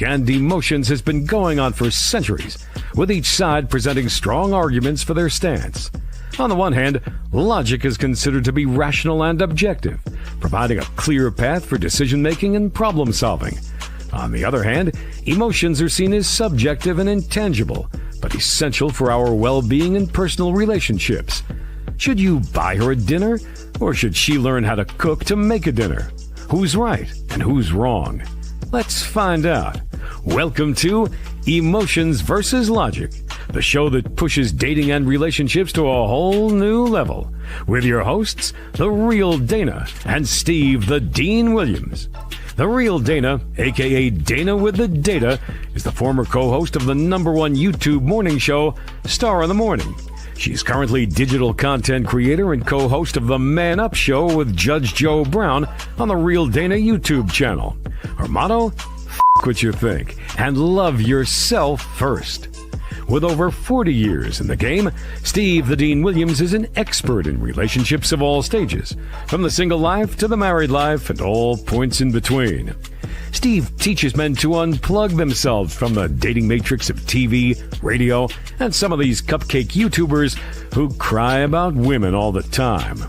logic and emotions has been going on for centuries, with each side presenting strong arguments for their stance. On the one hand, logic is considered to be rational and objective, providing a clear path for decision-making and problem-solving. On the other hand, emotions are seen as subjective and intangible, but essential for our well-being and personal relationships. Should you buy her a dinner, or should she learn how to cook to make a dinner? Who's right and who's wrong? Let's find out. Welcome to Emotions versus Logic, the show that pushes dating and relationships to a whole new level, with your hosts, The Real Dana and Steve the Dean Williams. The Real Dana, aka Dana with the Data, is the former co-host of the #1 YouTube morning show, Star in the Morning. She's currently digital content creator and co-host of the Man Up Show with Judge Joe Brown on the Real Dana YouTube channel. Her motto? F*** what you think and love yourself first. With over 40 years in the game, Steve the Dean Williams is an expert in relationships of all stages, from the single life to the married life and all points in between. Steve teaches men to unplug themselves from the dating matrix of TV, radio, and some of these cupcake YouTubers who cry about women all the time.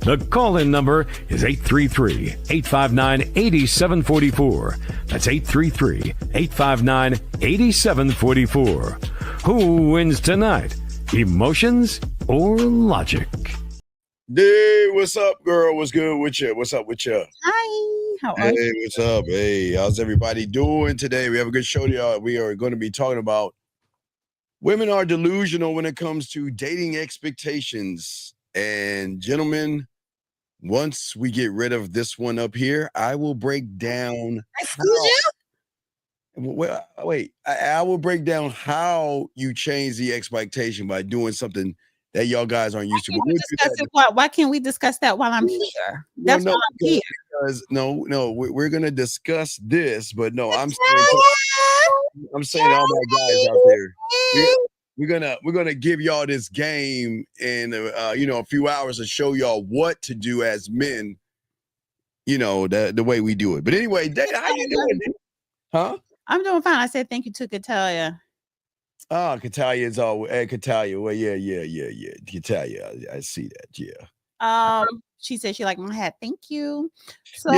The call-in number is 833-859-8744. That's 833-859-8744. Who wins tonight? Emotions or logic? Hey, what's up, girl? What's good with you? What's up with you? Hi, how are you? Hey, what's up? Hey, how's everybody doing today? We have a good show, y'all. We are going to be talking about women are delusional when it comes to dating expectations. And gentlemen, once we get rid of this one up here, I will break down. Excuse you? Well, wait, I will break down how you change the expectation by doing something that y'all guys aren't used to. Why can't we discuss that while I'm here? That's why I'm here. Because we're gonna discuss this, but no, I'm saying all my guys out there. We're gonna give y'all this game in a few hours to show y'all what to do as men. The way we do it. But anyway, Dana, how you doing? Huh? I'm doing fine. I said thank you to Katalia. Oh, Katalia is all Katalia. Well, yeah. Katalia, I see that. Yeah. She said she liked my hat. Thank you. So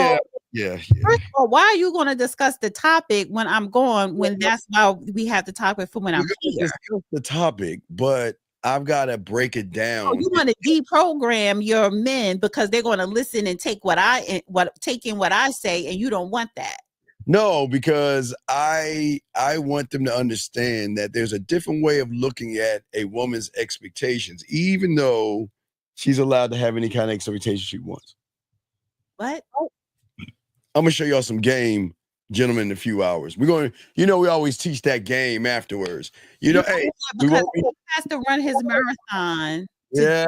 yeah. First of all, why are you going to discuss the topic when I'm gone? When that's why we have the topic for when I'm here. Discuss the topic, but I've got to break it down. Oh, you want to deprogram your men because they're going to listen and take take in what I say, and you don't want that. No, because I want them to understand that there's a different way of looking at a woman's expectations, even though she's allowed to have any kind of expectation she wants. What? I'm gonna show y'all some game, gentlemen, in a few hours. We're going to, we always teach that game afterwards. Hey, because he has to run his marathon. To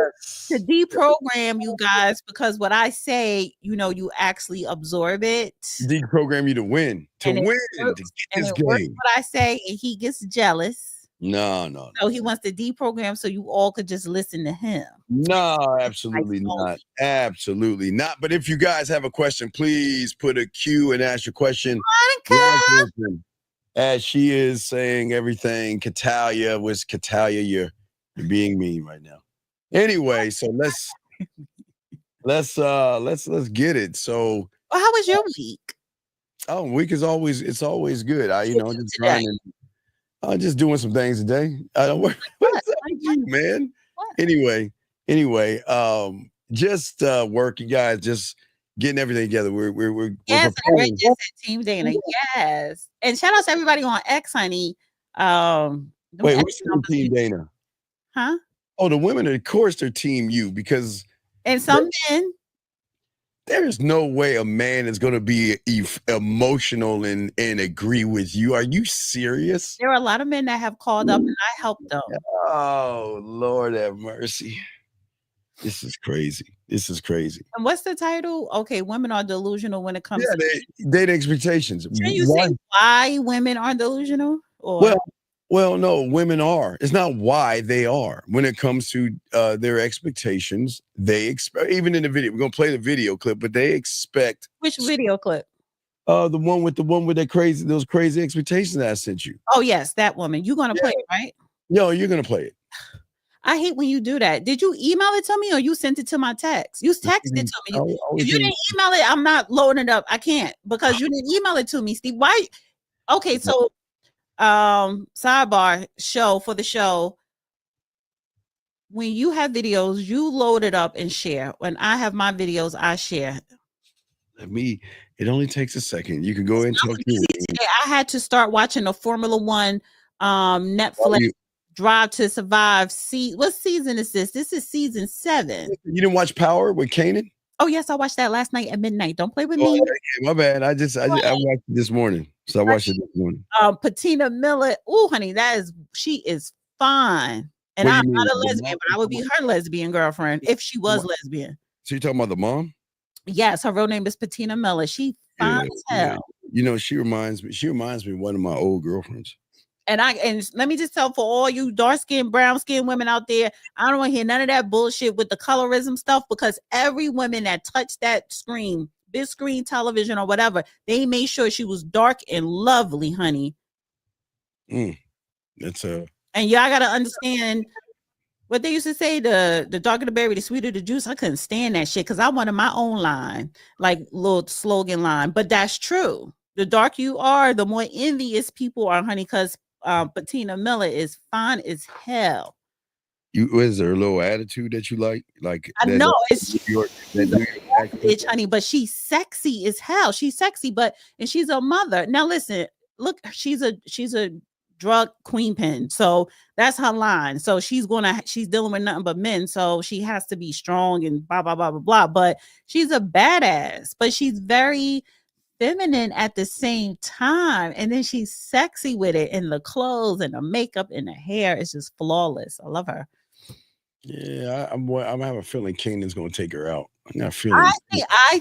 deprogram you guys, because what I say, you actually absorb it. Deprogram you to win, to get this game. What I say, and he gets jealous. No. So he wants to deprogram so you all could just listen to him. No, absolutely not. Absolutely not. But if you guys have a question, please put a Q and ask your question. Monica! As she is saying everything, Katalia, you're being mean right now. Anyway, so let's get it. So, how was your week? Oh, week is always good. Just doing some things today. I don't work. What's up with you, man? What? Anyway, just working, guys, just getting everything together. We're yes, I read this at Team Dana. Yes, and shout out to everybody on X, honey. Wait, who's Team Dana? Huh? Oh, the women, of course, they're Team You because. And some men. There's no way a man is going to be emotional and agree with you. Are you serious? There are a lot of men that have called up and I helped them. Oh, Lord have mercy. This is crazy. And what's the title? Okay, women are delusional when it comes to date expectations. Can you say why women are delusional? Or? Well, no, women are. It's not why they are. When it comes to their expectations, they expect, even in the video, we're going to play the video clip, but they expect. Which video clip? The one with those crazy expectations that I sent you. Oh yes, that woman. You're gonna play it, right? No, you're gonna play it. I hate when you do that. Did you email it to me or you sent it to my text? You texted it to me. If you didn't email it, I'm not loading it up. I can't because you didn't email it to me, Steve. Why? Okay, so sidebar for the show. When you have videos, you load it up and share. When I have my videos, I share. It only takes a second. You can go and talk to me. I had to start watching the Formula One Netflix. Drive to Survive. What season is this? This is season 7. You didn't watch Power with Kanan? Oh yes, I watched that last night at midnight. Don't play with me. Okay, my bad. I watched it this morning. So I watched it this morning. Patina Miller. Oh, honey, she is fine. And I'm not a lesbian, but I would be her lesbian girlfriend if she was lesbian. So you're talking about the mom? Yes, her real name is Patina Miller. She fine as hell. You know, she reminds me of one of my old girlfriends. And let me just tell for all you dark skinned, brown skinned women out there, I don't want to hear none of that bullshit with the colorism stuff because every woman that touched that screen, big screen television or whatever, they made sure she was dark and lovely, honey. And y'all gotta understand what they used to say: the darker the berry, the sweeter the juice. I couldn't stand that shit because I wanted my own line, like little slogan line. But that's true. The darker you are, the more envious people are, honey. Because Patina Miller is fine as hell. Is there a little attitude that you like? I know it's bitch, honey, but she's sexy as hell. She's sexy, and she's a mother. Now listen, look, she's a drug queen pin, so that's her line. So she's dealing with nothing but men, so she has to be strong and blah blah blah blah blah. But she's a badass, but she's very feminine at the same time, and then she's sexy with it, and the clothes and the makeup and the hair is just flawless. I love her. Yeah, I'm having a feeling Kanan's gonna take her out. I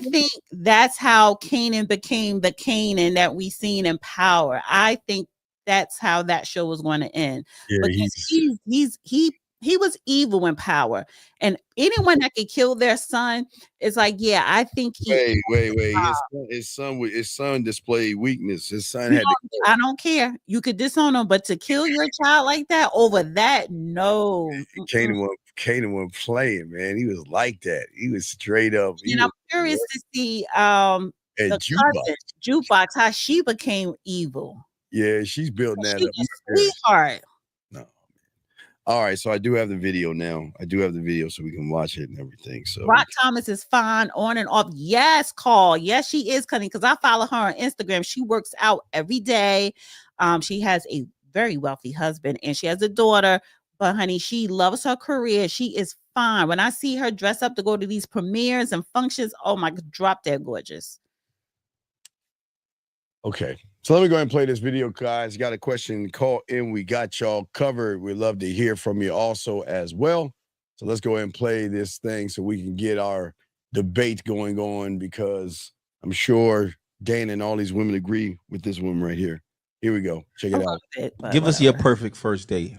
think that's how Kanan became the Kanan that we seen in Power. I think that's how that show was going to end. Yeah, because he was evil in Power, and anyone that could kill their son is like, yeah, I think he. Wait. His son displayed weakness. His son I don't care. You could disown him, but to kill your child like that over that, no. Kanan wasn't playing, man. He was like that. He was straight up. And I'm curious to see the Jukebox, how she became evil. Yeah, she's building that up. Sweetheart. No. All right, so I do have the video now. I do have the video so we can watch it and everything. So Rock Thomas is fine on and off. Yes, call. Yes, she is cutting because I follow her on Instagram. She works out every day. She has a very wealthy husband and she has a daughter. But honey, she loves her career. She is fine. When I see her dress up to go to these premieres and functions, oh my God, drop dead gorgeous. Okay. So let me go ahead and play this video, guys. Got a question, call in. We got y'all covered. We'd love to hear from you also as well. So let's go ahead and play this thing so we can get our debate going on, because I'm sure Dana and all these women agree with this woman right here. Here we go. Check it out. Give us your perfect first date.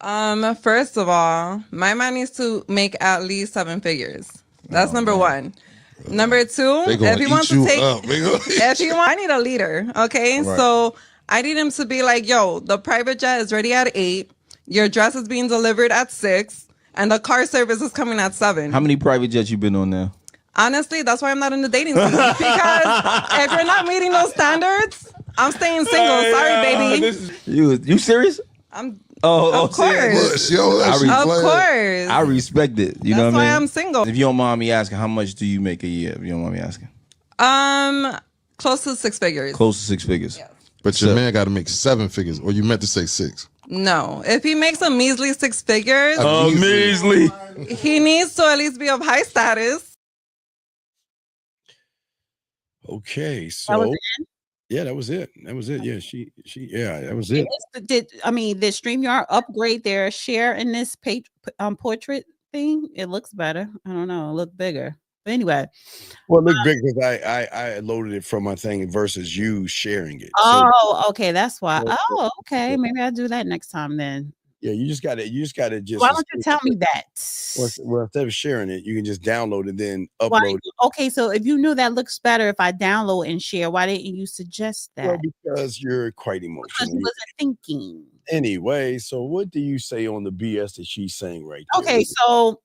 First of all, my man needs to make at least 7 figures. That's number one. Number 2, if he wants to take, I need a leader. Okay. Right. So I need him to be like, yo, the private jet is ready at 8. Your dress is being delivered at 6 and the car service is coming at 7. How many private jets you been on now? Honestly, that's why I'm not in the dating scene, because if you're not meeting those standards, I'm staying single. Sorry, baby. You serious? Of course. Of course. I respect it. You know what I mean? That's why I'm single. If you don't mind me asking, how much do you make a year? If you don't mind me asking. Close to 6 figures. Close to 6 figures. Yeah. But your man got to make 7 figures, or you meant to say 6? No. If he makes a measly 6 figures, measly, he needs to at least be of high status. Okay, so. Yeah, that was it. That was it. Yeah, that was it. Did StreamYard upgrade their share in this portrait thing? It looks better. I don't know. It looked bigger. But anyway. Well, it looked big because I loaded it from my thing versus you sharing it. Oh, okay. That's why. Oh, okay. Maybe I'll do that next time then. Yeah, you just gotta just. Why don't you tell me that? Well, instead of sharing it, you can just download it, then Why, upload it. okay, so if you knew that looks better if I download and share, why didn't you suggest Well, that? because you're quite Because emotional. you wasn't thinking. Anyway, so what do you say on the BS that she's saying right there? Okay, so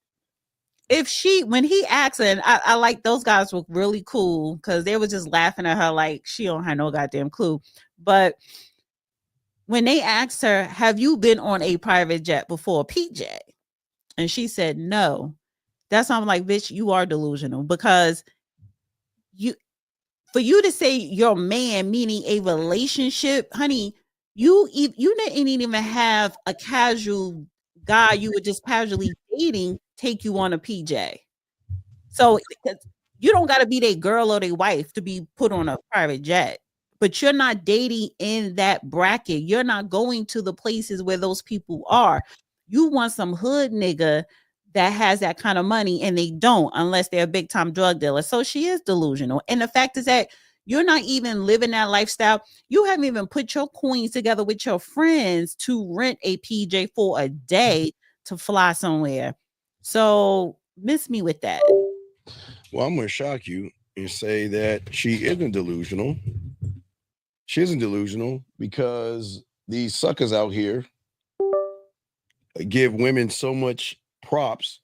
when he asked her, and I like those guys were really cool because they were just laughing at her like she don't have no goddamn clue. But when they asked her, have you been on a private jet before, PJ? And she said no. That's why I'm like, bitch, you are delusional because for you to say your man, meaning a relationship, honey, you didn't even have a casual guy you were just casually dating take you on a PJ. So you don't got to be their girl or their wife to be put on a private jet. But you're not dating in that bracket. You're not going to the places where those people are. You want some hood nigga that has that kind of money, and they don't unless they're a big time drug dealer. So she is delusional. And the fact is that you're not even living that lifestyle. You haven't even put your coins together with your friends to rent a PJ for a day to fly somewhere. So miss me with that. Well, I'm going to shock you and say that she isn't delusional. She isn't delusional because these suckers out here give women so much props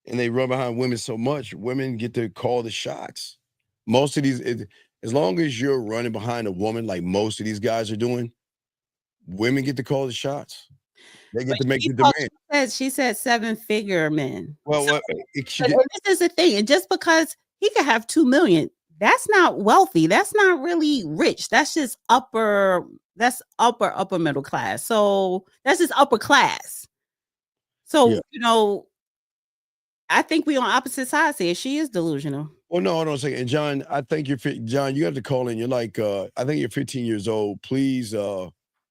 and they run behind women so much. Women get to call the shots. Most of these, as long as you're running behind a woman like most of these guys are doing, women get to call the shots. They get to make the demand. She said 7-figure men. Well, so, this is the thing. And just because he could have 2 million, that's not wealthy. That's not really rich. That's just upper middle class. So that's just upper class. So, I think we on opposite sides here. She is delusional. Well, no, hold on a second. And John, I think John, you have to call in. You're like, I think you're 15 years old. Please,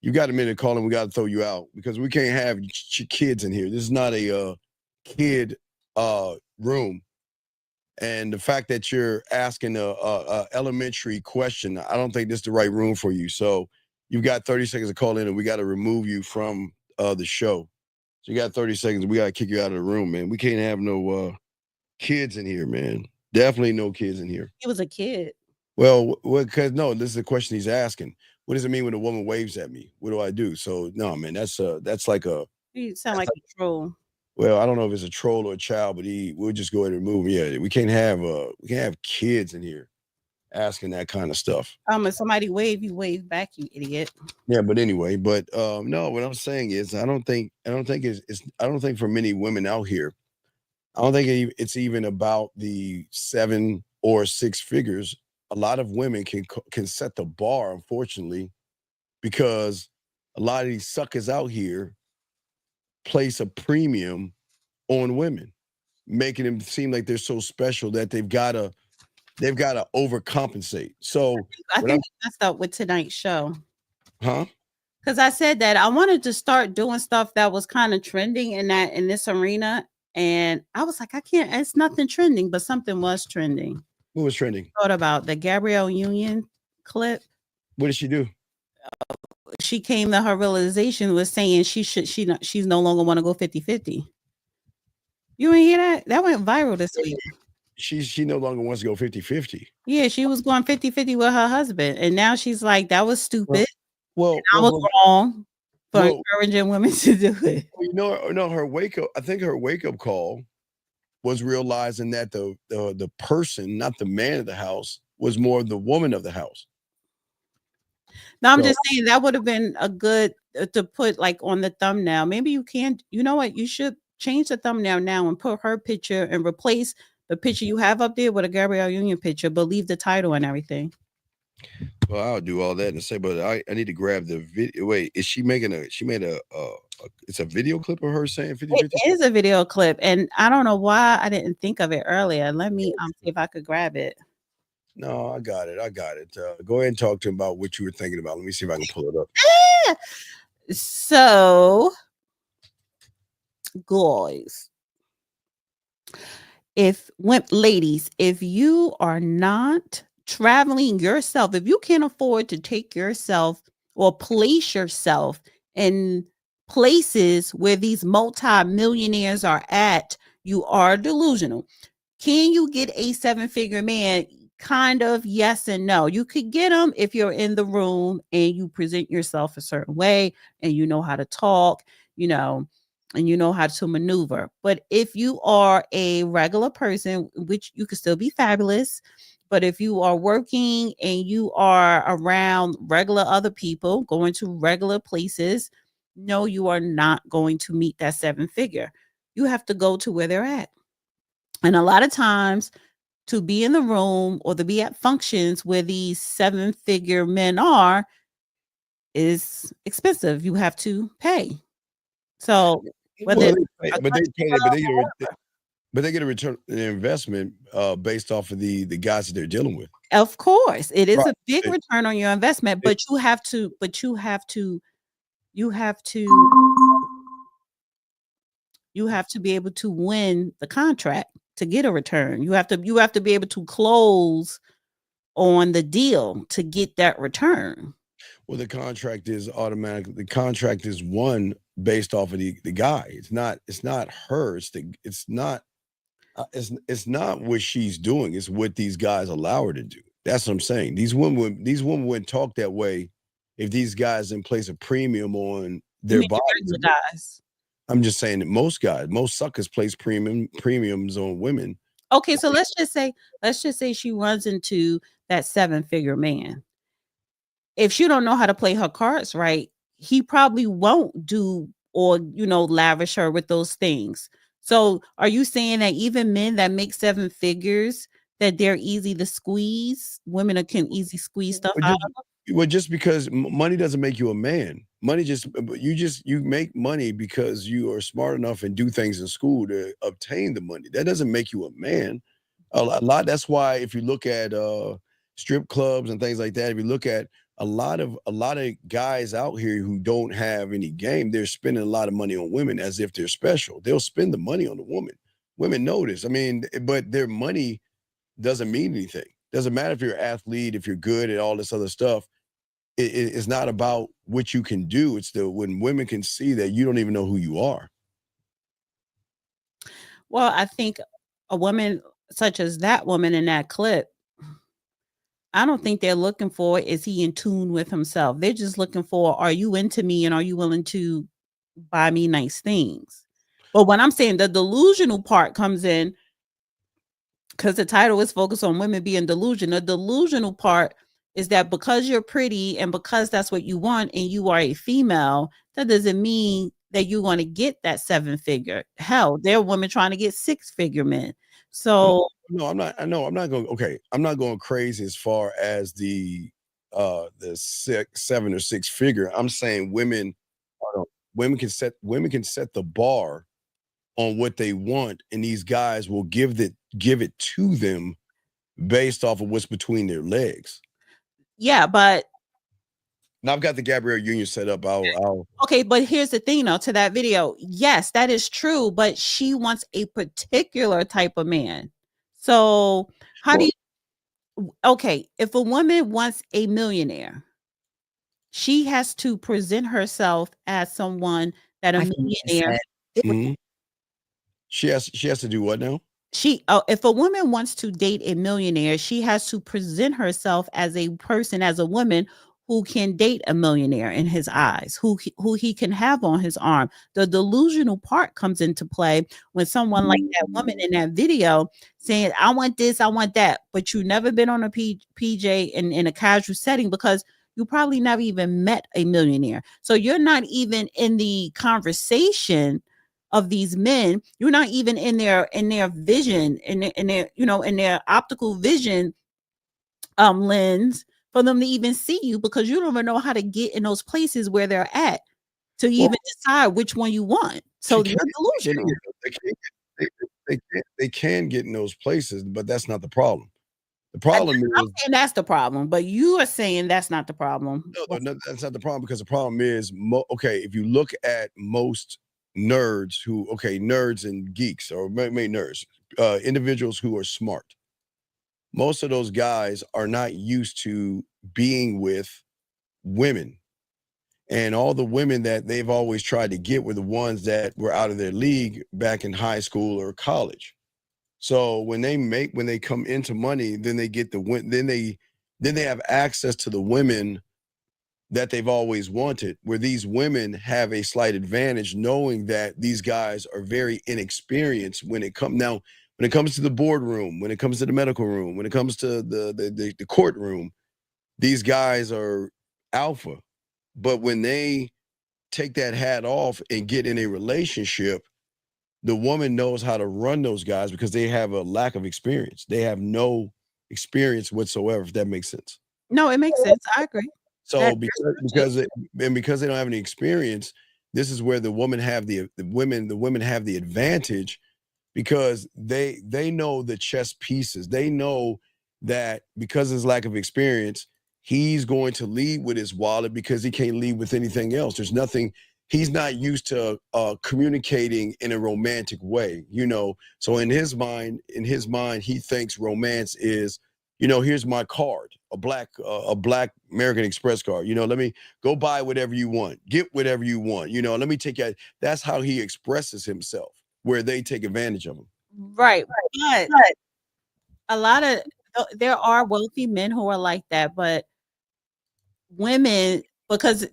you got a minute to call in. We got to throw you out because we can't have kids in here. This is not a kid room. And the fact that you're asking a elementary question, I don't think this is the right room for you. So you've got 30 seconds to call in, and we got to remove you from the show. So you got 30 seconds. We got to kick you out of the room, man. We can't have no kids in here, man. Definitely no kids in here. He was a kid. Well, because no, this is the question he's asking. What does it mean when a woman waves at me? What do I do? So no, man, that's like a. You sound like a troll. Well, I don't know if it's a troll or a child, but we'll just go ahead and remove him. Yeah, we can't have kids in here asking that kind of stuff. If somebody wave, you wave back, you idiot. Yeah, but anyway, no, what I'm saying is I don't think for many women out here, I don't think it's even about the 7 or 6 figures. A lot of women can set the bar, unfortunately, because a lot of these suckers out here place a premium on women, making them seem like they're so special that they've got to overcompensate. So I think we messed up with tonight's show. Huh? Because I said that I wanted to start doing stuff that was kind of trending in this arena. And I was like, it's nothing trending, but something was trending. What was trending? Thought about the Gabrielle Union clip. What did she do? She came to her realization, was saying she's no longer want to go 50-50. You ain't hear that? That went viral this week. She no longer wants to go 50-50. Yeah, she was going 50-50 with her husband. And now she's like, that was stupid. Well, I was wrong for encouraging women to do it. No, her wake up. I think her wake up call was realizing that the person, not the man of the house, was more the woman of the house. No, I'm just saying that would have been a good to put like on the thumbnail. Maybe you can. You know what? You should change the thumbnail now and put her picture and replace the picture you have up there with a Gabrielle Union picture, but leave the title and everything. Well, I'll do all that and say, but I need to grab the video. Wait, is she making it's a video clip of her saying 50-50? It is a video clip, and I don't know why I didn't think of it earlier. Let me see if I could grab it. No, I got it. Go ahead and talk to him about what you were thinking about. Let me see if I can pull it up. So, guys, ladies, if you are not traveling yourself, if you can't afford to take yourself or place yourself in places where these multi-millionaires are at, you are delusional. Can you get a 7-figure man? Kind of yes and no. You could get them if you're in the room and you present yourself a certain way and you know how to talk, and you know how to maneuver. But if you are a regular person, which you could still be fabulous, but if you are working and you are around regular other people, going to regular places, no, you are not going to meet that 7-figure. You have to go to where they're at. And a lot of times, to be in the room or to be at functions where these 7-figure men are is expensive. You have to pay. So whether but they get a return on investment based off of the guys that they're dealing with. Of course, it is Right. a big return on your investment, but you have to be able to win the contract to get a return. You have to be able to close on the deal to get that return. Well, the contract is automatic. The contract is won based off of the guy. It's not her. It's not what she's doing. It's what these guys allow her to do. That's what I'm saying. These women wouldn't talk that way if these guys didn't place a premium on their bodies. Guys. I'm just saying that most suckers place premiums on women. Okay, so let's just say she runs into that 7-figure man. If she don't know how to play her cards right, he probably won't do or lavish her with those things. So are you saying that even men that make 7 figures, that they're easy to squeeze? Women can easy squeeze stuff out of them? Well, just because money doesn't make you a man. Money you make money because you are smart enough and do things in school to obtain the money. That doesn't make you a man. A lot. That's why if you look at strip clubs and things like that, if you look at a lot of guys out here who don't have any game, they're spending a lot of money on women as if they're special. They'll spend the money on the woman. Women know this. I mean, but their money doesn't mean anything. Doesn't matter if you're an athlete, if you're good at all this other stuff. It's not about what you can do. It's when women can see that you don't even know who you are. Well, I think a woman such as that woman in that clip, I don't think they're looking for, is he in tune with himself? They're just looking for, are you into me and are you willing to buy me nice things? But when I'm saying the delusional part comes in, because the title is focused on women being delusional. The delusional part is that because you're pretty and because that's what you want and you are a female, that doesn't mean that you want to get that 7-figure. Hell, there are women trying to get 6-figure men. So no, I'm not. I know I'm not going. Okay, I'm not going crazy as far as the 7 or 6 figure. I'm saying women can set the bar on what they want, and these guys will give it to them based off of what's between their legs. Yeah, but now I've got the Gabrielle Union set up. Okay, but here's the thing, though, to that video. Yes, that is true, but she wants a particular type of man. So if a woman wants a millionaire, she has to present herself as someone that a millionaire. Mm-hmm. She has to do what now? If a woman wants to date a millionaire, she has to present herself as a person, as a woman who can date a millionaire in his eyes, who he can have on his arm. The delusional part comes into play when someone like that woman in that video saying, I want this, I want that, but you've never been on a PJ in a casual setting because you probably never even met a millionaire. So you're not even in the conversation of these men. You're not even in their vision, in their optical vision lens for them to even see you, because you don't even know how to get in those places where they're at to even decide which one you want. So you're delusional. They can get in those places, but that's not the problem. The problem is, I'm saying that's the problem, but you are saying that's not the problem. No, that's not the problem, because the problem is, if you look at most nerds nerds and geeks, or maybe nerds, individuals who are smart, most of those guys are not used to being with women. And all the women that they've always tried to get were the ones that were out of their league back in high school or college. So when they come into money, then they get then they have access to the women that they've always wanted, where these women have a slight advantage knowing that these guys are very inexperienced when it comes to the boardroom, when it comes to the medical room, when it comes to the courtroom, these guys are alpha. But when they take that hat off and get in a relationship, the woman knows how to run those guys because they have a lack of experience. They have no experience whatsoever, if that makes sense. No, it makes sense. I agree. So because they don't have any experience, this is where the women have the women have the advantage, because they know the chess pieces. They know that because of his lack of experience, he's going to lead with his wallet because he can't lead with anything else. There's nothing, he's not used to communicating in a romantic way, So in his mind, he thinks romance is, here's my card, a black American Express card. Let me go buy whatever you want, get whatever you want. Let me take you. That's how he expresses himself, where they take advantage of him. Right. But there are wealthy men who are like that, but women, because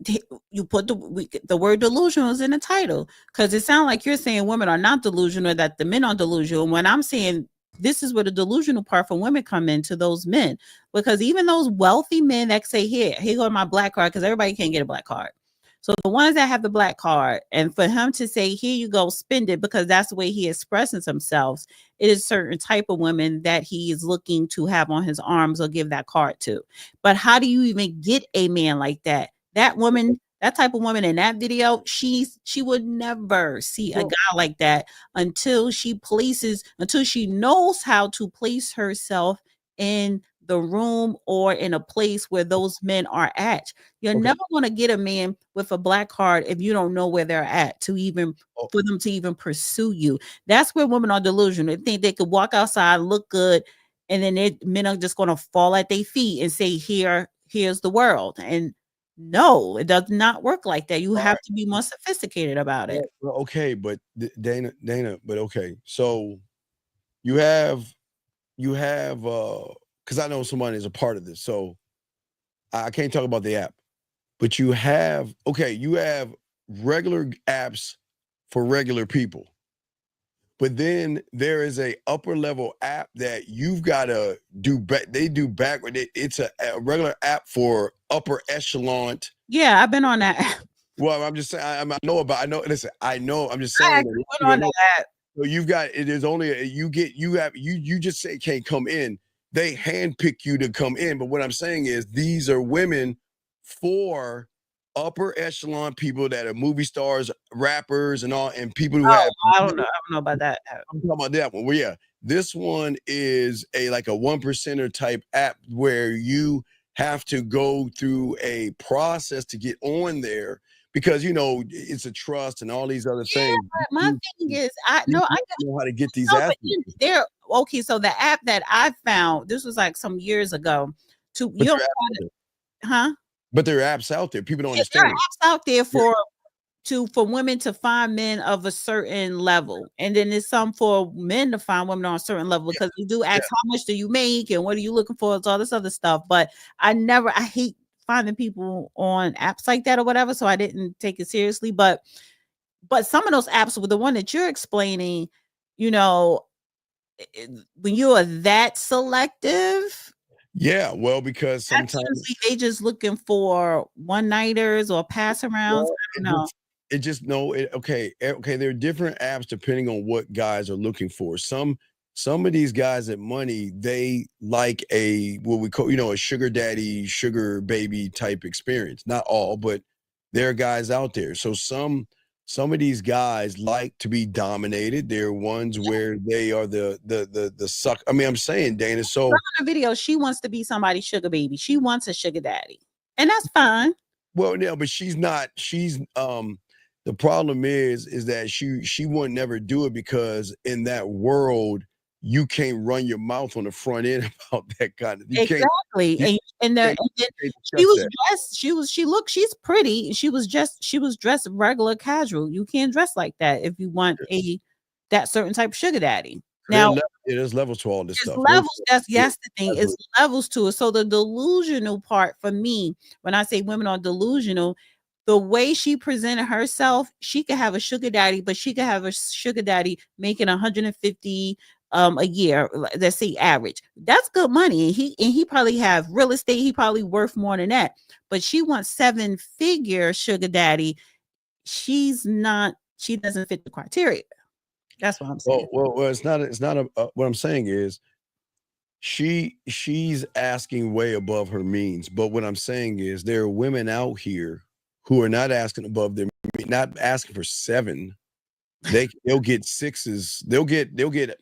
you put the word delusional is in the title, because it sounds like you're saying women are not delusional, that the men are delusional. When I'm saying this is where the delusional part for women come into those men, because even those wealthy men that say, here go my black card, because everybody can't get a black card. So the ones that have the black card, and for him to say, here you go, spend it, because that's the way he expresses himself, it is certain type of women that he is looking to have on his arms or give that card to. But how do you even get a man like that? That woman, that type of woman in that video, she would never see a guy like that until she knows how to place herself in the room or in a place where those men are at. You're never going to get a man with a black card if you don't know where they're at for them to even pursue you. That's where women are delusional. They think they could walk outside, look good, and then men are just going to fall at their feet and say, here's the world. And no, it does not work like that. You have to be more sophisticated about it. Well, okay, but Dana, but okay. So you have because I know somebody is a part of this, so I can't talk about the app, but you have regular apps for regular people, but then there is a upper level app that you've got to do. They do backward. It's a regular app for upper echelon. Yeah, I've been on that app. Well, I'm just saying, I know. Listen, I know. I'm just saying. I went on that app. So you've got, it is only, you just say can't come in. They handpick you to come in. But what I'm saying is these are women for upper echelon people that are movie stars, rappers, and all, and people who have. I don't know about that. I'm talking about that one. Well, yeah, this one is like a 1%er type app where you have to go through a process to get on there, because it's a trust and all these other things. My thing is, I know how to get these apps. Okay, so the app that I found, this was like some years ago. But there are apps out there. People don't understand. There are apps out there for women to find men of a certain level, and then there's some for men to find women on a certain level, because we do ask how much do you make and what are you looking for, it's all this other stuff. But I hate finding people on apps like that or whatever, so I didn't take it seriously. But some of those apps, with the one that you're explaining, when you are that selective, well, because sometimes they just looking for one-nighters or pass-arounds. I don't know. Okay. There are different apps depending on what guys are looking for. Some of these guys at money, they like what we call, a sugar daddy, sugar baby type experience. Not all, but there are guys out there. So some of these guys like to be dominated. There are ones where they are the suck. I mean, I'm saying, Dana. So on the video, she wants to be somebody's sugar baby. She wants a sugar daddy, and that's fine. Well, yeah, but she's not. The problem is that she would never do it, because in that world you can't run your mouth on the front end about that kind of. You can't. Exactly. And then she was dressed. She's pretty. She was dressed regular casual. You can't dress like that if you want that certain type of sugar daddy. Now there's levels to all this stuff. Levels. That's the thing. It's levels to it. So the delusional part for me, when I say women are delusional, the way she presented herself, she could have a sugar daddy, but she could have a sugar daddy making 150 a year, let's say average. That's good money. And he probably have real estate. He probably worth more than that. But she wants 7-figure sugar daddy. She doesn't fit the criteria. That's what I'm saying. Well, it's not what I'm saying is she's asking way above her means. But what I'm saying is there are women out here who are not asking above their, not asking for 7. They'll get 6s. They'll get mid.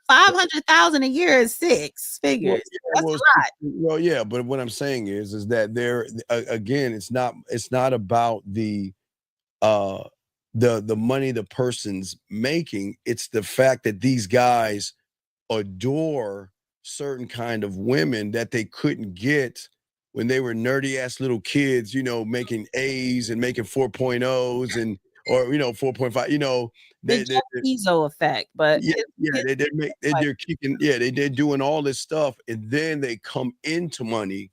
500,000 a year is 6 figures. That's a lot. Well, yeah, but what I'm saying is that there again, it's not about the money the person's making. It's the fact that these guys adore certain kind of women that they couldn't get when they were nerdy ass little kids, making A's and making 4.0s and. Or 4.5. The Bezos effect, but they're doing all this stuff, and then they come into money,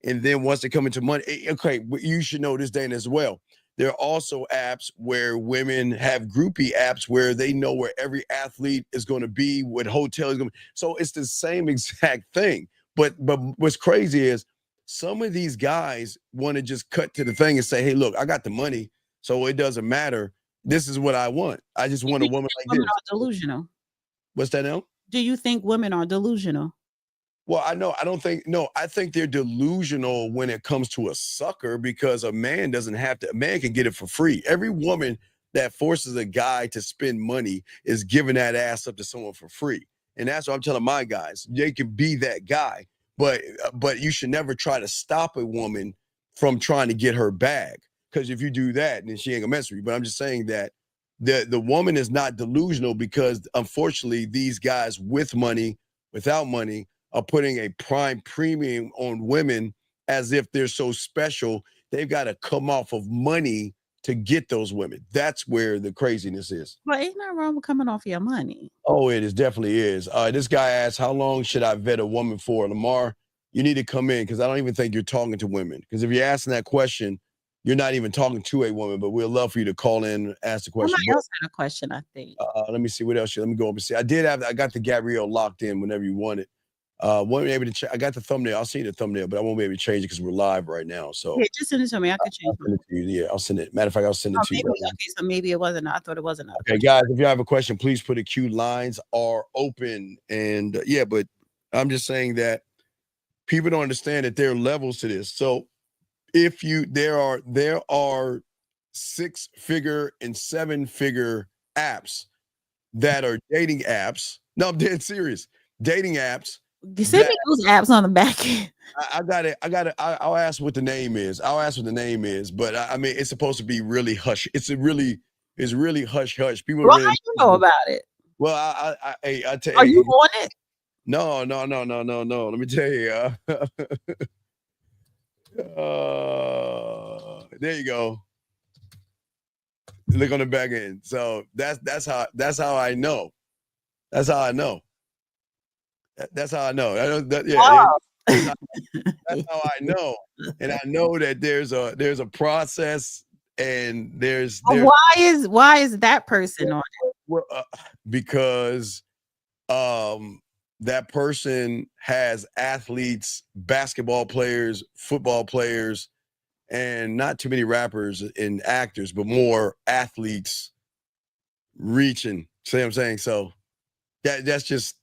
and then once they come into money, okay, you should know this, Dana, as well. There are also apps where women have groupie apps where they know where every athlete is going to be, what hotel is going to be. So it's the same exact thing. But what's crazy is some of these guys want to just cut to the thing and say, hey, look, I got the money. So it doesn't matter. This is what I want. I just want a woman like this. Women are delusional. What's that now? Do you think women are delusional? Well, I think they're delusional when it comes to a sucker because a man can get it for free. Every woman that forces a guy to spend money is giving that ass up to someone for free. And that's what I'm telling my guys. They can be that guy, but you should never try to stop a woman from trying to get her bag. Because if you do that, then she ain't gonna mess with you. But I'm just saying that the woman is not delusional because unfortunately these guys with money, without money, are putting a prime premium on women as if they're so special. They've got to come off of money to get those women. That's where the craziness is. Well, ain't nothing wrong with coming off your money. Oh, it is, definitely is. This guy asked, how long should I vet a woman for? Lamar, you need to come in because I don't even think you're talking to women. Because if you're asking that question, you're not even talking to a woman, but we'd love for you to call in and ask the question. Somebody else had a question, I think. Let me see what else. Let me go up and see. I got the Gabrielle locked in whenever you want it. Won't be able to I got the thumbnail. I'll see the thumbnail, but I won't be able to change it because we're live right now. So yeah, just send it to me. I could change it. Send it to you. Yeah, I'll send it. Matter of fact, I'll send it to you. Right okay, so maybe it wasn't. I thought it wasn't. Okay, guys, if you have a question, please put a Q. Lines are open. And but I'm just saying that people don't understand that there are levels to this. So if there are 6-figure and 7-figure apps that are dating apps. No, I'm dead serious. Dating apps. Send me those apps on the back end. I got it. I'll ask what the name is. But I mean, it's supposed to be really hush. It's really hush hush. People. Well, really, how you know about it? Well, I tell you. Are you on it? No. Let me tell you. There you go. Look on the back end. So that's how I know. That's how I know. That's how I know. That's how I know. And I know that there's a process and there's why is that person on it? Well, because that person has athletes, basketball players, football players, and not too many rappers and actors, but more athletes reaching. See what I'm saying? So that's just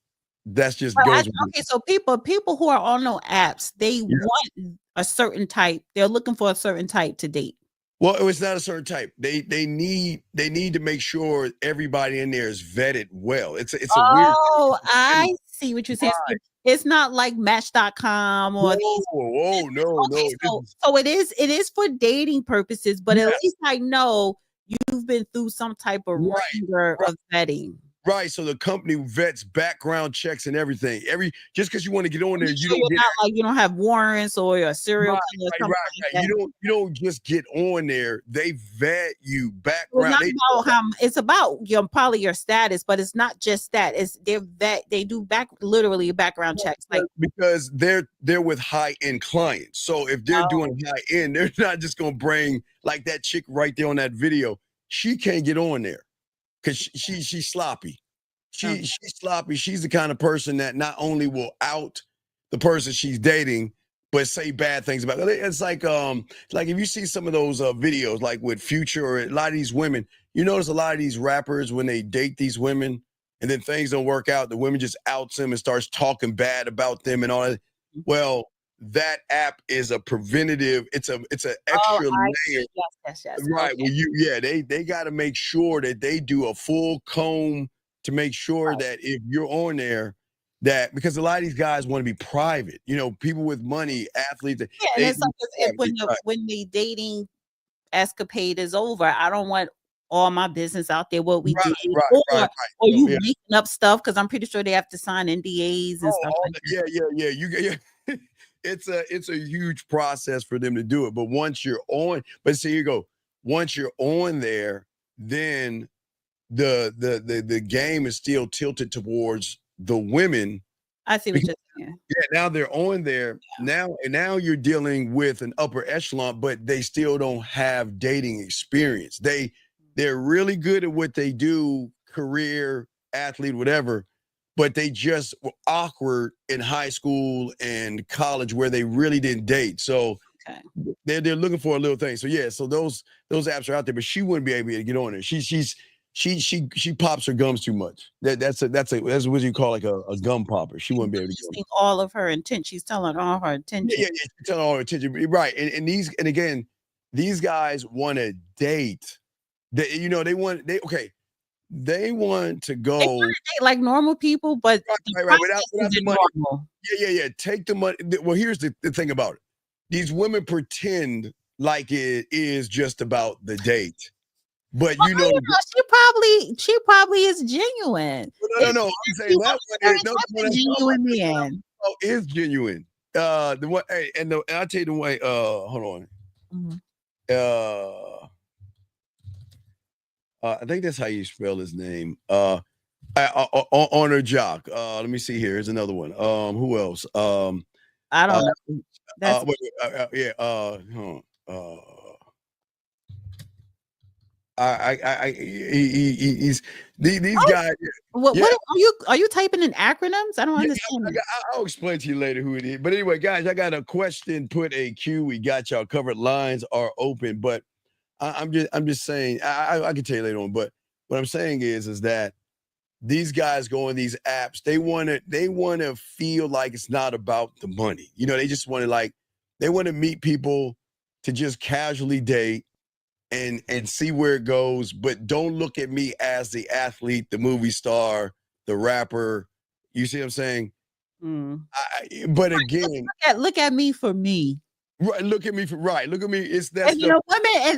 goes. Okay, so people who are on no apps, they want a certain type. They're looking for a certain type to date. Well, it's not a certain type. They need to make sure everybody in there is vetted well. It's a weird. Oh, I see what you're saying. Right. It's not like Match.com or these. No. Okay, so it is for dating purposes, but at least I know you've been through some type of ringer of vetting. Right. So the company vets background checks and everything. Just because you want to get on there, you don't you're get not like you don't have warrants or a serial killer. Or right. You don't just get on there. They vet you Well, background. it's about probably your status, but it's not just that. It's they do literally background checks, like because they're with high end clients. So if they're doing high end, they're not just gonna bring like that chick right there on that video. She can't get on there because she's sloppy. She's sloppy. She's the kind of person that not only will out the person she's dating, but say bad things about it. It's like if you see some of those videos like with Future or a lot of these women, you notice a lot of these rappers when they date these women and then things don't work out, the women just outs them and starts talking bad about them and all that. Well, that app is a preventative. It's an extra layer. Yes. Right. Well, they got to make sure that they do a full comb to make sure that if you're on there, that because a lot of these guys want to be private, people with money, athletes. Yeah, and it's like when the dating escapade is over, I don't want all my business out there, what we did, or you making up stuff because I'm pretty sure they have to sign NDAs and stuff like that. Yeah. It's a huge process for them to do it. But once you're on, once you're on there, then the game is still tilted towards the women. I see what you're saying. Yeah, now they're on there. Now you're dealing with an upper echelon, but they still don't have dating experience. They're really good at what they do, career, athlete, whatever, but they just were awkward in high school and college where they really didn't date. So they're looking for a little thing. So so those apps are out there, but she wouldn't be able to get on there. She pops her gums too much. That's what you call like a gum popper. She wouldn't be able to get all of her intent. She's telling all her attention. Yeah, she's telling all her attention. Right. And again, these guys want to date. They want to go date like normal people, but right. Without the money. Normal. Yeah. Take the money. Well, here's the thing about it. These women pretend like it is just about the date. But she probably is genuine. No. I'm saying that one genuine man. Oh, is genuine. The one, and I'll tell you the way. Hold on. Mm-hmm. I think that's how you spell his name. Honor Jock. Let me see here. Here's another one. Who else? I don't know. That's he's these guys. What are you typing in acronyms? I don't understand. I'll explain to you later who it is. But anyway, guys, I got a question. Put a Q. We got y'all covered. Lines are open. But I'm just saying. I can tell you later on. But what I'm saying is that these guys go on these apps. They want to feel like it's not about the money. They just want to they want to meet people to just casually date. And see where it goes, but don't look at me as the athlete, the movie star, the rapper. You see what I'm saying? But again, look at me for me. Right, look at me. It's that.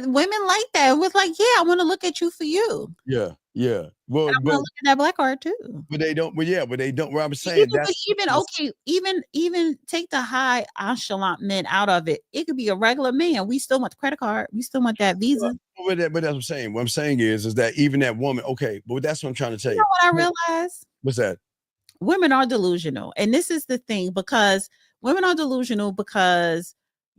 Women like that. It was like, I want to look at you for you. Yeah. Well, I want to look at that black card too. But they don't. But they don't. What I'm saying even take the high echelon men out of it. It could be a regular man. We still want the credit card. We still want that visa. But that's what I'm saying. What I'm saying is that even that woman. Okay, but that's what I'm trying to tell you. You know what I realized? What's that? Women are delusional, and this is the thing because women are delusional because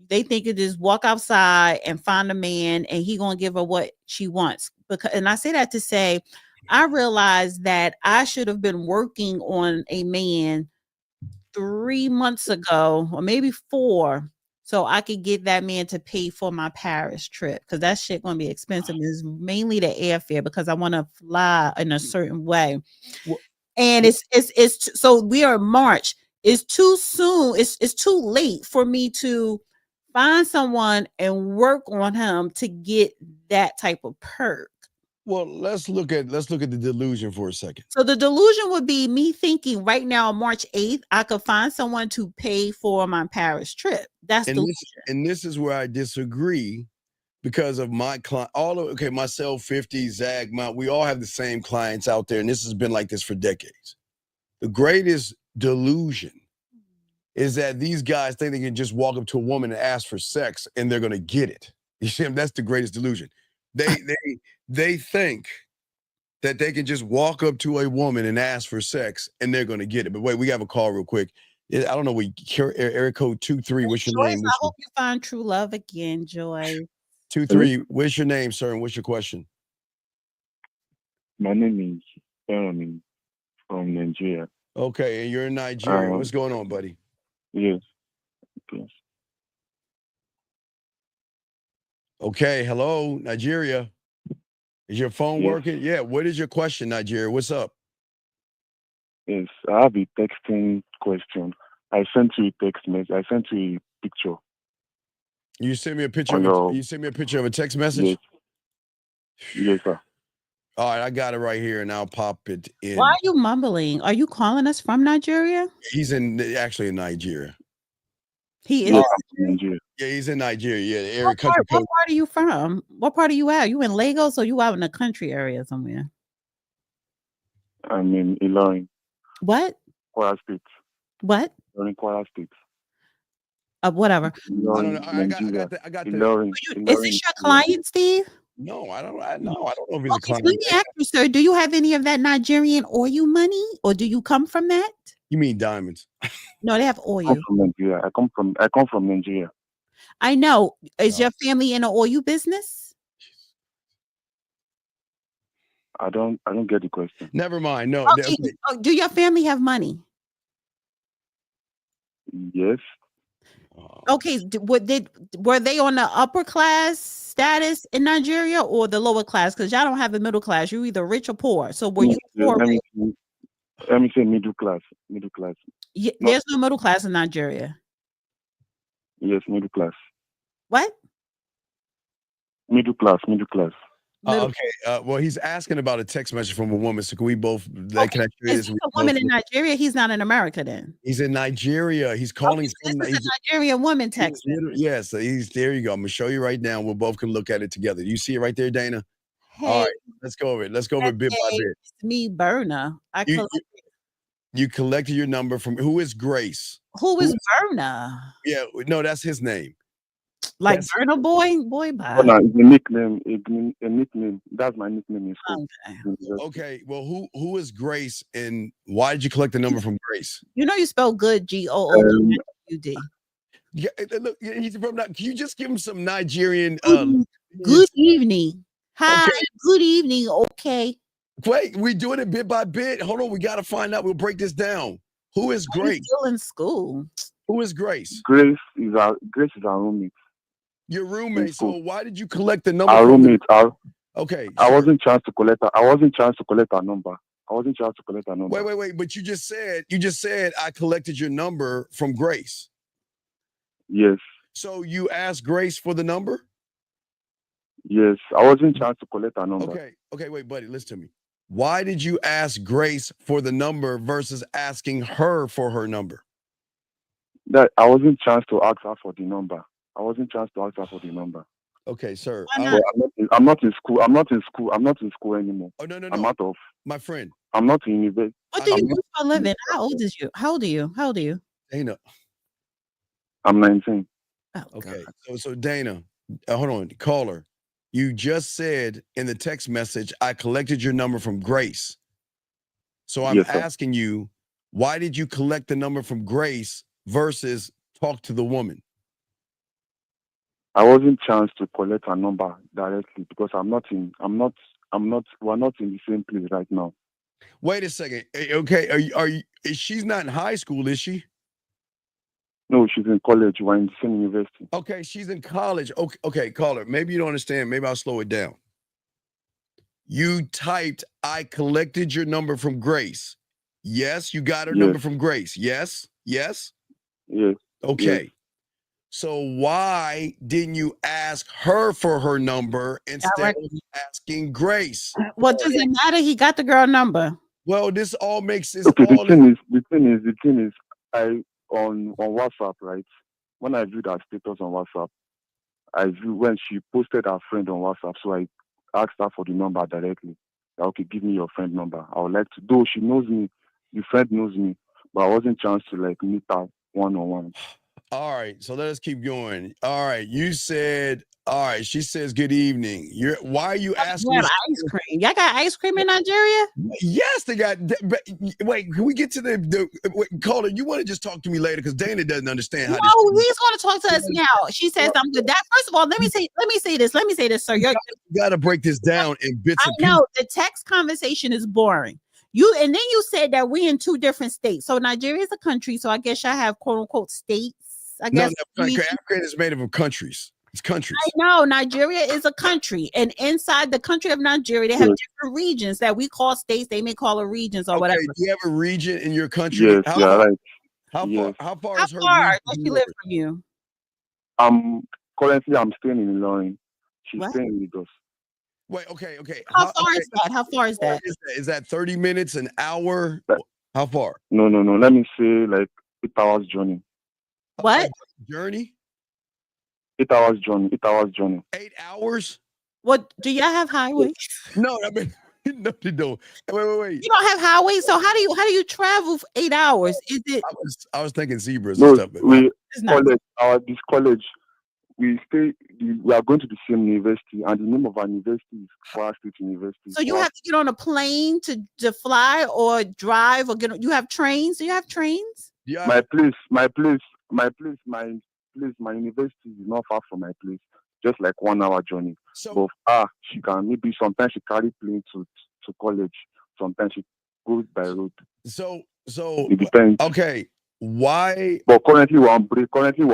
they think it is walk outside and find a man and he gonna give her what she wants. And I say that to say, I realized that I should have been working on a man 3 months ago, or maybe 4, so I could get that man to pay for my Paris trip because that shit gonna be expensive. It's mainly the airfare because I want to fly in a certain way. And it's so we are in March. It's too soon. It's too late for me to find someone and work on him to get that type of perk. Well, let's look at the delusion for a second. So the delusion would be me thinking right now, March 8th, I could find someone to pay for my Paris trip. That's delusion. And this is where I disagree because of my client, myself, 50, Zach, we all have the same clients out there, and this has been like this for decades. The greatest delusion is that these guys think they can just walk up to a woman and ask for sex and they're gonna get it. You see, that's the greatest delusion. They think that they can just walk up to a woman and ask for sex and they're gonna get it. But wait, we have a call real quick. I don't know. Area code 23. What's your name? I hope you find true love again, Joy. 23. What's your name, sir? And what's your question? My name is Aaron from Nigeria. Okay, and you're in Nigeria. What's going on, buddy? Yes. Yes. Okay, hello, Nigeria. Is your phone working? Yeah. What is your question, Nigeria? What's up? Yes, I have a texting question. I sent you a text message. I sent you a picture. You sent me a picture you sent me a picture of a text message? Yes. Yes, sir. All right, I got it right here, and I'll pop it in. Why are you mumbling? Are you calling us from Nigeria? He's actually in Nigeria. He is. Nigeria. Yeah, he's in Nigeria. Yeah, the area What country code. part are you from? What part are you at? You in Lagos or you out in the country area somewhere? I'm in Ilorin. What? Kwara State. What? Ilorin, Kwara State. Whatever. Ilorin, I don't know. I got the. Ilorin, Is this your client, Steve? No, I don't know if he's a client. Let me ask you, sir, do you have any of that Nigerian oil money, or do you come from that? You mean diamonds? No, they have I oil. come from Nigeria. I come from Nigeria. I know. Is your family in the oil business? I don't get the question. Never mind. No. Okay. Do your family have money? Yes. Okay. Were they on the upper class status in Nigeria or the lower class? Because y'all don't have a middle class. You're either rich or poor. So were you poor? Let me say middle class. Middle class. Yeah, there's no middle class in Nigeria. Yes, middle class. What? Middle class. Middle class. Okay. Well, he's asking about a text message from a woman. So can we both? Can I share this? He's a woman in Nigeria. He's not in America. Then he's in Nigeria. He's calling. This is a Nigerian woman text. Yes. He's there. You go. I'm gonna show you right now. We both can look at it together. You see it right there, Dana? Hey, all right. Let's go over it. Let's go over it bit by bit. It's me, Berna. You collected your number from who is Grace? Who is Berna? Yeah. No, that's his name. Like Burner Boy, bye. Oh, no, it's a nickname. A nickname. That's my nickname in school. Okay. Well, who is Grace, and why did you collect the number from Grace? You know you spell good GOOUD. Yeah, look, he's from. Can you just give him some Nigerian? Good evening. Hi. Okay. Good evening. Okay. Wait, we doing it bit by bit. Hold on, we got to find out. We'll break this down. Who is Grace? Still in school. Who is Grace? Grace is our roommate. Your roommate. So why did you collect the number? Our roommate. Okay. I wasn't trying to collect her number. Wait. But you just said I collected your number from Grace. Yes. So you asked Grace for the number? Yes. I wasn't trying to collect her number. Okay. Wait, buddy. Listen to me. Why did you ask Grace for the number versus asking her for her number? That I wasn't trying to ask her for the number. Okay, sir. I'm not in school. I'm not in school anymore. Oh, no. I'm out of. My friend. I'm not in university. What do you do for a living? How old are you? Dana. I'm 19. Oh, okay. So Dana, hold on. Caller. You just said in the text message, I collected your number from Grace. So I'm asking you, why did you collect the number from Grace versus talk to the woman? I wasn't chanced to collect her number directly because we're not in the same place right now. Wait a second. Okay. She's not in high school, is she? No, she's in college. We're in the same university. Okay, she's in college. Okay, caller. Maybe you don't understand. Maybe I'll slow it down. You typed, I collected your number from Grace. Yes, you got her number from Grace. Yes. Yes. Okay. Yes. So why didn't you ask her for her number instead of asking Grace? What does it matter? He got the girl number. Well, this all makes sense. Okay, the thing is, I on WhatsApp, right? When I viewed her status on WhatsApp, I view when she posted her friend on WhatsApp, so I asked her for the number directly. Okay, give me your friend number. I would like to, though she knows me, the friend knows me, but I wasn't chance to like meet her one-on-one. All right, so let us keep going. All right, you said, all right, she says good evening. Why are you asking? Grab ice cream. Y'all got ice cream in Nigeria? Yes, they got. But wait, can we get to the caller? You want to just talk to me later because Dana doesn't understand how. No, he's going to talk to us now. She says I'm good. That first of all, let me say this, sir. You got to break this down in bits and pieces. No, the text conversation is boring. And then you said that we in two different states. So Nigeria is a country. So I guess y'all have quote unquote states. I guess Africa is made up of countries. It's countries. I know Nigeria is a country, and inside the country of Nigeria, they have different regions that we call states. They may call it regions or whatever. Do you have a region in your country? Yes, right. How far is her? How far does she live from you? Currently I'm staying in Ilorin. She's staying in Lagos. Wait, okay. How far is that? How far is that? Is that 30 minutes, an hour? How far? No. Let me say like 8 hours journey. What? Journey? 8 hours journey. 8 hours journey. 8 hours? What? Do y'all have highways? No, I mean, no, they don't. Wait. You don't have highways, so how do you travel for 8 hours? Is it? I was thinking zebras and stuff. This college, we are going to the same university, and the name of our university is Kwara State University. So you have to get on a plane to fly or drive or get. You have trains? Do you have trains? Yeah. My university is not far from my place, just like 1 hour journey. So she can maybe sometimes she carry plane to college, sometimes she goes by road. So it depends. Okay, why? But currently we're on break. Currently,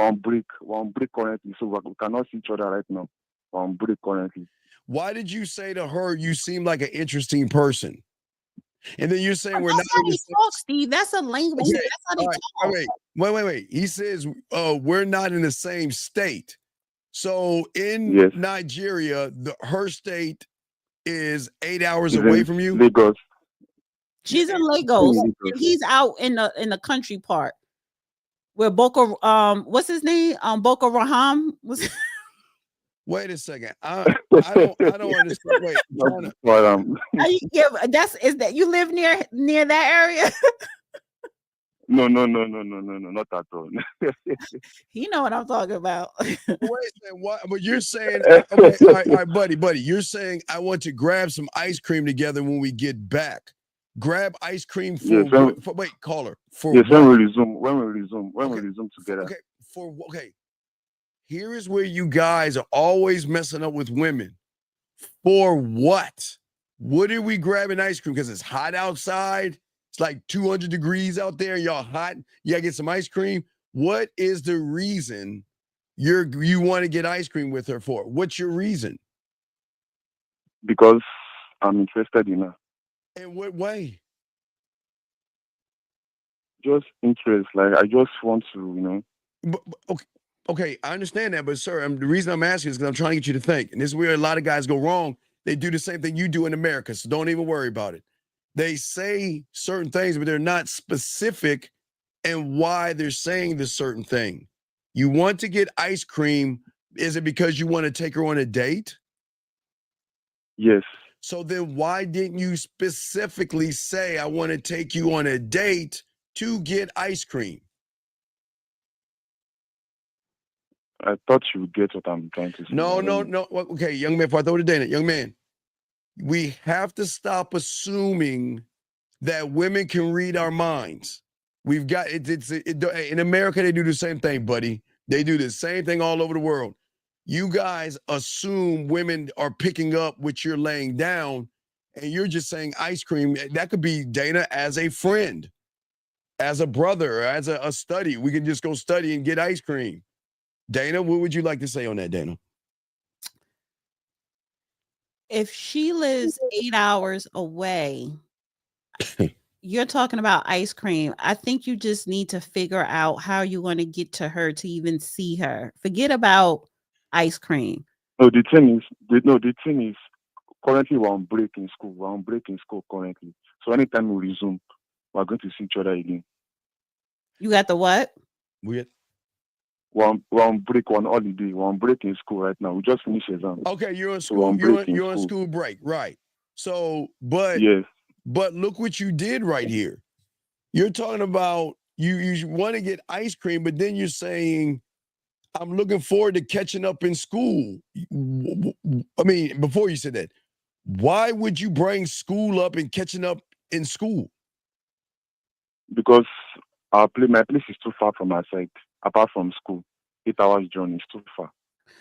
so we cannot see each other right now. We're on break currently. Why did you say to her you seem like an interesting person? And then you're saying we're not. That's how they talk, Steve. That's a language. Okay. That's how they talk. Wait. He says we're not in the same state. So in Nigeria, her state is 8 hours away from you. Lagos. She's in Lagos. He's out in the country part where Boko what's his name? Boko Haram was. Wait a second. I don't understand. Wait. Is that you live near that area? No, not at all. You know what I'm talking about. Wait a second, what? But you're saying, okay, all right, buddy. You're saying I want to grab some ice cream together when we get back. Grab ice cream for wait, caller. For yes, when we resume together. Okay. Here is where you guys are always messing up with women. For what? What are we grabbing ice cream? Because it's hot outside. It's like 200 degrees out there. Y'all hot. You gotta get some ice cream. What is the reason you want to get ice cream with her for? What's your reason? Because I'm interested in her. In what way? Just interest. Like I just want to, Okay, I understand that, but sir, the reason I'm asking is because I'm trying to get you to think. And this is where a lot of guys go wrong. They do the same thing you do in America, so don't even worry about it. They say certain things, but they're not specific in why they're saying this certain thing. You want to get ice cream. Is it because you want to take her on a date? Yes. So then why didn't you specifically say, I want to take you on a date to get ice cream? I thought you would get what I'm trying to say. No. Okay, young man, before I throw it to Dana, young man, we have to stop assuming that women can read our minds. We've got in America, they do the same thing, buddy. They do the same thing all over the world. You guys assume women are picking up what you're laying down, and you're just saying ice cream. That could be Dana as a friend, as a brother, as a study. We can just go study and get ice cream. Dana, what would you like to say on that, Dana? If she lives 8 hours away, you're talking about ice cream. I think you just need to figure out how you're going to get to her to even see her. Forget about ice cream. No, the thing is, currently we're on break in school. We're on break in school currently. So anytime we resume, we're going to see each other again. You got the what? We're we're on break, on holiday, we're on break in school right now. We just finished exam. Okay, you're in So we're school. on You're break in on school. school break, right? So, but Yes. look what you did right here. You're talking about you want to get ice cream, but then you're saying, I'm looking forward to catching up in school. I mean, before you said that, why would you bring school up and catching up in school? Because my place is too far from my site. Apart from school, 8 hours journey is too far.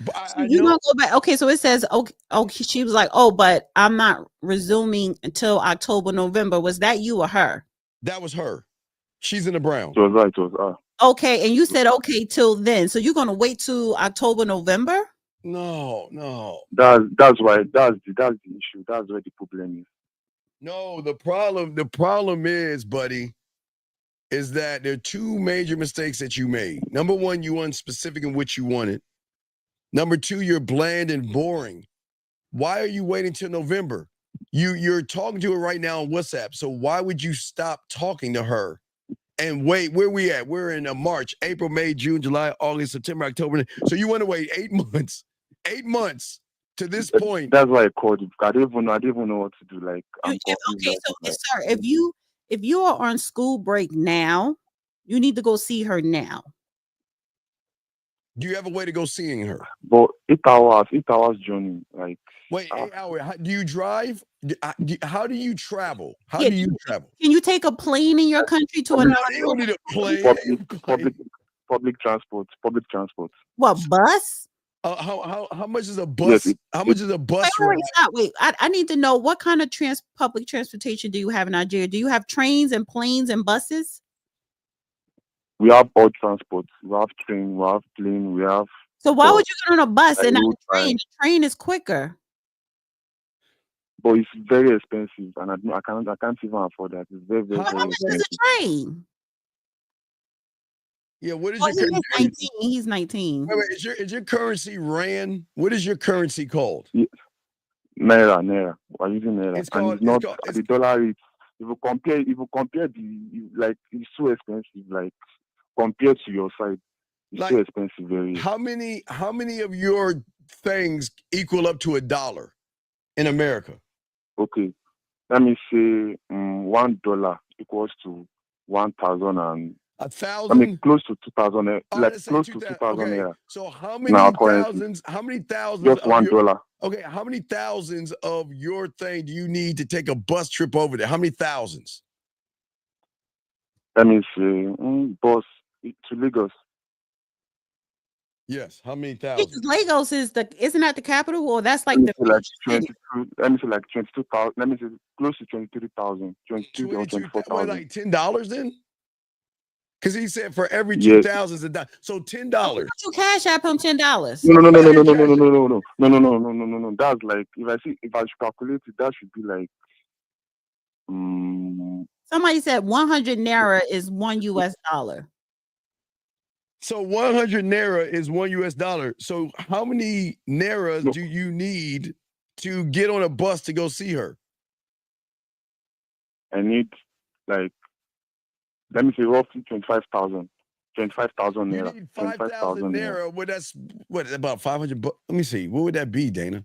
But So you don't go back. Okay, so it says, okay, she was like, oh, but I'm not resuming until October, November. Was that you or her? That was her. She's in the brown. It was right. It was her. Okay, and you said okay till then. So you're gonna wait till October, November? No. That's why that's the issue. That's where the problem is. No, the problem is, buddy, is that there are two major mistakes that you made. Number one, you weren't specific in what you wanted. Number two, you're bland and boring. Why are you waiting till November? You're talking to her right now on WhatsApp. So why would you stop talking to her and wait? Where we at? We're in March, April, May, June, July, August, September, October. So you want to wait 8 months? 8 months to this point. That's why I called you. I don't even know what to do. Like, I'm okay, so sir, if you are on school break now, you need to go see her now. Do you have a way to go seeing her? But 8 hours journey. Like, wait, 8 hours. Do you drive? How do you travel? How do you travel? Can you take a plane in your country to another? You don't need a plane. Public transport. What, bus? How much is a bus? Yes, how much is a bus ride? Wait, I need to know what kind of public transportation do you have in Nigeria? Do you have trains and planes and buses? We have all transports. We have train. We have plane. We have. So why would you get on a bus and not a train? The train is quicker. But it's very expensive, and I can't even afford that. It's very How much is a train? Yeah, what is your currency? He's 19. He's 19. Wait, is your currency rand? What is your currency called? Yeah. Naira. We're using Naira. It's called, the dollar rate. If you compare it's so expensive. Like, compared to your side, it's so expensive. Very. How many of your things equal up to $1 in America? Okay, let me say $1 equals to 1,000 and 1,000. I mean, close to 2,000. Close to 2,000. Okay. Yeah. So how many thousands? How many thousands? Just $1. Okay, how many thousands of your thing do you need to take a bus trip over there? How many thousands? Let me say, bus to Lagos. Yes, how many thousands? Lagos isn't that the capital, or that's like Let me say like 22,000. Let me say close to 23,000, 22 or 24,000. Like $10 then? Because he said for every 2,000 is $1. So $10. You cash app him $10. No. That's like if I should calculate it, that should be like. Somebody said 100 Naira is $1. So 100 Naira is $1. So how many Naira do you need to get on a bus to go see her? I need like, let me say roughly 25,000. 25,000 Naira. You need 5,000 Naira. Well, that's about 500 bucks. Let me see. What would that be, Dana?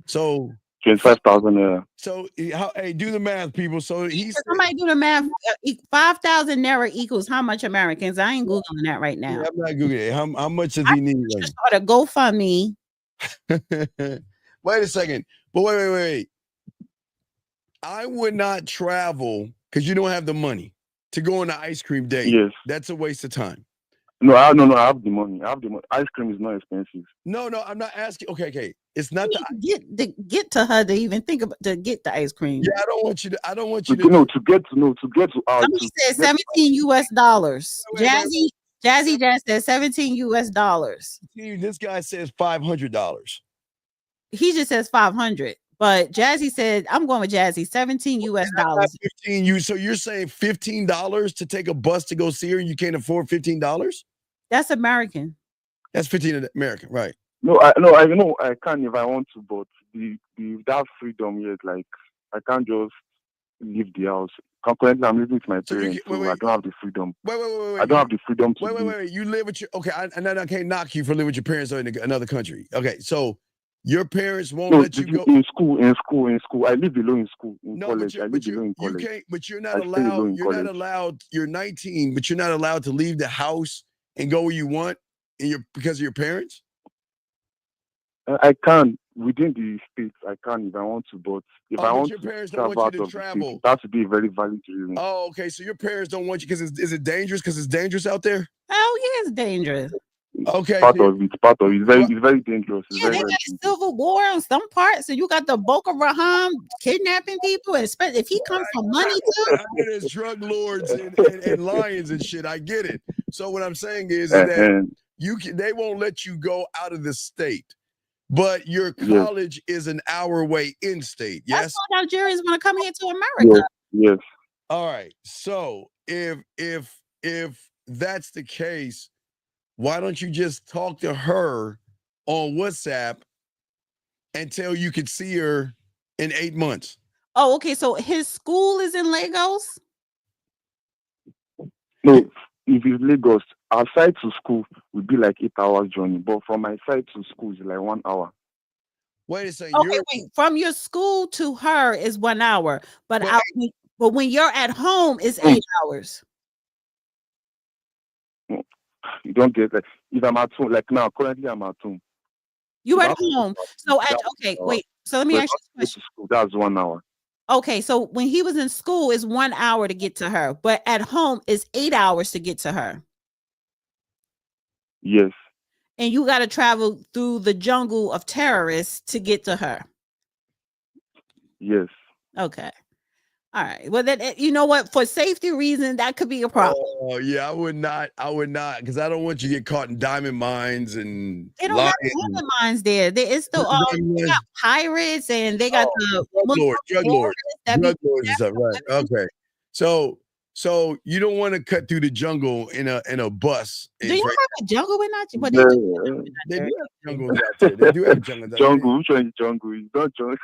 So 25,000 Naira. So hey, do the math, people. So somebody do the math. 5,000 Naira equals how much Americans? I ain't googling that right now. Yeah, I'm not googling it. How much does he need? Just start a GoFundMe. Wait a second. But wait. I would not travel because you don't have the money to go on an ice cream date. Yes. That's a waste of time. No, I have the money. Ice cream is not expensive. No, I'm not asking. Okay. It's not get to her to even think about to get the ice cream. Yeah, I don't want you to. To get to our. Somebody said $17. Jazzy Jazz said $17. This guy says $500. He just says 500. But Jazzy said, I'm going with Jazzy, $17. 15. So you're saying $15 to take a bus to go see her, and you can't afford $15? That's American. That's 15 American, right? No, I know I can if I want to, but that freedom yet, like I can't just leave the house. Currently, I'm living with my So parents, so I don't have the freedom. Wait. I don't have the freedom to leave. Wait. You live with your and then I can't knock you for living with your parents in another country. Okay, so your parents won't let you go in school. I live alone in school. In college, I live alone in you college. can't. But you're not allowed. You're not allowed. You're 19, but you're not allowed to leave the house and go where you want, because of your parents. I can within the states. I can if I want to, but if I want your parents to don't travel want you out to of the travel. state, it has to be a very valid reason. Oh, okay. So your parents don't want you because is it dangerous? Because it's dangerous out there. Oh yeah, it's dangerous. Okay, part of it. It's very dangerous. It's Yeah, very, they very got dangerous. civil war on some parts. So you got the Boko Haram kidnapping people, and especially if he comes from money too. There's drug lords and lions and shit. I get it. So what I'm saying is that they won't let you go out of the state, but your college is an hour away in state. Yes, that's why Nigerians want to come here to America. Yes. All right. So if that's the case, why don't you just talk to her on WhatsApp until you could see her in 8 months? Oh, okay. So his school is in Lagos? No, if it's Lagos, our side to school would be like 8 hours journey, but from my side to school is like 1 hour. Wait a second. Okay, wait. From your school to her is 1 hour, but when you're at home, it's 8 hours. You don't get that. If I'm at home, like now, currently I'm at home. You at home. So wait. So let me ask you a question. That's 1 hour. Okay, so when he was in school, it's 1 hour to get to her, but at home it's 8 hours to get to her. Yes. And you got to travel through the jungle of terrorists to get to her. Yes. Okay. All right. Well, then you know what? For safety reasons, that could be a problem. Oh yeah, I would not, because I don't want you to get caught in diamond mines and. They don't have diamond mines there. It's still they got pirates and they got drug lords and stuff. Right. Okay. So you don't want to cut through the jungle in a bus. Do you have a jungle in Nigeria? They do have jungles out there. They do have jungles out there. Jungle? Which one is jungle? It's not jungle.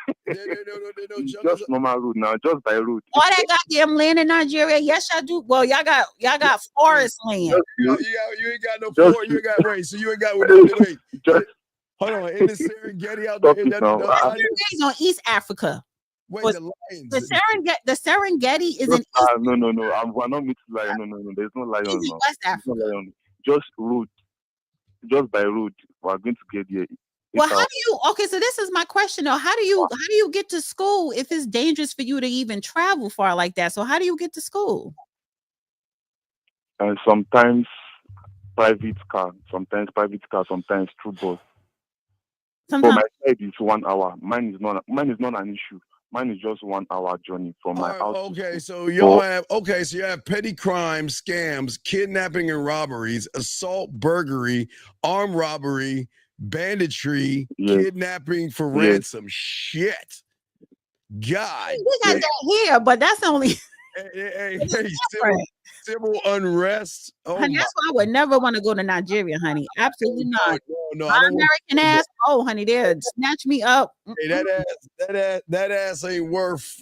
No, just normal road now, just by road. All that goddamn land in Nigeria. Yes, y'all do. Well, y'all got forest land. You ain't got no forest. You ain't got so you ain't got wait. Hold on. In the Serengeti out there. Serengeti's on East Africa. Wait, the lions. The Serengeti is in East. No. We're not meeting lion. No. There's no lion. It's in West Africa. Just road. Just by road. We're going to get there. Well, how do you? Okay, so this is my question though. How do you get to school if it's dangerous for you to even travel far like that? So how do you get to school? And sometimes private car, sometimes through bus. Sometimes. For my side is 1 hour. Mine is not an issue. Mine is just 1 hour journey from my house. Okay, so you have petty crimes, scams, kidnapping and robberies, assault, burglary, armed robbery, banditry, kidnapping for ransom. Shit. God. We got that here, but that's only civil unrest. Honey, that's why I would never want to go to Nigeria, honey. Absolutely not. No, my American ass. Oh, honey, they'll snatch me up. Hey, that ass ain't worth.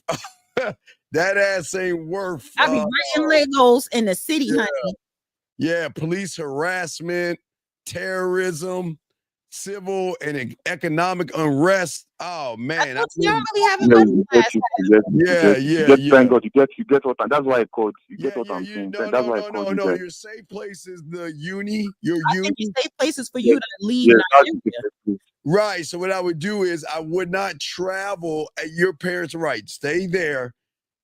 That ass ain't worth. I be right in Lagos in the city, honey. Yeah, police harassment, terrorism, civil and economic unrest. Oh man, you don't really have a Thank God you get what. That's why I called. You get what I'm saying. That's why I called. No. Your safe place is the uni. I think your safe places for you to leave Nigeria. Right. So what I would do is I would not travel at your parents' right. Stay there.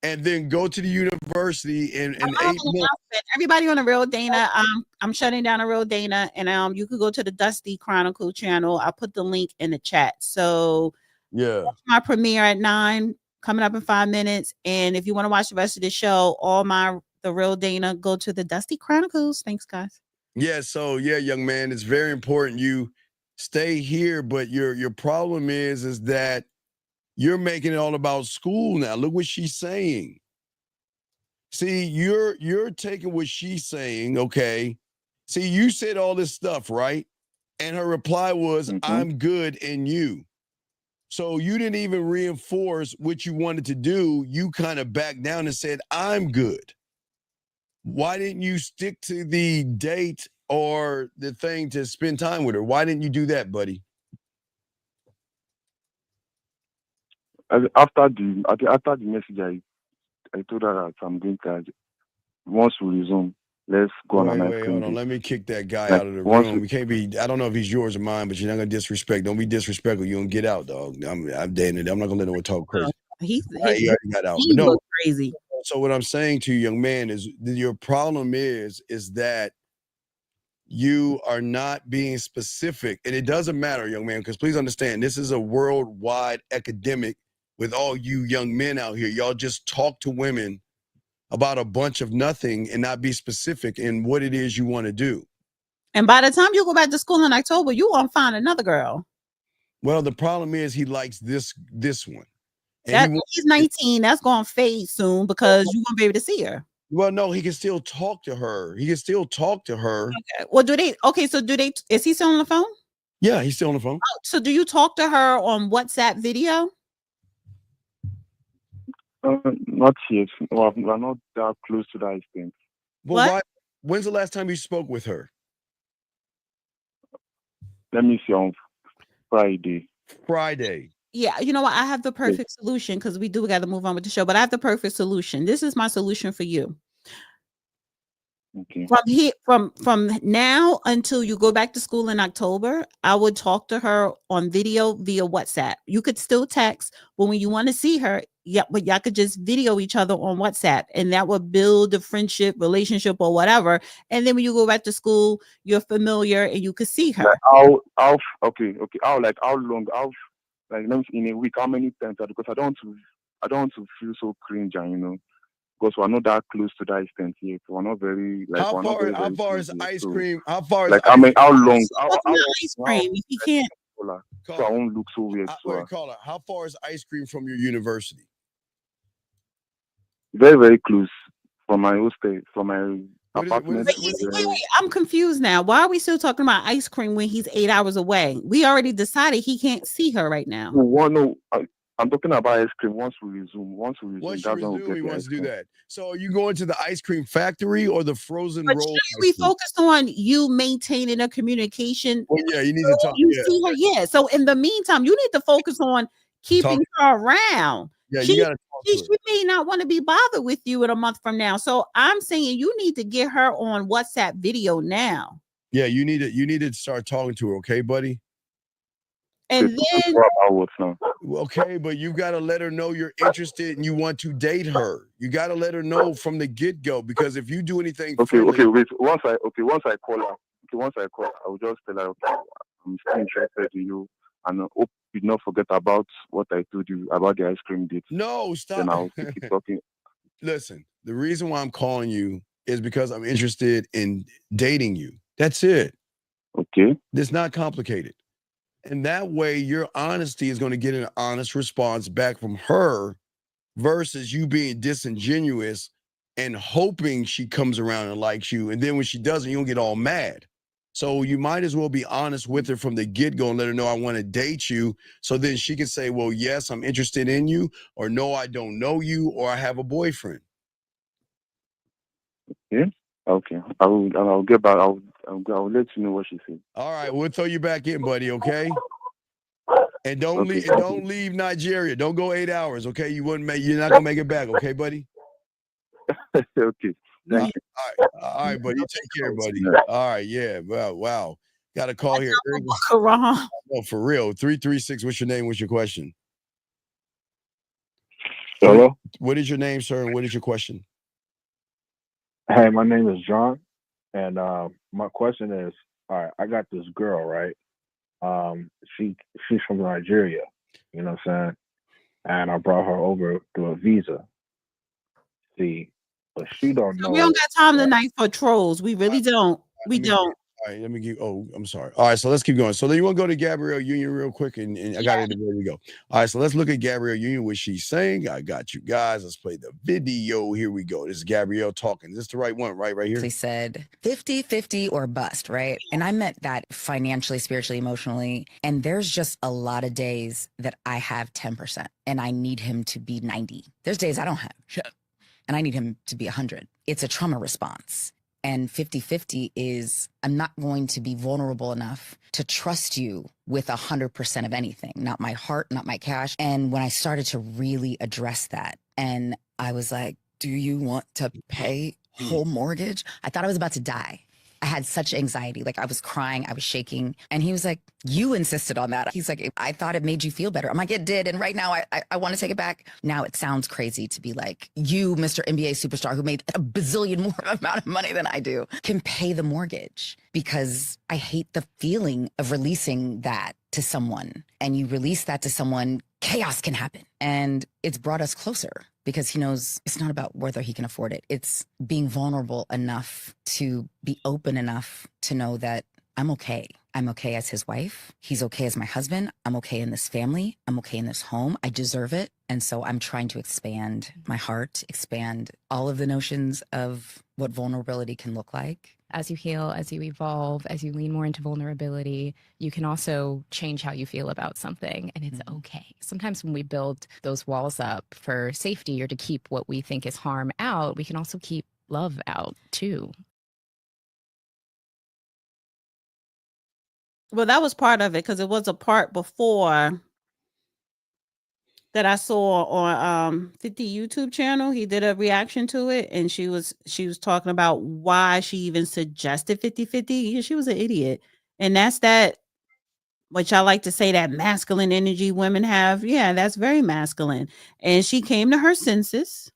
And then go to the university in 8 months. Everybody on the Real Dana, I'm shutting down the Real Dana, and you could go to the Dusty Chronicle channel. I'll put the link in the chat. So watch my premiere at 9, coming up in 5 minutes. And if you want to watch the rest of the show, the Real Dana, go to the Dusty Chronicles. Thanks, guys. Yeah. So young man, it's very important you stay here, but your problem is that you're making it all about school now. Look what she's saying. See, you're taking what she's saying, okay? See, you said all this stuff, right? And her reply was, I'm good in you. So you didn't even reinforce what you wanted to do. You kind of backed down and said, I'm good. Why didn't you stick to the date or the thing to spend time with her? Why didn't you do that, buddy? After the message, I told her that I'm going to, once we resume, let's go on a nice Wait, hold on. date. Let me kick that guy Like, out of the once room. We can't be, I don't know if he's yours or mine, but you're not going to disrespect. Don't be disrespectful. You don't get out, dog. I'm dating it. I'm not going to let no one talk crazy. He He already got out. he But no, looked crazy. so what I'm saying to you, young man, is your problem is that you are not being specific. And it doesn't matter, young man, because please understand, this is a worldwide epidemic with all you young men out here. Y'all just talk to women about a bunch of nothing and not be specific in what it is you want to do. And by the time you go back to school in October, you won't find another girl. Well, the problem is he likes this one. And he's 19. That's going to fade soon because you won't be able to see her. Well, no, he can still talk to her. Okay. Well, is he still on the phone? Yeah, he's still on the phone. Oh, so do you talk to her on WhatsApp video? Not yet. Well, we're not that close to that extent. Well, when's the last time you spoke with her? Let me see, on Friday. Yeah, you know what? I have the perfect solution because we do got to move on with the show, but I have the perfect solution. This is my solution for you. Okay. From now until you go back to school in October, I would talk to her on video via WhatsApp. You could still text, but when you want to see her, but y'all could just video each other on WhatsApp, and that would build a friendship, relationship, or whatever. And then when you go back to school, you're familiar and you could see her. Like how long? Like in a week, how many times? Because I don't want to feel so cringe, and because we're not that close to that extent yet. We're not very like. How far is ice cream? How far is like? I mean, how long? Ice cream. If you can't, so I won't look so weird. Caller, how far is ice cream from your university? Very, very close from my hostel, from my apartment. Wait, I'm confused now. Why are we still talking about ice cream when he's 8 hours away? We already decided he can't see her right now. I'm talking about ice cream. Once we resume, he wants to do that. So are you going to the ice cream factory or the frozen roll? We focused on you maintaining a communication. Well, yeah, you need to talk. You see her, yeah. So in the meantime, you need to focus on keeping her around. Yeah, you got to talk to her. She may not want to be bothered with you in a month from now. So I'm saying you need to get her on WhatsApp video now. Yeah, you need to start talking to her, okay, buddy? And then okay, but you got to let her know you're interested and you want to date her. You got to let her know from the get-go, because if you do anything wait. Once I call her, I will just tell her, okay, I'm still interested in you, and I hope you not forget about what I told you about the ice cream date. No, stop. Then I'll keep talking. Listen, the reason why I'm calling you is because I'm interested in dating you. That's it. Okay. It's not complicated. And that way, your honesty is going to get an honest response back from her versus you being disingenuous and hoping she comes around and likes you. And then when she doesn't, you don't get all mad. So you might as well be honest with her from the get-go and let her know, I want to date you. So then she can say, well, yes, I'm interested in you, or no, I don't know you, or I have a boyfriend. Yeah. Okay. I'll get back. I'll let you know what she said. All right, we'll throw you back in, buddy. Okay. And don't leave Nigeria. Don't go 8 hours. Okay. You're not gonna make it back. Okay, buddy. Okay. Thank you. All right, buddy. You take care, buddy. All right. Yeah. Wow. Got a call here. No, for real. 336. What's your name? What's your question? Hello. What is your name, sir? And what is your question? Hey, my name is John, and my question is, all right, I got this girl, right? She's from Nigeria, you know what I'm saying? And I brought her over through a visa. See, but she don't know. We don't got time tonight for trolls. We really don't. We don't. All right, let me give. Oh, I'm sorry. All right, so let's keep going. So then you want to go to Gabrielle Union real quick, and I got it ready to go. All right, so let's look at Gabrielle Union, what she's saying. I got you guys. Let's play the video. Here we go. This is Gabrielle talking. Is this the right one? Right here. She said 50-50 or bust, right? And I meant that financially, spiritually, emotionally. And there's just a lot of days that I have 10% and I need him to be 90. There's days I don't have shit and I need him to be 100. It's a trauma response. And 50-50 is I'm not going to be vulnerable enough to trust you with 100% of anything, not my heart, not my cash. And when I started to really address that, and I was like, do you want to pay whole mortgage? I thought I was about to die. I had such anxiety. Like I was crying, I was shaking. And he was like, you insisted on that. He's like, I thought it made you feel better. I'm like, it did. And right now I want to take it back. Now it sounds crazy to be like, you, Mr. NBA superstar who made a bazillion more amount of money than I do, can pay the mortgage, because I hate the feeling of releasing that to someone. And you release that to someone, chaos can happen. And it's brought us closer, because he knows it's not about whether he can afford it. It's being vulnerable enough to be open enough to know that I'm okay. I'm okay as his wife. He's okay as my husband. I'm okay in this family. I'm okay in this home. I deserve it. And so I'm trying to expand my heart, expand all of the notions of what vulnerability can look like. As you heal, as you evolve, as you lean more into vulnerability, you can also change how you feel about something, and it's okay. Sometimes when we build those walls up for safety or to keep what we think is harm out, we can also keep love out too. Well, that was part of it, because it was a part before that I saw on 50 YouTube channel. He did a reaction to it, and she was talking about why she even suggested 50-50. Yeah, she was an idiot. And that's that, which I like to say, that masculine energy women have. Yeah, that's very masculine. And she came to her senses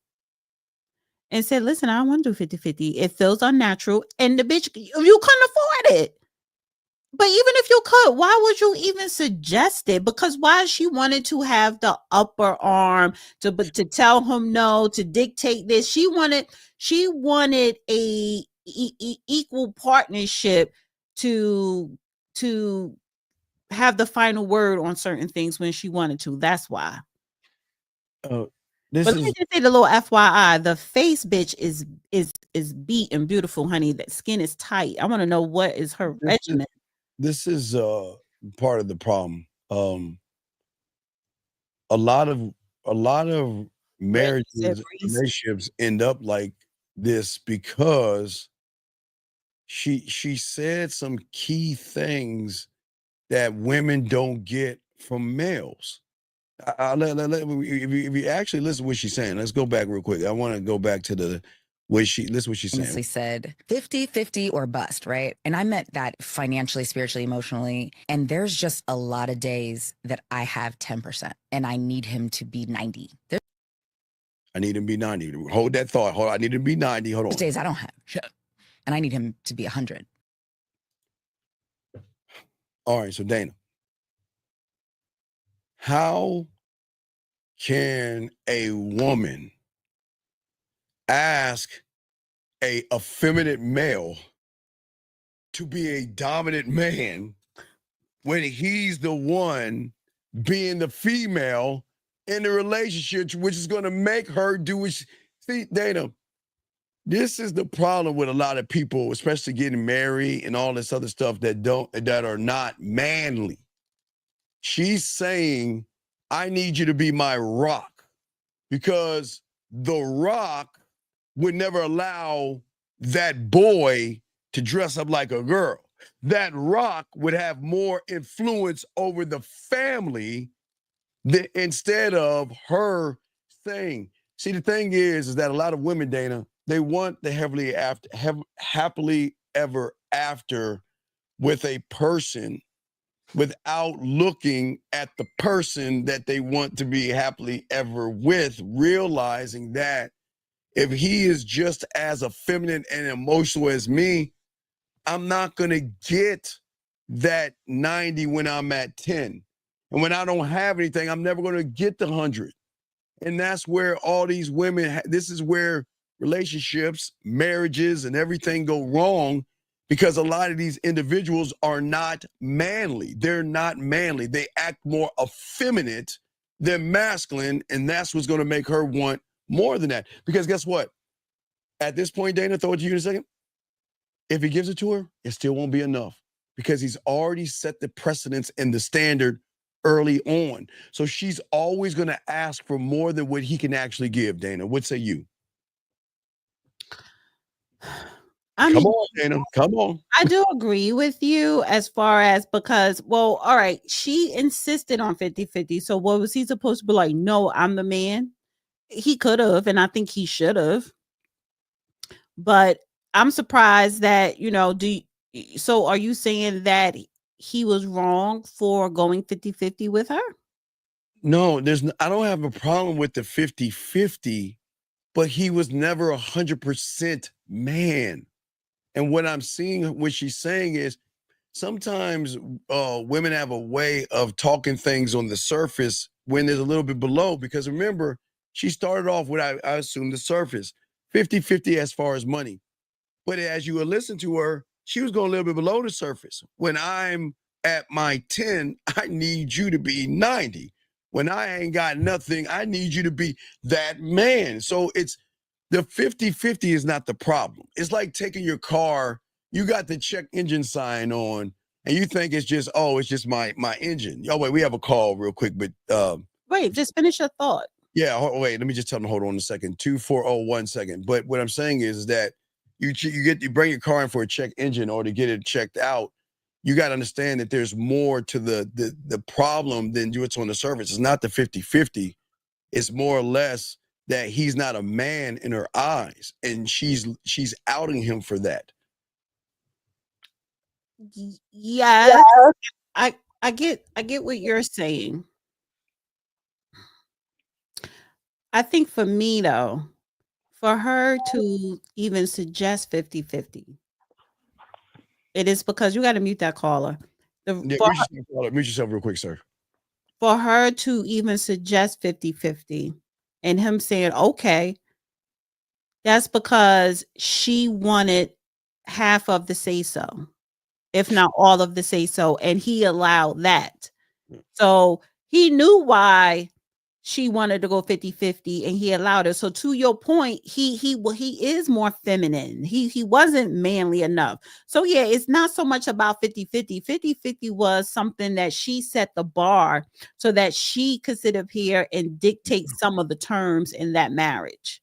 and said, listen, I don't want to do 50-50. It feels unnatural. And the bitch, you couldn't afford it. But even if you could, why would you even suggest it? Because why she wanted to have the upper arm to tell him no, to dictate this. She wanted a equal partnership to have the final word on certain things when she wanted to. That's why. But let me just say the little FYI, the face bitch is beat and beautiful, honey. That skin is tight. I want to know what is her regimen. This is part of the problem. A lot of marriages, relationships end up like this because she said some key things that women don't get from males. If you actually listen to what she's saying, let's go back real quick. I want to go back to listen what she's saying. She said 50-50 or bust, right? And I meant that financially, spiritually, emotionally. And there's just a lot of days that I have 10% and I need him to be 90. I need him to be 90. Hold that thought. I need him to be 90. Hold on. There's days I don't have shit and I need him to be 100. All right, so Dana, how can a woman ask a effeminate male to be a dominant man when he's the one being the female in the relationship, which is going to make her do it? See, Dana, this is the problem with a lot of people, especially getting married and all this other stuff that are not manly. She's saying, I need you to be my rock, because the rock would never allow that boy to dress up like a girl. That rock would have more influence over the family instead of her saying. See, the thing is that a lot of women, Dana, they want the happily ever after with a person without looking at the person that they want to be happily ever with, realizing that if he is just as effeminate and emotional as me, I'm not going to get that 90 when I'm at 10. And when I don't have anything, I'm never going to get the 100. And that's where all these women, this is where relationships, marriages, and everything go wrong, because a lot of these individuals are not manly. They're not manly. They act more effeminate than masculine, and that's what's going to make her want more than that. Because guess what? At this point, Dana, throw it to you in a second. If he gives it to her, it still won't be enough because he's already set the precedence and the standard early on. So she's always going to ask for more than what he can actually give, Dana. What say you? Come on, Dana. Come on. I do agree with you as far as because, well, all right, she insisted on 50-50. So what was he supposed to be like? No, I'm the man. He could have, and I think he should have. But I'm surprised that, so are you saying that he was wrong for going 50-50 with her? No, I don't have a problem with the 50-50, but he was never 100% man. And what I'm seeing, what she's saying is sometimes women have a way of talking things on the surface when there's a little bit below, because remember, she started off with, I assume, the surface, 50-50 as far as money. But as you listen to her, she was going a little bit below the surface. When I'm at my 10, I need you to be 90. When I ain't got nothing, I need you to be that man. So it's the 50-50 is not the problem. It's like taking your car, you got the check engine sign on, and you think it's just, it's just my engine. Oh, wait, we have a call real quick, but wait, just finish your thought. Yeah, wait, let me just tell them, hold on a second. 240 second. But what I'm saying is that you bring your car in for a check engine or to get it checked out. You got to understand that there's more to the problem than what's on the surface. It's not the 50-50. It's more or less that he's not a man in her eyes, and she's outing him for that. Yes. I get what you're saying. I think for me though, for her to even suggest 50-50, it is because you got to mute that caller. Mute yourself real quick, sir. For her to even suggest 50-50 and him saying, okay, that's because she wanted half of the say-so, if not all of the say-so, and he allowed that. So he knew why she wanted to go 50-50 and he allowed it. So to your point, he is more feminine. He wasn't manly enough. So yeah, it's not so much about 50-50. 50-50 was something that she set the bar so that she could sit up here and dictate some of the terms in that marriage.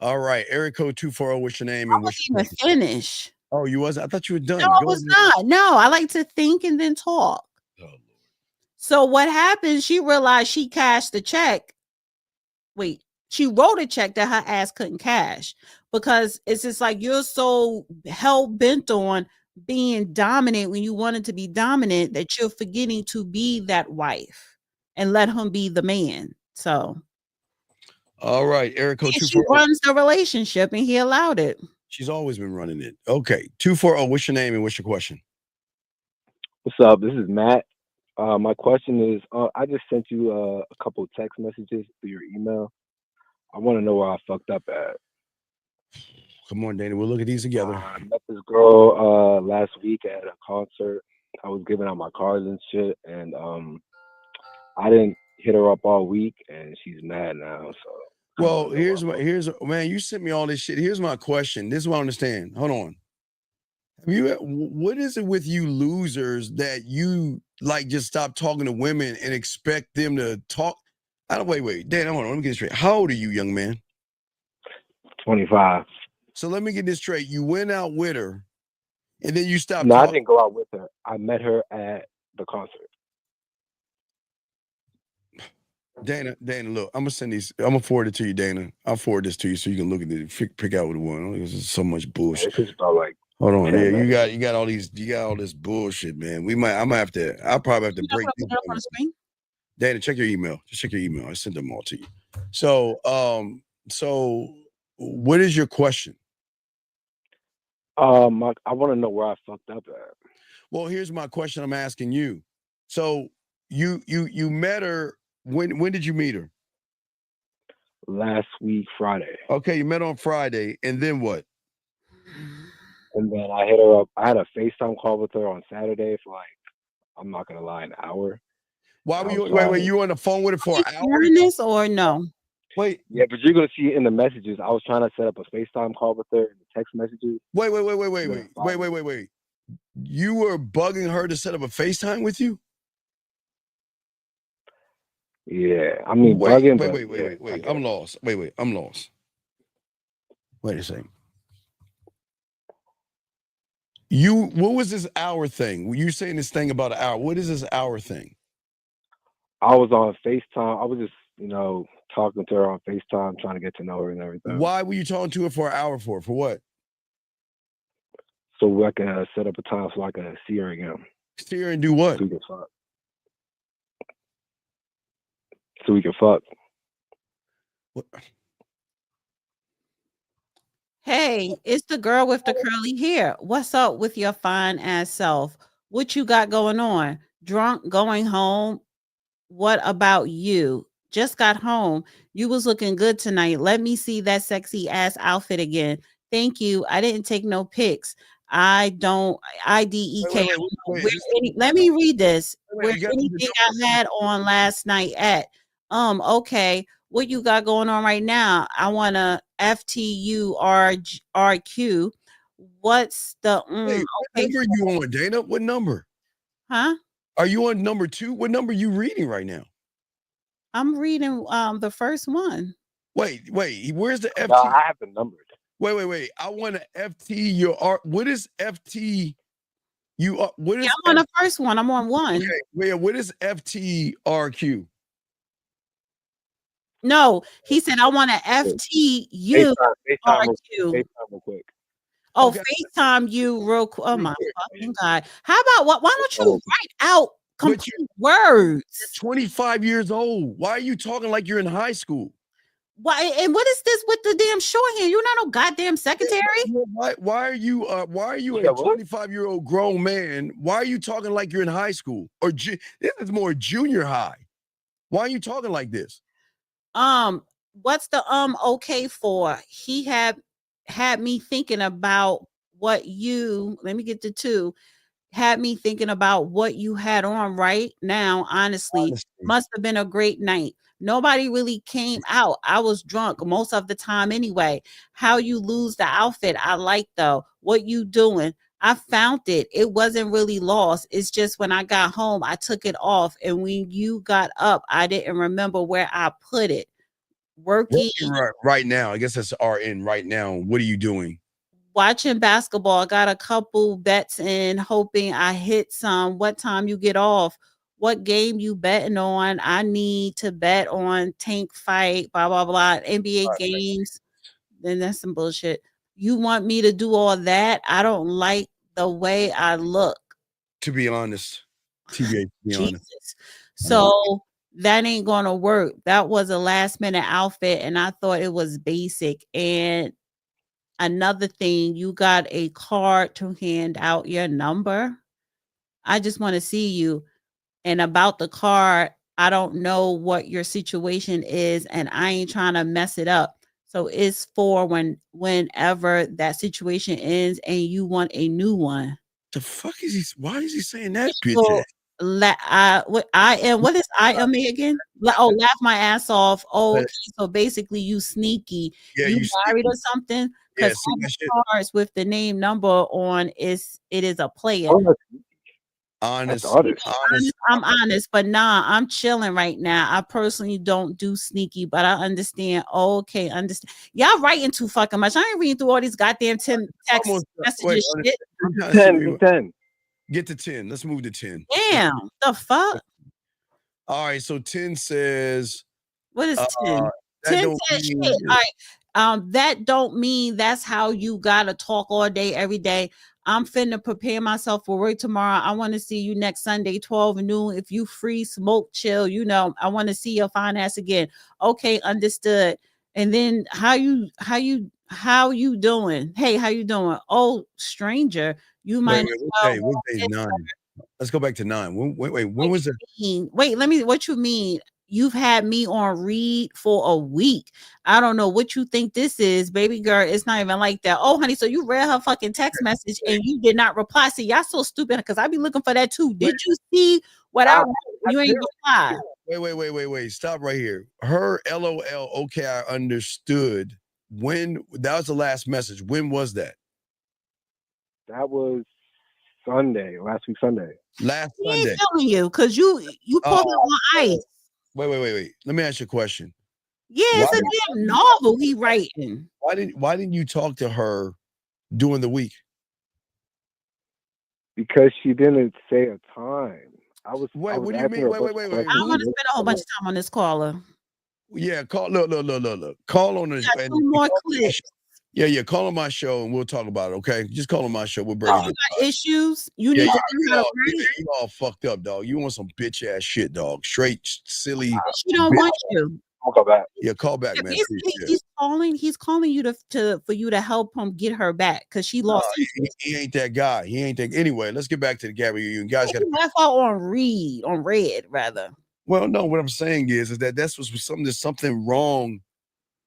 All right, area code 240. What's your name and what's your finish? Oh, you was? I thought you were done. No, I was not. No, I like to think and then talk. Oh, Lord. So what happened? She realized she cashed the check. Wait, she wrote a check that her ass couldn't cash because it's just like you're so hell bent on being dominant when you wanted to be dominant that you're forgetting to be that wife and let him be the man. So, all right, Eric, she runs the relationship and he allowed it. She's always been running it. Okay, 240. What's your name and what's your question? What's up? This is Matt. My question is, I just sent you a couple of text messages through your email. I want to know where I fucked up at. Come on, Dana. We'll look at these together. I met this girl last week at a concert. I was giving out my cards and shit, and I didn't hit her up all week, and she's mad now. So, well, man, you sent me all this shit. Here's my question. This is what I understand. Hold on. What is it with you losers that you like just stop talking to women and expect them to talk? Wait, Dan, hold on. Let me get this straight. How old are you, young man? 25. So let me get this straight. You went out with her and then you stopped. No, I didn't go out with her. I met her at the concert. Dana, look, I'm gonna send these. I'm gonna forward it to you, Dana. I'll forward this to you so you can look at it, pick out what it was. There's so much bullshit. This is about like. Hold on, yeah, you got all this bullshit, man. I'll probably have to break these down. On the screen? Dana, check your email. Just check your email. I sent them all to you. So what is your question? I want to know where I fucked up at. Well, here's my question I'm asking you. So you met her, when did you meet her? Last week, Friday. Okay, you met on Friday, and then what? And then I hit her up. I had a FaceTime call with her on Saturday for like, I'm not gonna lie, an hour. Why were you wait, you on the phone with her for an hour? This or no? Wait. Yeah, but you're gonna see in the messages. I was trying to set up a FaceTime call with her in the text messages. Wait. You were bugging her to set up a FaceTime with you? Yeah, I mean, wait. bugging. I'm lost. I'm lost. Wait a second. What was this hour thing? Were you saying this thing about an hour? What is this hour thing? I was on FaceTime. I was just, talking to her on FaceTime, trying to get to know her and everything. Why were you talking to her for an hour for? For what? So I can set up a time so I can see her again. See her and do what? So we can fuck. What? Hey, it's the girl with the curly hair. What's up with your fine ass self? What you got going on? Drunk, going home? What about you? Just got home. You was looking good tonight. Let me see that sexy ass outfit again. Thank you. I didn't take no pics. I don't IDEK. Let me read this. Where's anything I had on last night at? Okay. What you got going on right now? I want to FTURQ. What's the What number are you on, Dana? What number? Huh? Are you on number 2? What number are you reading right now? I'm reading the first one. Wait. Where's the FT? No, I have the numbers. Wait. I want to FT your art. What is FT? What is? I'm on the first one. I'm on 1. Okay, wait. What is FTRQ? No, he said I want to FTU. FaceTime real quick. Oh, okay. FaceTime you real quick. Oh my fucking God. How about what? Why don't you write out complete words? You're 25 years old. Why are you talking like you're in high school? Why? And what is this with the damn shorthand? You're not no goddamn secretary. Why are you a 25-year-old grown man? Why are you talking like you're in high school? Or this is more junior high. Why are you talking like this? What's the okay for? He had me thinking about what you, let me get to 2, had me thinking about what you had on right now. Honestly, must have been a great night. Nobody really came out. I was drunk most of the time anyway. How you lose the outfit, I like though. What you doing? I found it. It wasn't really lost. It's just when I got home, I took it off. And when you got up, I didn't remember where I put it. Working right now. I guess that's RN right now. What are you doing? Watching basketball. I got a couple bets in, hoping I hit some. What time you get off? What game you betting on? I need to bet on tank fight, blah, blah, blah. NBA games. Then that's some bullshit. You want me to do all that? I don't like the way I look. To be honest. honest. So that ain't gonna work. That was a last minute outfit and I thought it was basic. And another thing, you got a card to hand out your number. I just want to see you. And about the card, I don't know what your situation is and I ain't trying to mess it up. So it's for whenever that situation ends and you want a new one. The fuck is he? Why is he saying that? So, what is IME again? Laugh my ass off. Oh, okay. So basically you sneaky. Yeah, you married or something? Because cards with the name number on it is a player. Honest. I'm honest, but nah, I'm chilling right now. I personally don't do sneaky, but I understand. Okay, understand. Y'all writing too fucking much. I ain't reading through all these goddamn 10 text messages. Shit. 10. Get to 10. Let's move to 10. Damn, the fuck. All right, so 10 says. What is 10? 10 says shit. All right. That don't mean that's how you gotta talk all day, every day. I'm finna prepare myself for work tomorrow. I want to see you next Sunday, 12 noon. If you free, smoke, chill, I want to see your fine ass again. Okay, understood. And then how you doing? Hey, how you doing? Oh, stranger, you might. Wait, 9. Let's go back to 9. Wait, when was it? Wait, what you mean? You've had me on read for a week. I don't know what you think this is, baby girl. It's not even like that. Oh, honey, so you read her fucking text message and you did not reply. See, y'all so stupid because I be looking for that too. Did you see what I wrote? You ain't reply. Wait. Stop right here. Her LOL, okay, I understood. When that was the last message. When was that? That was Sunday, last week Sunday. Last He Sunday. ain't telling you because you put her on ice. Wait. Let me ask you a question. Yeah, it's a damn novel he writing. Why didn't you talk to her during the week? Because she didn't say a time. I was Wait, I was what do you asking mean? her a bunch of I questions. don't want to spend a whole bunch of time on this caller. Yeah, look. Call on the Got 2 more clips. Yeah, call on my show and we'll talk about it, okay? Just call on my show. We'll break it. You got issues. You need to learn how to write. You all fucked up, dog. You want some bitch ass shit, dog. Straight, silly. She don't want you. I'll call back. Yeah, call back, man. He's calling you for you to help him get her back because she lost. He ain't that guy. He ain't that. Anyway, let's get back to the Gabby. You guys got to laugh out on red rather. Well, no, what I'm saying is that that's there's something wrong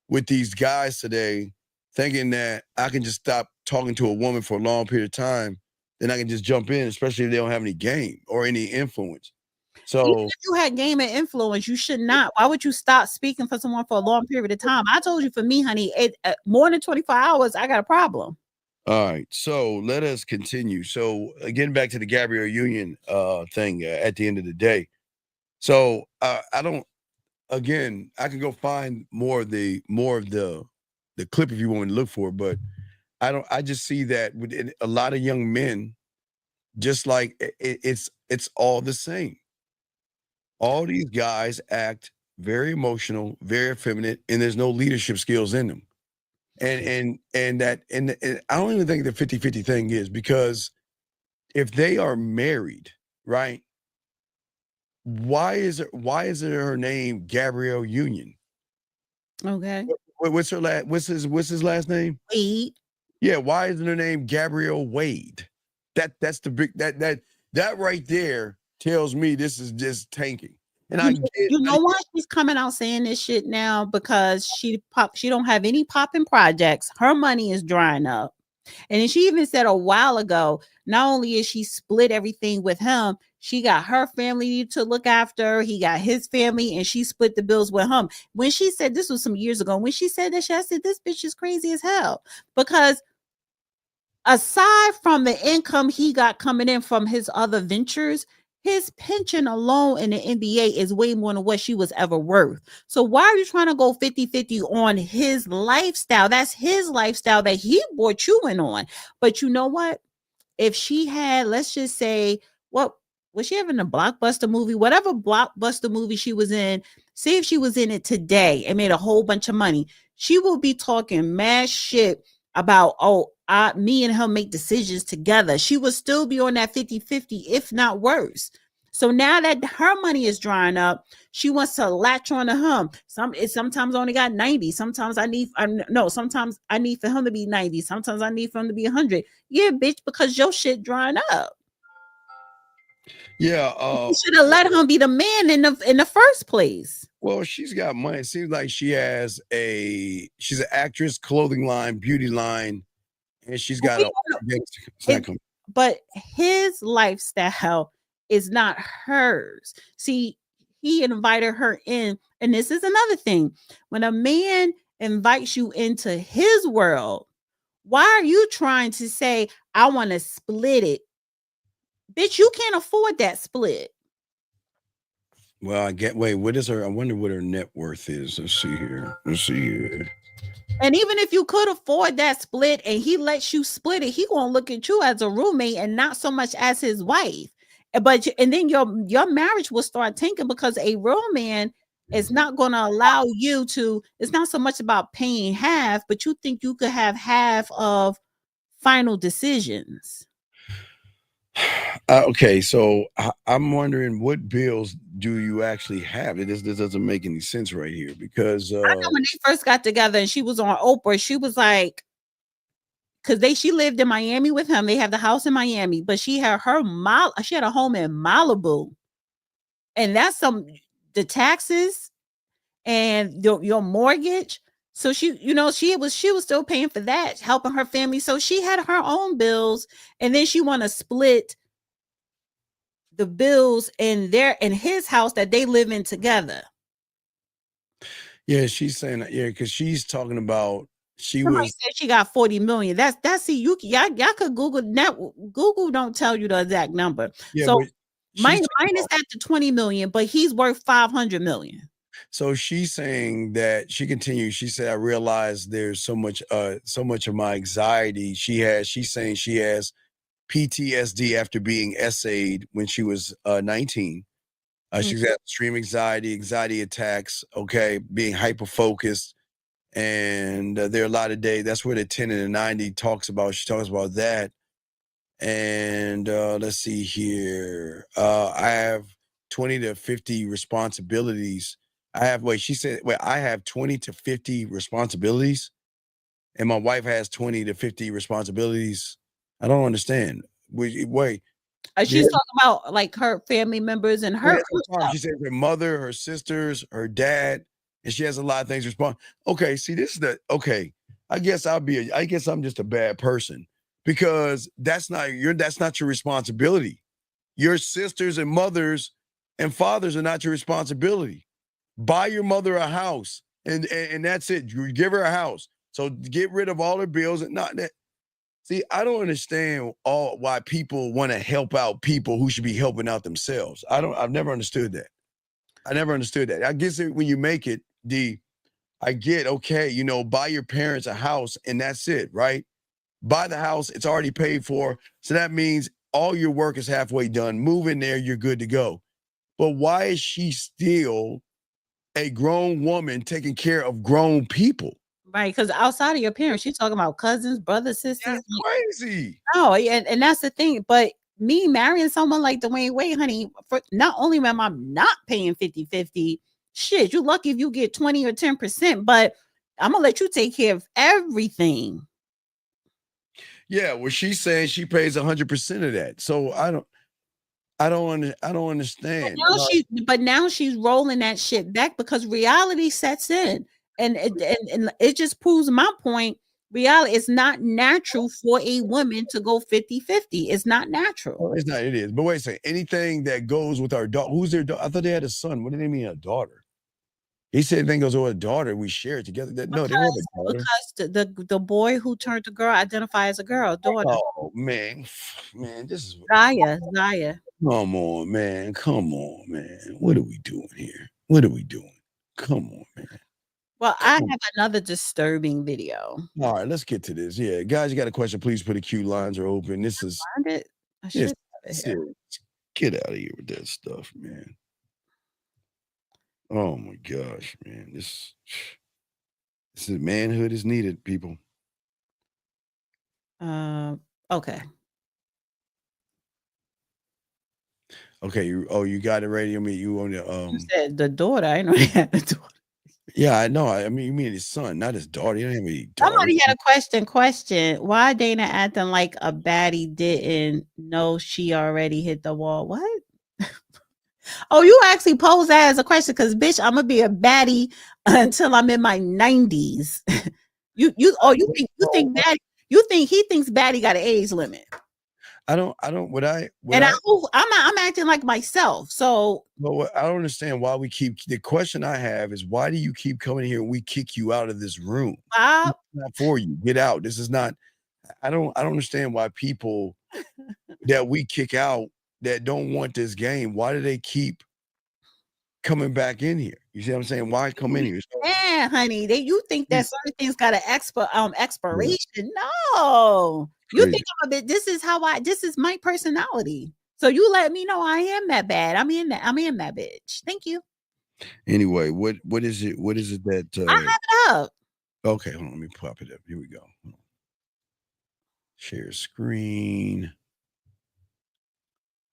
with these guys today, thinking that I can just stop talking to a woman for a long period of time, then I can just jump in, especially if they don't have any game or any influence. So even if you had game and influence, you should not. Why would you stop speaking for someone for a long period of time? I told you, for me, honey, more than 24 hours, I got a problem. All right, so let us continue. So getting back to the Gabrielle Union thing at the end of the day. So I don't. Again, I can go find more of the clip if you want me to look for it, but I just see that with a lot of young men, just like it's all the same. All these guys act very emotional, very effeminate, and there's no leadership skills in them. And I don't even think the 50-50 thing is, because if they are married, right? Why is it her name Gabrielle Union? Okay. What's his last name? Wade. Yeah, why isn't her name Gabrielle Wade? That's the big that right there tells me this is just tanking. And you know why she's coming out saying this shit now? Because she don't have any popping projects. Her money is drying up. And then she even said a while ago, not only is she split everything with him, she got her family to look after, he got his family, and she split the bills with him. When she said, this was some years ago, when she said that, I said, this bitch is crazy as hell. Because aside from the income he got coming in from his other ventures, his pension alone in the NBA is way more than what she was ever worth. So why are you trying to go 50-50 on his lifestyle? That's his lifestyle that he brought you in on. But you know what? If she had, let's just say, what was she having a blockbuster movie? Whatever blockbuster movie she was in, say if she was in it today and made a whole bunch of money, she will be talking mad shit about, me and him make decisions together. She would still be on that 50-50, if not worse. So now that her money is drying up, she wants to latch on to him. Sometimes only got 90. Sometimes sometimes I need for him to be 90. Sometimes I need for him to be 100. Yeah, bitch, because your shit drying up. Yeah, you should have let him be the man in the first place. Well, she's got money. It seems like she's an actress, clothing line, beauty line, and she's got but his lifestyle is not hers. See, he invited her in, and this is another thing. When a man invites you into his world, why are you trying to say, I want to split it? Bitch, you can't afford that split. Well, what is her? I wonder what her net worth is. Let's see here. And even if you could afford that split and he lets you split it, he gonna look at you as a roommate and not so much as his wife. And then your marriage will start tanking, because a real man is not going to allow you to. It's not so much about paying half, but you think you could have half of final decisions. Okay, so I'm wondering, what bills do you actually have? This doesn't make any sense right here, because I know when they first got together and she was on Oprah, she was like, because she lived in Miami with him. They have the house in Miami, but she had a home in Malibu, and the taxes and your mortgage. So she was still paying for that, helping her family. So she had her own bills, and then she want to split the bills in his house that they live in together. Yeah, she's saying that. Yeah, because she's talking about Somebody said she got 40 million. That's see, y'all could Google that. Google don't tell you the exact number. Yeah, so but mine is at the 20 million, but he's worth 500 million. So she's saying that she continues. She said, I realized there's so much of my anxiety. She's saying she has PTSD after being essayed when she was 19. She's got extreme anxiety attacks, okay, being hyper focused. And there are a lot of days. That's where the 10 and the 90 talks about. She talks about that. And let's see here. I have 20 to 50 responsibilities. I have 20 to 50 responsibilities. And my wife has 20 to 50 responsibilities. I don't understand. Wait. She's talking about like her family members and her. She said her mother, her sisters, her dad, and she has a lot of things to respond. Okay, see, this is I guess I'm just a bad person because that's not your responsibility. Your sisters and mothers and fathers are not your responsibility. Buy your mother a house and that's it. You give her a house. So get rid of all her bills and not that. See, I don't understand why people want to help out people who should be helping out themselves. I've never understood that. I guess when you make it, I get, okay, buy your parents a house and that's it, right? Buy the house, it's already paid for. So that means all your work is halfway done. Move in there, you're good to go. But why is she still a grown woman taking care of grown people? Right, because outside of your parents, she's talking about cousins, brothers, sisters. That's crazy. Oh, yeah, and that's the thing. But me marrying someone like Dwayne Wade, honey, for not only am I not paying 50-50, shit, you lucky if you get 20 or 10%, but I'm gonna let you take care of everything. Yeah, well, she's saying she pays 100% of that. So I don't understand. But now she's rolling that shit back because reality sets in. And it just proves my point. Reality is not natural for a woman to go 50-50. It's not natural. Oh, it's not, it is. But wait a second. Anything that goes with our daughter, who's their daughter? I thought they had a son. What did they mean a daughter? He said anything goes with a daughter, we share it together. No, they don't have a daughter. Because the boy who turned to girl identifies as a girl, daughter. Oh, man, this is Zaya. Come on, man. What are we doing here? Come on, man. Well, I have another disturbing video. All right, let's get to this. Yeah, guys, you got a question? Please put the queue lines are open. This is. Find it. I should have it here. Get out of here with that stuff, man. Oh my gosh, man. This is manhood is needed, people. Okay. Okay, you got it ready. I mean, you on the You said the daughter. I know he had the daughter. Yeah, I know. I mean, you mean his son, not his daughter. You don't have any daughter. Somebody had a question. Why Dana acting like a baddie didn't know she already hit the wall? What? Oh, you actually posed that as a question because, bitch, I'm gonna be a baddie until I'm in my 90s. You think he thinks baddie got an age limit? I'm acting like myself. So, well, I don't understand why the question I have is why do you keep coming here and we kick you out of this room? It's not for you. Get out. This is not. I don't understand why people that we kick out that don't want this game. Why do they keep coming back in here? You see what I'm saying? Why come in here? Yeah, honey. You think that certain things got an expiration? No. You think this is my personality. So you let me know I am that bad. I'm in that bitch. Thank you. Anyway, what is it? What is it that I have it up? Okay, hold on, let me pop it up. Here we go. Share screen.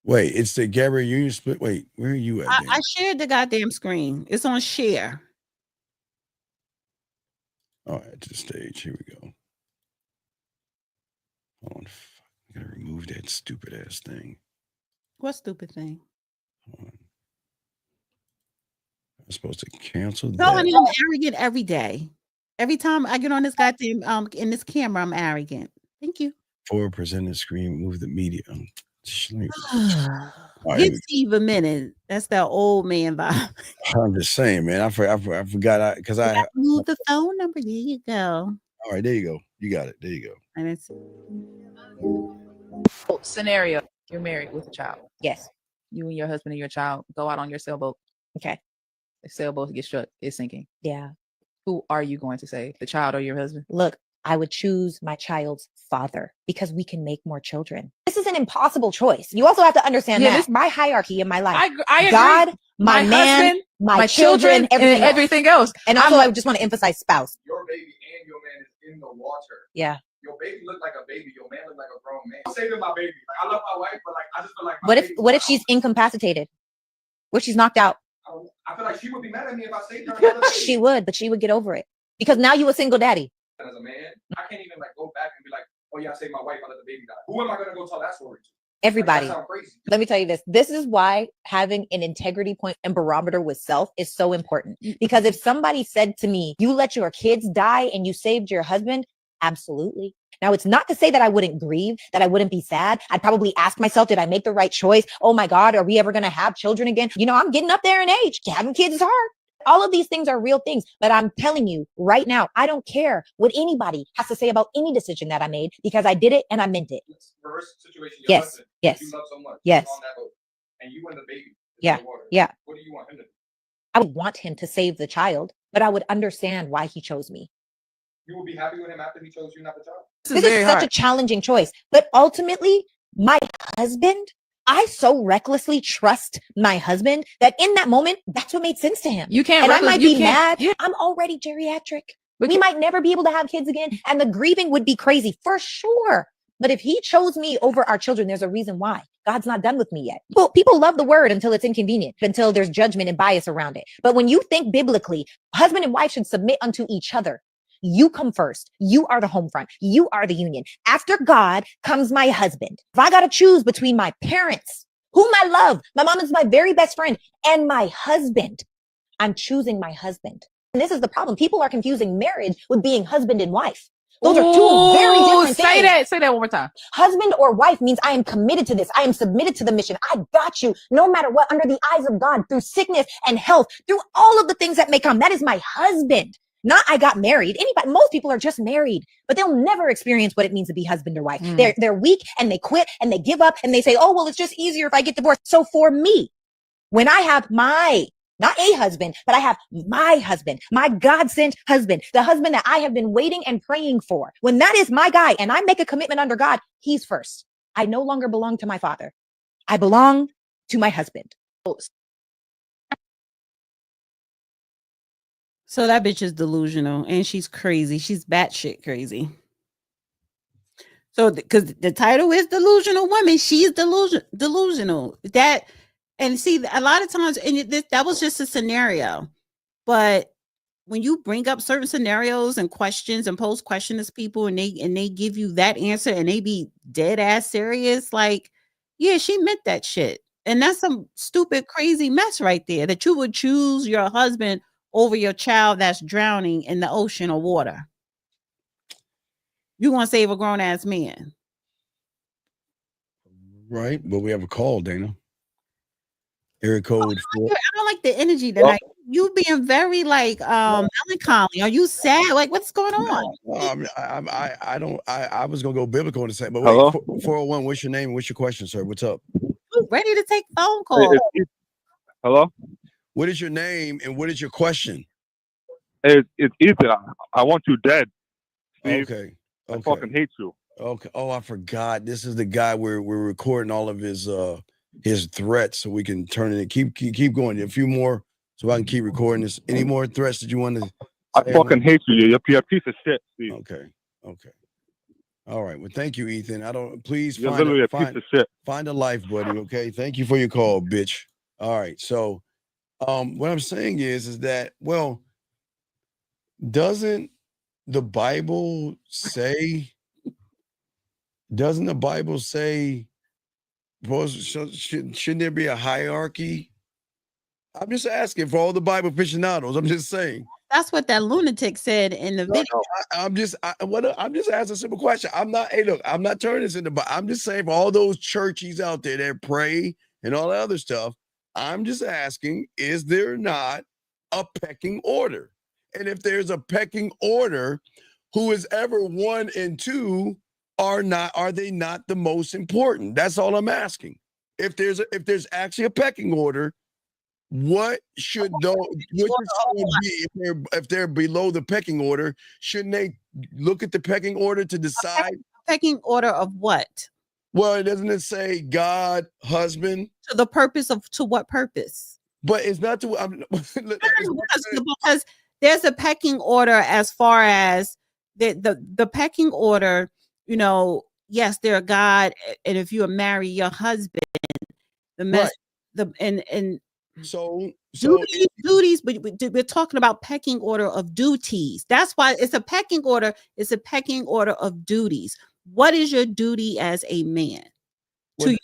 Wait, it's the Gabrielle Union split. Wait, where are you at? I shared the goddamn screen. It's on share. All right, to the stage. Here we go. Hold on. I gotta remove that stupid ass thing. What stupid thing? Hold on. I'm supposed to cancel No, honey, that. I'm arrogant every day. Every time I get on this goddamn in this camera, I'm arrogant. Thank you. 4% of the screen, move the media. Sleep. Give Steve a minute. That's that old man vibe. I'm just saying, man. I forgot because I move the phone number. There you go. All right, there you go. You got it. There you go. And it's Scenario: you're married with a child. Yes. You and your husband and your child go out on your sailboat. Okay. The sailboat gets struck. It's sinking. Yeah. Who are you going to save? The child or your husband? Look, I would choose my child's father because we can make more children. This is an impossible choice. You also have to understand that my hierarchy in my life. I agree. God, my man, husband, my children, everything else. And also, I just want to emphasize spouse. Your baby and your man is in the water. Yeah. Your baby look like a baby. Your man look like a grown man. I'm saving my baby. Like, I love my wife, but like I just feel like What if she's incapacitated? What if she's knocked out? I feel like she would be mad at me if I saved her. She would, but she would get over it because now you a single daddy. As a man, I can't even like go back and be like, oh yeah, I saved my wife. I let the baby die. Who am I gonna go tell that story to? Everybody. Like, that sounds crazy. Let me tell you this. This is why having an integrity point and barometer with self is so important. Because if somebody said to me, you let your kids die and you saved your husband, absolutely. Now, it's not to say that I wouldn't grieve, that I wouldn't be sad. I'd probably ask myself, did I make the right choice? Oh my God, are we ever going to have children again? You know, I'm getting up there in age. Having kids is hard. All of these things are real things, but I'm telling you right now, I don't care what anybody has to say about any decision that I made because I did it and I meant it. Reverse situation. Yes. Husband, Yes. You love so much. Yes. On that boat, and you and the baby. Yeah. Yeah. What do you want him to do? I would want him to save the child, but I would understand why he chose me. You would be happy with him after he chose you, not the child. This is such a challenging choice, but ultimately, my husband, I so recklessly trust my husband that in that moment, that's what made sense to him. You can't. And I might be mad. Yeah. I'm already geriatric. We might never be able to have kids again, and the grieving would be crazy for sure. But if he chose me over our children, there's a reason why. God's not done with me yet. Well, people love the word until it's inconvenient, until there's judgment and bias around it. But when you think biblically, husband and wife should submit unto each other. You come first. You are the home front. You are the union. After God comes my husband. If I got to choose between my parents, whom I love, my mom is my very best friend, and my husband, I'm choosing my husband. And this is the problem. People are confusing marriage with being husband and wife. Those are two very different things. Say that one more time. Husband or wife means I am committed to this. I am submitted to the mission. I got you no matter what, under the eyes of God, through sickness and health, through all of the things that may come. That is my husband. Not I got married. Most people are just married, but they'll never experience what it means to be husband or wife. They're weak and they quit and they give up and they say, oh, well, it's just easier if I get divorced. So for me, when I have not a husband, but I have my husband, my God-sent husband, the husband that I have been waiting and praying for. When that is my guy and I make a commitment under God, he's first. I no longer belong to my father. I belong to my husband. So that bitch is delusional and she's crazy. She's batshit crazy. So because the title is Delusional Woman, she's delusional. And see, a lot of times, and that was just a scenario. But when you bring up certain scenarios and questions and pose questions to people and they give you that answer and they be dead ass serious, like, yeah, she meant that shit. And that's some stupid, crazy mess right there, that you would choose your husband over your child that's drowning in the ocean or water. You want to save a grown ass man. Right, but we have a call, Dana. Area code 4. I don't like the energy tonight. You being very like melancholy. Are you sad? Like, what's going on? I was gonna go biblical in a second, but Hello? wait, 401. What's your name? What's your question, sir? What's up? Ready to take phone calls. Hello? What is your name and what is your question? It's Ethan. I want you dead, Steve. Okay. I fucking hate you. Okay. Oh, I forgot. This is the guy where we're recording all of his threats so we can turn it. Keep going. A few more so I can keep recording this. Any more threats that you want to? I fucking hate you. You're a piece of shit, Steve. Okay. All right. Well, thank you, Ethan. Please You're literally a piece of shit. Find a life, buddy. Okay. Thank you for your call, bitch. All right. So, what I'm saying is that, well, doesn't the Bible say? Doesn't the Bible say? Shouldn't there be a hierarchy I'm just asking for all the Bible aficionados. I'm just saying. That's what that lunatic said in the video. I'm just asking a simple question. I'm not. Hey, look, I'm not turning this into. I'm just saying for all those churchies out there that pray and all that other stuff. I'm just asking: is there not a pecking order? And if there's a pecking order, who is ever 1 and 2 are they not the most important? That's all I'm asking. If there's actually a pecking order, what should someone be if they're below the pecking order? Shouldn't they look at the pecking order to decide? Pecking order of what? Well, doesn't it say God, husband? To what purpose? But it's not to. Because there's a pecking order as far as the pecking order. You know, yes, they're God, and if you marry your husband, So duties, but we're talking about pecking order of duties. That's why it's a pecking order. It's a pecking order of duties. What is your duty as a man to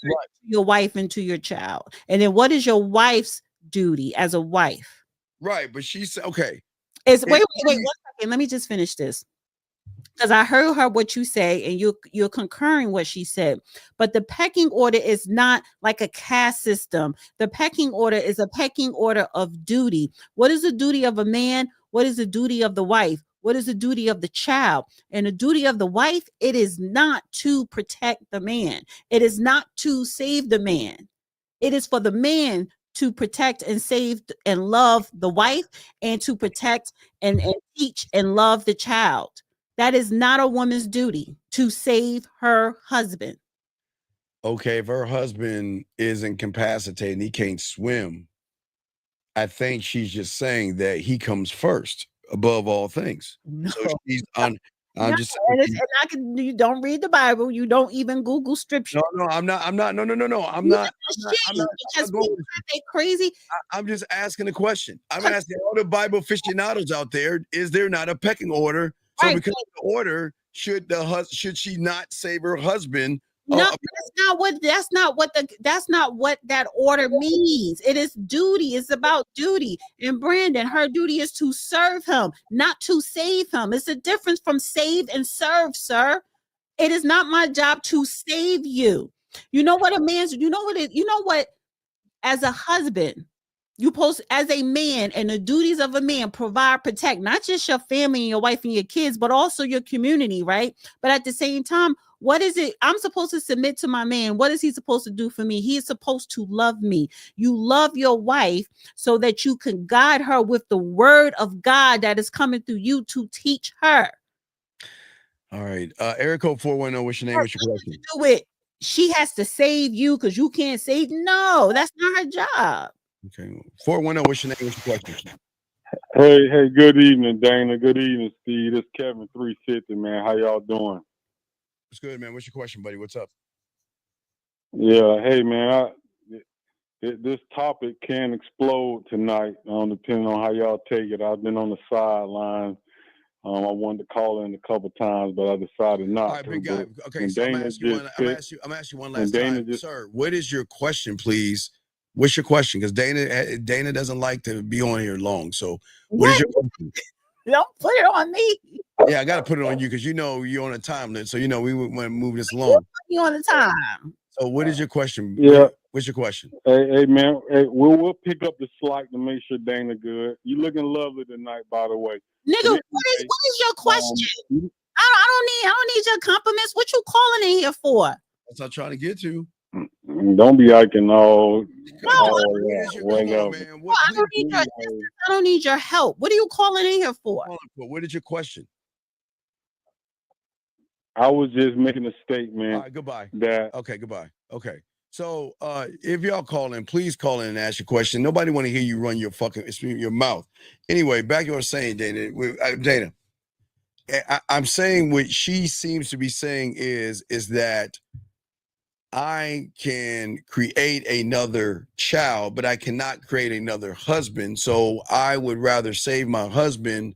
your wife and to your child? And then what is your wife's duty as a wife? Right, but she said, okay. Wait, 1 second. Let me just finish this. Because I heard her what you say, and you're concurring what she said. But the pecking order is not like a caste system. The pecking order is a pecking order of duty. What is the duty of a man? What is the duty of the wife? What is the duty of the child? And the duty of the wife, it is not to protect the man. It is not to save the man. It is for the man to protect and save and love the wife, and to protect and teach and love the child. That is not a woman's duty to save her husband. Okay, if her husband is incapacitated and he can't swim, I think she's just saying that he comes first above all things. No. So she's on. I'm just saying. You don't read the Bible. You don't even Google scripture. No, I'm not. No. I'm not. Because people are crazy. I'm just asking a question. I'm asking all the Bible aficionados out there: is there not a pecking order? So because of the order, should she not save her husband? No, that's not what that order means. It is duty. It's about duty. And Brandon, her duty is to serve him, not to save him. It's a difference from save and serve, sir. It is not my job to save you. You know what as a husband, you post as a man, and the duties of a man: provide, protect, not just your family and your wife and your kids, but also your community, right? But at the same time, what is it? I'm supposed to submit to my man. What is he supposed to do for me? He is supposed to love me. You love your wife so that you can guide her with the word of God that is coming through you to teach her. All right. Area code 410, what's your name? What's your question? Do it. She has to save you because you can't save. No, that's not her job. Okay. 410, what's your name? What's your question? Hey, good evening, Dana. Good evening, Steve. This is Kevin 350, man. How y'all doing? It's good, man. What's your question, buddy? What's up? Yeah, hey, man. This topic can explode tonight, depending on how y'all take it. I've been on the sidelines. I wanted to call in a couple times, but I decided not. All right, big guy. Okay, so I'm gonna ask you one last time, sir. What is your question, please? What's your question? Because Dana doesn't like to be on here long. So what is your question? Don't put it on me. Yeah, I got to put it on you because you're on a time limit. So we want to move this along. You on the time. So what is your question? Yeah. What's your question? Hey, man. Hey, we'll pick up the slack to make sure Dana good. You looking lovely tonight, by the way. Nigga, what is your question? I don't need your compliments. What you calling in here for? That's what I'm trying to get to. Don't be acting all. I don't need your help. What are you calling in here for? What is your question? I was just making a statement. All right, goodbye. Goodbye. Okay. So if y'all call in, please call in and ask your question. Nobody want to hear you run your mouth. Anyway, back to what I was saying, Dana. I'm saying what she seems to be saying is that I can create another child, but I cannot create another husband. So I would rather save my husband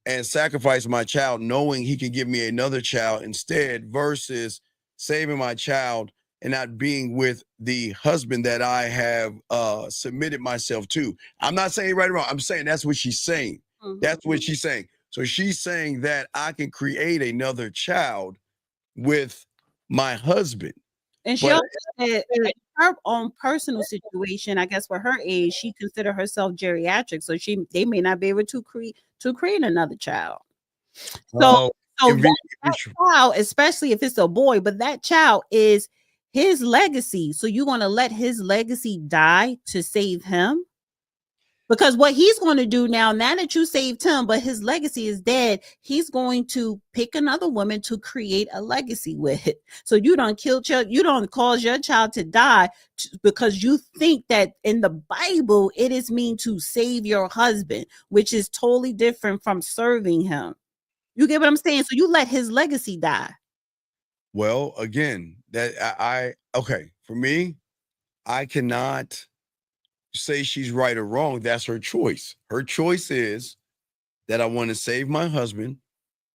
and sacrifice my child, knowing he can give me another child instead, versus saving my child and not being with the husband that I have submitted myself to. I'm not saying right or wrong. I'm saying that's what she's saying. That's what she's saying. So she's saying that I can create another child with my husband. And she also said in her own personal situation, I guess for her age, she considered herself geriatric, so they may not be able to create another child. So that child, especially if it's a boy, but that child is his legacy. So you want to let his legacy die to save him? Because what he's going to do now that you saved him, but his legacy is dead, he's going to pick another woman to create a legacy with. So you don't you don't cause your child to die because you think that in the Bible, it is mean to save your husband, which is totally different from serving him. You get what I'm saying? So you let his legacy die. Well, again, that okay, for me, I cannot say she's right or wrong. That's her choice. Her choice is that I want to save my husband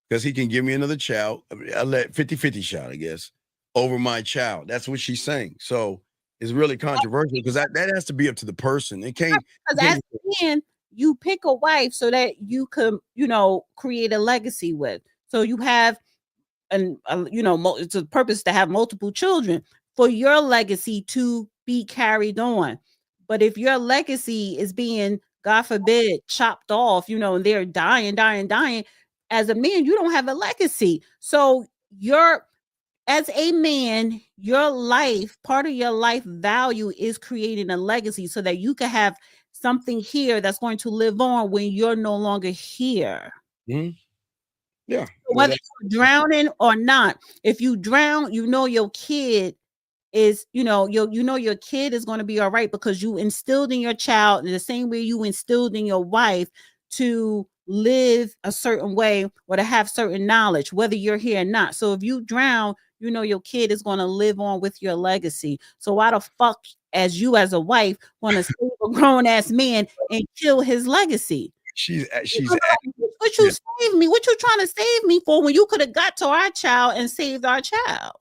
because he can give me another child. I let 50-50 shot, I guess, over my child. That's what she's saying. So it's really controversial because that has to be up to the person. It can't. Because as a man, you pick a wife so that you can, create a legacy with. So you have, it's a purpose to have multiple children for your legacy to be carried on. But if your legacy is being, God forbid, chopped off, and they're dying, as a man, you don't have a legacy. So as a man, your life, part of your life value is creating a legacy so that you can have something here that's going to live on when you're no longer here. Mm-hmm. Yeah. Whether you're drowning or not, if you drown, your kid is, your kid is going to be all right because you instilled in your child in the same way you instilled in your wife to live a certain way or to have certain knowledge, whether you're here or not. So if you drown, your kid is going to live on with your legacy. So why the fuck, as a wife, want to save a grown ass man and kill his legacy? What you save me? What you trying to save me for when you could have got to our child and saved our child?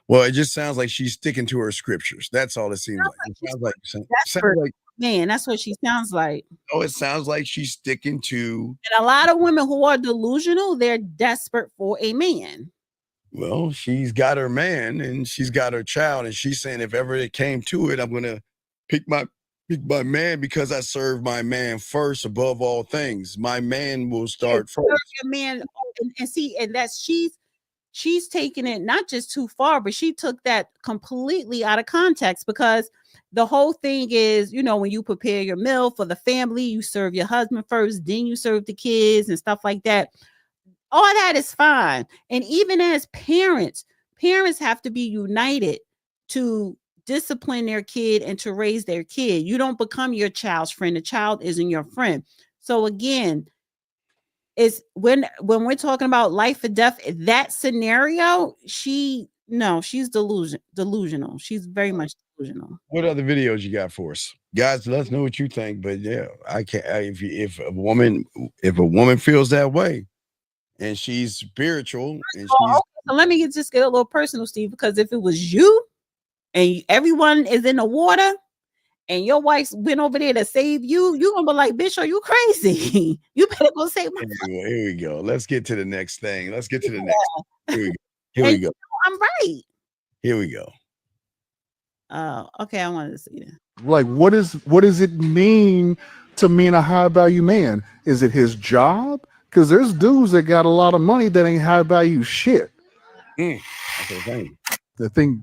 Well, it just sounds like she's sticking to her scriptures. That's all it seems like. It sounds like man, that's what she sounds like. Oh, it sounds like she's sticking to. And a lot of women who are delusional, they're desperate for a man. Well, she's got her man and she's got her child, and she's saying if ever it came to it, I'm gonna pick my man because I serve my man first above all things. My man will start first. Your man, and see, and that's she's taking it not just too far, but she took that completely out of context because the whole thing is, when you prepare your meal for the family, you serve your husband first, then you serve the kids and stuff like that. All that is fine. And even as parents have to be united to discipline their kid and to raise their kid. You don't become your child's friend. The child isn't your friend. So again, it's when we're talking about life or death, that scenario, she's delusional. She's very much delusional. What other videos you got for us, guys? Let us know what you think. But yeah, I can't. If a woman feels that way, and she's spiritual, and so let me just get a little personal, Steve. Because if it was you, and everyone is in the water, and your wife went over there to save you, you're gonna be like, bitch, are you crazy? You better go save my Here we go. Let's get to the next thing. Let's get to the next. Here we go. I'm right. Here we go. Oh, okay. I wanted to see that. Like, what does it mean to mean a high value man? Is it his job? Because there's dudes that got a lot of money that ain't high value shit. Okay. The thing,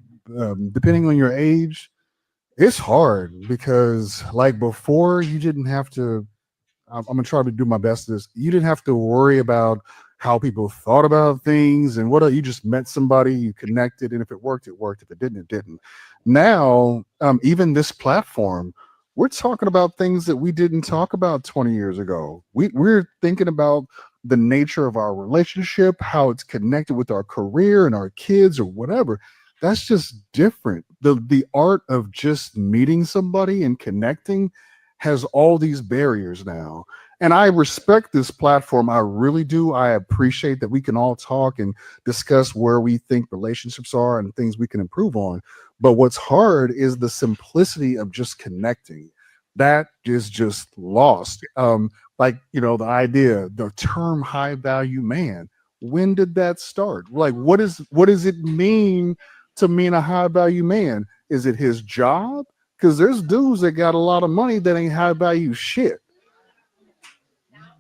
depending on your age, it's hard because like before you didn't have to, I'm gonna try to do my best to this. You didn't have to worry about how people thought about things and what you just met somebody, you connected, and if it worked, it worked. If it didn't, it didn't. Now, even this platform, we're talking about things that we didn't talk about 20 years ago. We're thinking about the nature of our relationship, how it's connected with our career and our kids or whatever. That's just different. The art of just meeting somebody and connecting has all these barriers now. And I respect this platform. I really do. I appreciate that we can all talk and discuss where we think relationships are and things we can improve on. But what's hard is the simplicity of just connecting. That is just lost. Like, you know, the idea, the term high value man. When did that start? Like, what does it mean to mean a high value man? Is it his job? Because there's dudes that got a lot of money that ain't high value shit.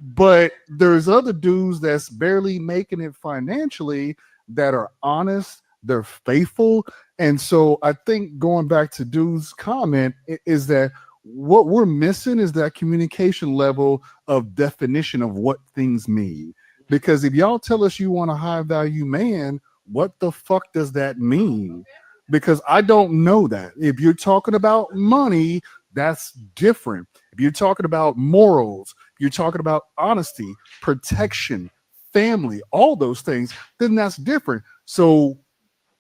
But there's other dudes that's barely making it financially that are honest, they're faithful. And so I think going back to dude's comment is that what we're missing is that communication level of definition of what things mean. Because if y'all tell us you want a high value man, what the fuck does that mean? Because I don't know that. If you're talking about money, that's different. If you're talking about morals, you're talking about honesty, protection, family, all those things, then that's different. So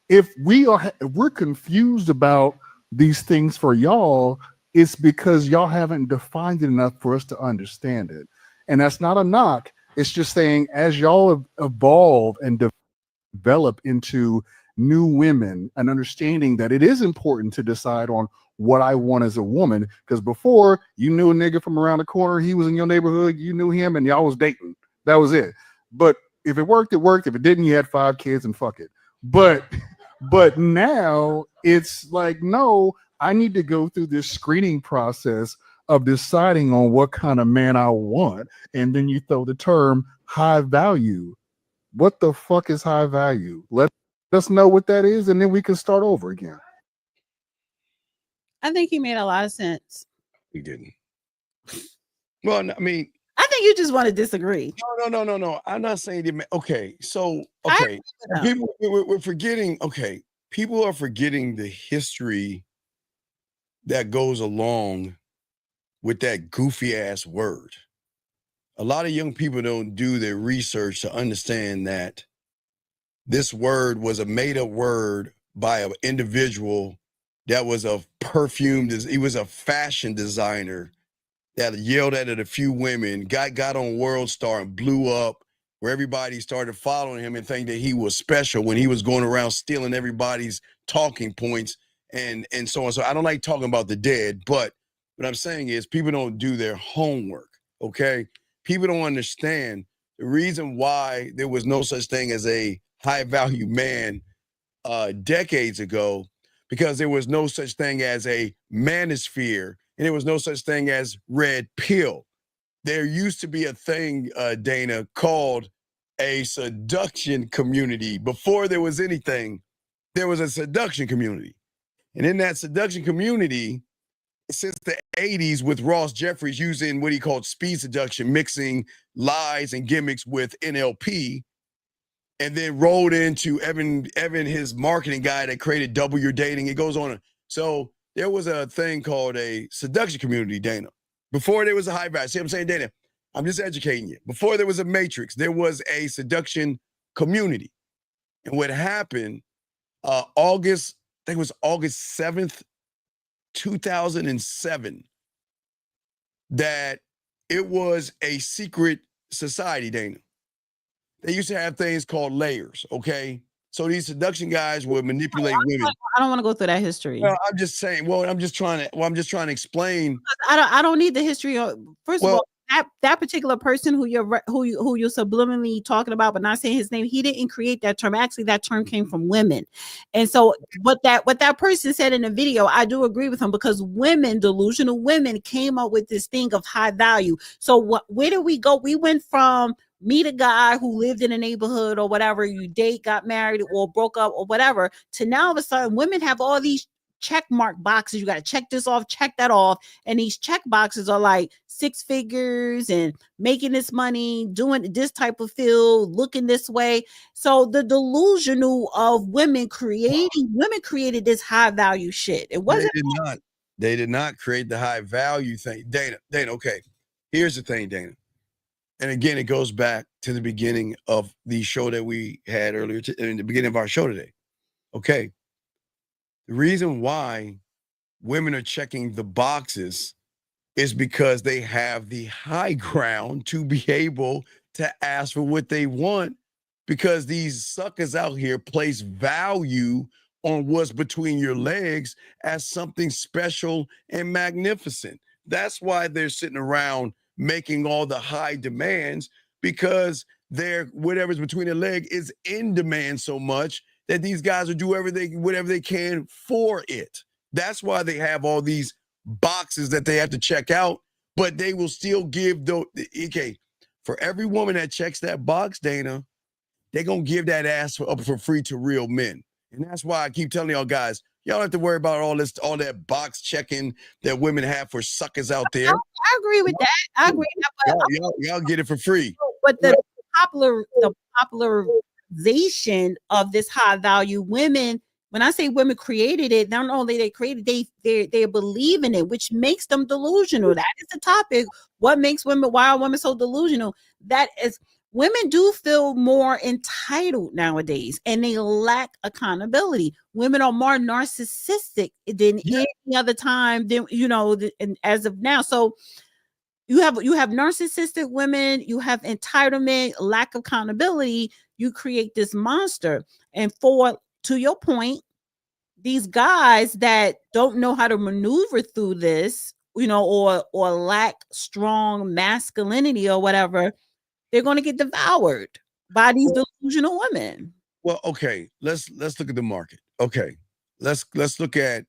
if we're confused about these things for y'all, it's because y'all haven't defined it enough for us to understand it. And that's not a knock. It's just saying as y'all evolve and develop into new women, an understanding that it is important to decide on what I want as a woman. Because before, you knew a nigga from around the corner, he was in your neighborhood, you knew him, and y'all was dating. That was it. But if it worked, it worked. If it didn't, you had 5 kids and fuck it. But now it's like, no, I need to go through this screening process of deciding on what kind of man I want. And then you throw the term high value. What the fuck is high value? Let us know what that is, and then we can start over again. I think he made a lot of sense. He didn't. Well, I mean, I think you just want to disagree. No. I'm not saying that. Okay, so people we're forgetting. Okay, people are forgetting the history that goes along with that goofy ass word. A lot of young people don't do their research to understand that this word was a made-up word by an individual that was a perfume. He was a fashion designer that yelled at a few women, got on World Star and blew up, where everybody started following him and thinking that he was special when he was going around stealing everybody's talking points and so on. So I don't like talking about the dead, but what I'm saying is people don't do their homework, okay? People don't understand the reason why there was no such thing as a high value man decades ago, because there was no such thing as a manosphere and there was no such thing as red pill. There used to be a thing, Dana, called a seduction community. Before there was anything, there was a seduction community. And in that seduction community, since the 80s with Ross Jeffries using what he called speed seduction, mixing lies and gimmicks with NLP, and then rolled into Evan, his marketing guy that created Double Your Dating. It goes on. So there was a thing called a seduction community, Dana. Before there was a high value. See what I'm saying, Dana? I'm just educating you. Before there was a matrix, there was a seduction community. And what happened, August 7th, 2007, that it was a secret society, Dana. They used to have things called layers, okay? So these seduction guys would manipulate women. I don't want to go through that history. Well, I'm just saying. Well, I'm just trying to explain. I don't need the history. First of all, that particular person who you're subliminally talking about, but not saying his name, he didn't create that term. Actually, that term came from women. And so what that person said in the video, I do agree with him, because women, delusional women, came up with this thing of high value. So where did we go? We went from meet a guy who lived in a neighborhood or whatever, you date, got married or broke up or whatever, to now all of a sudden women have all these check mark boxes. You got to check this off, check that off. And these check boxes are like 6 figures and making this money, doing this type of field, looking this way. So the delusional of women created this high value shit. It wasn't. They did not create the high value thing. Dana, okay. Here's the thing, Dana. And again, it goes back to the beginning of the show that we had earlier, in the beginning of our show today. Okay. The reason why women are checking the boxes is because they have the high ground to be able to ask for what they want, because these suckers out here place value on what's between your legs as something special and magnificent. That's why they're sitting around making all the high demands, because whatever's between their leg is in demand so much that these guys will do whatever they can for it. That's why they have all these boxes that they have to check out, but they will still give for every woman that checks that box, Dana, they're gonna give that ass up for free to real men. And that's why I keep telling y'all guys, y'all don't have to worry about all that box checking that women have for suckers out there. I agree with that. I agree with that. Y'all get it for free. But the popularization of this high value women, when I say women created it, not only they created, they believe in it, which makes them delusional. That is the topic. Why are women so delusional? That is, women do feel more entitled nowadays, and they lack accountability. Women are more narcissistic than any other time, as of now. So you have narcissistic women, you have entitlement, lack of accountability. You create this monster. And to your point, these guys that don't know how to maneuver through this, or lack strong masculinity or whatever, they're going to get devoured by these delusional women. Well, okay, let's look at the market. Okay, let's look at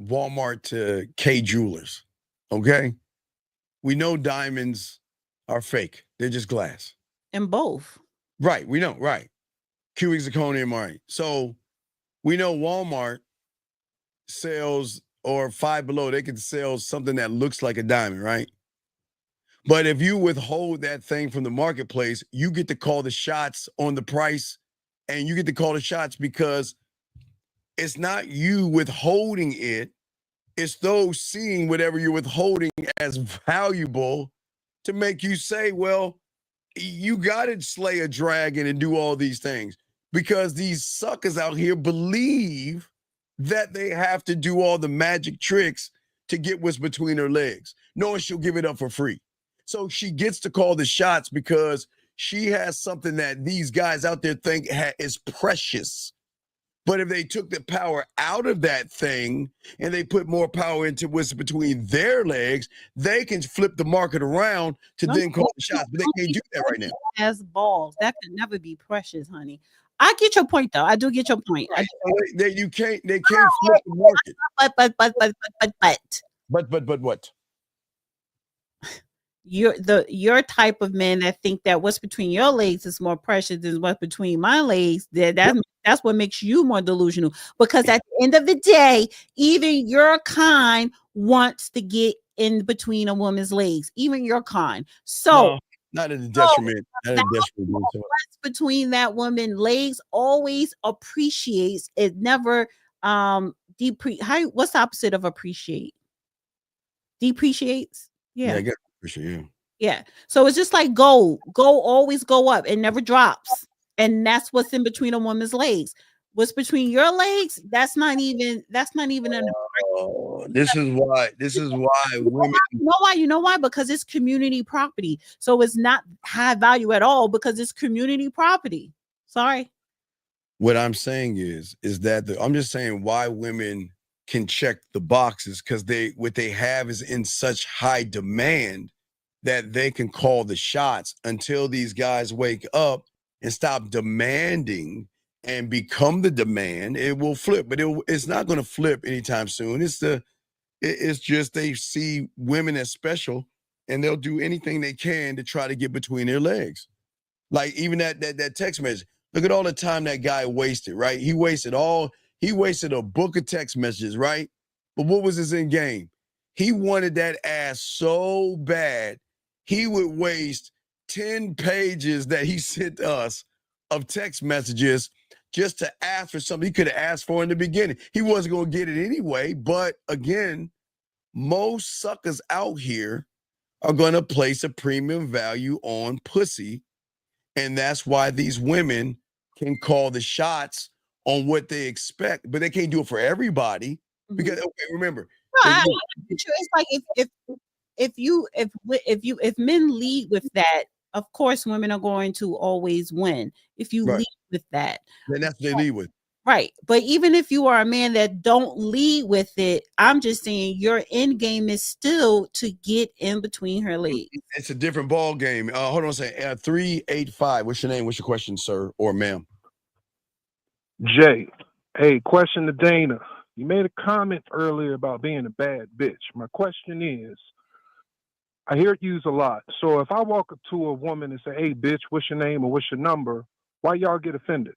Walmart to K Jewelers. Okay, we know diamonds are fake; they're just glass. And both, right? We know, right? Cubic zirconium, right? So we know Walmart sells, or Five Below, they can sell something that looks like a diamond, right? But if you withhold that thing from the marketplace, you get to call the shots on the price, and you get to call the shots because it's not you withholding it. It's those seeing whatever you're withholding as valuable to make you say, well, you got to slay a dragon and do all these things, because these suckers out here believe that they have to do all the magic tricks to get what's between her legs, knowing she'll give it up for free. So she gets to call the shots because she has something that these guys out there think is precious. But if they took the power out of that thing and they put more power into what's between their legs, they can flip the market around to then call the shots. But they can't do that right now. As balls, that could never be precious, honey. I get your point, though. I do get your point. They can't flip the market. But what? Your type of men that think that what's between your legs is more precious than what's between my legs. That's what makes you more delusional. Because at the end of the day, even your kind wants to get in between a woman's legs. Even your kind. So. No, not at a detriment. What's between that woman's legs always appreciates. It never what's the opposite of appreciate? Depreciates. Yeah. I guess appreciate you. Yeah. So it's just like gold. Gold always go up. It never drops. And that's what's in between a woman's legs. What's between your legs? That's not even an This is why women. You know why? Because it's community property. So it's not high value at all because it's community property. Sorry. What I'm saying is that I'm just saying why women can check the boxes, because what they have is in such high demand that they can call the shots until these guys wake up and stop demanding and become the demand. It will flip, but it's not going to flip anytime soon. It's just they see women as special, and they'll do anything they can to try to get between their legs. Like even that text message. Look at all the time that guy wasted, right? He wasted a book of text messages, right? But what was his end game? He wanted that ass so bad, he would waste 10 pages that he sent us of text messages just to ask for something he could have asked for in the beginning. He wasn't going to get it anyway. But again, most suckers out here are going to place a premium value on pussy. And that's why these women can call the shots on what they expect, but they can't do it for everybody. Because remember, it's like if men lead with that, of course women are going to always win. If you lead with that, then that's what they lead with. Right. But even if you are a man that don't lead with it, I'm just saying your end game is still to get in between her legs. It's a different ball game. Hold on a second. 385. What's your name? What's your question, sir or ma'am? Jay, hey, question to Dana. You made a comment earlier about being a bad bitch. My question is, I hear it used a lot. So if I walk up to a woman and say, hey, bitch, what's your name or what's your number? Why y'all get offended?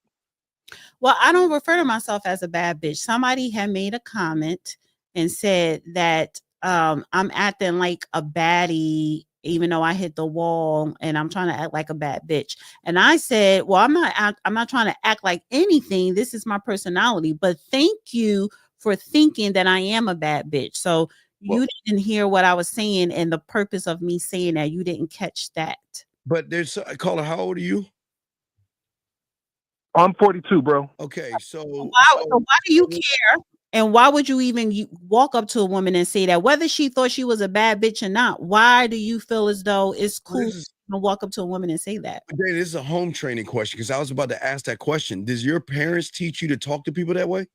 Well, I don't refer to myself as a bad bitch. Somebody had made a comment and said that I'm acting like a baddie, even though I hit the wall and I'm trying to act like a bad bitch. And I said, well, I'm not trying to act like anything. This is my personality. But thank you for thinking that I am a bad bitch. So you didn't hear what I was saying and the purpose of me saying that. You didn't catch that. But there's caller, how old are you? I'm 42, bro. Okay, so why do you care? And why would you even walk up to a woman and say that? Whether she thought she was a bad bitch or not, why do you feel as though it's cool to walk up to a woman and say that? This is a home training question because I was about to ask that question. Does your parents teach you to talk to people that way?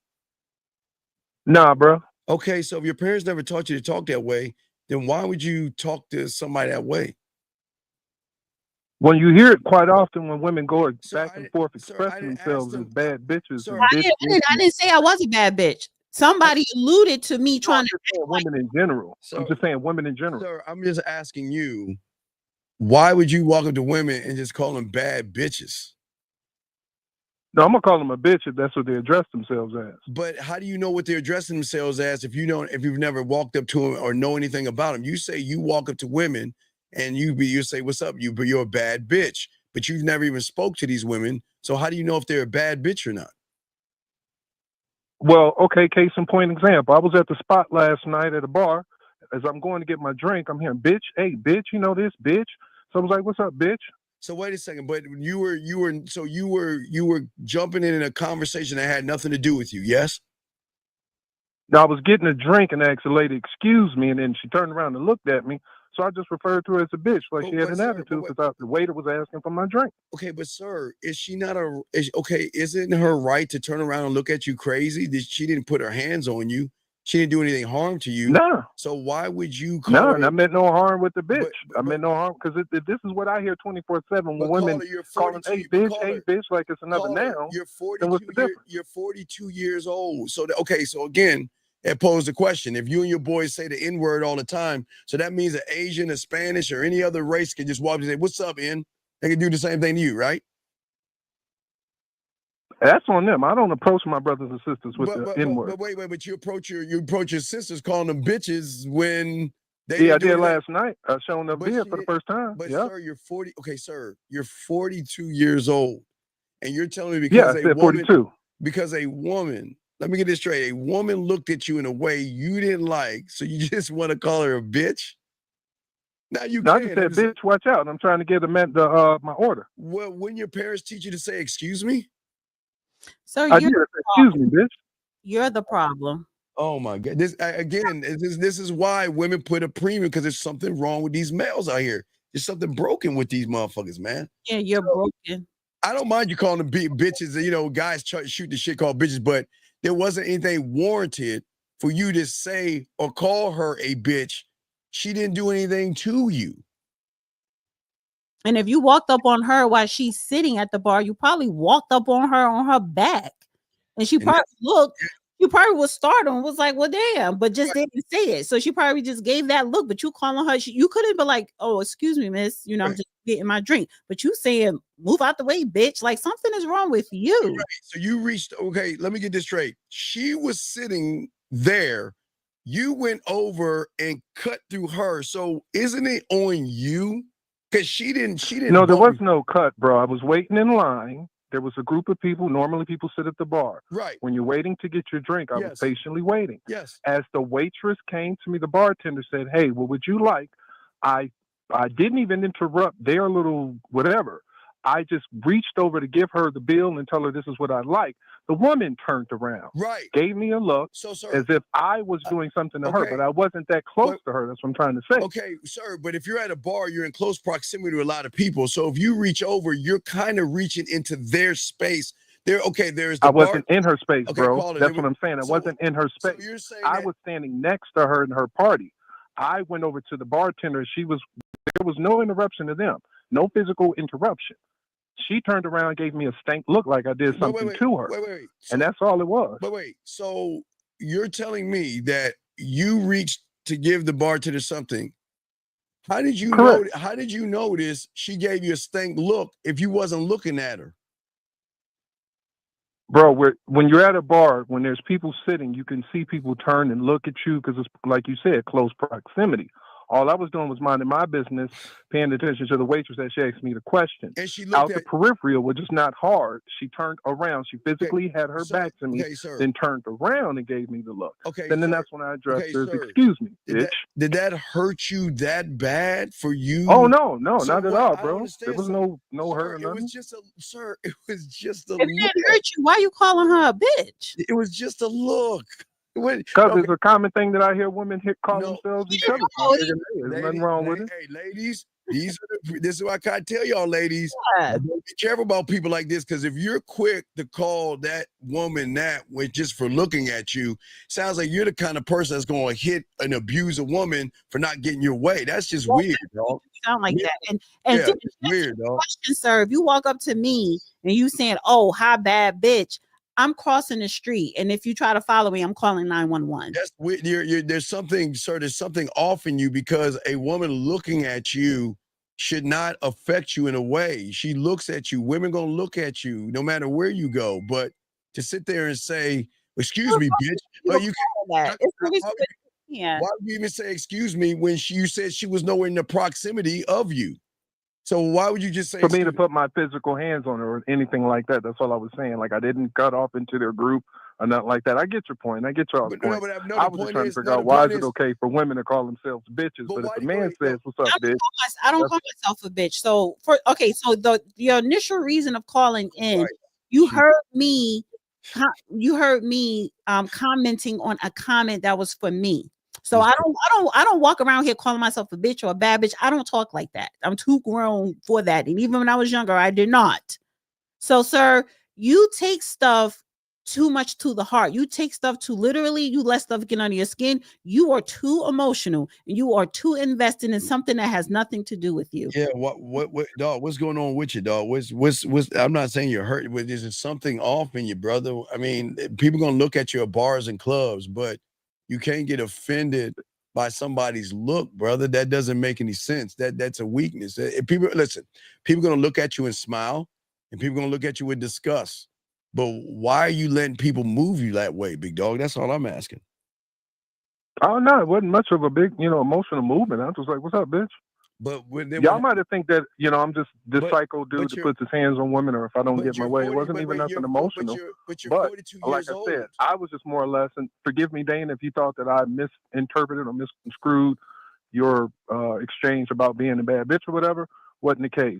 Nah, bro. Okay, so if your parents never taught you to talk that way, then why would you talk to somebody that way? When you hear it quite often when women go back and forth expressing themselves as bad bitches. And I didn't say I was a bad bitch. Somebody alluded to me trying to women in general. I'm just saying women in general. Sir, I'm just asking you, why would you walk up to women and just call them bad bitches? No, I'm gonna call them a bitch if that's what they address themselves as. But how do you know what they're addressing themselves as if you've never walked up to them or know anything about them? You say you walk up to women and you say, what's up? You're a bad bitch, but you've never even spoke to these women. So how do you know if they're a bad bitch or not? Well, okay, case in point example. I was at the spot last night at a bar. As I'm going to get my drink, I'm hearing, bitch, hey, bitch, you know this, bitch. So I was like, what's up, bitch? So wait a second, but you were jumping in a conversation that had nothing to do with you, yes? Now I was getting a drink and asked the lady, excuse me, and then she turned around and looked at me. So I just referred to her as a bitch, like she had an attitude because the waiter was asking for my drink. Okay, but sir, is she not isn't her right to turn around and look at you crazy? She didn't put her hands on you. She didn't do anything harm to you. No. So why would you call No, her? and I meant no harm with the bitch. I meant no harm because this is what I hear 24/7 when women calling, hey, bitch, like it's another noun. You're 42 years old. So, so again, it posed the question. If you and your boys say the N-word all the time, so that means an Asian, a Spanish, or any other race can just walk up and say, what's up, N? They can do the same thing to you, right? That's on them. I don't approach my brothers and sisters with the N-word. But wait, but you approach your sisters calling them bitches when they I did last night. I showed up here for the first time. But yep. Sir, you're 40. Okay, sir, you're 42 years old, and you're telling me because a woman, 42. Because a woman, let me get this straight. A woman looked at you in a way you didn't like, so you just want to call her a bitch. Now you I just said, bitch, watch out. I'm trying to get my order. Well, when your parents teach you to say, excuse me? Sir, excuse me, bitch. You're the problem. Oh my God! This is why women put a premium because there's something wrong with these males out here. There's something broken with these motherfuckers, man. Yeah, you're broken. I don't mind you calling them bitches. You know, guys shoot the shit called bitches, but there wasn't anything warranted for you to say or call her a bitch. She didn't do anything to you. And if you walked up on her while she's sitting at the bar, you probably walked up on her back. And she probably looked, you probably was startled and was like, well, damn, but just didn't say it. So she probably just gave that look, but you calling her, you couldn't be like, oh, excuse me, miss, you know, I'm just getting my drink. But you saying, move out the way, bitch. Like something is wrong with you. Right. So you reached, okay, let me get this straight. She was sitting there. You went over and cut through her. So isn't it on you? Because she didn't. No, there was no cut, bro. I was waiting in line. There was a group of people. Normally people sit at the bar. Right. When you're waiting to get your drink, I was patiently waiting. Yes. As the waitress came to me, the bartender said, hey, what would you like? I didn't even interrupt their little whatever. I just reached over to give her the bill and tell her this is what I like. The woman turned around, gave me a look as if I was doing something to her, but I wasn't that close to her. That's what I'm trying to say. Okay, sir, but if you're at a bar, you're in close proximity to a lot of people. So if you reach over, you're kind of reaching into their space There's I the bar. wasn't in her space, Okay, bro. Quality, That's what I'm saying. I wasn't in her space. So you're saying I was standing next to her in her party. I went over to the bartender. There was no interruption to them. No physical interruption. She turned around and gave me a stank look like I did something to her. Wait. And that's all it was. Wait. So you're telling me that you reached to give the bartender something. How did you know? How did you notice she gave you a stank look if you wasn't looking at her? Bro, when you're at a bar, when there's people sitting, you can see people turn and look at you because it's, like you said, close proximity. All I was doing was minding my business, paying attention to the waitress as she asked me the question. And she looked out the peripheral, which is not hard. She turned around. She physically had her back to me, then turned around and gave me the look. Then that's when I addressed her. Excuse me, bitch. Did that hurt you that bad for you? Oh no, not at all, bro. There was no hurt or nothing. It was just it was just a If it hurt you, why you calling her a bitch? It was just a look. Because it's a common thing that I hear women call themselves each other. There's nothing wrong with it. Hey, ladies, this is what I gotta tell y'all, ladies. Be careful about people like this, because if you're quick to call that woman that with just for looking at you, sounds like you're the kind of person that's going to hit and abuse a woman for not getting your way. That's just weird, dog. Sound like that. And it's weird, dog. Question, sir. If you walk up to me and you saying, "Oh, hi, bad bitch," I'm crossing the street, and if you try to follow me, I'm calling 911. That's weird. There's something, sir. There's something off in you, because a woman looking at you should not affect you in a way. She looks at you. Women gonna look at you no matter where you go. But to sit there and say, "Excuse me, bitch," but you can't. Yeah. Why would you even say "excuse me" when you said she was nowhere in the proximity of you? So why would you just say for me to put my physical hands on her or anything like that? That's all I was saying. Like, I didn't cut off into their group or nothing like that. I get your point. I get y'all's point. I was just trying to figure out why is it okay for women to call themselves bitches, but if a man says, "What's up, bitch?" I don't call myself a bitch. So your initial reason of calling in, you heard me commenting on a comment that was for me. So I don't walk around here calling myself a bitch or a bad bitch. I don't talk like that. I'm too grown for that. And even when I was younger, I did not. So, sir, you take stuff too much to the heart. You take stuff too literally. You let stuff get under your skin. You are too emotional, and you are too invested in something that has nothing to do with you. Yeah, what dog? What's going on with you, dog? What's I'm not saying you're hurt, but there's something off in you, brother. I mean, people gonna look at you at bars and clubs, but you can't get offended by somebody's look, brother. That doesn't make any sense. That's a weakness. If people gonna look at you and smile, and people gonna look at you with disgust. But why are you letting people move you that way, big dog? That's all I'm asking. Oh no, it wasn't much of a big, emotional movement. I was just like, "What's up, bitch?" But y'all might have think that I'm just this psycho dude that puts his hands on women, or if I don't get my way, it wasn't even nothing emotional. But you're but 42 like years I old. said, I was just more or less, and forgive me, Dane, if you thought that I misinterpreted or misconstrued your exchange about being a bad bitch or whatever. Wasn't the case.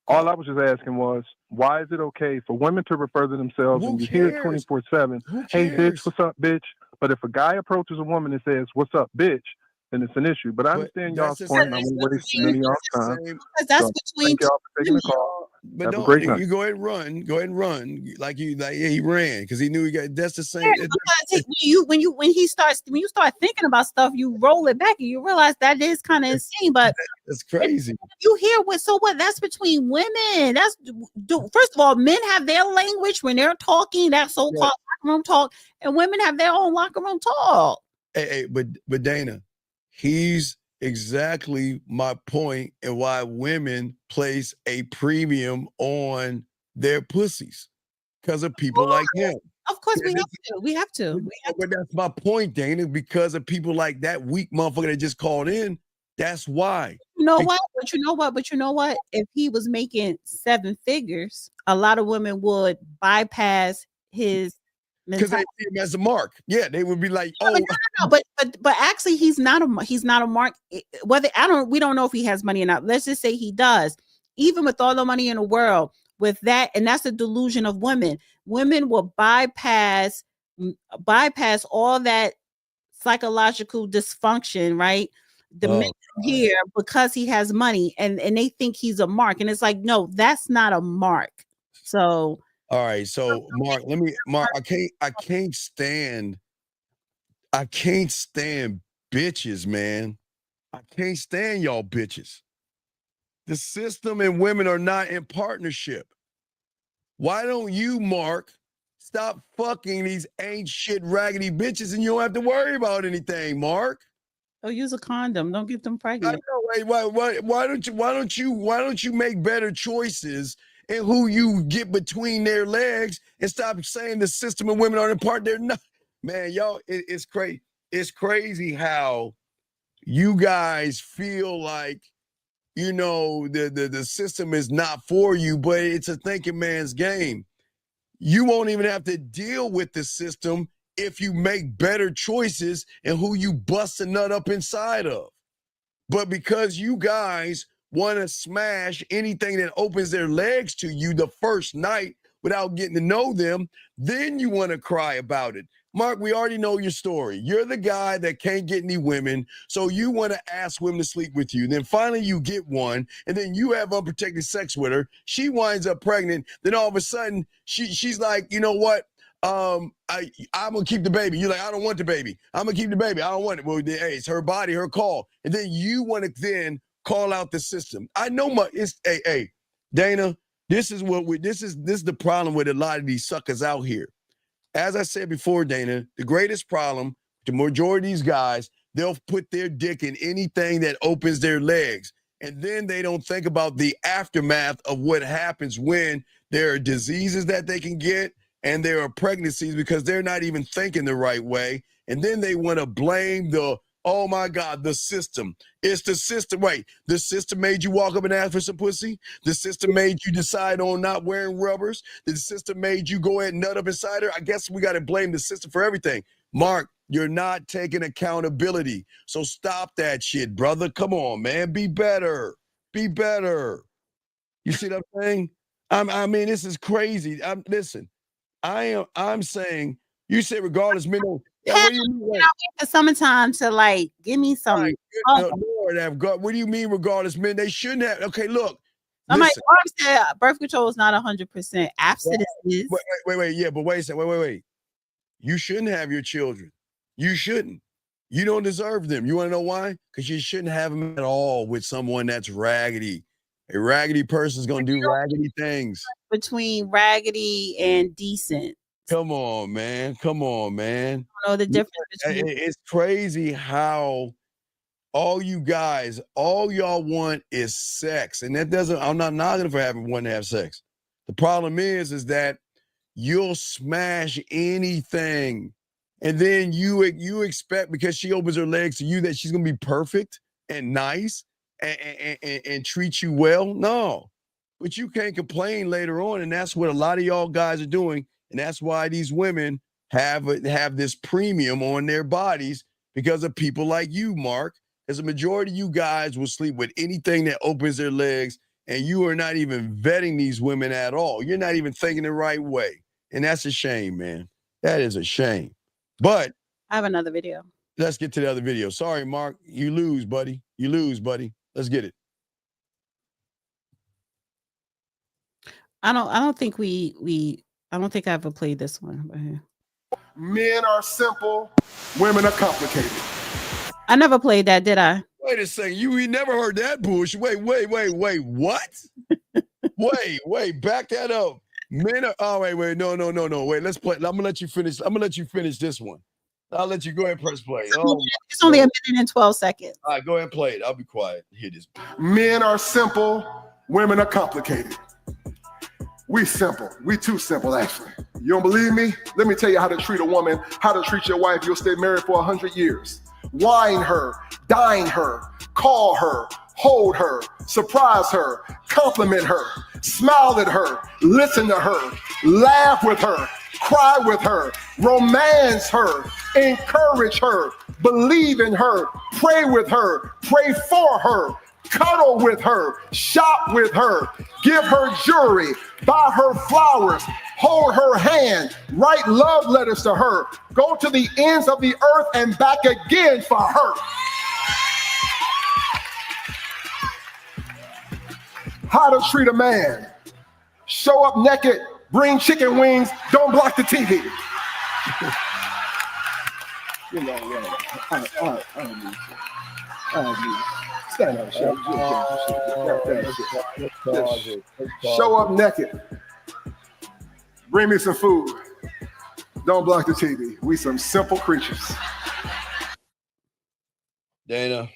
All I was just asking was, why is it okay for women to refer to themselves and you hear it 24/7? Hey, bitch, what's up, bitch? But if a guy approaches a woman and says, "What's up, bitch?" then it's an issue. But I understand y'all's point. I won't waste many of y'all's time. That's So between thank y'all for taking the call. But Have a don't great night. you go ahead and run. Go ahead and run. He ran because he knew he got. That's the same. Yeah, because when you start thinking about stuff, you roll it back and you realize that is kind of insane. But it's crazy. You hear what? That's between women. First of all, men have their language when they're talking, that so-called locker room talk, and women have their own locker room talk. Hey, but Dana, he's exactly my point and why women place a premium on their pussies because of people like him. Of course, we have to. But that's my point, Dana, because of people like that weak motherfucker that just called in. That's why. You know what? But you know what? If he was making 7 figures, a lot of women would bypass his because they see him as a mark. Yeah, they would be like, "Oh, no. But actually, he's not a mark. We don't know if he has money or not. Let's just say he does. Even with all the money in the world, with that, and that's a delusion of women. Women will bypass all that psychological dysfunction, right? The men here because he has money, and they think he's a mark, and it's like, no, that's not a mark. So All right, so Mark, I can't stand bitches, man. I can't stand y'all bitches. The system and women are not in partnership. Why don't you, Mark, stop fucking these ain't shit raggedy bitches and you don't have to worry about anything, Mark? Oh, use a condom. Don't get them pregnant. I know, why don't you make better choices in who you get between their legs and stop saying the system and women aren't in part? They're not. Man, y'all, it's crazy. It's crazy how you guys feel like, you know, the system is not for you, but it's a thinking man's game. You won't even have to deal with the system if you make better choices in who you bust a nut up inside of. But because you guys want to smash anything that opens their legs to you the first night without getting to know them, then you want to cry about it. Mark, we already know your story. You're the guy that can't get any women, so you want to ask women to sleep with you. Then finally you get one, and then you have unprotected sex with her. She winds up pregnant. Then all of a sudden, she's like, you know what? I'm gonna keep the baby. You're like, I don't want the baby. I'm gonna keep the baby. I don't want it. Well, hey, it's her body, her call. And then you want to then call out the system. I know hey, Dana, this is the problem with a lot of these suckers out here. As I said before, Dana, the greatest problem, the majority of these guys, they'll put their dick in anything that opens their legs. And then they don't think about the aftermath of what happens when there are diseases that they can get and there are pregnancies because they're not even thinking the right way. And then they want to blame oh my God, the system. It's the system. Wait, the system made you walk up and ask for some pussy? The system made you decide on not wearing rubbers? The system made you go ahead and nut up inside her? I guess we got to blame the system for everything. Mark, you're not taking accountability. So stop that shit, brother. Come on, man. Be better. Be better. You see what I'm saying? I mean, this is crazy. Listen, I'm saying, you say regardless, men don't. What do you mean? Wait for summertime to like give me some. Lord, what do you mean regardless, men? They shouldn't have. Okay, look. Somebody said birth control is not 100%. Abstinence is. Wait. Yeah, but wait a second. Wait. You shouldn't have your children. You shouldn't. You don't deserve them. You want to know why? Because you shouldn't have them at all with someone that's raggedy. A raggedy person's going to do raggedy things. Between raggedy and decent. Come on, man. I don't know the difference between. It's crazy how all y'all want is sex. And I'm not knocking for having one to have sex. The problem is that you'll smash anything. And then you expect, because she opens her legs to you, that she's going to be perfect and nice and treat you well. No, but you can't complain later on. And that's what a lot of y'all guys are doing. And that's why these women have this premium on their bodies because of people like you, Mark. As a majority of you guys will sleep with anything that opens their legs, and you are not even vetting these women at all. You're not even thinking the right way. And that's a shame, man. That is a shame. But I have another video. Let's get to the other video. Sorry, Mark. You lose, buddy. Let's get it. I don't think I don't think I ever played this one. Right here. Men are simple, women are complicated. I never played that, did I? Wait a second. You never heard that bullshit. Wait. What? wait. Back that up. Men are. Wait. No. Wait. Let's play. I'm gonna let you finish. I'm gonna let you finish this one. I'll let you go ahead and press play. It's only a minute and 12 seconds. All right, go ahead and play it. I'll be quiet. Hear this. Men are simple, women are complicated. We simple. We too simple, actually. You don't believe me? Let me tell you how to treat a woman, how to treat your wife. You'll stay married for 100 years. Wine her, dine her, call her, hold her, surprise her, compliment her, smile at her, listen to her, laugh with her, cry with her, romance her, encourage her, believe in her, pray with her, pray for her, cuddle with her, shop with her, give her jewelry, buy her flowers, hold her hand, write love letters to her, go to the ends of the earth and back again for her. How to treat a man. Show up naked, Bring chicken wings. Don't block the TV. You know what? Stand up, show up naked. Bring me some food. Don't block the TV. We some simple creatures. Dana.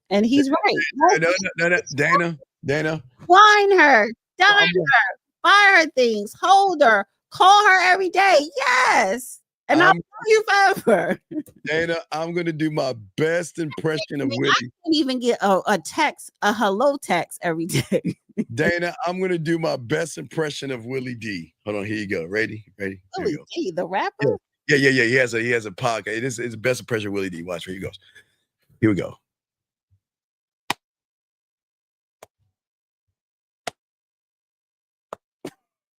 And he's right. Dana. Wine her, dine her, buy her things, hold her, call her every day. Yes. And I'll call you forever. Dana, I'm going to do my best impression of Willie. I can't even get a text, a hello text every day. Dana, I'm going to do my best impression of Willie D. Hold on, here you go. Ready? Here Willie D, the rapper? Yeah. He has a podcast. It's the best impression of Willie D. Watch, here he goes. Here we go.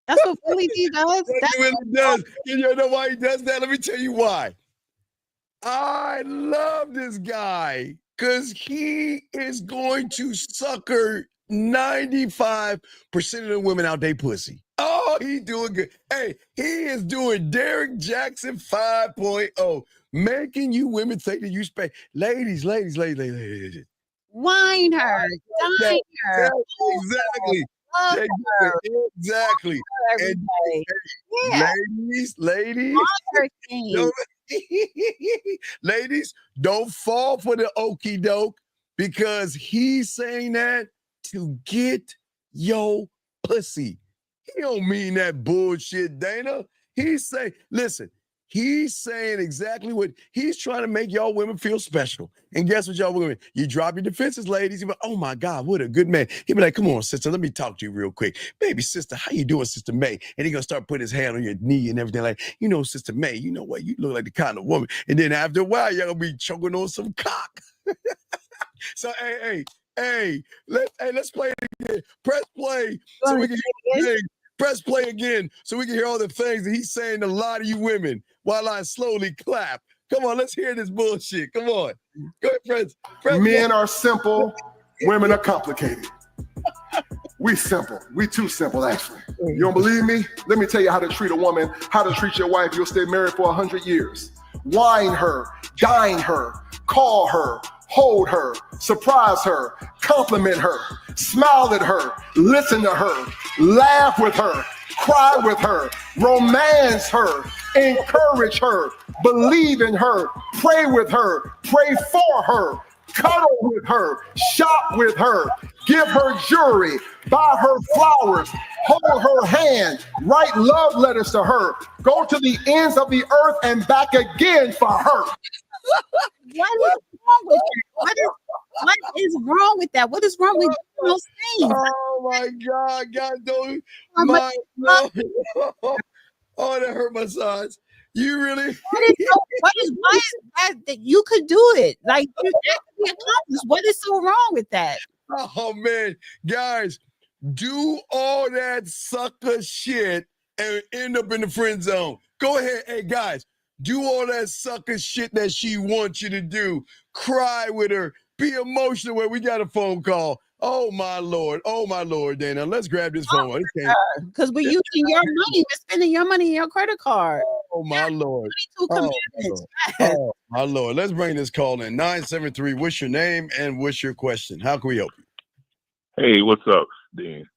That's what Willie D does. That's what he does. You know why he does that? Let me tell you why. I love this guy because he is going to sucker 95% of the women out there pussy. Oh, he's doing good. Hey, he is doing Derek Jackson 5.0, making you women think that you spend. Ladies. Wine her, dine her. Exactly. Exactly. And ladies, don't fall for the okie doke because he's saying that to get your pussy. He don't mean that bullshit, Dana. He's saying, listen, he's saying exactly what he's trying to make y'all women feel special. And guess what, y'all women? You drop your defenses, ladies. You be like, oh my God, what a good man. He'll be like, come on, sister, let me talk to you real quick. Baby sister, how you doing, Sister May? And he's gonna start putting his hand on your knee and everything like, you know, Sister May, you know what? You look like the kind of woman. And then after a while, y'all gonna be choking on some cock. So let's play it again. Press play so we can hear things. Press play again so we can hear all the things that he's saying to a lot of you women while I slowly clap. Come on, let's hear this bullshit. Come on. Go ahead, friends. Men are simple, women are complicated. We simple. We too simple, actually. You don't believe me? Let me tell you how to treat a woman, how to treat your wife. You'll stay married for 100 years. Wine her, dine her, call her, hold her, surprise her, compliment her, smile at her, listen to her, laugh with her, cry with her, romance her, encourage her, believe in her, pray with her, pray for her, cuddle with her, shop with her, give her jewelry, buy her flowers, hold her hand, write love letters to her, go to the ends of the earth and back again for her. What is wrong with that? What is wrong with those things? Oh my God, don't oh, that hurt my sides. You really why is that you could do it? Like that could be accomplished. What is so wrong with that? Oh man, guys, do all that sucker shit and end up in the friend zone. Go ahead, hey guys, do all that sucker shit that she wants you to do. Cry with her, be emotional when we got a phone call. Oh my lord, Dana. Let's grab this phone. Because we're using your money, we're spending your money in your credit card. Oh my lord. Oh my lord. Let's bring this call in. 973. What's your name and what's your question? How can we help you? Hey, what's up, Dean?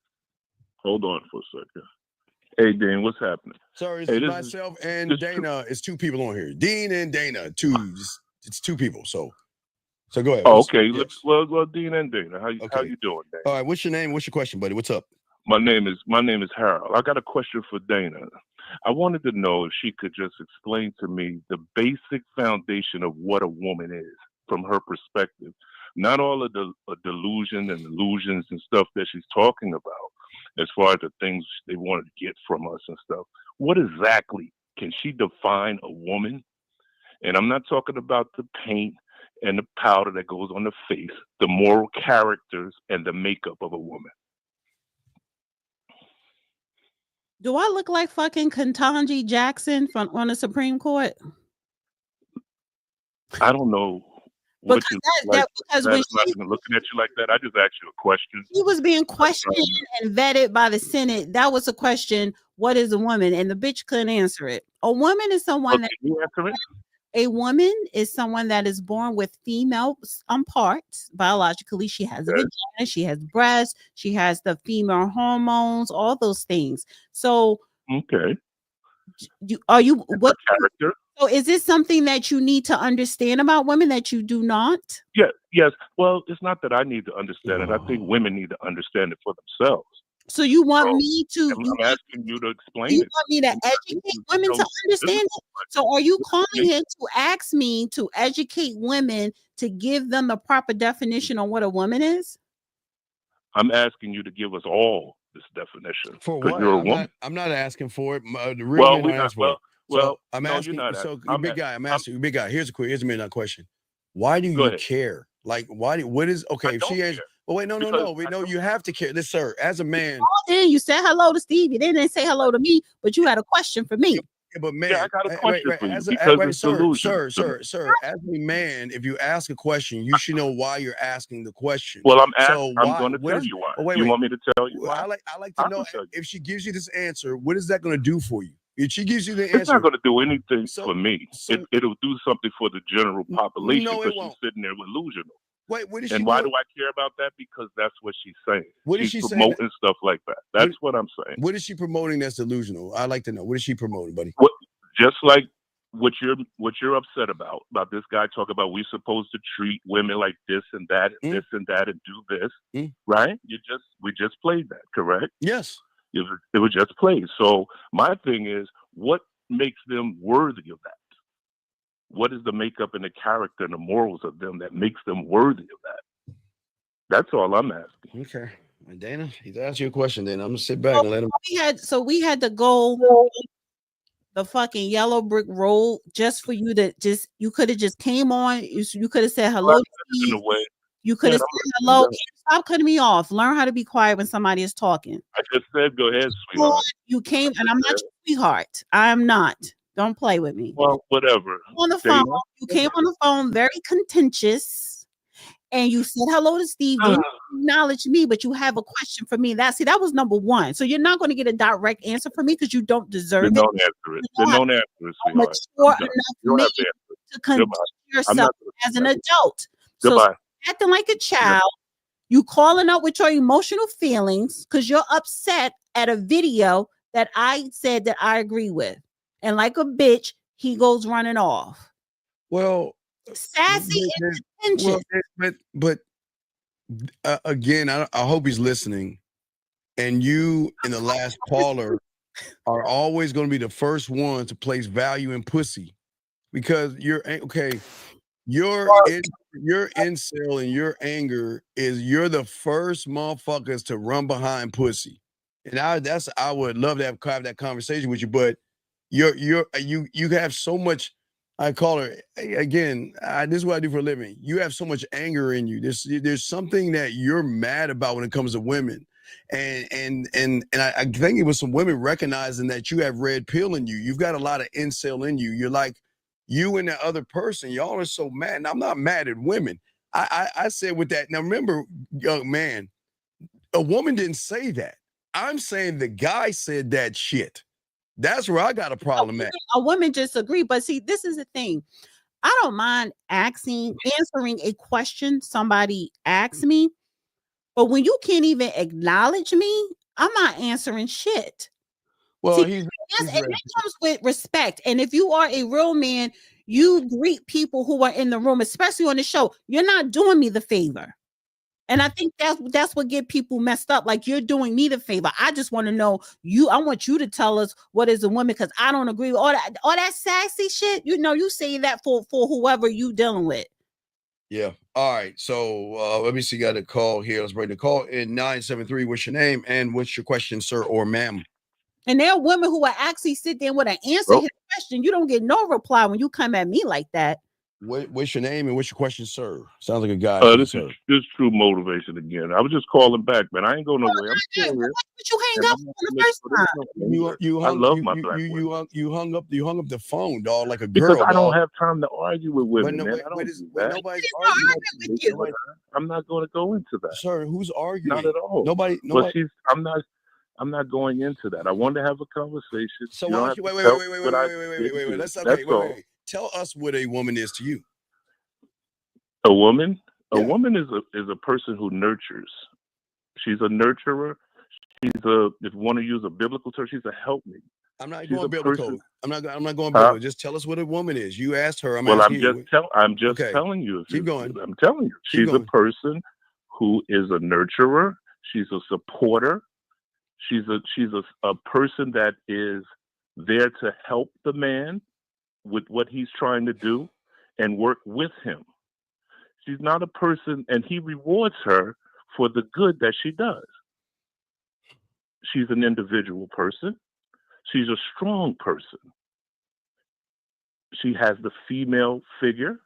Hold on for a second. Hey, Dean, what's happening? Sorry, it's myself and Dana. It's two people on here. Dean and Dana. It's two people. So go ahead. Oh, okay. Yes. Well, Dean and Dana, how you doing, Dana? All right. What's your name? What's your question, buddy? What's up? My name is Harold. I got a question for Dana. I wanted to know if she could just explain to me the basic foundation of what a woman is from her perspective. Not all of the delusion and illusions and stuff that she's talking about as far as the things they wanted to get from us and stuff. What exactly can she define a woman? And I'm not talking about the paint and the powder that goes on the face, the moral characters and the makeup of a woman. Do I look like fucking Ketanji Jackson on the Supreme Court? I don't know What Because you because that when is not even looking at you like that. I just asked you a question. she was being questioned and vetted by the Senate, that was a question: what is a woman? And the bitch couldn't answer it. A woman is someone that Can you answer it? a woman is someone that is born with female parts biologically. She has a vagina, she has breasts, she has the female hormones, all those things. So Okay. are you what character? So is this something that you need to understand about women that you do not? Yeah, yes. Well, it's not that I need to understand it. I think women need to understand it for themselves. So you want me to? I'm asking you to explain You it. want me to educate women to understand it? So are you calling in to ask me to educate women to give them the proper definition on what a woman is? I'm asking you to give us all this definition. For 'Cause what? you're a woman. I'm not asking for it. The real Well, men we're don't not. ask for it. Well, I'm no, asking. you're not. So I'm big guy, I'm asking you, big guy. Here's a $1 million question. Why do Go you ahead. care? Like, why? What is okay? If she has, oh wait, no. You have to care. This, sir, as a man. Then you said hello to Steve. You didn't say hello to me, but you had a question for me. Yeah, but man, I got a question for you as because a, it's delusional. sir, as a man, if you ask a question, you should know why you're asking the question. Well, I'm going to what tell is- you why. Oh, wait, You wait. want me to tell you why? I like to know if she gives you this answer, what is that going to do for you? If she gives you the It's answer, not going to do anything for me. It'll do something for the general population no, it because won't. she's sitting there with delusional. Wait, what is she And why doing? do I care about that? Because that's what she's saying. What is she's she saying? promoting stuff like that. That's what I'm saying. What is she promoting that's delusional? I'd like to know. What is she promoting, buddy? Just like what you're upset about this guy talking about we're supposed to treat women like this and that and this and that and do this, right? We just played that, correct? Yes. It was just played. So my thing is, what makes them worthy of that? What is the makeup and the character and the morals of them that makes them worthy of that? That's all I'm asking. Okay. Dana, he's asked you a question, then I'm gonna sit back and let him. We had to go the fucking yellow brick road just for you to you could have just came on. You could have said hello. In a way. You could have said hello. Stop cutting me off. Learn how to be quiet when somebody is talking. I just said, go ahead, sweetheart. You came, and I'm not your sweetheart. I'm not. Don't play with me. Well, whatever. On the phone, you came on the phone very contentious, and you said hello to Steve. You didn't acknowledge me, but you have a question for me. That was number one. So you're not going to get a direct answer from me because you don't deserve it. Don't answer it. Don't answer it, sweetheart. Mature enough to conduct yourself as an adult. So acting like a child, you calling up with your emotional feelings because you're upset at a video that I said that I agree with. And like a bitch, he goes running off. Well, sassy and contentious. But again, I hope he's listening. And you and the last caller are always going to be the first one to place value in pussy, because you're okay. Your incel and your anger is you're the first motherfuckers to run behind pussy, and I would love to have that conversation with you, but you have so much. I call her again. This is what I do for a living. You have so much anger in you. There's something that you're mad about when it comes to women, and I think it was some women recognizing that you have red pill in you. You've got a lot of incel in you. You're like you and that other person. Y'all are so mad. And I'm not mad at women. I said with that. Now remember, young man, a woman didn't say that. I'm saying the guy said that shit. That's where I got a problem at. A woman just agree. But see, this is the thing. I don't mind answering a question somebody asks me. But when you can't even acknowledge me, I'm not answering shit. Well, and that comes with respect. And if you are a real man, you greet people who are in the room, especially on the show. You're not doing me the favor. And I think that's what get people messed up. Like, you're doing me the favor. I just want to know I want you to tell us what is a woman, because I don't agree with all that sassy shit. You say that for whoever you dealing with. Yeah. All right. So let me see. Got a call here. Let's bring the call in 973. What's your name and what's your question, sir or ma'am? And there are women who will actually sit there with an answer to his question. You don't get no reply when you come at me like that. What's your name and what's your question, sir? Sounds like a guy. This is True Motivation again. I was just calling back, man. I ain't going nowhere. I'm still here. But you hang up on the first time. You hung up the phone, dog, like a girl. Because I don't dog. have time to argue with women, man. I don't do that. Nobody's arguing with you. I'm not going to go into that. Sir, who's arguing? Not at all. Nobody. But I'm not going into that. I wanted to have a conversation. So why don't you wait. Let's wait. Tell us what a woman is to you. A woman? A woman is a person who nurtures. She's a nurturer. She's if you want to use a biblical term, she's a helpmeet. I'm not going biblical. I'm not going biblical. Just tell us what a woman is. You asked her. I'm just telling you. Keep going. I'm telling you. She's a person who is a nurturer. She's a supporter. She's a person that is there to help the man with what he's trying to do and work with him. She's not a person, and he rewards her for the good that she does. She's an individual person. She's a strong person. She has the female figure.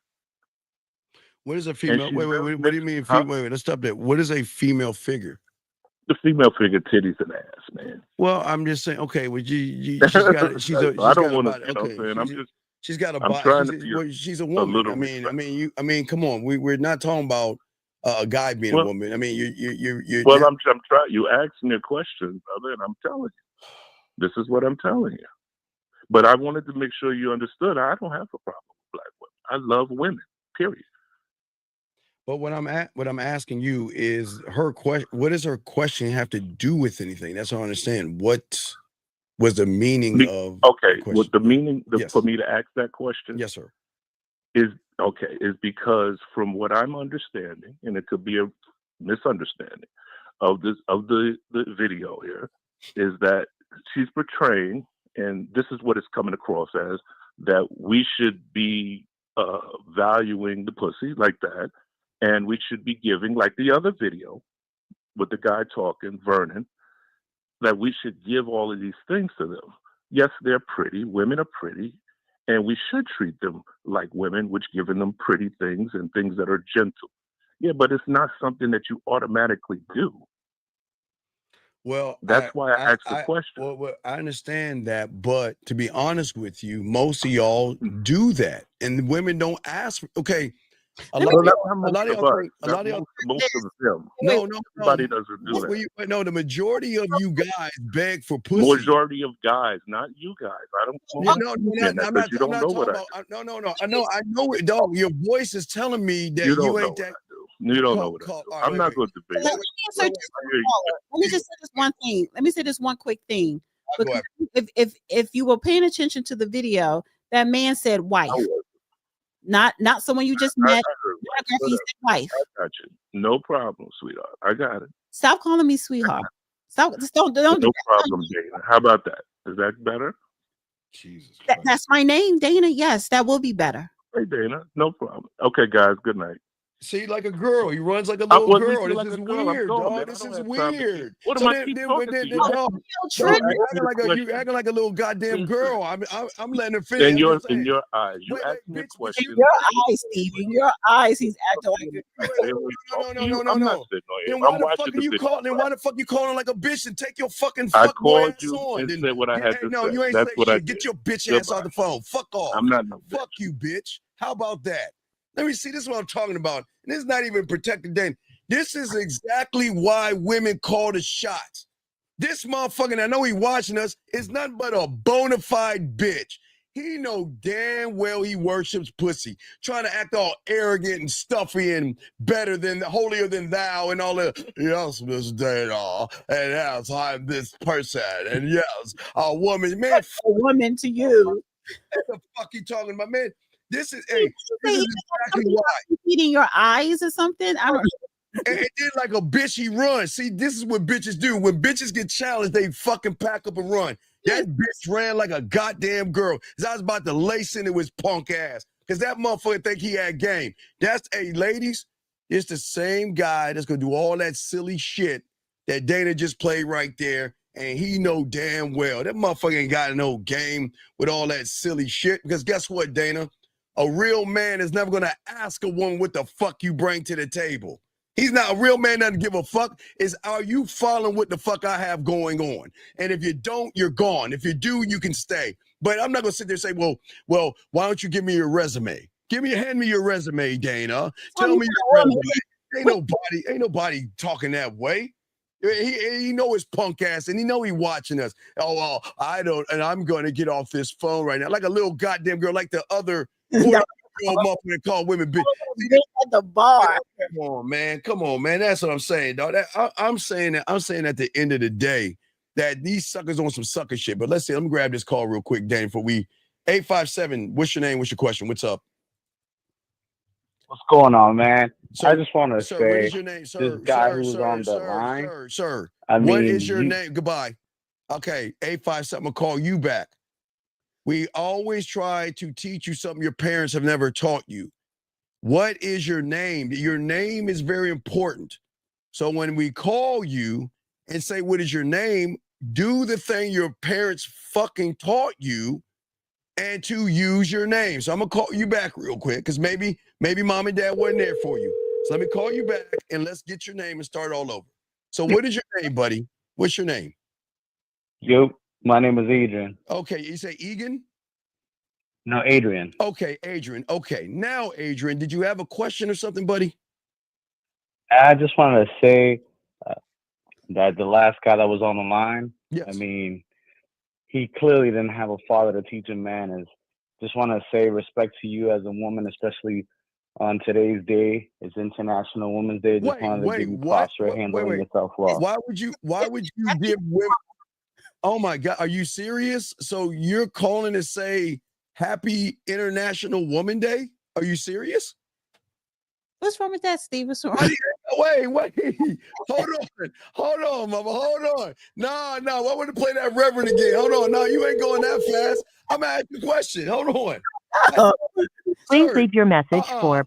What is a female? Wait. What do you mean? Wait, let's stop there. What is a female figure? The female figure, titties and ass, man. Well, I'm just saying. Okay, well, she's got a body. She's a woman. I mean, come on. We're not talking about a guy being a woman. I mean, you. Well, I'm trying. You asked me a question, brother, and I'm telling you. This is what I'm telling you. But I wanted to make sure you understood. I don't have a problem with black women. I love women. Period. But what I'm asking you is her question. What does her question have to do with anything? That's what I understand. What was the meaning of? Okay, what the meaning for me to ask that question? Yes, sir. Is because from what I'm understanding, and it could be a misunderstanding of the video here, is that she's portraying, and this is what it's coming across as, that we should be valuing the pussy like that. And we should be giving, like the other video with the guy talking, Vernon, that we should give all of these things to them. Yes, they're pretty. Women are pretty. And we should treat them like women, which giving them pretty things and things that are gentle. Yeah, but it's not something that you automatically do. Well, that's why I asked the question. Well, I understand that, but to be honest with you, most of y'all do that. And women don't ask. Okay. A lot of y'all most of them. No. Everybody doesn't do that. No, the majority of you guys beg for pussy. Majority of guys, not you guys. I don't. You don't know what I do. No. I know it, dog. Your voice is telling me that you ain't that. You don't know what I do. I'm not going to debate. Let me just say this one thing. Let me say this one quick thing. If you were paying attention to the video, that man said wife. Not someone you just met. Wife. I got you. No problem, sweetheart. I got it. Stop calling me sweetheart. Stop. Just don't. No problem, Dana. How about that? Is that better? Jesus. That's my name, Dana. Yes, that will be better. Hey, Dana. No problem. Okay, guys. Good night. See, like a girl. He runs like a little girl. This is weird, dog. This is weird. What am I keep talking to you? You acting like a little goddamn girl. I'm letting her finish. In your eyes, you ask me a question. In your eyes, Steve. In your eyes, he's acting like a No. I'm not sitting on here. Then why the fuck you calling like a bitch and take your fucking I fuck called ass you on? and said what I had to say. No, you ain't That's what I Get did. your bitch ass off the phone. Fuck off. I'm not. Fuck you, bitch. How about that? Let me see. This is what I'm talking about. And this is not even protected then. This is exactly why women call the shots. This motherfucker, and I know he watching us, is nothing but a bona fide bitch. He know damn well he worships pussy, trying to act all arrogant and stuffy and better than, holier than thou and all that. Yes, Miss Dana, and yes, I'm this person, and yes, a woman. Man, a woman to you. What the fuck you talking about, man? This is exactly why. Eating your eyes or something. I don't. And then like a bitch, he runs. See, this is what bitches do. When bitches get challenged, they fucking pack up and run. That bitch ran like a goddamn girl. Cause I was about to lace into his punk ass. Cause that motherfucker think he had game. That's ladies. It's the same guy that's gonna do all that silly shit that Dana just played right there. And he know damn well that motherfucker ain't got no game with all that silly shit. Because guess what, Dana? A real man is never gonna ask a woman what the fuck you bring to the table. He's not a real man, doesn't give a fuck. Are you following what the fuck I have going on? And if you don't, you're gone. If you do, you can stay. But I'm not gonna sit there and say, well, why don't you give me your resume? Hand me your resume, Dana. Tell me your resume. Ain't nobody talking that way. He know his punk ass, and he know he watching us. Oh, well, I don't, and I'm gonna get off this phone right now, like a little goddamn girl, like the other motherfucker called women bitch at the bar. Come on, man. That's what I'm saying, dog. I'm saying at the end of the day that these suckers on some sucker shit. But let's see. Let me grab this call real quick, Danny. For 857. What's your name? What's your question? What's up? What's going on, man? Sir, I just want to sir, say, what is your name, sir? this guy Sir, who's sir, on the sir, line. Sir, I what mean, is your name? Goodbye. Okay, 857 will call you back. We always try to teach you something your parents have never taught you. What is your name? Your name is very important. So when we call you and say, what is your name? Do the thing your parents fucking taught you and to use your name. So I'm going to call you back real quick because maybe mom and dad wasn't there for you. So let me call you back and let's get your name and start all over. So what is your name, buddy? What's your name? Yo, my name is Adrian. Okay, you say Egan? No, Adrian. Okay, Adrian. Okay, now, Adrian, did you have a question or something, buddy? I just wanted to say that the last guy that was on the line, yes. I mean, he clearly didn't have a father to teach him manners. Just want to say respect to you as a woman, especially on today's day. It's International Women's Day. Just wanted to give you props for handling yourself well. Why would you give women? Oh my God, are you serious? So you're calling to say Happy International Woman Day? Are you serious? What's wrong with that, Steve? What's wrong? Wait. Hold on, mama. Hold on. No. I want to play that Reverend again. Hold on. No, you ain't going that fast. I'm going to ask you a question. Hold on. Please leave your message for.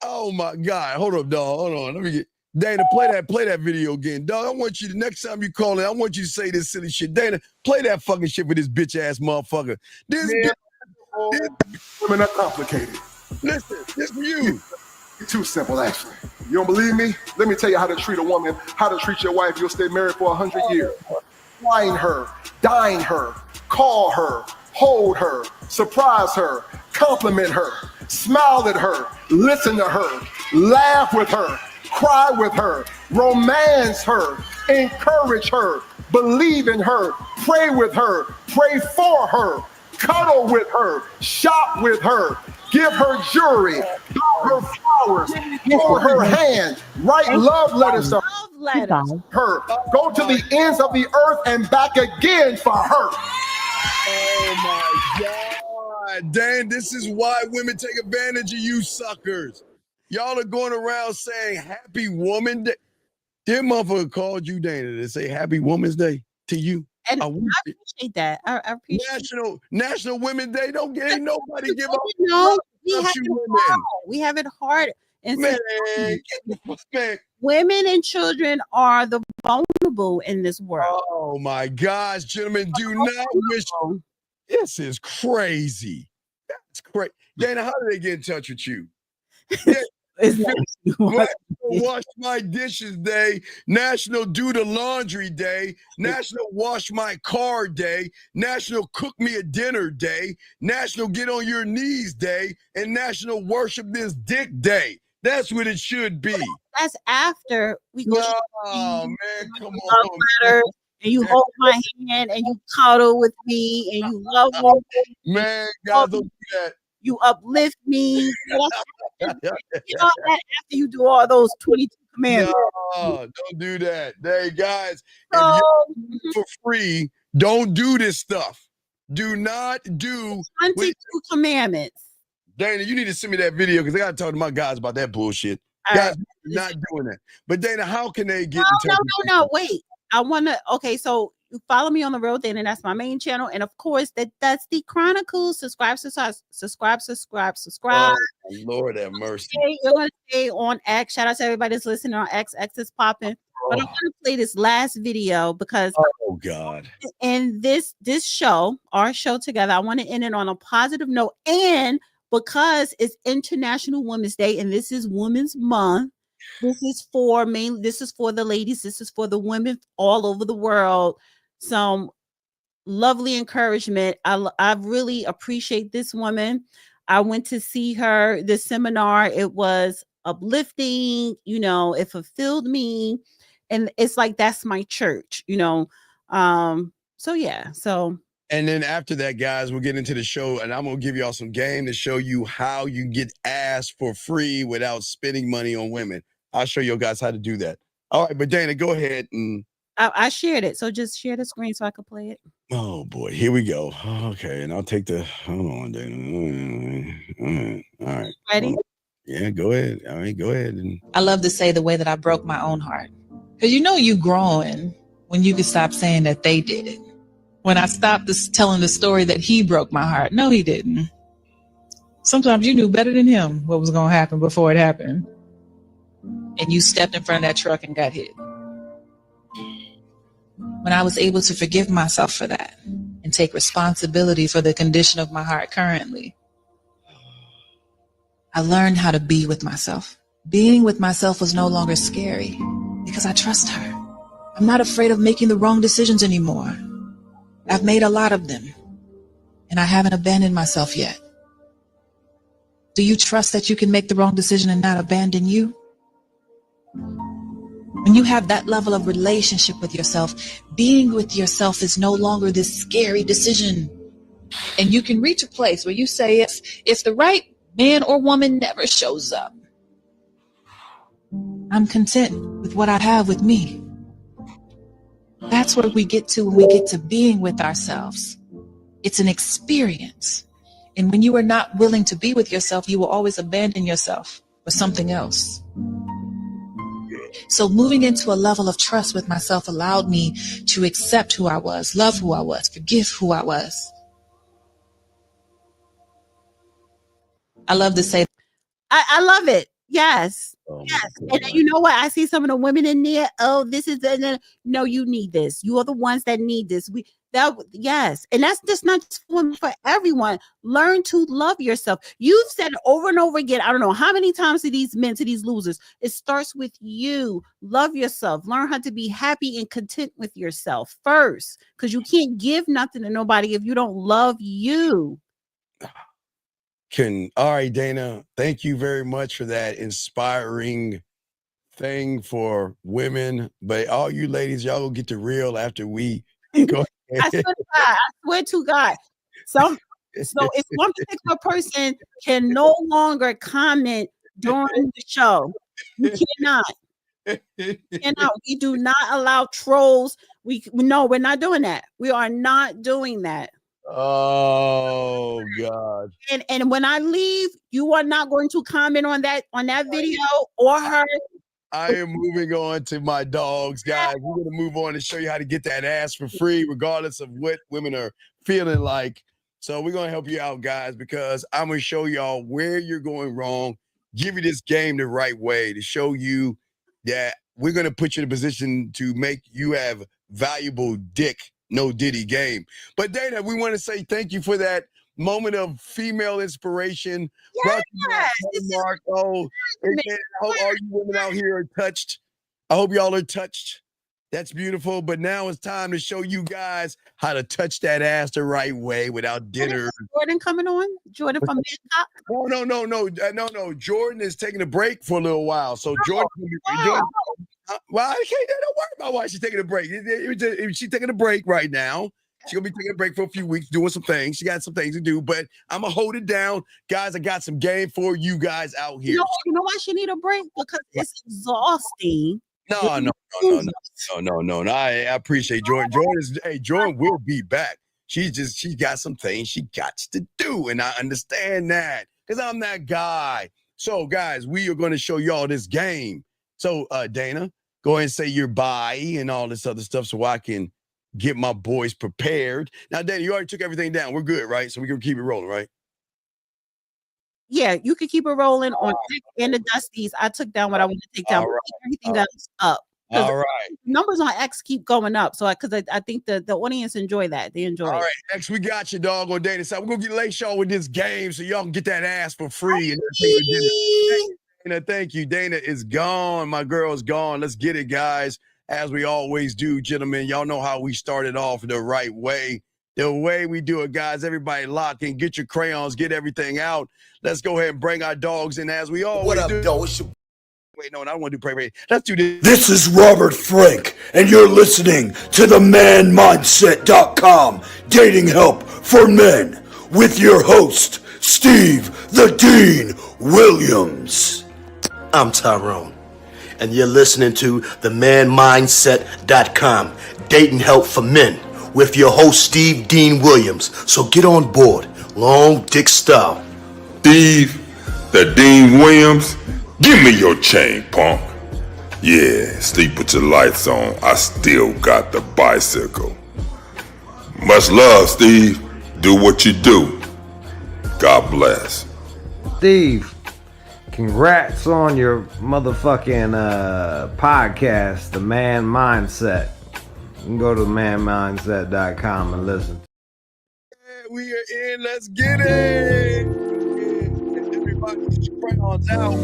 Oh my God. Hold up, dog. Hold on. Let me get Dana, play that video again. Dog, I want you the next time you call in, I want you to say this silly shit. Dana, play that fucking shit for this bitch ass motherfucker. This women are complicated. Listen, this for you. It's too simple, actually. You don't believe me? Let me tell you how to treat a woman, how to treat your wife. You'll stay married for 100 years. Wine her, dine her, call her, hold her, surprise her, compliment her, smile at her, listen to her, laugh with her, cry with her, romance her, encourage her, believe in her, pray with her, pray for her, cuddle with her, shop with her, give her jewelry, buy her flowers, hold her hand, write love letters to her, go to the ends of the earth and back again for her. Oh my God, Dan, this is why women take advantage of you suckers. Y'all are going around saying Happy Woman Day. Dear motherfucker called you, Dana, to say Happy Woman's Day to you. And I appreciate that. I appreciate National Women's Day. Ain't nobody give up. No, we have it hard. And man, women and children are the vulnerable in this world. Oh my gosh, gentlemen, do not wish. This is crazy. That's crazy. Dana, how did they get in touch with you? National Wash My Dishes Day, National Do the Laundry Day, National Wash My Car Day, National Cook Me a Dinner Day, National Get on Your Knees Day, and National Worship This Dick Day. That's what it should be. That's after we go. Oh man, come on. Letter, and you hold my hand and you cuddle with me and you love me. Man, guys, don't do that. You uplift me. You know that after you do all those 22 commandments. No, don't do that. Hey, guys, if you're for free, don't do this stuff. Do not do 22 commandments. Dana, you need to send me that video because I got to talk to my guys about that bullshit. Guys, not doing that. But Dana, how can they get in touch? No. Wait. I want to. Okay, so You follow me on the Real Thing, and that's my main channel. And of course, that's the Chronicles. Subscribe. Oh, Lord have mercy. You're gonna stay on X. Shout out to everybody that's listening on X. X is popping. But I want to play this last video because God. in this show, our show together, I want to end it on a positive note. And because it's International Women's Day and this is Women's Month, this is for the ladies, this is for the women all over the world. Some lovely encouragement. I really appreciate this woman. I went to see her this seminar. It was uplifting, it fulfilled me. And it's like that's my church, so yeah. So and then after that, guys, we'll get into the show, and I'm gonna give y'all some game to show you how you get ass for free without spending money on women. I'll show you guys how to do that. All right, but Dana, go ahead and I shared it, so just share the screen so I can play it. Oh boy, here we go. Okay, and I'll take the hold on, Dana. All right. Ready? Yeah, go ahead. All right, go ahead. And I love to say the way that I broke my own heart. Because you growing when you can stop saying that they did it. When I stopped telling the story that he broke my heart. No, he didn't. Sometimes you knew better than him what was going to happen before it happened. And you stepped in front of that truck and got hit. When I was able to forgive myself for that and take responsibility for the condition of my heart currently, I learned how to be with myself. Being with myself was no longer scary because I trust her. I'm not afraid of making the wrong decisions anymore. I've made a lot of them, and I haven't abandoned myself yet. Do you trust that you can make the wrong decision and not abandon you? When you have that level of relationship with yourself, being with yourself is no longer this scary decision. And you can reach a place where you say, if the right man or woman never shows up, I'm content with what I have with me. That's where we get to when we get to being with ourselves. It's an experience. And when you are not willing to be with yourself, you will always abandon yourself for something else. So moving into a level of trust with myself allowed me to accept who I was, love who I was, forgive who I was. I love to say, I love it. Yes. Yes. And you know what? I see some of the women in there. Oh, this is no, you need this. You are the ones that need this. Yes. And that's just not for everyone. Learn to love yourself. You've said it over and over again. I don't know how many times to these men, to these losers. It starts with you. Love yourself. Learn how to be happy and content with yourself first. Because you can't give nothing to nobody if you don't love you. All right, Dana, thank you very much for that inspiring thing for women. But all you ladies, y'all will get the real after we go. I swear to God. So if one particular person can no longer comment during the show, you cannot. We do not allow trolls. No, we're not doing that. We are not doing that. Oh God. And when I leave, you are not going to comment on that video or her. I am moving on to my dogs, guys. We're gonna move on and show you how to get that ass for free, regardless of what women are feeling like. So we're gonna help you out, guys, because I'm gonna show y'all where you're going wrong, give you this game the right way to show you that we're gonna put you in a position to make you have valuable dick. No Diddy game. But Dana, we want to say thank you for that moment of female inspiration. Yes, I hope all you women out here are touched. I hope y'all are touched. That's beautiful. But now it's time to show you guys how to touch that ass the right way without dinner. Jordan coming on? Jordan from Bangkok? No. Jordan is taking a break for a little while. So Jordan, well, I can't. Don't worry about why she's taking a break. She's taking a break right now. She's gonna be taking a break for a few weeks, doing some things. She got some things to do, but I'm gonna hold it down, guys. I got some game for you guys out here. You know why she need a break? Because it's exhausting. No. I appreciate Jordan. Jordan will be back. She got some things she got to do, and I understand that because I'm that guy. So, guys, we are going to show y'all this game. So, Dana, go ahead and say your bye and all this other stuff so I can get my boys prepared. Now, Danny, you already took everything down. We're good, right? So we can keep it rolling, right? Yeah, you can keep it rolling on and the Dusties. I took down what I wanted to take down. But everything else up. All right. Numbers on X keep going up. So because I think the audience enjoy that. They enjoy it. All right, X, we got you, dog, on Dana side. We're gonna lace y'all with this game so y'all can get that ass for free. And Dana, thank you. Dana is gone. My girl's gone. Let's get it, guys. As we always do, gentlemen. Y'all know how we started off the right way. The way we do it, guys. Everybody lock in, get your crayons, get everything out. Let's go ahead and bring our dogs in as we always do. Wait, no, I don't want to do pray. Let's do this. This is Robert Frank, and you're listening to the manmindset.com dating help for men with your host, Steve the Dean Williams. I'm Tyrone, and you're listening to the manmindset.com dating help for men with your host, Steve Dean Williams. So get on board, long dick style. Steve the Dean Williams. Give me your chain, punk. Yeah, sleep with your lights on. I still got the bicycle. Much love, Steve. Do what you do. God bless. Steve, congrats on your motherfucking podcast, The Man Mindset. You can go to manmindset.com and listen. We are in. Let's get it. Everybody get your crayons out.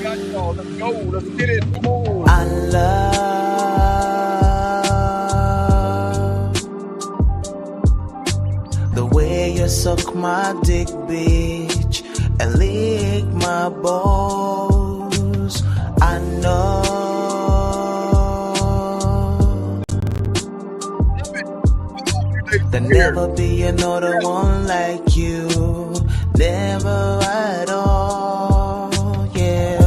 Got y'all. Let's go. Let's get it. Come on. I love the way you suck my dick, bitch, and lick my balls. I know there'll never be another one like you. Never at all, yeah.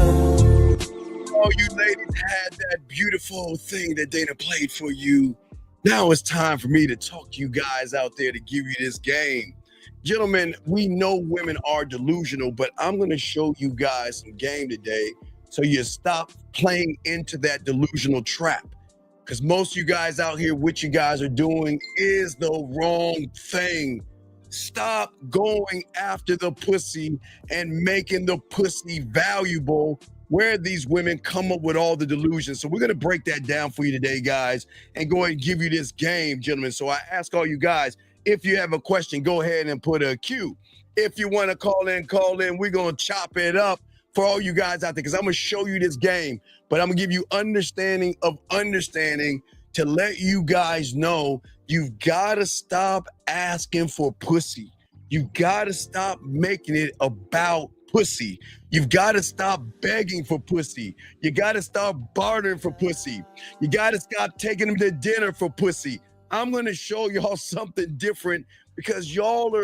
All you ladies had that beautiful thing that Dana played for you. Now it's time for me to talk to you guys out there to give you this game. Gentlemen, we know women are delusional, but I'm going to show you guys some game today so you stop playing into that delusional trap. Because most of you guys out here, what you guys are doing is the wrong thing. Stop going after the pussy and making the pussy valuable where these women come up with all the delusions. So we're going to break that down for you today, guys, and go ahead and give you this game, gentlemen. So I ask all you guys, if you have a question, go ahead and put a Q. If you want to call in, call in. We're going to chop it up for all you guys out there because I'm going to show you this game, but I'm going to give you understanding of understanding to let you guys know you've got to stop asking for pussy. You've got to stop making it about pussy. You've got to stop begging for pussy. You got to stop bartering for pussy. You got to stop taking them to dinner for pussy. I'm going to show y'all something different because y'all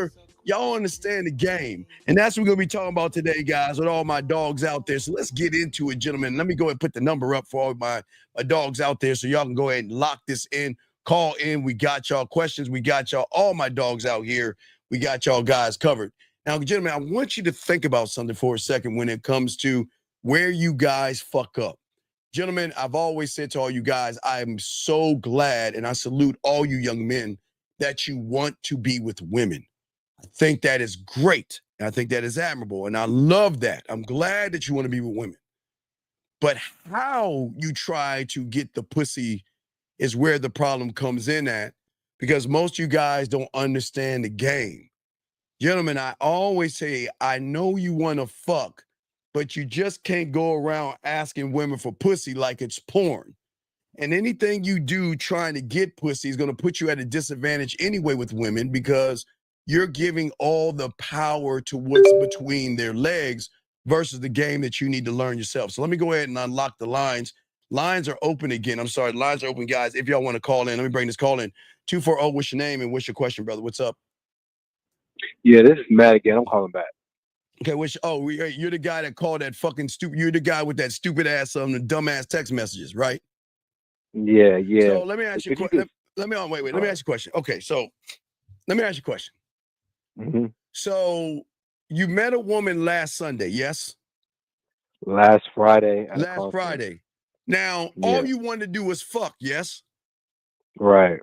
understand the game. And that's what we're going to be talking about today, guys, with all my dogs out there. So let's get into it, gentlemen. Let me go ahead and put the number up for all my dogs out there so y'all can go ahead and lock this in. Call in. We got y'all questions. We got y'all, all my dogs out here. We got y'all guys covered. Now, gentlemen, I want you to think about something for a second when it comes to where you guys fuck up. Gentlemen, I've always said to all you guys, I'm so glad and I salute all you young men that you want to be with women. I think that is great. And I think that is admirable. And I love that. I'm glad that you want to be with women. But how you try to get the pussy is where the problem comes in at, because most of you guys don't understand the game. Gentlemen, I always say, I know you want to fuck, but you just can't go around asking women for pussy like it's porn. And anything you do trying to get pussy is going to put you at a disadvantage anyway with women because you're giving all the power to what's between their legs versus the game that you need to learn yourself. So let me go ahead and unlock the lines. Lines are open again. I'm sorry. Lines are open, guys. If y'all want to call in, let me bring this call in. 240, what's your name and what's your question, brother? What's up? Yeah, this is Matt again. I'm calling back. Okay, you're the guy that called that fucking stupid, you're the guy with that stupid ass, dumbass text messages, right? Yeah. So let me ask you a question. Let me ask you a question. Okay, so let me ask you a question. Mm-hmm. So you met a woman last Sunday, yes? Last Friday. Last Friday. Now, all you wanted to do was fuck, yes? Right.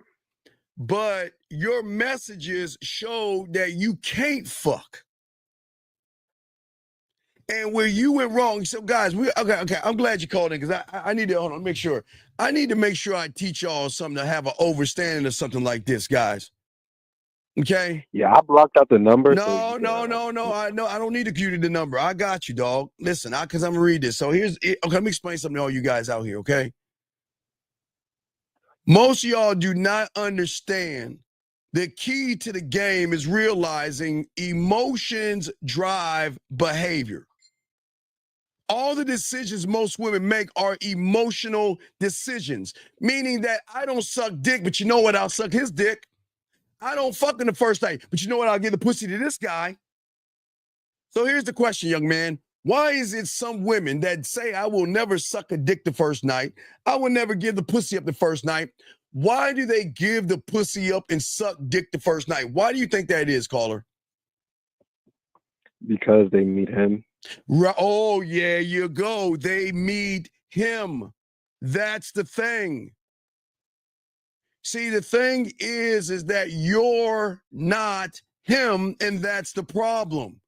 but your messages show that you can't fuck. And where you went wrong, so guys, okay. I'm glad you called in because I need to hold on, make sure. I need to make sure I teach y'all something to have an overstanding of something like this, guys. Okay. Yeah, I blocked out the number. No. I don't need to give you the number. I got you, dog. Listen, because I'm gonna read this. So here's it. Okay, let me explain something to all you guys out here. Okay. Most of y'all do not understand. The key to the game is realizing emotions drive behavior. All the decisions most women make are emotional decisions, meaning that I don't suck dick, but you know what? I'll suck his dick. I don't fuck in the first night, but you know what? I'll give the pussy to this guy. So here's the question, young man. Why is it some women that say I will never suck a dick the first night? I will never give the pussy up the first night. Why do they give the pussy up and suck dick the first night? Why do you think that is, caller? Because they meet him. Oh, yeah, you go. They meet him. That's the thing. See, the thing is that you're not him, and that's the problem.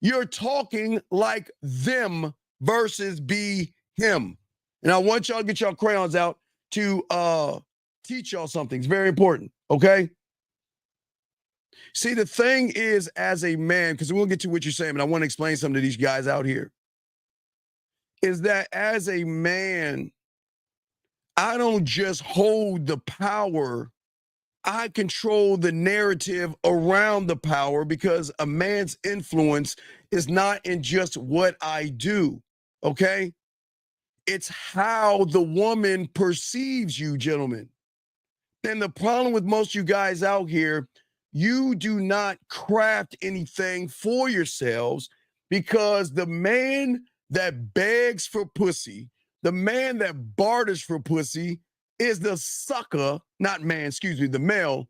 You're talking like them versus be him. And I want y'all to get y'all crayons out to teach y'all something. It's very important, okay? See, the thing is, as a man, because we'll get to what you're saying, but I want to explain something to these guys out here, is that as a man, I don't just hold the power. I control the narrative around the power because a man's influence is not in just what I do, okay? It's how the woman perceives you, gentlemen. And the problem with most of you guys out here, you do not craft anything for yourselves because the man that begs for pussy, the man that barters for pussy is the sucker, not man, excuse me, the male,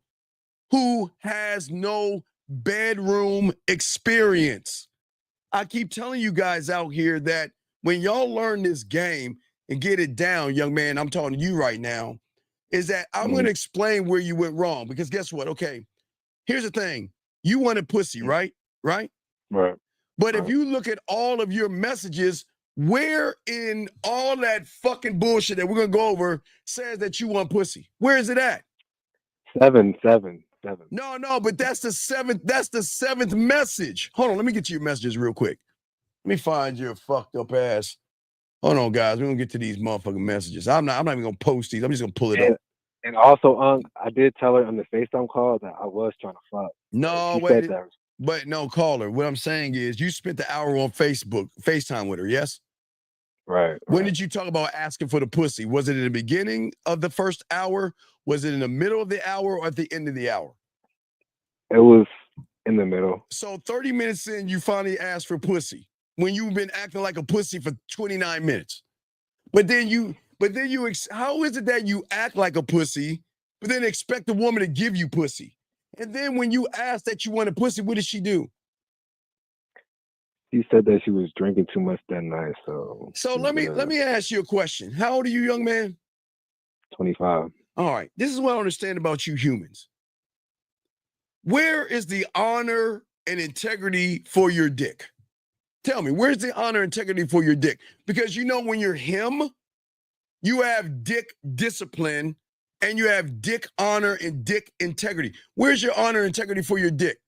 who has no bedroom experience. I keep telling you guys out here that when y'all learn this game and get it down, young man, I'm talking to you right now, is that I'm going to explain where you went wrong. Because guess what? Okay, here's the thing. You wanted pussy, right? Right? Right. But if you look at all of your messages, where in all that fucking bullshit that we're going to go over says that you want pussy? Where is it at? 7. No, but that's the seventh message. Hold on, let me get you your messages real quick. Let me find your fucked up ass. Hold on, guys. We're gonna get to these motherfucking messages. I'm not even gonna post these. I'm just gonna pull it up. And also, I did tell her on the FaceTime call that I was trying to fuck. No, wait. But no, caller. What I'm saying is you spent the hour on FaceTime with her, yes? Right. When did you talk about asking for the pussy? Was it in the beginning of the first hour? Was it in the middle of the hour or at the end of the hour? It was in the middle. So 30 minutes in, you finally asked for pussy when you've been acting like a pussy for 29 minutes. But then how is it that you act like a pussy, but then expect the woman to give you pussy? And then when you ask that you want a pussy, what did she do? She said that she was drinking too much that night. So let me ask you a question. How old are you, young man? 25. All right. This is what I understand about you humans. Where is the honor and integrity for your dick? Tell me, where's the honor and integrity for your dick? Because you know when you're him, you have dick discipline and you have dick honor and dick integrity. Where's your honor and integrity for your dick?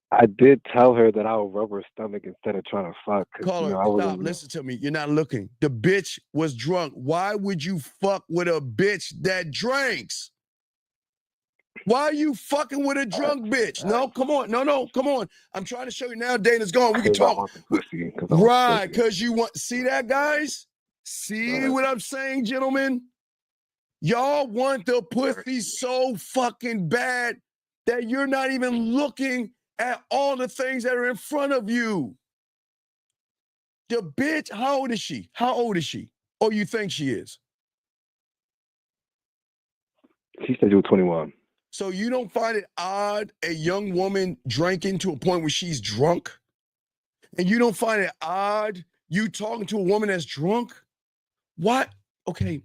I did tell her that I would rub her stomach instead of trying to fuck. Caller, stop. Listen to me. You're not looking. The bitch was drunk. Why would you fuck with a bitch that drinks? Why are you fucking with a drunk bitch? No, come on. No, come on. I'm trying to show you now. Dana's gone. We can talk. Right, because you want. See that, guys? See what I'm saying, gentlemen? Y'all want the pussy so fucking bad that you're not even looking at all the things that are in front of you. The bitch, how old is she? How old is she? Or you think she is? She said you were 21. So you don't find it odd a young woman drinking to a point where she's drunk? And you don't find it odd you talking to a woman that's drunk? What? Okay.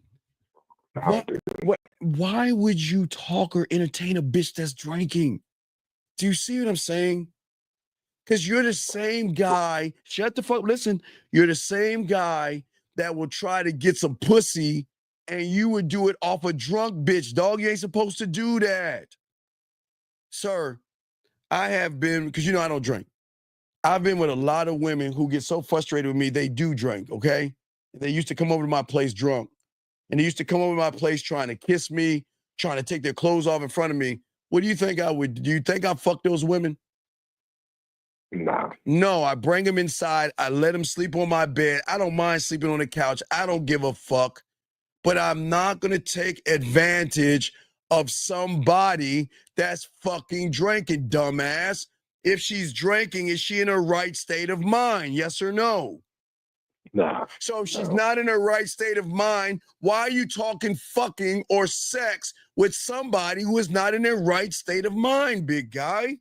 Why would you talk or entertain a bitch that's drinking? Do you see what I'm saying? Because you're the same guy. Shut the fuck. Listen, you're the same guy that will try to get some pussy, and you would do it off a drunk bitch. Dog, you ain't supposed to do that. Sir, I have been, because you know I don't drink. I've been with a lot of women who get so frustrated with me, they do drink, okay? They used to come over to my place drunk. And they used to come over to my place trying to kiss me, trying to take their clothes off in front of me. What do you think I would? Do you think I fuck those women? Nah. No, I bring them inside. I let them sleep on my bed. I don't mind sleeping on the couch. I don't give a fuck. But I'm not going to take advantage of somebody that's fucking drinking, dumbass. If she's drinking, is she in her right state of mind? Yes or no? Nah. So if she's not in her right state of mind, why are you talking fucking or sex with somebody who is not in their right state of mind, big guy?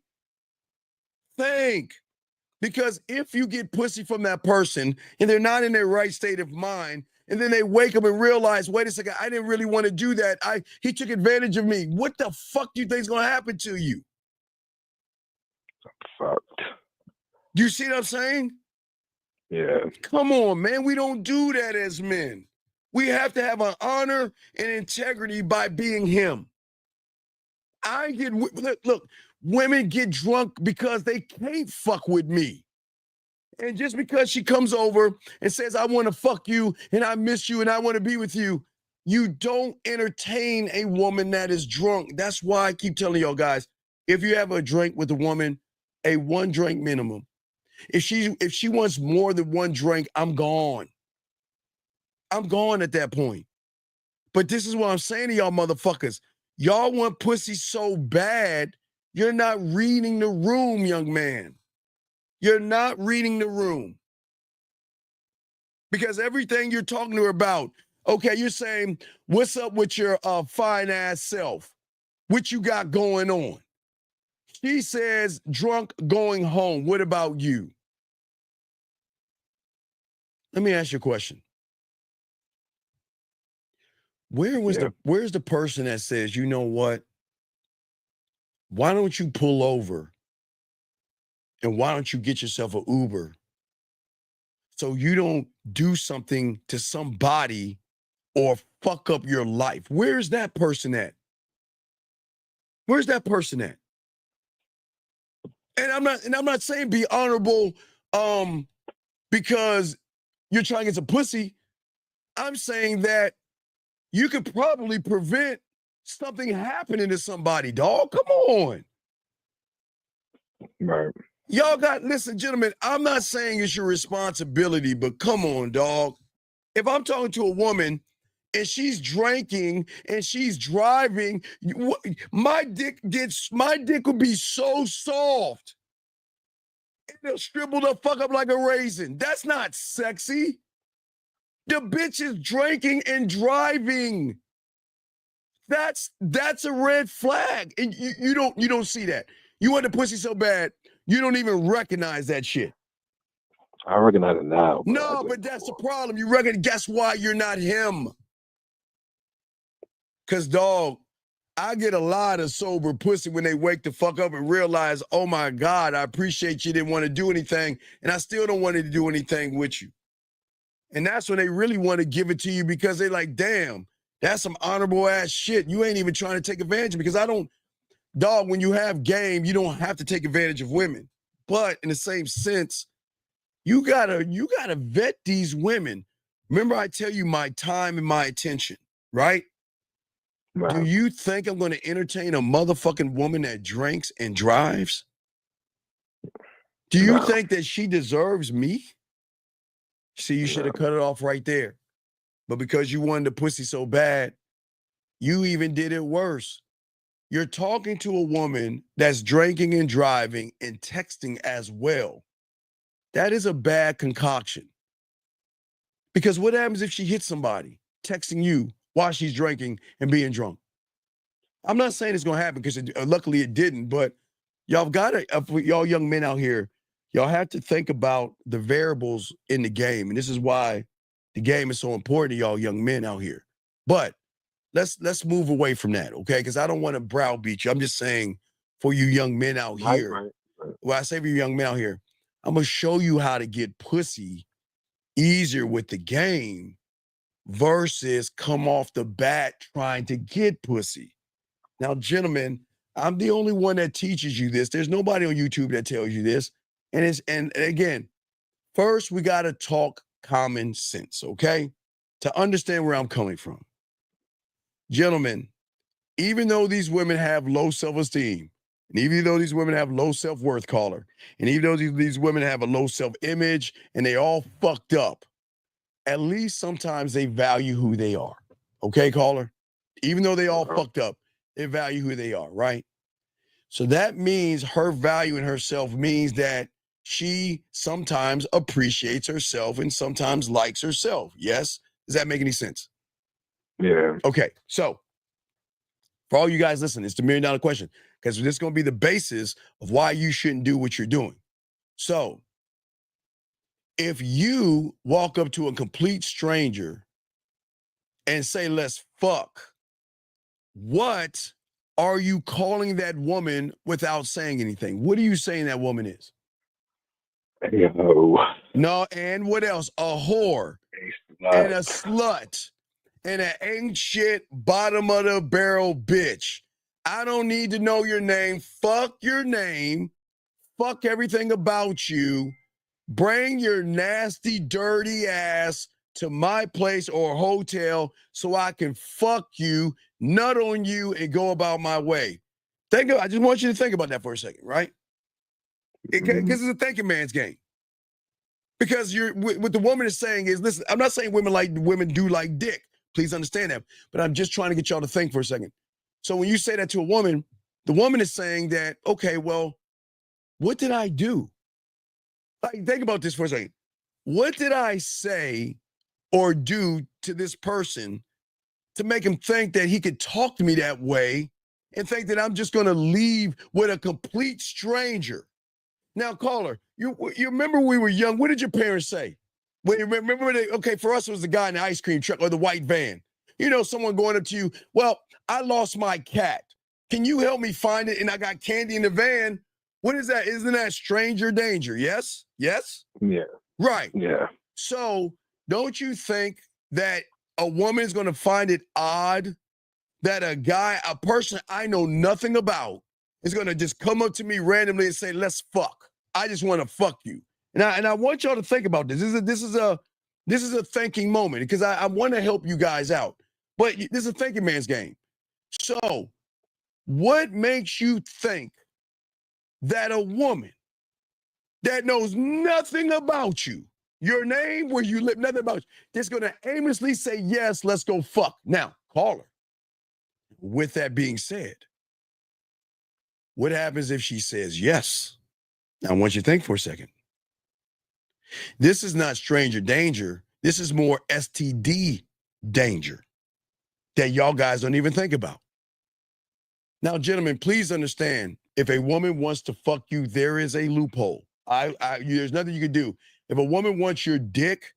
Think. Because if you get pussy from that person and they're not in their right state of mind, and then they wake up and realize, wait a second, I didn't really want to do that. He took advantage of me. What the fuck do you think is going to happen to you? Fucked. Do you see what I'm saying? Yeah. Come on, man. We don't do that as men. We have to have an honor and integrity by being him. Look, women get drunk because they can't fuck with me. And just because she comes over and says, I want to fuck you and I miss you and I want to be with you, you don't entertain a woman that is drunk. That's why I keep telling y'all guys, if you have a drink with a woman, a 1 drink minimum. If she wants more than 1 drink, I'm gone. I'm gone at that point. But this is what I'm saying to y'all motherfuckers. Y'all want pussy so bad, you're not reading the room, young man. You're not reading the room. Because everything you're talking to her about, okay, you're saying, what's up with your fine ass self? What you got going on? She says, drunk going home. What about you? Let me ask you a question. Where's the person that says, you know what? Why don't you pull over and why don't you get yourself an Uber so you don't do something to somebody or fuck up your life? Where's that person at? Where's that person at? And I'm not saying be honorable because you're trying to get some pussy. I'm saying that you could probably prevent something happening to somebody, dog. Come on. Right. Y'all listen, gentlemen, I'm not saying it's your responsibility, but come on, dog. If I'm talking to a woman and she's drinking and she's driving, my dick would be so soft. It'll shrivel the fuck up like a raisin. That's not sexy. The bitch is drinking and driving. That's a red flag. And you don't see that. You want the pussy so bad, you don't even recognize that shit. I recognize it now. No, but that's the problem. You reckon, guess why you're not him? Because, dog, I get a lot of sober pussy when they wake the fuck up and realize, oh my God, I appreciate you didn't want to do anything, and I still don't want to do anything with you. And that's when they really want to give it to you because they're like, damn, that's some honorable ass shit. You ain't even trying to take advantage of me because I don't, dog, when you have game, you don't have to take advantage of women. But in the same sense, you gotta vet these women. Remember, I tell you my time and my attention, right? Wow. Do you think I'm going to entertain a motherfucking woman that drinks and drives? Do you think that she deserves me? See, you should have cut it off right there. But because you wanted the pussy so bad, you even did it worse. You're talking to a woman that's drinking and driving and texting as well. That is a bad concoction. Because what happens if she hits somebody texting you while she's drinking and being drunk? I'm not saying it's going to happen because luckily it didn't, but y'all got to, y'all young men out here, y'all have to think about the variables in the game. And this is why the game is so important to y'all young men out here. But let's move away from that, okay? Because I don't want to browbeat you. I'm just saying for you young men out here. Right. Well, I say for you young men out here, I'm gonna show you how to get pussy easier with the game versus come off the bat trying to get pussy. Now, gentlemen, I'm the only one that teaches you this. There's nobody on YouTube that tells you this. And again, first we got to talk common sense, okay? To understand where I'm coming from. Gentlemen, even though these women have low self-esteem, and even though these women have low self-worth, caller, and even though these women have a low self-image and they all fucked up, at least sometimes they value who they are. Okay, caller? Even though they all fucked up, they value who they are, right? So that means her value in herself means that she sometimes appreciates herself and sometimes likes herself. Yes? Does that make any sense? Yeah. Okay, so for all you guys listening, it's the $1 million question, because this is going to be the basis of why you shouldn't do what you're doing. So if you walk up to a complete stranger and say, let's fuck, what are you calling that woman without saying anything? What are you saying that woman is? Yo. No, and what else? A whore and a slut and an ain't shit bottom of the barrel bitch. I don't need to know your name. Fuck your name. Fuck everything about you. Bring your nasty, dirty ass to my place or hotel so I can fuck you, nut on you, and go about my way. I just want you to think about that for a second, right? Because it's a thinking man's game. Because what the woman is saying is, listen, I'm not saying women do like dick. Please understand that. But I'm just trying to get y'all to think for a second. So when you say that to a woman, the woman is saying that, okay, well, what did I do? Like, think about this for a second. What did I say or do to this person to make him think that he could talk to me that way and think that I'm just going to leave with a complete stranger? Now, caller, you remember when we were young, what did your parents say? Okay, for us, it was the guy in the ice cream truck or the white van. You know, someone going up to you, well, I lost my cat. Can you help me find it? And I got candy in the van. What is that? Isn't that stranger danger? Yes? Yes? Yeah. Right. Yeah. So don't you think that a woman is going to find it odd that a person I know nothing about is going to just come up to me randomly and say, let's fuck. I just want to fuck you. And I want y'all to think about this. This is a thinking moment because I want to help you guys out. But this is a thinking man's game. So what makes you think that a woman that knows nothing about you, your name, where you live, nothing about you, is going to aimlessly say, yes, let's go fuck? Now, call her. With that being said, what happens if she says yes? Now, I want you to think for a second. This is not stranger danger. This is more STD danger that y'all guys don't even think about. Now, gentlemen, please understand, if a woman wants to fuck you, there is a loophole. There's nothing you can do. If a woman wants your dick,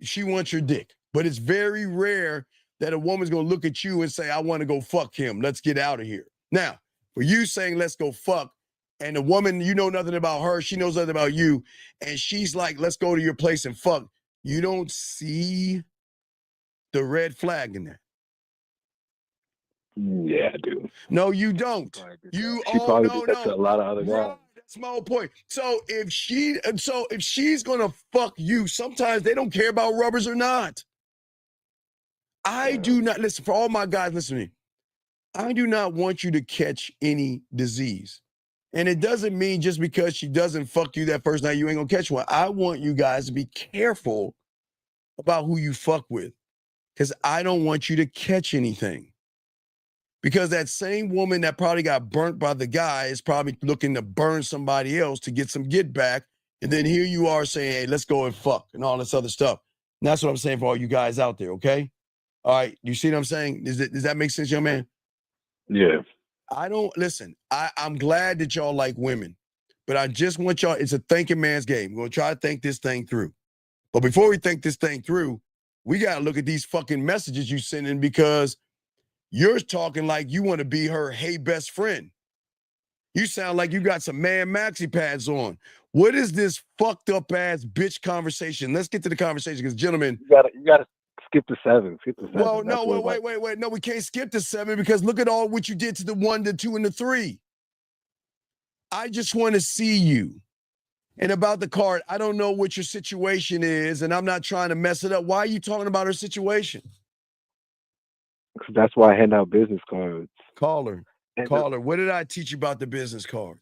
she wants your dick. But it's very rare that a woman's going to look at you and say, I want to go fuck him. Let's get out of here. Now, for you saying, let's go fuck, and the woman, you know nothing about her, she knows nothing about you, and she's like, let's go to your place and fuck, you don't see the red flag in that. Yeah, I do. No, you don't. She probably did that to a lot of other guys. That's my whole point. So if she's gonna fuck you, sometimes they don't care about rubbers or not. I do not, listen, for all my guys, listen to me. I do not want you to catch any disease. And it doesn't mean just because she doesn't fuck you that first night, you ain't gonna catch one. I want you guys to be careful about who you fuck with, because I don't want you to catch anything. Because that same woman that probably got burnt by the guy is probably looking to burn somebody else to get some get back. And then here you are saying, hey, let's go and fuck and all this other stuff. And that's what I'm saying for all you guys out there, okay? All right, you see what I'm saying? Does that make sense, young man? Yeah. I'm glad that y'all like women, but I just want y'all, it's a thinking man's game. We're going to try to think this thing through. But before we think this thing through, we got to look at these fucking messages you sending, because You're talking like you want to be her hey best friend. You sound like you got some man maxi pads on. What is this fucked up ass bitch conversation? Let's get to the conversation, because gentlemen, you gotta skip the 7. Skip the 7. well, no, wait. No, we can't skip the 7 because look at all what you did to the 1, the 2, and the 3. I just want to see you. And about the card, I don't know what your situation is, and I'm not trying to mess it up. Why are you talking about her situation? Because that's why I hand out business cards. Caller, what did I teach you about the business cards?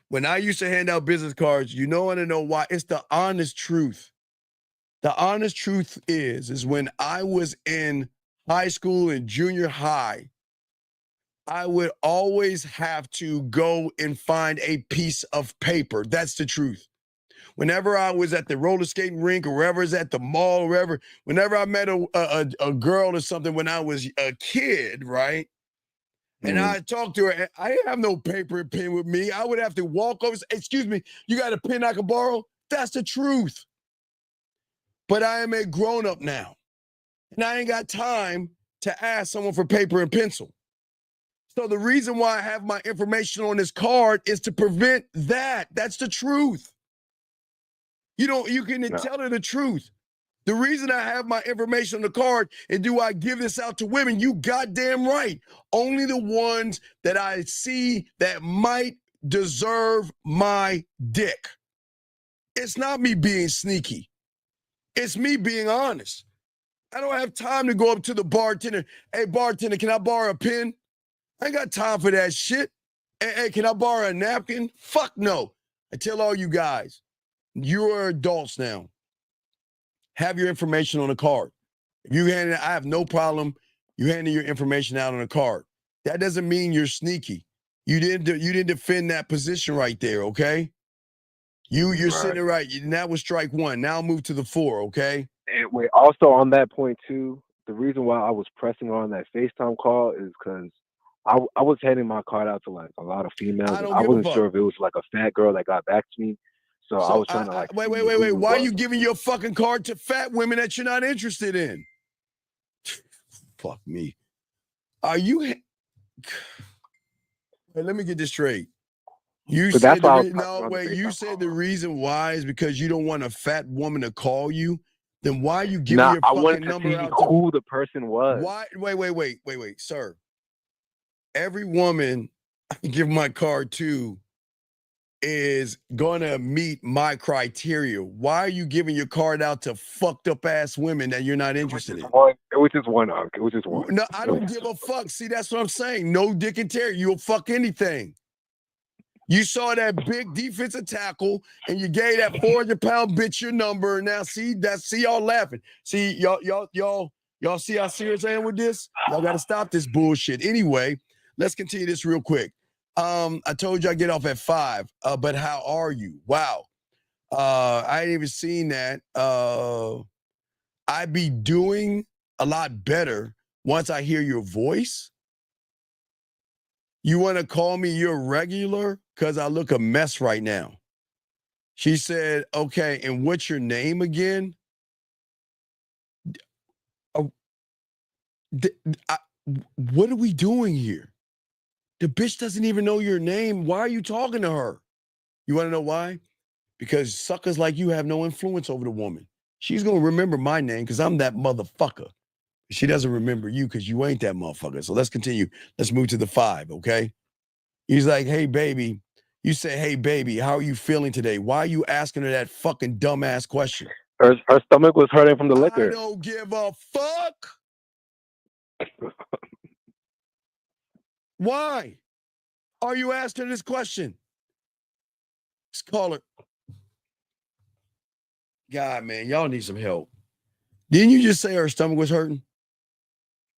When I used to hand out business cards, you know, want to know why? It's the honest truth. The honest truth is when I was in high school and junior high, I would always have to go and find a piece of paper. That's the truth. Whenever I was at the roller skating rink or wherever it's at the mall, whenever I met a girl or something when I was a kid, right? And I talked to her, I didn't have no paper and pen with me. I would have to walk over, say, excuse me, you got a pen I can borrow? That's the truth. But I am a grown-up now, and I ain't got time to ask someone for paper and pencil. So the reason why I have my information on this card is to prevent that. That's the truth. You can tell her the truth. The reason I have my information on the card, and do I give this out to women? You goddamn right. Only the ones that I see that might deserve my dick. It's not me being sneaky. It's me being honest. I don't have time to go up to the bartender. Hey, bartender, can I borrow a pen? I ain't got time for that shit. Hey, can I borrow a napkin? Fuck no. I tell all you guys, you are adults now. Have your information on a card. If you hand it, I have no problem you handing your information out on a card. That doesn't mean you're sneaky. You didn't defend that position right there, okay? You're sitting there right. And that was strike 1. Now I'll move to the 4, okay? And wait, also on that point too, the reason why I was pressing on that FaceTime call is because I was handing my card out to like a lot of females. I wasn't sure if it was like a fat girl that got back to me. So I was trying to like. Wait. Why are you giving your fucking card to fat women that you're not interested in? Fuck me. Are you? Wait, let me get this straight. You said you said the reason why is because you don't want a fat woman to call you. Then why are you giving your fucking number out to who the person was? Why? Wait, sir. Every woman I give my card to is gonna meet my criteria. Why are you giving your card out to fucked up ass women that you're not interested in? It was just one. No, I don't give a fuck. See, that's what I'm saying. No dick and Terry. You'll fuck anything. You saw that big defensive tackle and you gave that 400-pound bitch your number. And now see y'all laughing. See, y'all see how serious I am with this? Y'all gotta stop this bullshit. Anyway, let's continue this real quick. I told you I get off at 5, but how are you? Wow. I ain't even seen that. I'd be doing a lot better once I hear your voice. You want to call me your regular? Because I look a mess right now. She said, okay, and what's your name again? What are we doing here? The bitch doesn't even know your name. Why are you talking to her? You want to know why? Because suckers like you have no influence over the woman. She's going to remember my name because I'm that motherfucker. She doesn't remember you because you ain't that motherfucker. So let's continue. Let's move to the 5, okay? He's like, hey, baby. You say, hey, baby, how are you feeling today? Why are you asking her that fucking dumbass question? Her stomach was hurting from the liquor. I don't give a fuck. Why are you asking this question? Let's call her. God, man, y'all need some help. Didn't you just say her stomach was hurting?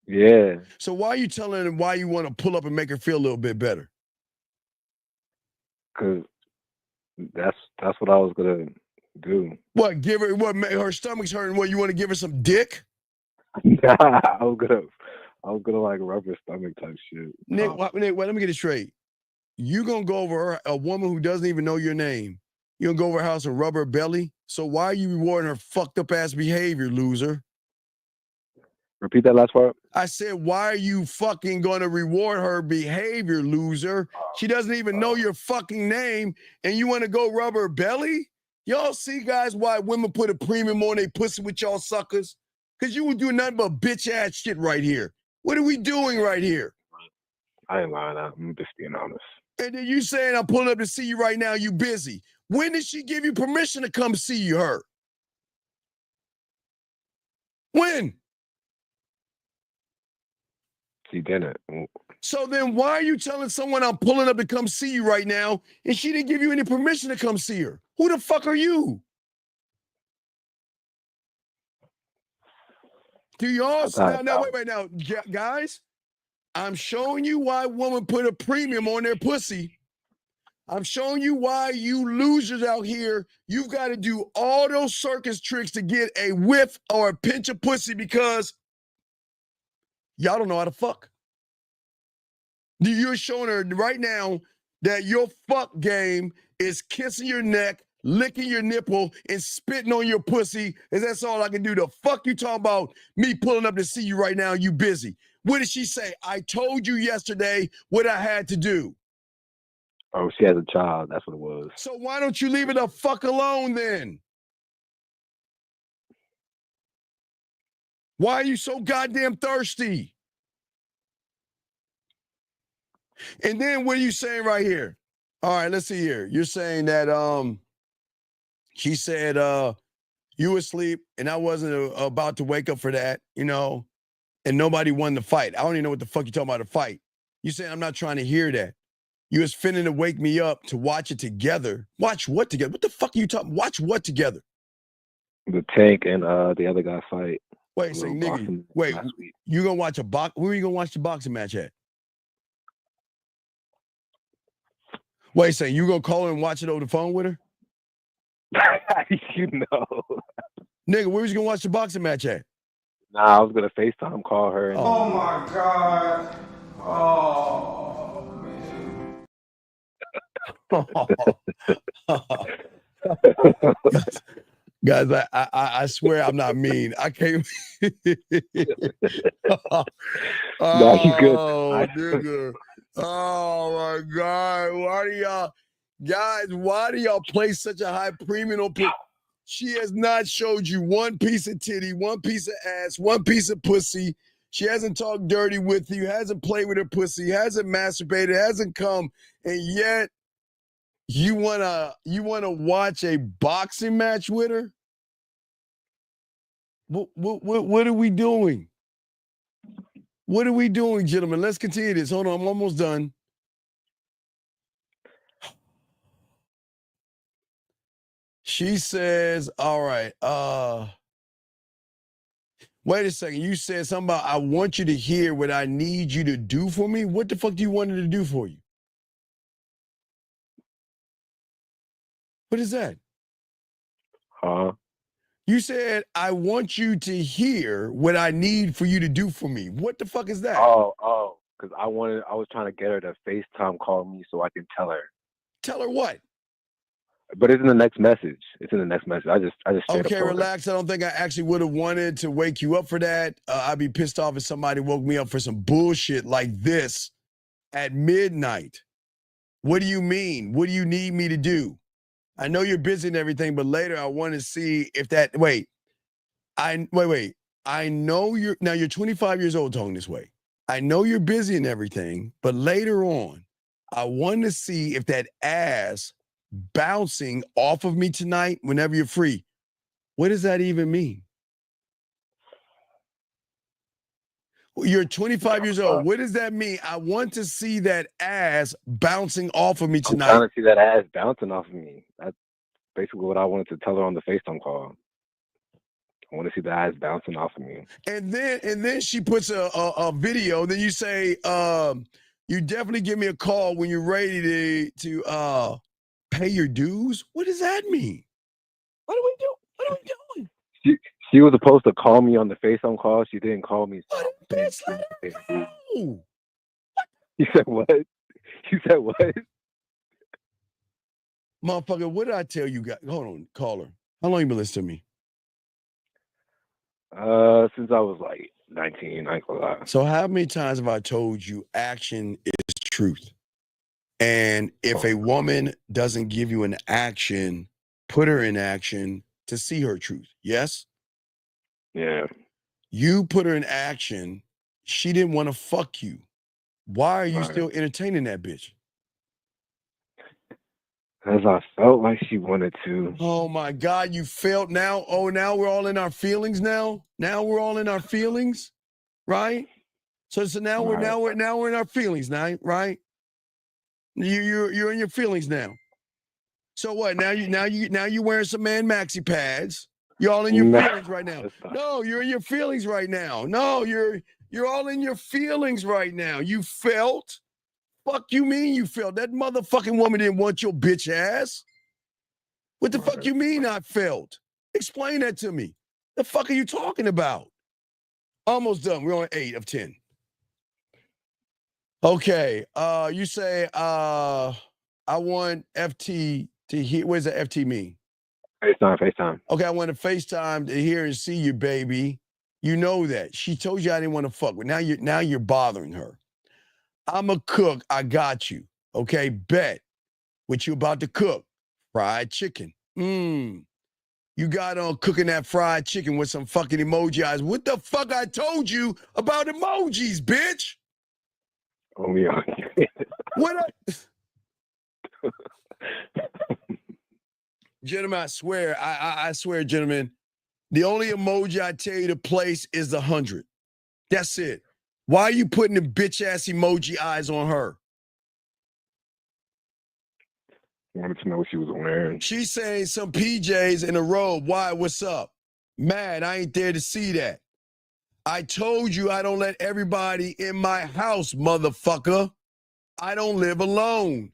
Yeah. So why are you telling her why you want to pull up and make her feel a little bit better? Because that's what I was gonna do. What? Give her what? Her stomach's hurting. What? You want to give her some dick? Nah, I was gonna like rub her stomach type shit. Nick, let me get it straight. You gonna go over a woman who doesn't even know your name? You gonna go over her house and rub her belly? So why are you rewarding her fucked up ass behavior, loser? Repeat that last part. I said, why are you fucking going to reward her behavior, loser? She doesn't even know your fucking name, and you want to go rub her belly? Y'all see, guys, why women put a premium on their pussy with y'all suckers? Because you would do nothing but bitch-ass shit right here. What are we doing right here? I ain't lying. I'm just being honest. And then you saying, I'm pulling up to see you right now, you busy. When did she give you permission to come see her? When? She didn't. So then why are you telling someone I'm pulling up to come see you right now and she didn't give you any permission to come see her? Who the fuck are you? Do y'all now, guys, I'm showing you why women put a premium on their pussy. I'm showing you why you losers out here, you've got to do all those circus tricks to get a whiff or a pinch of pussy because y'all don't know how to fuck. You're showing her right now that your fuck game is kissing your neck, licking your nipple, and spitting on your pussy, and that's all I can do. The fuck you talking about me pulling up to see you right now, you busy. What did she say? I told you yesterday what I had to do. Oh, she has a child. That's what it was. So why don't you leave it the fuck alone then? Why are you so goddamn thirsty? And then what are you saying right here? All right, let's see here. You're saying that she said you were asleep and I wasn't about to wake up for that, you know, and nobody won the fight. I don't even know what the fuck you're talking about a fight. You saying I'm not trying to hear that. You was finna to wake me up to watch it together. Watch what together? What the fuck are you talking? Watch what together? The Tank and the other guy fight. Wait, say nigga. Wait, you gonna watch a box? Where are you gonna watch the boxing match at? Wait, say you gonna call her and watch it over the phone with her? You know. Nigga, where was you gonna watch the boxing match at? Nah, I was gonna FaceTime call her. And oh my God. Oh man. Guys, I swear I'm not mean. I can't. No, you good. Nigga. Oh my God. Why do y'all place such a high premium on She has not showed you one piece of titty, one piece of ass, one piece of pussy. She hasn't talked dirty with you, hasn't played with her pussy, hasn't masturbated, hasn't come, and yet you wanna watch a boxing match with her? What are we doing? What are we doing, gentlemen? Let's continue this. Hold on, I'm almost done. She says, all right, wait a second. You said something about I want you to hear what I need you to do for me. What the fuck do you want her to do for you? What is that? You said, I want you to hear what I need for you to do for me. What the fuck is that? Oh, because I was trying to get her to FaceTime call me so I can tell her. Tell her what? But it's in the next message. I just okay, relax. I don't think I actually would have wanted to wake you up for that. I'd be pissed off if somebody woke me up for some bullshit like this at midnight. What do you mean? What do you need me to do? I know you're busy and everything, but later I want to see if that. I know you're 25 years old talking this way. I know you're busy and everything, but later on, I want to see if that ass bouncing off of me tonight whenever you're free. What does that even mean? You're 25 years old. What does that mean? I want to see that ass bouncing off of me tonight. I'm trying to see that ass bouncing off of me. That's basically what I wanted to tell her on the FaceTime call. I want to see the ass bouncing off of me. And then she puts a video. Then you say, you definitely give me a call when you're ready to pay your dues. What does that mean? What are we doing? What are we doing? She was supposed to call me on the FaceTime call. She didn't call me. Bitch, let her go. You said what? You said what? Motherfucker, what did I tell you guys? Hold on, caller. How long you been listening to me? Since I was like 19. I ain't gonna lie. So how many times have I told you action is truth? And if a woman doesn't give you an action, put her in action to see her truth. Yes? Yeah. You put her in action. She didn't want to fuck you. Why are you Right. still entertaining that bitch? Because I felt like she wanted to. Oh my God, you felt now? Oh, now we're all in our feelings now? Now we're all in our feelings, right? So now we're in our feelings now, right? You're in your feelings now. So what? Now you wearing some man maxi pads. You're all in your feelings right now. No, you're in your feelings right now. No, you're all in your feelings right now. You felt. Fuck you mean you felt? That motherfucking woman didn't want your bitch ass. What the fuck you mean I felt? Explain that to me. The fuck are you talking about? Almost done. We're on 8 of 10. Okay. You say I want FT to hear. What does the FT mean? FaceTime. Okay, I want to FaceTime to hear and see you, baby. You know that. She told you I didn't want to fuck with. Now you're bothering her. I'm a cook. I got you. Okay, bet. What you about to cook? Fried chicken. You got on cooking that fried chicken with some fucking emoji eyes. What the fuck I told you about emojis, bitch? Oh, yeah. What? Gentlemen, I swear, I swear, gentlemen, the only emoji I tell you to place is the 100. That's it. Why are you putting the bitch-ass emoji eyes on her? Wanted to know what she was wearing. She's saying some PJs in a robe. Why? What's up? Man, I ain't there to see that. I told you I don't let everybody in my house, motherfucker. I don't live alone.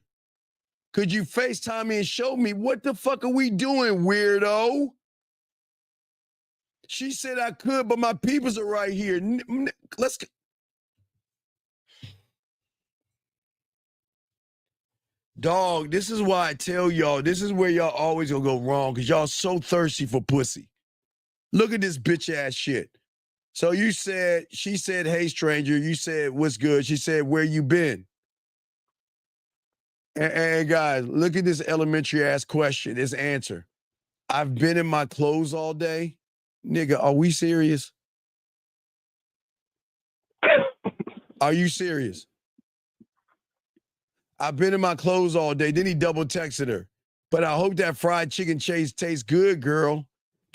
Could you FaceTime me and show me what the fuck are we doing, weirdo? She said I could, but my peoples are right here. Let's. Dog, this is why I tell y'all, this is where y'all always gonna go wrong, because y'all so thirsty for pussy. Look at this bitch ass shit. So she said, hey, stranger. You said, what's good? She said, where you been? And guys, look at this elementary ass question, this answer. I've been in my clothes all day. Nigga, are we serious? Are you serious? I've been in my clothes all day. Then he double texted her. But I hope that fried chicken chase tastes good, girl.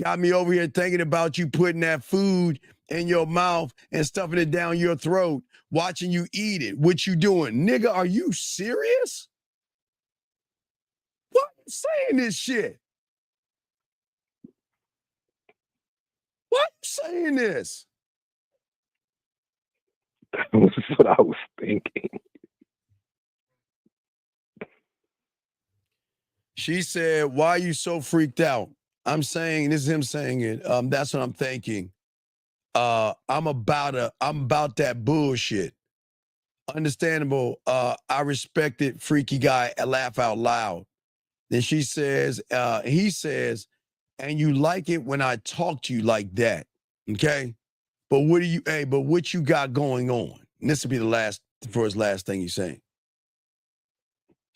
Got me over here thinking about you putting that food in your mouth and stuffing it down your throat, watching you eat it. What you doing? Nigga, are you serious? Why are you saying this shit? Why are you saying this? That was what I was thinking. She said, why are you so freaked out? I'm saying, this is him saying it. That's what I'm thinking. I'm about that bullshit. Understandable. I respect it, freaky guy, laugh out loud. Then she says, he says, and you like it when I talk to you like that. Okay? But what you got going on? And this will be his last thing he's saying.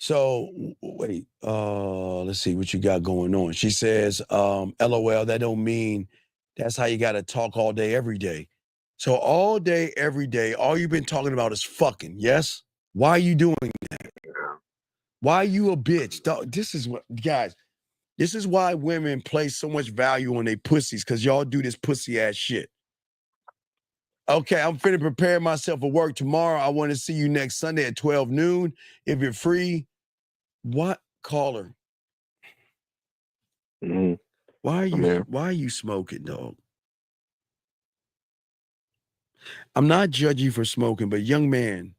So wait, let's see what you got going on. She says, LOL, that don't mean that's how you got to talk all day, every day. So all day, every day, all you've been talking about is fucking, yes? Why are you doing that? Why are you a bitch? This is what, guys, this is why women place so much value on their pussies, because y'all do this pussy ass shit. Okay, I'm finna prepare myself for work tomorrow. I want to see you next Sunday at 12 noon. If you're free, what? Call her. Mm-hmm. Why are you smoking, dog? I'm not judging you for smoking, but young man,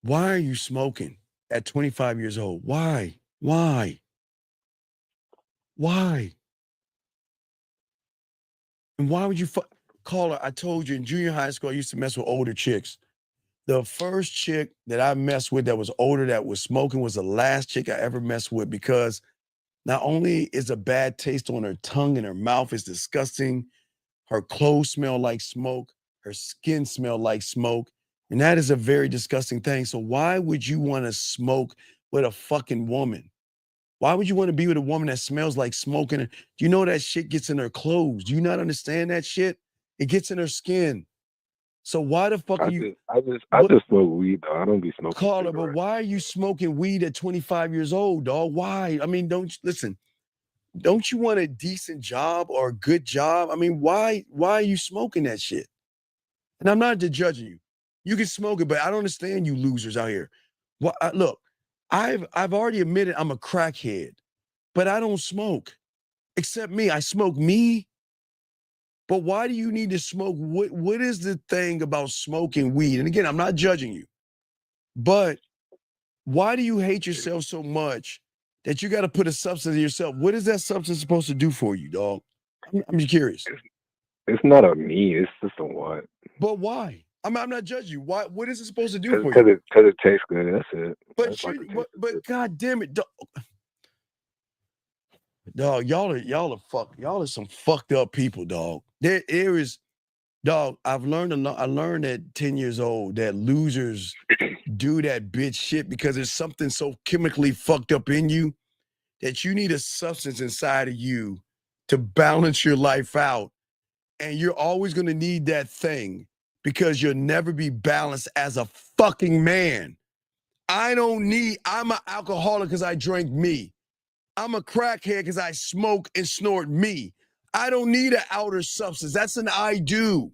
why are you smoking at 25 years old? Why? And why would you call her? I told you in junior high school, I used to mess with older chicks. The first chick that I messed with that was older, that was smoking, was the last chick I ever messed with, because not only is a bad taste on her tongue and her mouth is disgusting, Her clothes smell like smoke. Her skin smell like smoke. And that is a very disgusting thing. So why would you want to smoke with a fucking woman? Why would you want to be with a woman that smells like smoke? And do you know that shit gets in her clothes? Do you not understand that shit? It gets in her skin. So why the fuck are you? I just smoke weed though. I don't be smoking Carla, but cigarettes. why are you smoking weed at 25 years old, dog? Why? I mean, don't you want a decent job or a good job? I mean, why are you smoking that shit? And I'm not judging you. You can smoke it, but I don't understand you losers out here. Well, look, I've already admitted I'm a crackhead, but I don't smoke. Except me, I smoke me. But why do you need to smoke? What is the thing about smoking weed? And again, I'm not judging you, but why do you hate yourself so much that you got to put a substance in yourself? What is that substance supposed to do for you, dog? I'm just curious. It's not a me. It's just a what. But why? I'm not judging you. Why? What is it supposed to do for you? Because it tastes good. That's it. But God damn it, dog, y'all are some fucked up people, dog. There is, dog. I've learned a lot. I learned at 10 years old that losers do that bitch shit because there's something so chemically fucked up in you that you need a substance inside of you to balance your life out. And you're always going to need that thing because you'll never be balanced as a fucking man. I'm an alcoholic because I drank me. I'm a crackhead because I smoke and snort me. I don't need an outer substance. That's an I do.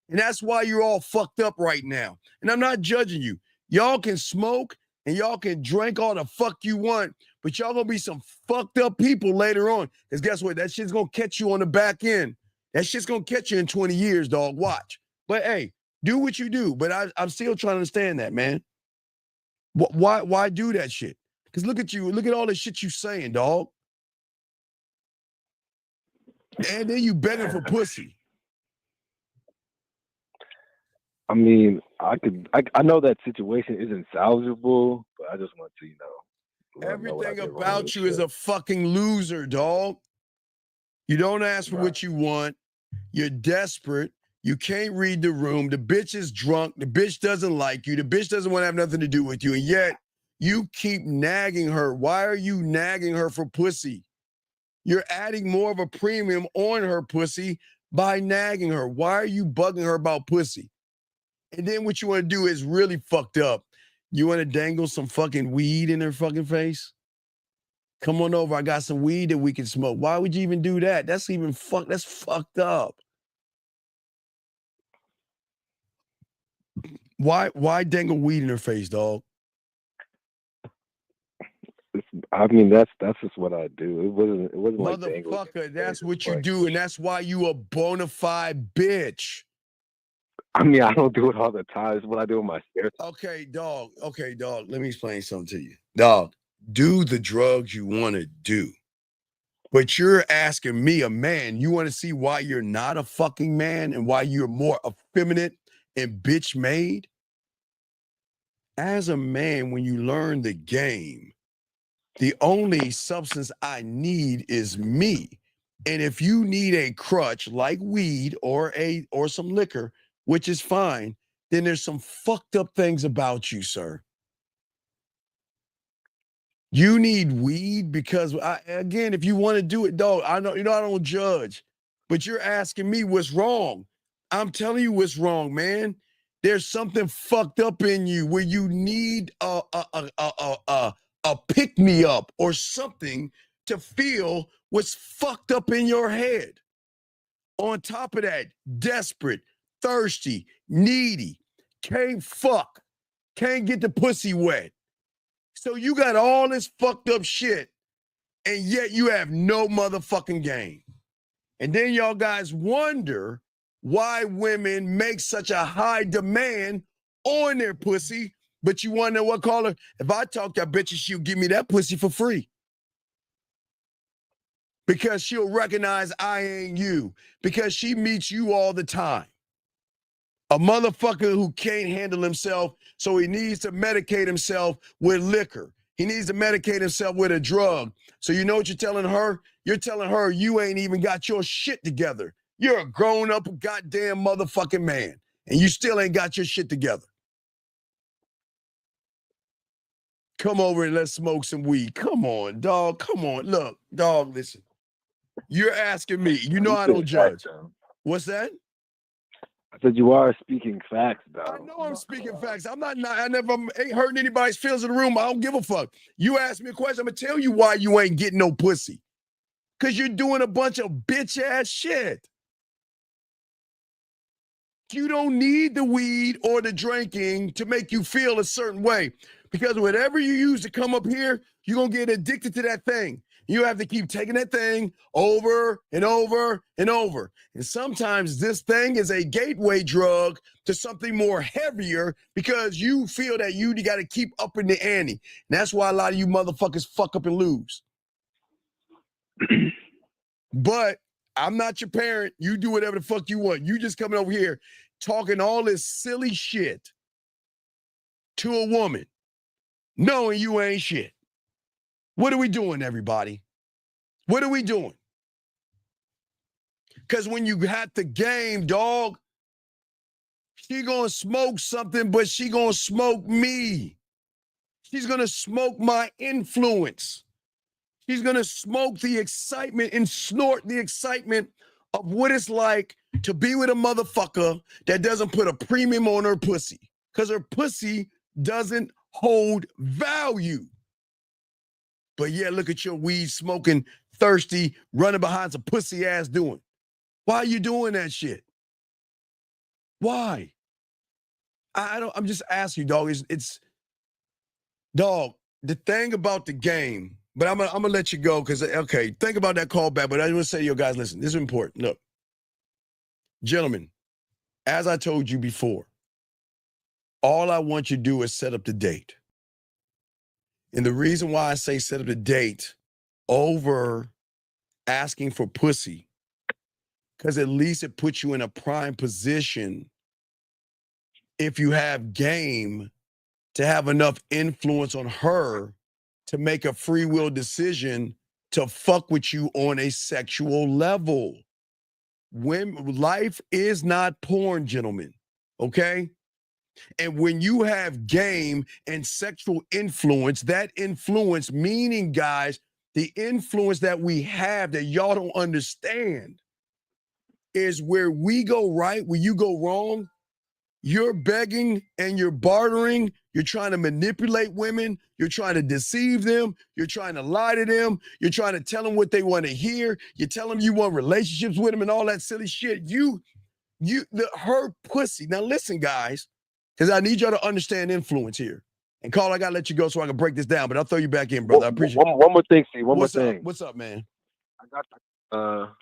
And that's why you're all fucked up right now. And I'm not judging you. Y'all can smoke and y'all can drink all the fuck you want, but y'all gonna be some fucked up people later on. Because guess what? That shit's gonna catch you on the back end. That shit's gonna catch you in 20 years, dog. Watch. But hey, do what you do. But I'm still trying to understand that, man. Why do that shit? Because look at you. Look at all the shit you saying, dog. And then you begging for pussy. I mean, I know that situation isn't salvageable, but I just want to, Everything about you is a fucking loser, dog. You don't ask for what you want. You're desperate. You can't read the room. The bitch is drunk. The bitch doesn't like you. The bitch doesn't want to have nothing to do with you. And yet you keep nagging her. Why are you nagging her for pussy? You're adding more of a premium on her pussy by nagging her. Why are you bugging her about pussy? And then what you want to do is really fucked up. You want to dangle some fucking weed in her fucking face? Come on over. I got some weed that we can smoke. Why would you even do that? That's fucked up. Why dangle weed in her face, dog? I mean, that's just what I do. It wasn't like motherfucker. That's what you do, and that's why you a bona fide bitch. I mean, I don't do it all the time. It's what I do in my spare time. Okay, dog. Let me explain something to you, dog. Do the drugs you want to do, but you're asking me, a man. You want to see why you're not a fucking man and why you're more effeminate and bitch made? As a man, when you learn the game, the only substance I need is me. And if you need a crutch like weed or some liquor, which is fine, then there's some fucked up things about you, sir. You need weed because, again, if you want to do it, dog, I know, I don't judge, but you're asking me what's wrong. I'm telling you what's wrong, man. There's something fucked up in you where you need a pick-me-up or something to feel what's fucked up in your head. On top of that, desperate, thirsty, needy, can't fuck, can't get the pussy wet. So you got all this fucked up shit, and yet you have no motherfucking game. And then y'all guys wonder why women make such a high demand on their pussy. But you want to know what, caller? If I talk to that bitch, she'll give me that pussy for free. Because she'll recognize I ain't you. Because she meets you all the time. A motherfucker who can't handle himself, so he needs to medicate himself with liquor. He needs to medicate himself with a drug. So you know what you're telling her? You're telling her you ain't even got your shit together. You're a grown-up goddamn motherfucking man, and you still ain't got your shit together. Come over and let's smoke some weed. Come on, dog. Come on. Look, dog, listen. You're asking me. You know I don't judge. What's that? I said you are speaking facts, though. I know I'm speaking facts. I never ain't hurting anybody's feelings in the room. I don't give a fuck. You ask me a question, I'm gonna tell you why you ain't getting no pussy. Because you're doing a bunch of bitch-ass shit. You don't need the weed or the drinking to make you feel a certain way. Because whatever you use to come up here, you're going to get addicted to that thing. You have to keep taking that thing over and over and over. And sometimes this thing is a gateway drug to something more heavier because you feel that you got to keep upping the ante. And that's why a lot of you motherfuckers fuck up and lose. But I'm not your parent. You do whatever the fuck you want. You just coming over here talking all this silly shit to a woman, knowing you ain't shit. What are we doing, everybody? What are we doing? Because when you have the game, dog, she gonna smoke something, but she gonna smoke me. She's gonna smoke my influence. She's going to smoke the excitement and snort the excitement of what it's like to be with a motherfucker that doesn't put a premium on her pussy. Because her pussy doesn't hold value. But yeah, look at your weed smoking, thirsty, running behind some pussy ass doing. Why are you doing that shit? Why? I'm just asking you, dog. It's dog, the thing about the game. But I'm gonna let you go because, okay, think about that call back. But I just want to say to you guys, listen, this is important. Look, gentlemen, as I told you before, all I want you to do is set up the date. And the reason why I say set up the date over asking for pussy, because at least it puts you in a prime position if you have game to have enough influence on her to make a free will decision to fuck with you on a sexual level. Life is not porn, gentlemen, okay? And when you have game and sexual influence, that influence, meaning, guys, the influence that we have that y'all don't understand is where we go right, where you go wrong. You're begging and you're bartering. You're trying to manipulate women. You're trying to deceive them. You're trying to lie to them. You're trying to tell them what they want to hear. You tell them you want relationships with them and all that silly shit. Her pussy. Now listen, guys, because I need y'all to understand influence here. And Carl, I gotta let you go so I can break this down, but I'll throw you back in, brother. I appreciate it. One more thing, Steve. One more thing. What's up, man? I got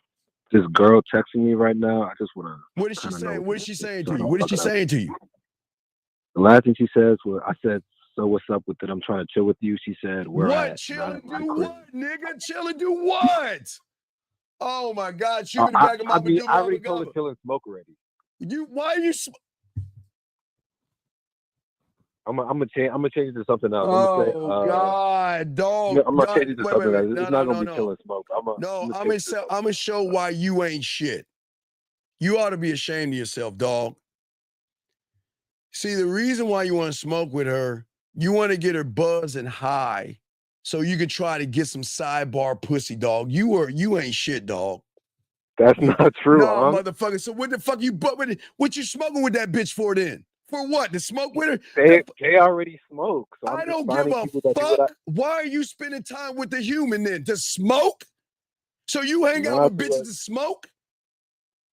this girl texting me right now. I just want to. What is she saying? What is she saying to you? What is she saying to you? The last thing she says was, I said, so what's up with it? I'm trying to chill with you. She said, what? Chill and do what, nigga? Chill and do what? Oh my God! Shoot me the back of my I already told her chill and smoke already. Why are you? I'm gonna change it to something else. Oh God, dog! I'm gonna change it to something else. It's not gonna be chill and smoke. I'm gonna show why you ain't shit. You ought to be ashamed of yourself, dog. See, the reason why you want to smoke with her, you want to get her buzzed and high so you can try to get some sidebar pussy, dog. You ain't shit, dog. That's not true, no, motherfucker. So what the fuck what you smoking with that bitch for then? For what? To smoke with her? They already smoke. So I don't give a fuck. Why are you spending time with the human then? To smoke? So you hang out with bitches to smoke?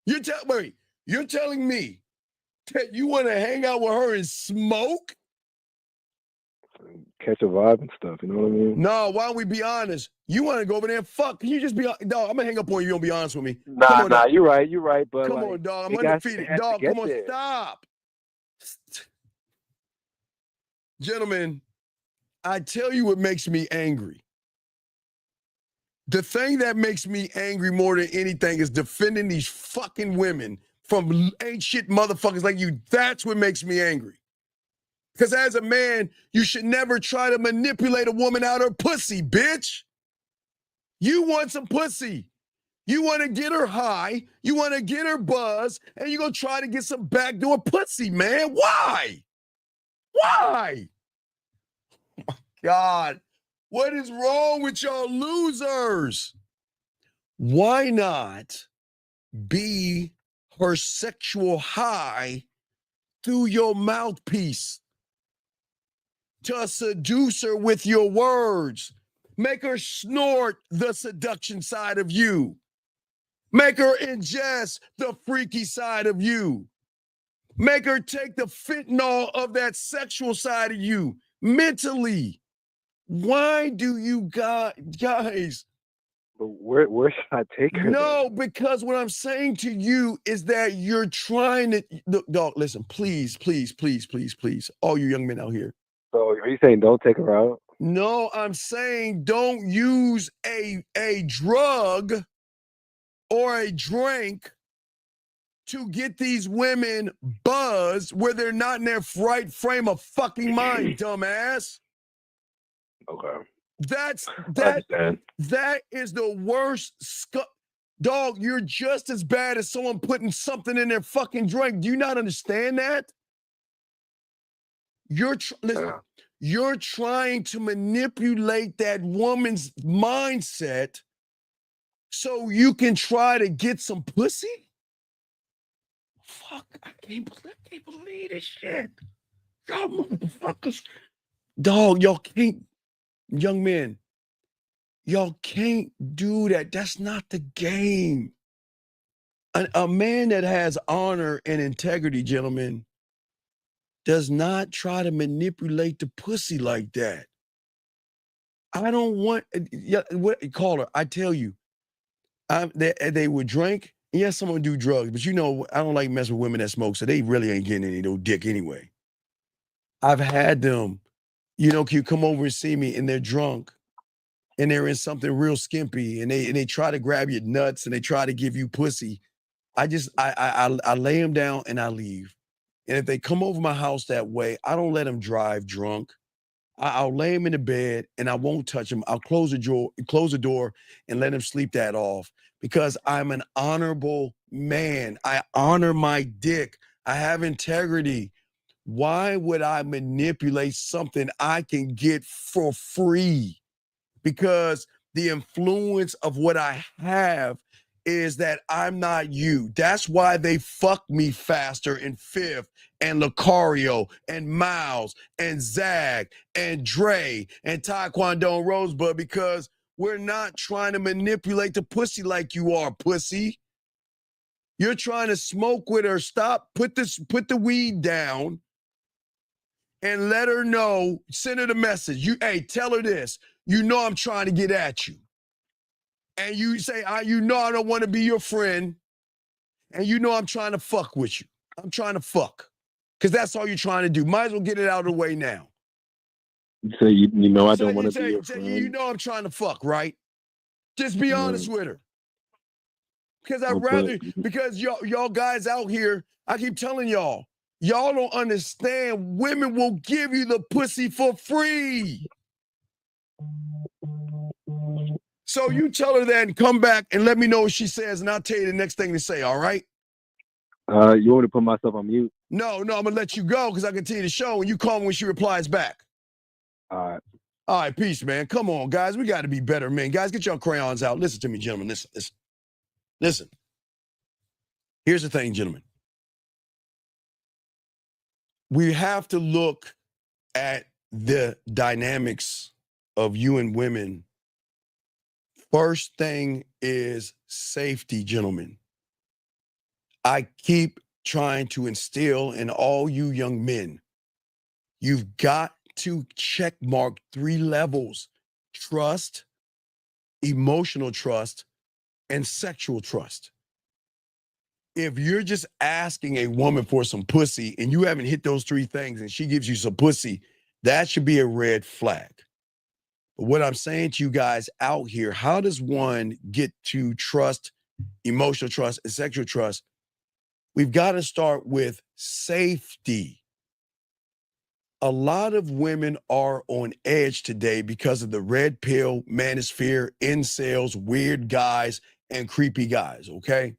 You're telling me that you want to hang out with her and smoke? Catch a vibe and stuff, you know what I mean? No, why don't we be honest? You want to go over there and fuck. Can you just be, dog, I'm going to hang up on you. You don't be honest with me. Nah, you're right. But come on, dog. I'm undefeated. Dog, come on, stop. Gentlemen, I tell you what makes me angry. The thing that makes me angry more than anything is defending these fucking women from ain't shit motherfuckers like you. That's what makes me angry. Because as a man, you should never try to manipulate a woman out of her pussy, bitch. You want some pussy. You want to get her high, you want to get her buzz, and you're going to try to get some backdoor pussy, man. Why? Why? Oh my God. What is wrong with y'all losers? Why not be her sexual high through your mouthpiece? To seduce her with your words. Make her snort the seduction side of you. Make her ingest the freaky side of you. Make her take the fentanyl of that sexual side of you mentally. Why do you guys? But where should I take her? No, because what I'm saying to you is that you're trying to, dog, listen, please, all you young men out here. So are you saying don't take her out? No, I'm saying don't use a drug or a drink to get these women buzzed where they're not in their right frame of fucking mind, dumbass. Okay. That is the worst dog, you're just as bad as someone putting something in their fucking drink. Do you not understand that? Listen, you're trying to manipulate that woman's mindset so you can try to get some pussy? Fuck, I can't believe this shit. Y'all motherfuckers. Dog, y'all can't, young men, y'all can't do that. That's not the game. A man that has honor and integrity, gentlemen, does not try to manipulate the pussy like that. I don't want, caller, I tell you, they would drink. Yes, someone do drugs, but you know, I don't like messing with women that smoke, so they really ain't getting any no dick anyway. I've had them, you come over and see me and they're drunk and they're in something real skimpy and they try to grab your nuts and they try to give you pussy. I lay them down and I leave. And if they come over my house that way, I don't let them drive drunk. I'll lay them in the bed and I won't touch them. I'll close the door and let them sleep that off because I'm an honorable man. I honor my dick. I have integrity. Why would I manipulate something I can get for free? Because the influence of what I have is that I'm not you. That's why they fuck me faster in Fifth and Lucario and Miles and Zag and Dre and Taekwondo and Rosebud, because we're not trying to manipulate the pussy like you are, pussy. You're trying to smoke with her. Stop. Put the weed down and let her know. Send her the message. Tell her this. You know I'm trying to get at you. And you say, I don't want to be your friend. And you know I'm trying to fuck with you. I'm trying to fuck. Because that's all you're trying to do. Might as well get it out of the way now. So you know I don't want to be your friend. You know I'm trying to fuck, right? Just be honest with her. Because because y'all guys out here, I keep telling y'all don't understand. Women will give you the pussy for free. So you tell her that and come back and let me know what she says, and I'll tell you the next thing to say, all right? You want me to put myself on mute? No, I'm going to let you go because I continue the show, and you call me when she replies back. All right. All right, peace, man. Come on, guys. We got to be better, man. Guys, get your crayons out. Listen to me, gentlemen. Listen. Here's the thing, gentlemen. We have to look at the dynamics of you and women. First thing is safety, gentlemen. I keep trying to instill in all you young men, you've got to check mark 3 levels: trust, emotional trust, and sexual trust. If you're just asking a woman for some pussy and you haven't hit those 3 things and she gives you some pussy, that should be a red flag. But what I'm saying to you guys out here, how does one get to trust, emotional trust, and sexual trust? We've got to start with safety. A lot of women are on edge today because of the red pill, manosphere, incels, weird guys, and creepy guys, okay?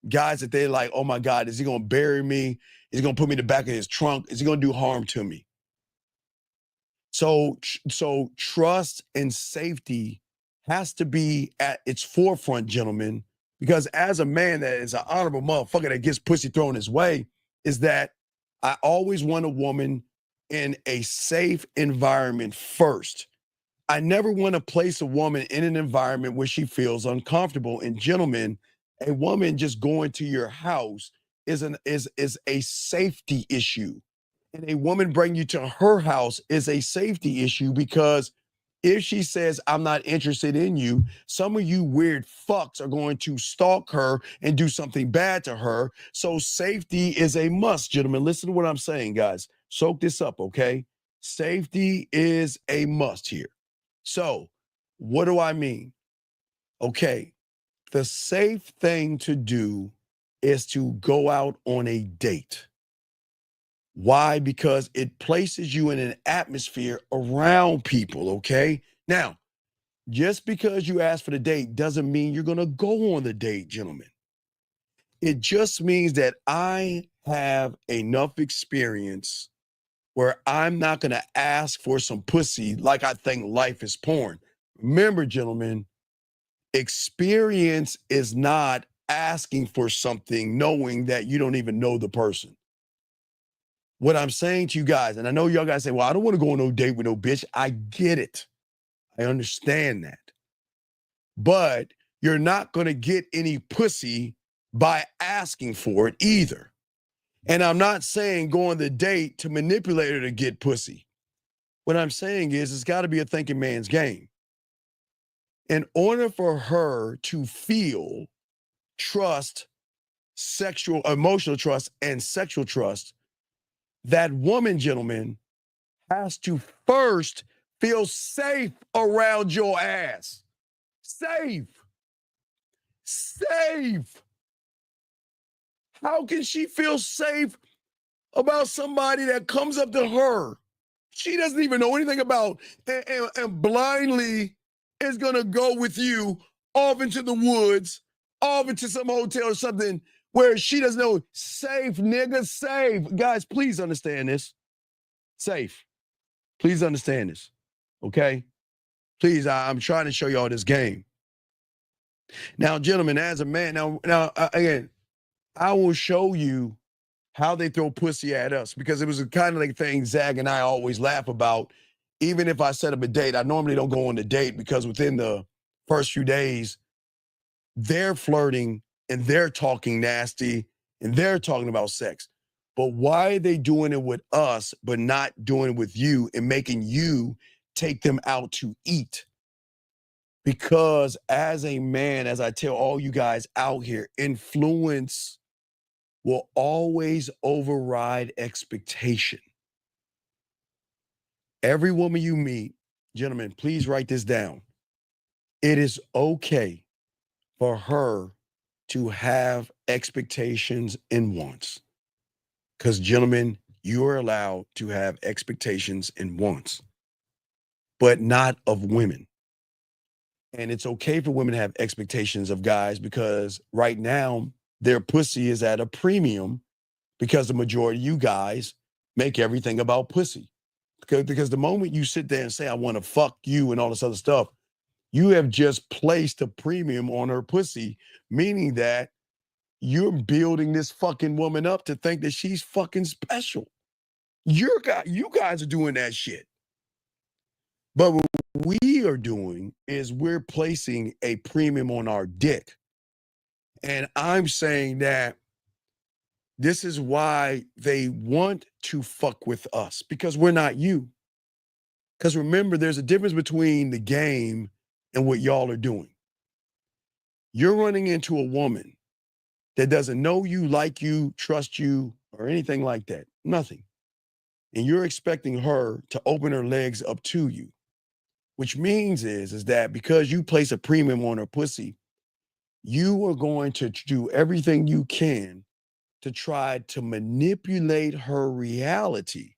Guys that they're like, oh my God, is he gonna bury me? Is he gonna put me in the back of his trunk? Is he gonna do harm to me? So trust and safety has to be at its forefront, gentlemen, because as a man that is an honorable motherfucker that gets pussy thrown his way, is that I always want a woman in a safe environment first. I never want to place a woman in an environment where she feels uncomfortable. And gentlemen, a woman just going to your house is a safety issue. And a woman bring you to her house is a safety issue, because if she says, I'm not interested in you, some of you weird fucks are going to stalk her and do something bad to her. So safety is a must, gentlemen. Listen to what I'm saying, guys. Soak this up, okay? Safety is a must here. So what do I mean? Okay, the safe thing to do is to go out on a date. Why? Because it places you in an atmosphere around people, okay? Now, just because you ask for the date doesn't mean you're going to go on the date, gentlemen. It just means that I have enough experience where I'm not going to ask for some pussy like I think life is porn. Remember, gentlemen, experience is not asking for something knowing that you don't even know the person. What I'm saying to you guys, and I know y'all guys say, well, I don't want to go on no date with no bitch. I get it. I understand that. But you're not going to get any pussy by asking for it either. And I'm not saying go on the date to manipulate her to get pussy. What I'm saying is it's got to be a thinking man's game. In order for her to feel trust, emotional trust, and sexual trust, that woman, gentlemen, has to first feel safe around your ass. Safe. Safe. How can she feel safe about somebody that comes up to her she doesn't even know anything about and blindly is going to go with you off into the woods, off into some hotel or something where she doesn't know? Safe, nigga, safe. Guys, please understand this. Safe. Please understand this, okay? Please, I'm trying to show y'all this game. Now, gentlemen, as a man, again, I will show you how they throw pussy at us, because it was a kind of like thing Zag and I always laugh about. Even if I set up a date, I normally don't go on the date because within the first few days, they're flirting and they're talking nasty and they're talking about sex. But why are they doing it with us but not doing it with you and making you take them out to eat? Because as a man, as I tell all you guys out here, influence will always override expectation. Every woman you meet, gentlemen, please write this down. It is okay for her to have expectations and wants. Because, gentlemen, you are allowed to have expectations and wants, but not of women. And it's okay for women to have expectations of guys, because right now their pussy is at a premium, because the majority of you guys make everything about pussy. Because the moment you sit there and say, I want to fuck you and all this other stuff, you have just placed a premium on her pussy, meaning that you're building this fucking woman up to think that she's fucking special. You guys are doing that shit. But what we are doing is we're placing a premium on our dick. And I'm saying that this is why they want to fuck with us, because we're not you. Because remember, there's a difference between the game and what y'all are doing. You're running into a woman that doesn't know you, like you, trust you, or anything like that. Nothing. And you're expecting her to open her legs up to you, which means is that because you place a premium on her pussy, you are going to do everything you can to try to manipulate her reality.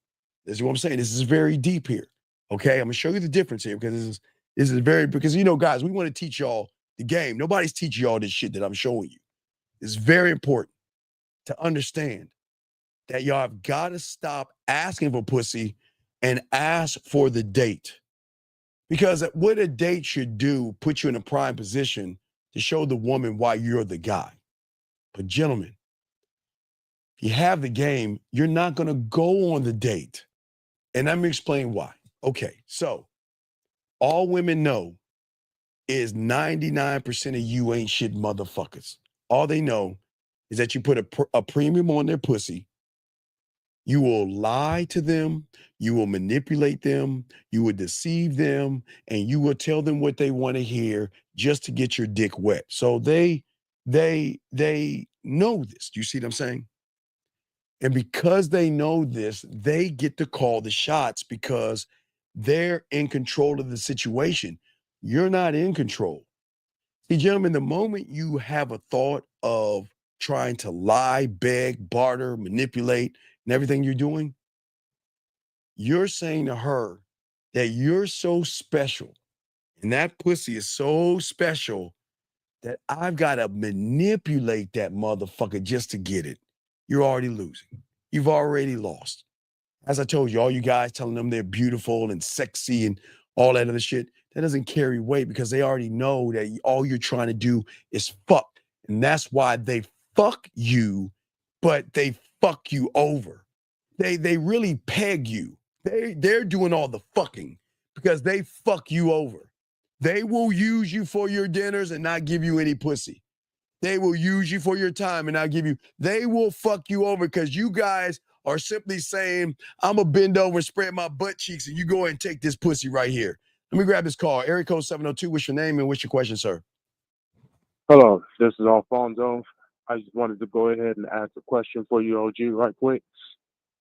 This is what I'm saying. This is very deep here. Okay, I'm gonna show you the difference here, because this is very, because guys, we want to teach y'all The game. Nobody's teaching you all this shit that I'm showing you. It's very important to understand that y'all have got to stop asking for pussy and ask for the date. Because what a date should do, put you in a prime position to show the woman why you're the guy. But gentlemen, if you have the game, you're not going to go on the date. And let me explain why. Okay, so all women know is 99% of you ain't shit motherfuckers. All they know is that you put a premium on their pussy. You will lie to them. You will manipulate them. You will deceive them. And you will tell them what they want to hear just to get your dick wet. So they know this. Do you see what I'm saying? And because they know this, they get to call the shots because they're in control of the situation. You're not in control. See, gentlemen, the moment you have a thought of trying to lie, beg, barter, manipulate, and everything you're doing, you're saying to her that you're so special and that pussy is so special that I've got to manipulate that motherfucker just to get it. You're already losing. You've already lost. As I told you, all you guys telling them they're beautiful and sexy and all that other shit, that doesn't carry weight because they already know that all you're trying to do is fuck. And that's why they fuck you, but they fuck you over. They really peg you. They're doing all the fucking because they fuck you over. They will use you for your dinners and not give you any pussy. They will use you for your time and not give you. They will fuck you over because you guys are simply saying, I'm going to bend over and spread my butt cheeks and you go ahead and take this pussy right here. Let me grab this call. Area code 702. What's your name and what's your question, sir? Hello, this is Alfonso. I just wanted to go ahead and ask a question for you, OG, right quick.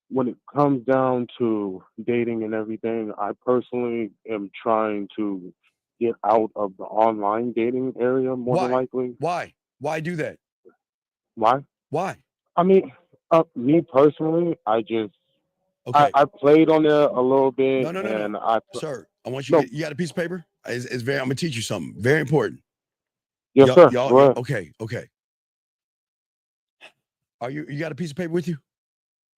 When it comes down to dating and everything, I personally am trying to get out of the online dating area more than likely. Why? Why do that? Why? Why? I mean, me personally, I just, Okay. I played on there a little bit. No. Sir, I want you to you got a piece of paper? It's very, I'm going to teach you something very important. Yes, sir. Go ahead. Okay. You got a piece of paper with you?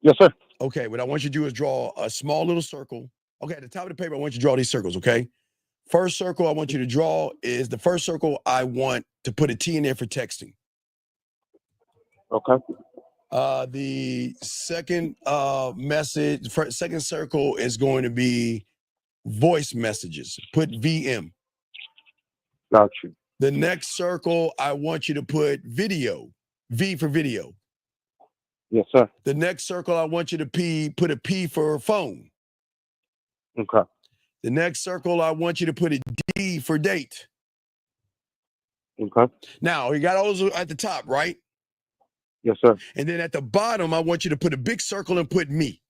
Yes, sir. Okay, what I want you to do is draw a small little circle. Okay, at the top of the paper, I want you to draw these circles, okay? First circle I want you to draw is the first circle I want to put a T in there for texting. Okay. The second second circle is going to be voice messages. Put VM. Got you. The next circle, I want you to put video. V for video. Yes, sir. The next circle, I want you to put a P for phone. Okay. The next circle, I want you to put a D for date. Okay. Now, you got all those at the top, right? Yes, sir. And then at the bottom, I want you to put a big circle and put me.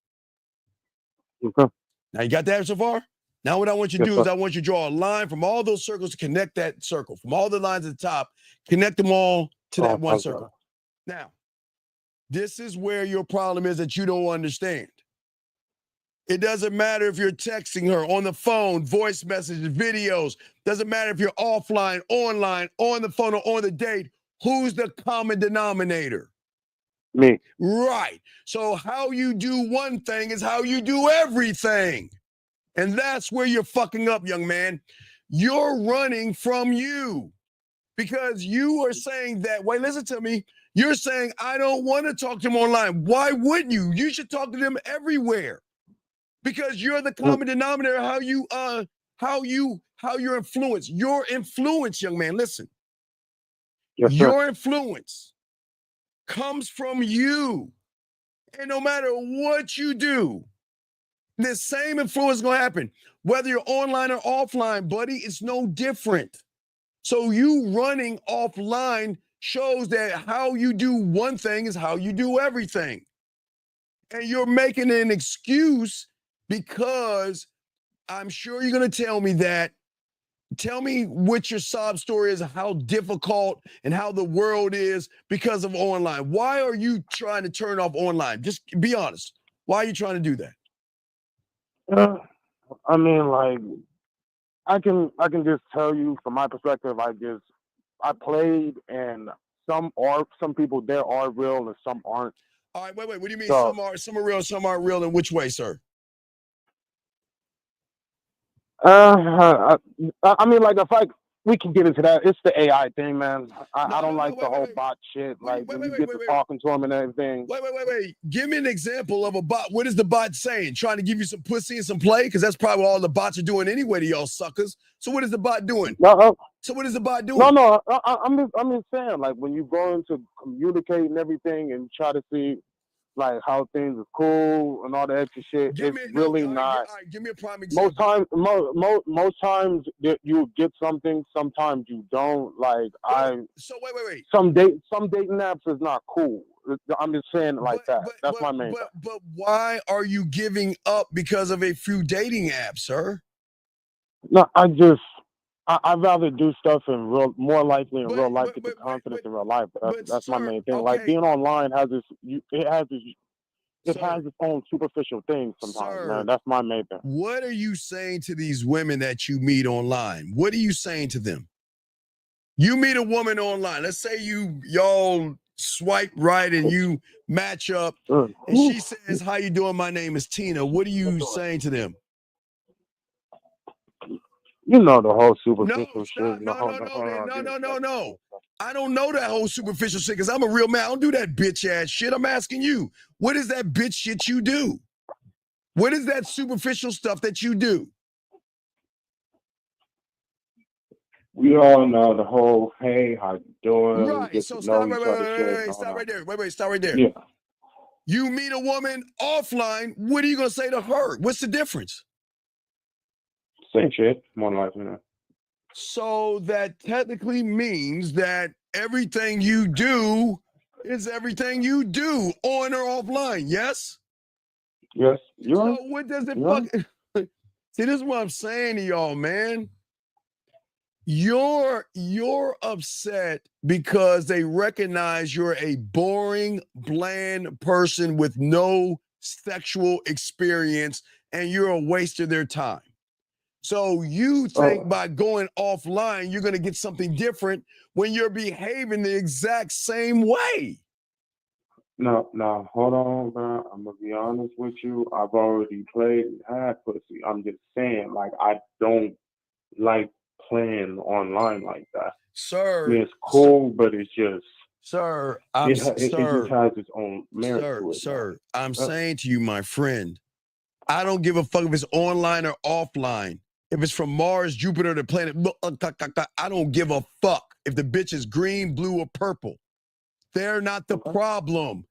Okay. Now, you got that so far? Now, what I want you to do is I want you to draw a line from all those circles to connect that circle. From all the lines at the top, connect them all to that one circle. Now, this is where your problem is that you don't understand. It doesn't matter if you're texting her on the phone, voice messages, videos. Doesn't matter if you're offline, online, on the phone, or on the date. Who's the common denominator? Me. Right. So how you do one thing is how you do everything. And that's where you're fucking up, young man. You're running from you because you are saying that, wait, listen to me. You're saying, I don't want to talk to them online. Why wouldn't you? You should talk to them everywhere because you're the common denominator. How you're influenced. Your influence, young man, listen. Yes, sir. Your influence comes from you. And no matter what you do, the same influence is going to happen. Whether you're online or offline, buddy, it's no different. So you running offline shows that how you do one thing is how you do everything. And you're making an excuse because I'm sure you're going to tell me that. Tell me what your sob story is, how difficult and how the world is because of online. Why are you trying to turn off online? Just be honest. Why are you trying to do that? I mean, like, I can just tell you from my perspective, I played, and some people there are real and some aren't. All right, wait. What do you mean? So, Some are real, some aren't real. In which way, sir? I mean, like, we can get into that. It's the AI thing, man. I don't like the whole bot shit. Like, when you get to talking to them and everything. Wait. Give me an example of a bot. What is the bot saying? Trying to give you some pussy and some play? Because that's probably what all the bots are doing anyway to y'all suckers. So what is the bot doing? So what is the bot doing? No. I'm just saying, like, when you go into communicate and everything and try to see, like, how things are cool and all that extra shit, really not. Give me a prime example. Most times that you get something, sometimes you don't. Like, So wait. Some dating apps is not cool. I'm just saying it like that. That's my main thing. But why are you giving up because of a few dating apps, sir? No, I'd rather do stuff more likely in real life, get the confidence in real life. That's my main thing. Like, being online has its own superficial things sometimes, man. That's my main thing. What are you saying to these women that you meet online? What are you saying to them? You meet a woman online. Let's say y'all swipe right and you match up, and she says, "How you doing? My name is Tina." What are you saying to them? You know the whole superficial shit. No. I don't know that whole superficial shit because I'm a real man. I don't do that bitch ass shit. I'm asking you, what is that bitch shit you do? What is that superficial stuff that you do? We all know the whole, hey, how you doing? Right. So stop right there. Yeah. You meet a woman offline, what are you going to say to her? What's the difference? Same shit, more likely. So that technically means that everything you do is everything you do, on or offline, yes? Yes. So what does it See, this is what I'm saying to y'all, man. You're upset because they recognize you're a boring, bland person with no sexual experience, and you're a waste of their time. So you think by going offline, you're going to get something different when you're behaving the exact same way. No, hold on, man. I'm going to be honest with you. I've already played and had pussy. I'm just saying, like, I don't like playing online like that. Sir. I mean, it's cool, but it's just... Sir, it just has its own merit to it. Sir, I'm saying to you, my friend, I don't give a fuck if it's online or offline. If it's from Mars, Jupiter, the planet, I don't give a fuck if the bitch is green, blue, or purple. They're not the problem.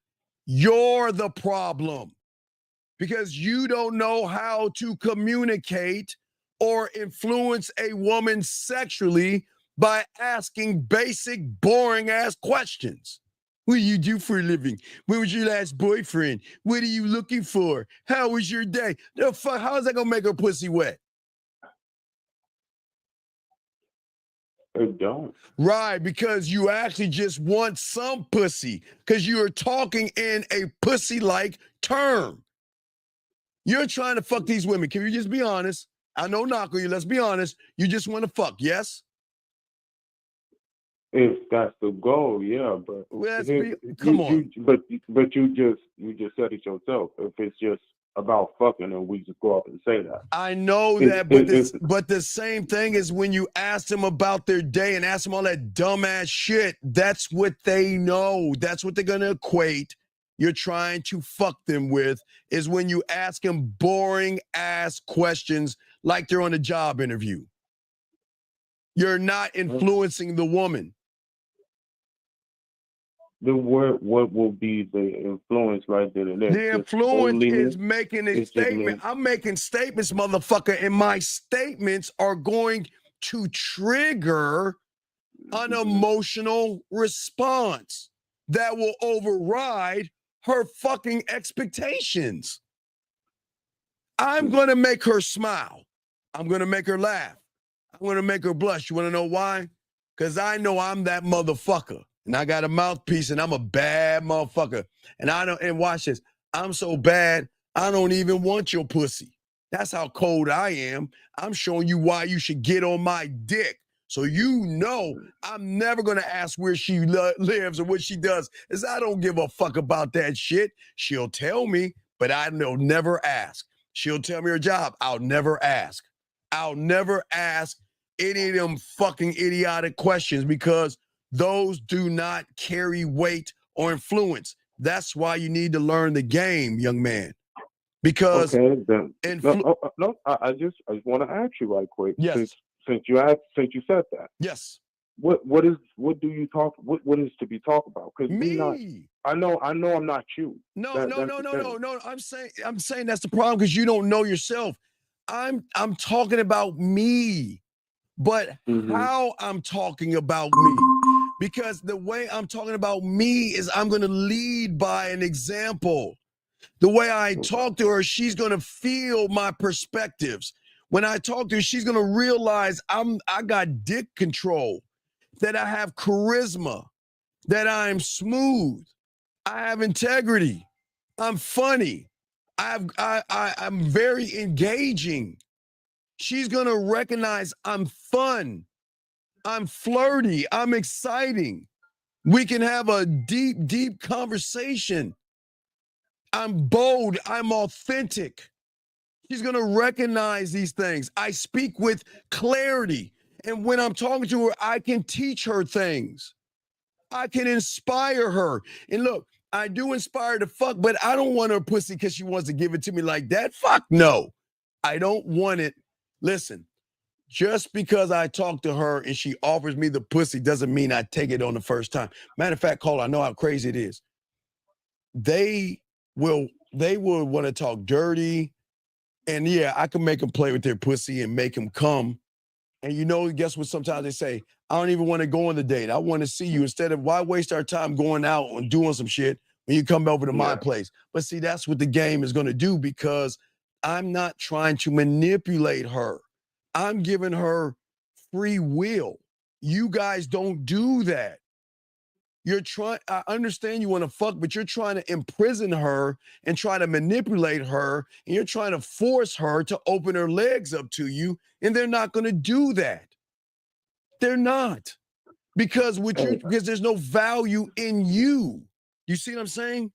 You're the problem. Because you don't know how to communicate or influence a woman sexually by asking basic, boring-ass questions. What do you do for a living? When was your last boyfriend? What are you looking for? How was your day? The fuck, how is that gonna make her pussy wet? It don't. Right, because you actually just want some pussy, because you are talking in a pussy-like term. You're trying to fuck these women. Can you just be honest? I know knock on you. Let's be honest. You just want to fuck, yes? If that's the goal, yeah, but come on. But you just said it yourself. If it's just about fucking, and we just go up and say that. I know that, but the same thing is when you ask them about their day and ask them all that dumbass shit. That's what they know. That's what they're gonna equate. You're trying to fuck them with is when you ask them boring ass questions like they're on a job interview. You're not influencing the woman. What will be the influence right there? The influence is making a statement. I'm making statements, motherfucker, and my statements are going to trigger an emotional response that will override her fucking expectations. I'm going to make her smile. I'm going to make her laugh. I'm going to make her blush. You want to know why? Because I know I'm that motherfucker. And I got a mouthpiece and I'm a bad motherfucker. And watch this. I'm so bad, I don't even want your pussy. That's how cold I am. I'm showing you why you should get on my dick. So I'm never going to ask where she lives or what she does, as I don't give a fuck about that shit. She'll tell me, but I'll never ask. She'll tell me her job. I'll never ask. I'll never ask any of them fucking idiotic questions because those do not carry weight or influence. That's why you need to learn the game, young man. Because okay, then I just want to ask you right quick. Yes. Since you said that. Yes. What is to be talked about? Because I know I'm not you. No. I'm saying that's the problem because you don't know yourself. I'm talking about me, but how I'm talking about me. Because the way I'm talking about me is I'm going to lead by an example. The way I talk to her, she's going to feel my perspectives. When I talk to her, she's going to realize I got dick control, that I have charisma, that I'm smooth, I have integrity, I'm funny, I'm very engaging. She's going to recognize I'm fun, I'm flirty, I'm exciting. We can have a deep, deep conversation. I'm bold, I'm authentic. She's going to recognize these things. I speak with clarity. And when I'm talking to her, I can teach her things. I can inspire her. And look, I do inspire to fuck, but I don't want her pussy because she wants to give it to me like that. Fuck no. I don't want it. Listen, just because I talk to her and she offers me the pussy doesn't mean I take it on the first time. Matter of fact, Cole, I know how crazy it is. They will want to talk dirty. And yeah, I can make them play with their pussy and make them come. And guess what? Sometimes they say, I don't even want to go on the date. I want to see you instead of why waste our time going out and doing some shit when you come over to my place. But see, that's what the game is going to do because I'm not trying to manipulate her. I'm giving her free will. You guys don't do that. I understand you want to fuck, but you're trying to imprison her and try to manipulate her, and you're trying to force her to open her legs up to you, and they're not going to do that. They're not. Because there's no value in you. You see what I'm saying?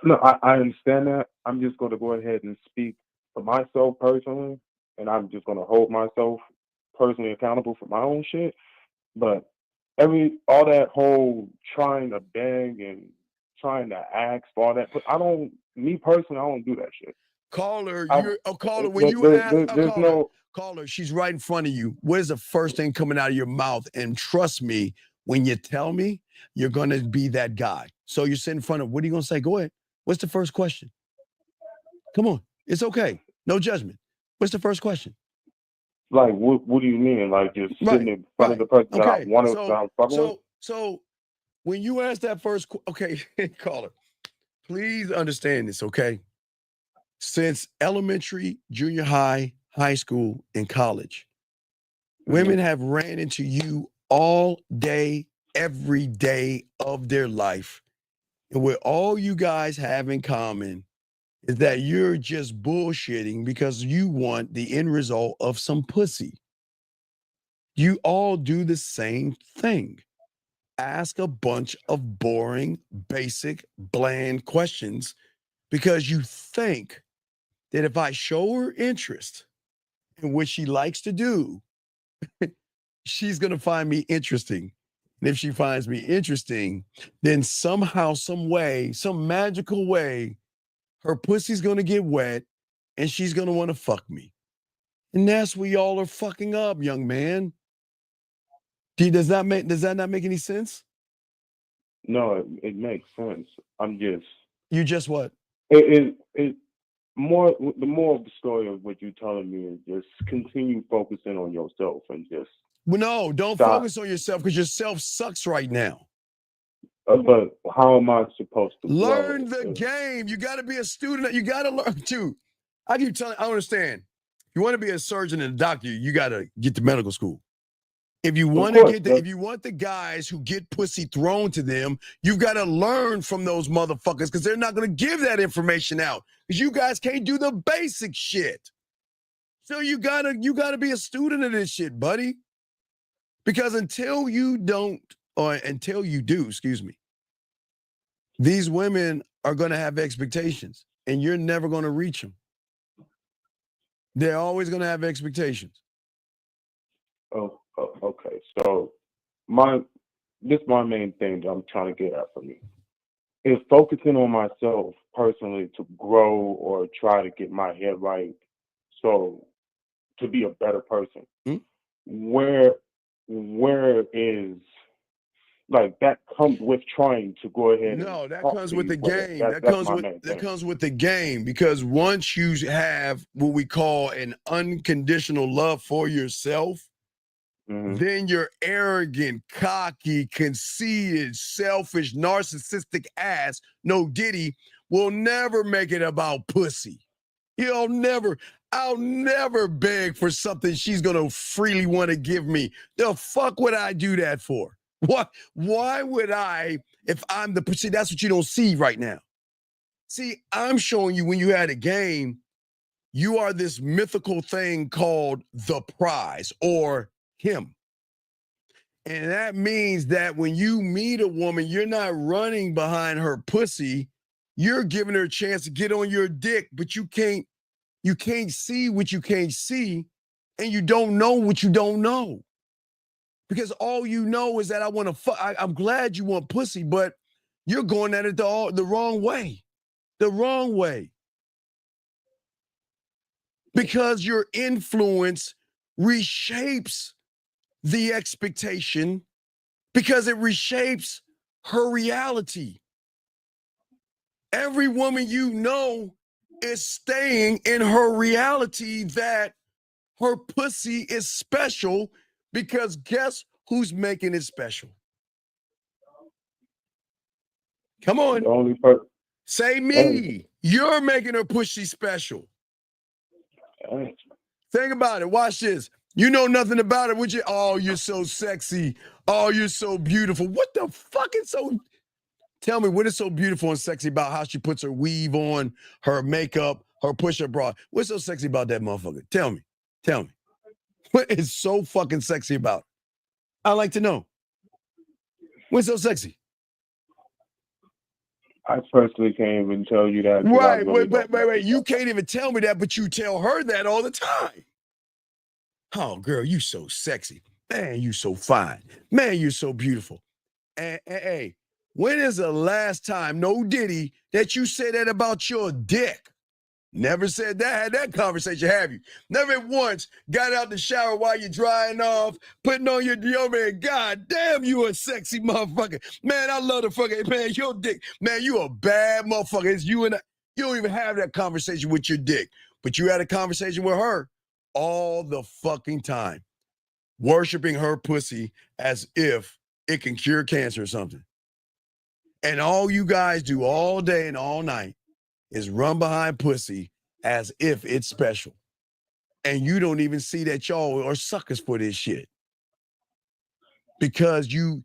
No, I understand that. I'm just going to go ahead and speak for myself personally, and I'm just going to hold myself personally accountable for my own shit. But all that whole trying to beg and trying to ask for all that, but me personally, I don't do that shit. Caller, caller, she's right in front of you. What is the first thing coming out of your mouth? And trust me, when you tell me, you're going to be that guy. So you're sitting in front of, what are you going to say? Go ahead. What's the first question? Come on. It's okay. No judgment. What's the first question? Like, what do you mean? Like, just sitting in front of the person that I want to fucking with? So when you ask that first, caller, please understand this, okay? Since elementary, junior high, high school, and college, women have ran into you all day, every day of their life. And what all you guys have in common is that you're just bullshitting because you want the end result of some pussy. You all do the same thing. Ask a bunch of boring, basic, bland questions because you think that if I show her interest in what she likes to do, she's going to find me interesting. And if she finds me interesting, then somehow, some way, some magical way, her pussy's going to get wet and she's going to want to fuck me. And that's where y'all are fucking up, young man. Does that not make any sense? No, it makes sense. You just what? The more of the story of what you're telling me is just continue focusing on yourself and just. Well, no, don't focus on yourself because yourself sucks right now. But how am I supposed to learn the game? You got to be a student. You got to learn too. I keep telling. I understand. If you want to be a surgeon and a doctor, you got to get to medical school. If you want if you want the guys who get pussy thrown to them, you've got to learn from those motherfuckers because they're not going to give that information out because you guys can't do the basic shit. So you gotta be a student of this shit, buddy. Because until you don't, or until you do, excuse me, these women are going to have expectations and you're never going to reach them. They're always going to have expectations. Oh, okay. So my main thing that I'm trying to get at for me is focusing on myself personally to grow or try to get my head right. So to be a better person. Where is like that comes with trying to go ahead? No, that talk comes to with the you, but game. that's my main thing. Comes with the game, because once you have what we call an unconditional love for yourself, then your arrogant, cocky, conceited, selfish, narcissistic ass, no Diddy, will never make it about pussy. I'll never beg for something she's gonna freely want to give me. The fuck would I do that for? What? Why would I, if I'm the, see, that's what you don't see right now. See, I'm showing you when you had a game, you are this mythical thing called the prize or him. And that means that when you meet a woman, you're not running behind her pussy. You're giving her a chance to get on your dick, but you can't see what you can't see, and you don't know what you don't know. Because all you know is that I want to fuck. I'm glad you want pussy, but you're going at it the wrong way. The wrong way. Because your influence reshapes the expectation, because it reshapes her reality. Every woman you know is staying in her reality that her pussy is special, because guess who's making it special? Come on. The only person. Say me. You're making her pussy special. Think about it. Watch this. You know nothing about it, would you? Oh, you're so sexy. Oh, you're so beautiful. What the fuck is so... Tell me, what is so beautiful and sexy about how she puts her weave on, her makeup, her push-up bra? What's so sexy about that motherfucker? Tell me. Tell me. What is so fucking sexy about it? I'd like to know. What's so sexy? I personally can't even tell you that. Right. Wait. You can't even tell me that, but you tell her that all the time. Oh, girl, you so sexy. Man, you so fine. Man, you're so beautiful. And hey, when is the last time, no Diddy, that you said that about your dick? Never said that. Had that conversation, have you? Never once got out the shower while you're drying off, putting on your deodorant. God damn, you a sexy motherfucker. Man, I love the fucking, man, your dick. Man, you a bad motherfucker. It's you and I. You don't even have that conversation with your dick. But you had a conversation with her all the fucking time, worshiping her pussy as if it can cure cancer or something. And all you guys do all day and all night is run behind pussy as if it's special. And you don't even see that y'all are suckers for this shit. Because you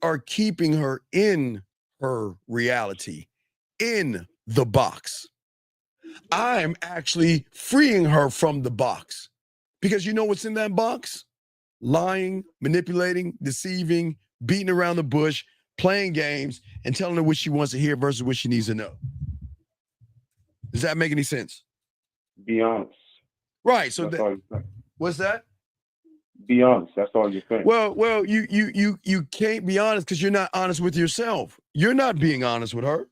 are keeping her in her reality, in the box. I'm actually freeing her from the box. Because you know what's in that box? Lying, manipulating, deceiving, beating around the bush, playing games, and telling her what she wants to hear versus what she needs to know. Does that make any sense? Be honest. Right. So what's that? Be honest. That's all you're saying. Well, you can't be honest because you're not honest with yourself. You're not being honest with her.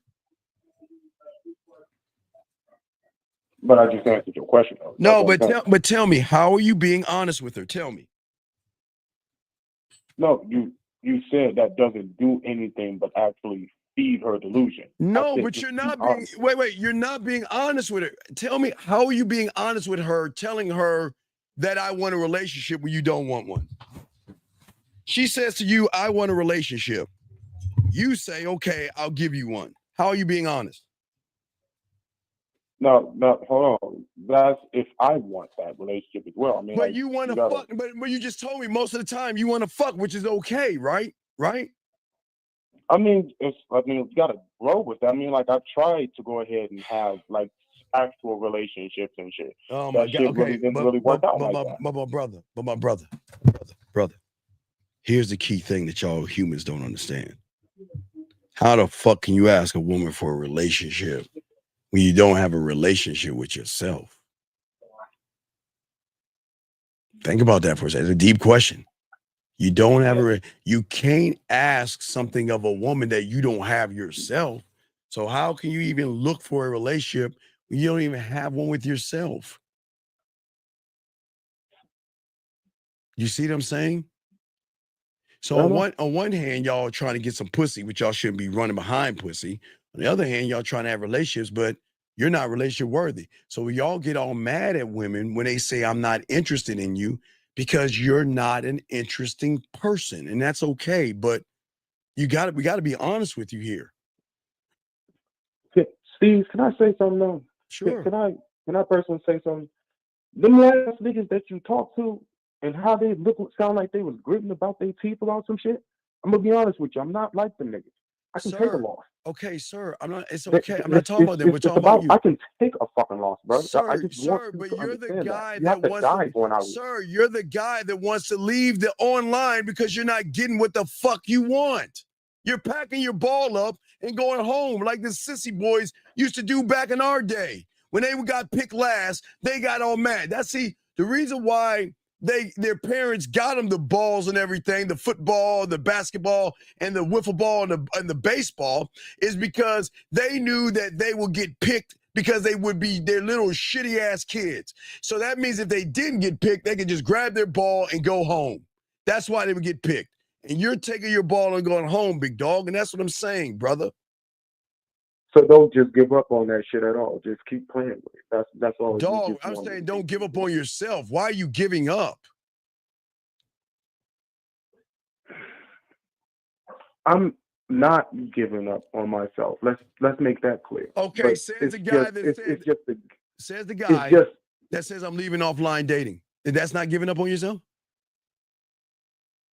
But I just answered your question, though. No, but tell me, how are you being honest with her? Tell me. No, you said that doesn't do anything but actually feed her delusion. No, but you're not being, wait, you're not being honest with her. Tell me, how are you being honest with her, telling her that I want a relationship when you don't want one? She says to you, I want a relationship. You say, okay, I'll give you one. How are you being honest? No, hold on. That's if I want that relationship as well. I mean, but like, you want to fuck, but you just told me most of the time you want to fuck, which is okay, right? Right? I mean, you gotta grow with that. I mean, like, I've tried to go ahead and have like actual relationships and shit. Oh my God! Shit Okay, didn't really work out like that. But my brother, Here's the key thing that y'all humans don't understand. How the fuck can you ask a woman for a relationship when you don't have a relationship with yourself? Think about that for a second. It's a deep question. You don't have you can't ask something of a woman that you don't have yourself. So how can you even look for a relationship when you don't even have one with yourself? You see what I'm saying? So on one hand, y'all are trying to get some pussy, which y'all shouldn't be running behind pussy. On the other hand, y'all trying to have relationships, but you're not relationship worthy. So y'all get all mad at women when they say, I'm not interested in you, because you're not an interesting person. And that's okay. But we got to be honest with you here. Steve, can I say something though? Sure. Can I personally say something? Them last niggas that you talk to and how they sound like they was gritting about their teeth about some shit. I'm gonna be honest with you. I'm not like them niggas. I can take a loss. Okay, sir. I'm not. It's okay. I'm not talking about them. We're talking about you. I can take a fucking loss, bro. Sir, I just want but to you're the understand guy that. You have to wants die to. going out. Sir, you're the guy that wants to leave the online because you're not getting what the fuck you want. You're packing your ball up and going home like the sissy boys used to do back in our day. When they got picked last, they got all mad. The reason why their parents got them the balls and everything, the football, the basketball, and the wiffle ball and the baseball, is because they knew that they would get picked because they would be their little shitty ass kids. So that means if they didn't get picked, they could just grab their ball and go home. That's why they would get picked. And you're taking your ball and going home, big dog. And that's what I'm saying, brother. So don't just give up on that shit at all. Just keep playing with it. That's all. Dog, I'm saying don't give up on yourself. Why are you giving up? I'm not giving up on myself. Let's make that clear. Okay, but says the guy that says I'm leaving offline dating. That's not giving up on yourself?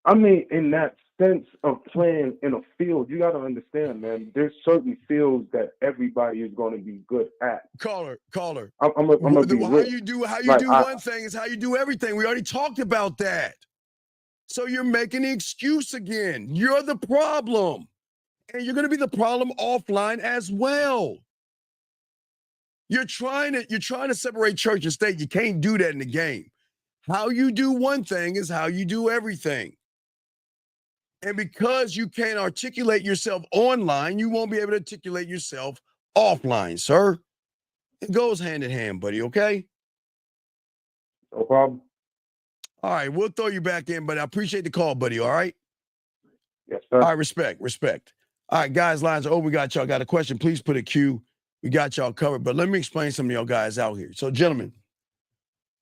I mean, in that sense of playing in a field, you got to understand, man, there's certain fields that everybody is going to be good at. Caller. I'm gonna be how you do one thing is how you do everything. We already talked about that. So you're making the excuse again. You're the problem. And you're going to be the problem offline as well. You're trying to separate church and state. You can't do that in the game. How you do one thing is how you do everything. And because you can't articulate yourself online, you won't be able to articulate yourself offline, sir. It goes hand in hand, buddy, okay? No problem. All right, we'll throw you back in, but I appreciate the call, buddy, all right? Yes, sir. All right, respect. All right, guys, lines are over. We got y'all. Got a question, please put a Q. We got y'all covered, but let me explain some of y'all guys out here. So, gentlemen,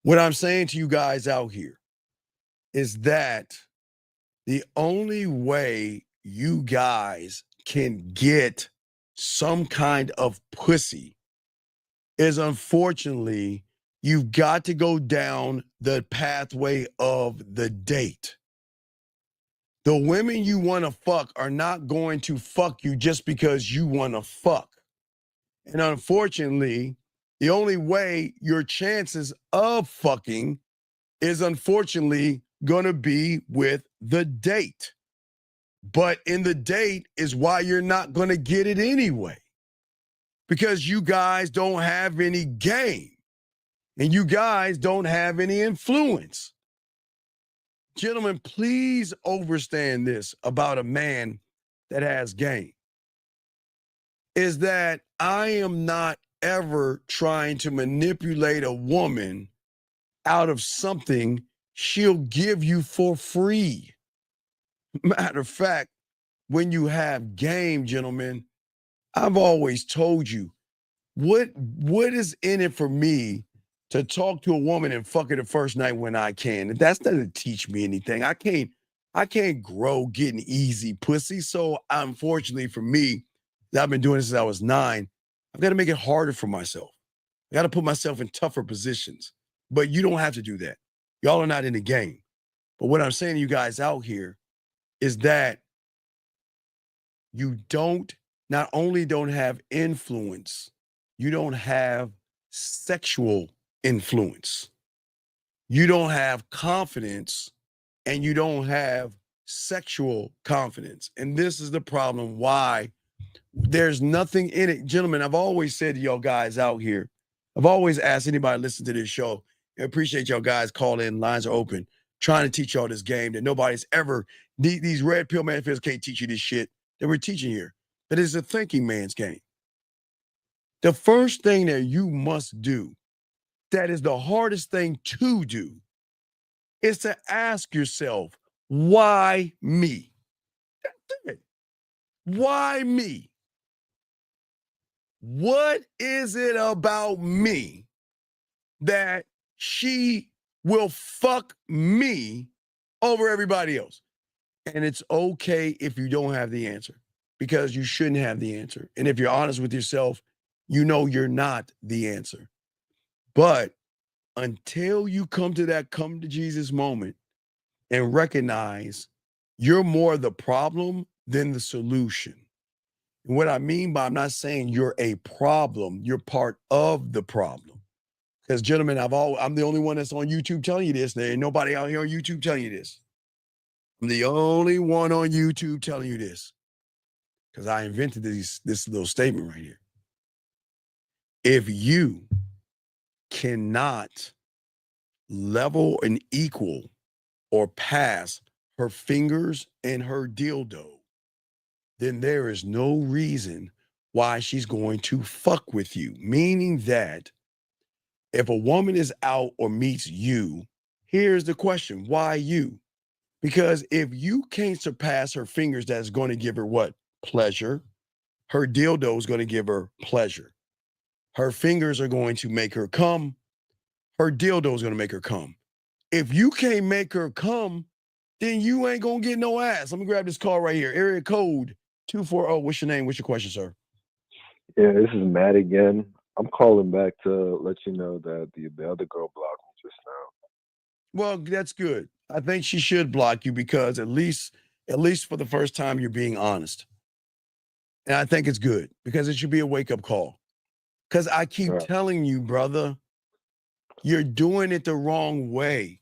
what I'm saying to you guys out here is that the only way you guys can get some kind of pussy is, unfortunately, you've got to go down the pathway of the date. The women you want to fuck are not going to fuck you just because you want to fuck. And unfortunately, the only way your chances of fucking is, unfortunately, going to be with the date. But in the date is why you're not going to get it anyway. Because you guys don't have any game. And you guys don't have any influence. Gentlemen, please understand this about a man that has game. Is that I am not ever trying to manipulate a woman out of something she'll give you for free. Matter of fact, when you have game, gentlemen, I've always told you, what is in it for me to talk to a woman and fuck her the first night when I can? That's not to teach me anything. I can't grow getting easy pussy. So unfortunately for me, I've been doing this since I was 9. I've got to make it harder for myself. I got to put myself in tougher positions. But you don't have to do that. Y'all are not in the game. But what I'm saying to you guys out here is that you not only don't have influence, you don't have sexual influence. You don't have confidence, and you don't have sexual confidence. And this is the problem why there's nothing in it. Gentlemen, I've always said to y'all guys out here, I've always asked anybody to listen to this show, I appreciate y'all guys calling in, lines are open, trying to teach y'all this game that nobody's ever, these red pill manifests can't teach you this shit that we're teaching here. But it's a thinking man's game. The first thing that you must do, that is the hardest thing to do, is to ask yourself, why me? That's it. Why me? What is it about me that she will fuck me over everybody else? And it's okay if you don't have the answer, because you shouldn't have the answer. And if you're honest with yourself, you know you're not the answer. But until you come to that come to Jesus moment and recognize you're more the problem than the solution. And what I mean by, I'm not saying you're a problem, you're part of the problem. Because gentlemen, I'm the only one that's on YouTube telling you this. There ain't nobody out here on YouTube telling you this. I'm the only one on YouTube telling you this. Because I invented this little statement right here. If you cannot level and equal or pass her fingers and her dildo, then there is no reason why she's going to fuck with you. Meaning that if a woman is out or meets you, here's the question, why you? Because if you can't surpass her fingers, that's going to give her what? Pleasure. Her dildo is going to give her pleasure. Her fingers are going to make her come. Her dildo is going to make her come. If you can't make her come, then you ain't going to get no ass. Let me grab this call right here. Area code 240. What's your name? What's your question, sir? Yeah, this is Matt again. I'm calling back to let you know that the other girl blocked me just now. Well, that's good. I think she should block you because at least for the first time, you're being honest. And I think it's good because it should be a wake-up call. Because I keep telling you, brother, you're doing it the wrong way.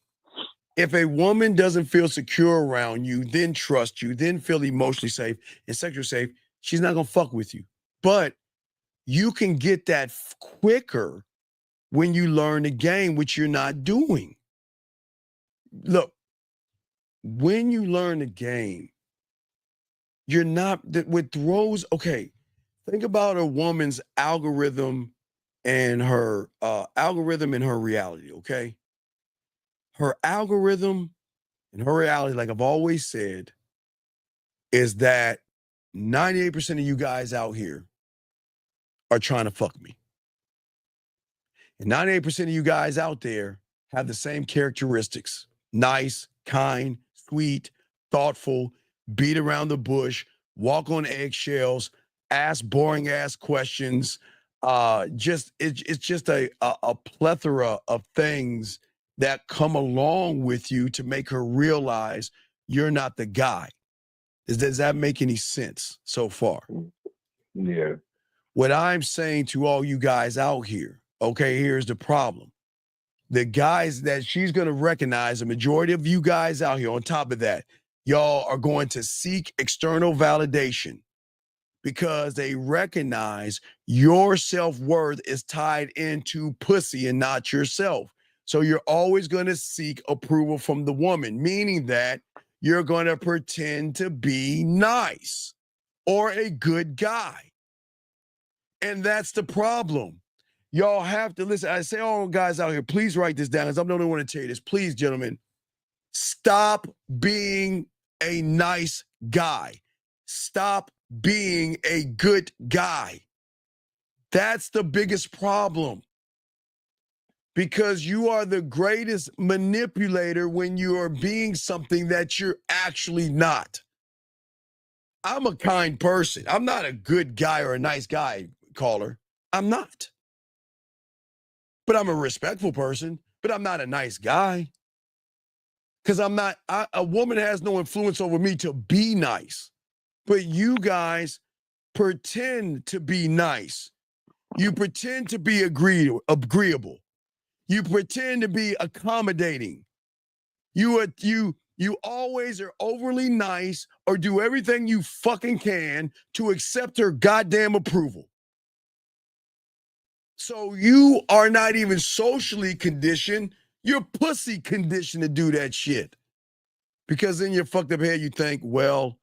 If a woman doesn't feel secure around you, then trust you, then feel emotionally safe and sexually safe, she's not going to fuck with you. But you can get that quicker when you learn the game, which you're not doing. Look, when you learn the game, you're not with Rose. Okay, think about a woman's algorithm and her reality. Okay, her algorithm and her reality, like I've always said, is that 98% of you guys out here are trying to fuck me. And 98% of you guys out there have the same characteristics: nice, kind, sweet, thoughtful, beat around the bush, walk on eggshells, ask boring ass questions. It's just a plethora of things that come along with you to make her realize you're not the guy. Does that make any sense so far? Yeah. What I'm saying to all you guys out here, okay, here's the problem. The guys that she's going to recognize, the majority of you guys out here, on top of that, y'all are going to seek external validation because they recognize your self-worth is tied into pussy and not yourself. So you're always going to seek approval from the woman, meaning that you're going to pretend to be nice or a good guy. And that's the problem. Y'all have to listen. I say, all guys out here, please write this down, because I'm the only one to tell you this. Please, gentlemen, stop being a nice guy. Stop being a good guy. That's the biggest problem. Because you are the greatest manipulator when you are being something that you're actually not. I'm a kind person. I'm not a good guy or a nice guy, caller. I'm not. But I'm a respectful person, but I'm not a nice guy. Because a woman has no influence over me to be nice. But you guys pretend to be nice. You pretend to be agreeable. You pretend to be accommodating. You You always are overly nice or do everything you fucking can to accept her goddamn approval. So you are not even socially conditioned. You're pussy conditioned to do that shit. Because in your fucked up head, you think, well,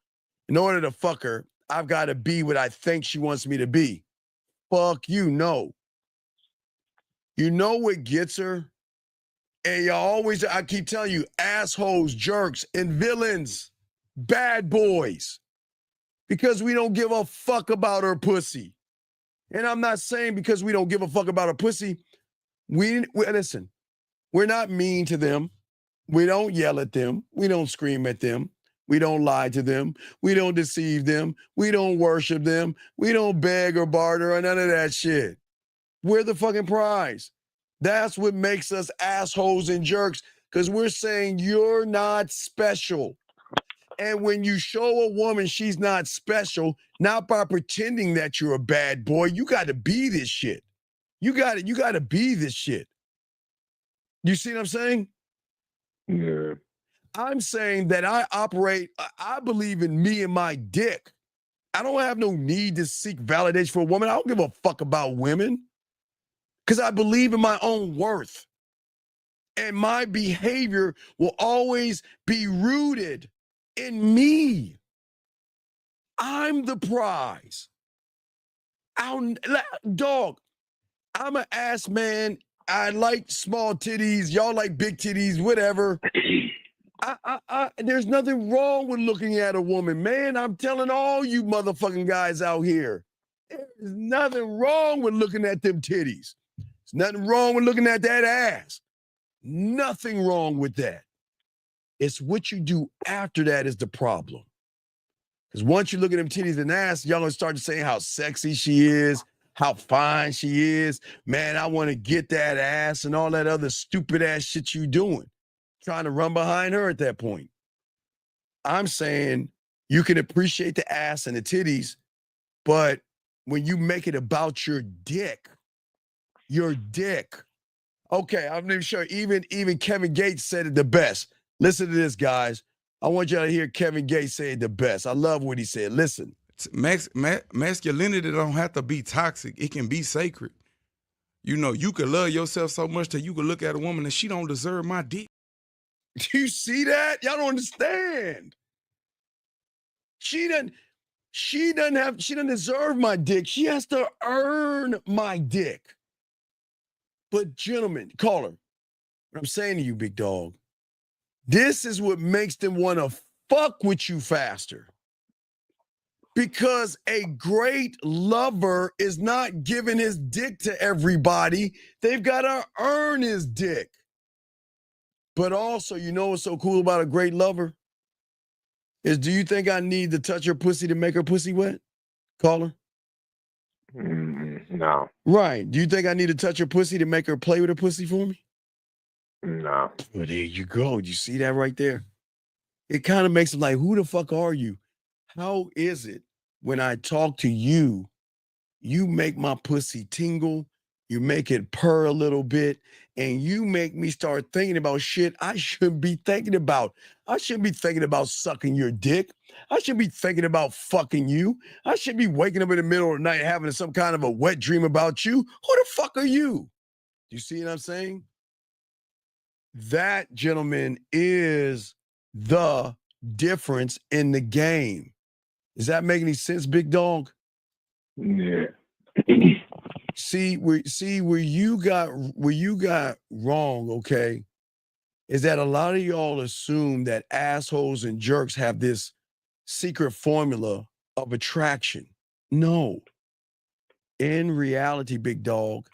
in order to fuck her, I've got to be what I think she wants me to be. Fuck you, no. You know what gets her? And y'all always, I keep telling you, assholes, jerks, and villains, bad boys. Because we don't give a fuck about her pussy. And I'm not saying because we don't give a fuck about her pussy, listen, we're not mean to them. We don't yell at them. We don't scream at them. We don't lie to them. We don't deceive them. We don't worship them. We don't beg or barter or none of that shit. We're the fucking prize. That's what makes us assholes and jerks, because we're saying you're not special. And when you show a woman she's not special, not by pretending that you're a bad boy, you got to be this shit. You got to be this shit. You see what I'm saying? Yeah. I'm saying that I believe in me and my dick. I don't have no need to seek validation for a woman. I don't give a fuck about women because I believe in my own worth. And my behavior will always be rooted in me. I'm the prize. Dog, I'm an ass man. I like small titties. Y'all like big titties, whatever. There's nothing wrong with looking at a woman, man. I'm telling all you motherfucking guys out here. There's nothing wrong with looking at them titties. There's nothing wrong with looking at that ass. Nothing wrong with that. It's what you do after that is the problem. Because once you look at them titties and ass, y'all gonna start to say how sexy she is, how fine she is. Man, I want to get that ass and all that other stupid ass shit you doing. Trying to run behind her at that point. I'm saying you can appreciate the ass and the titties, but when you make it about your dick. Okay, I'm not even sure. Even Kevin Gates said it the best. Listen to this, guys. I want y'all to hear Kevin Gates say it the best. I love what he said. Listen. Masculinity don't have to be toxic. It can be sacred. You know, you could love yourself so much that you could look at a woman and she don't deserve my dick. Do you see that? Y'all don't understand. She doesn't deserve my dick. She has to earn my dick. But gentlemen, caller, what I'm saying to you, big dog, this is what makes them want to fuck with you faster. Because a great lover is not giving his dick to everybody. They've got to earn his dick. But also, you know what's so cool about a great lover? Is do you think I need to touch her pussy to make her pussy wet? Caller? No. Right. Do you think I need to touch her pussy to make her play with her pussy for me? No. Well, there you go. You see that right there? It kind of makes it like, who the fuck are you? How is it when I talk to you, you make my pussy tingle, you make it purr a little bit, and you make me start thinking about shit I shouldn't be thinking about. I shouldn't be thinking about sucking your dick. I should be thinking about fucking you. I should be waking up in the middle of the night having some kind of a wet dream about you. Who the fuck are you? You see what I'm saying? That, gentlemen, is the difference in the game. Does that make any sense, big dog? Yeah. See where you got wrong, okay, is that a lot of y'all assume that assholes and jerks have this secret formula of attraction. No. In reality, big dog,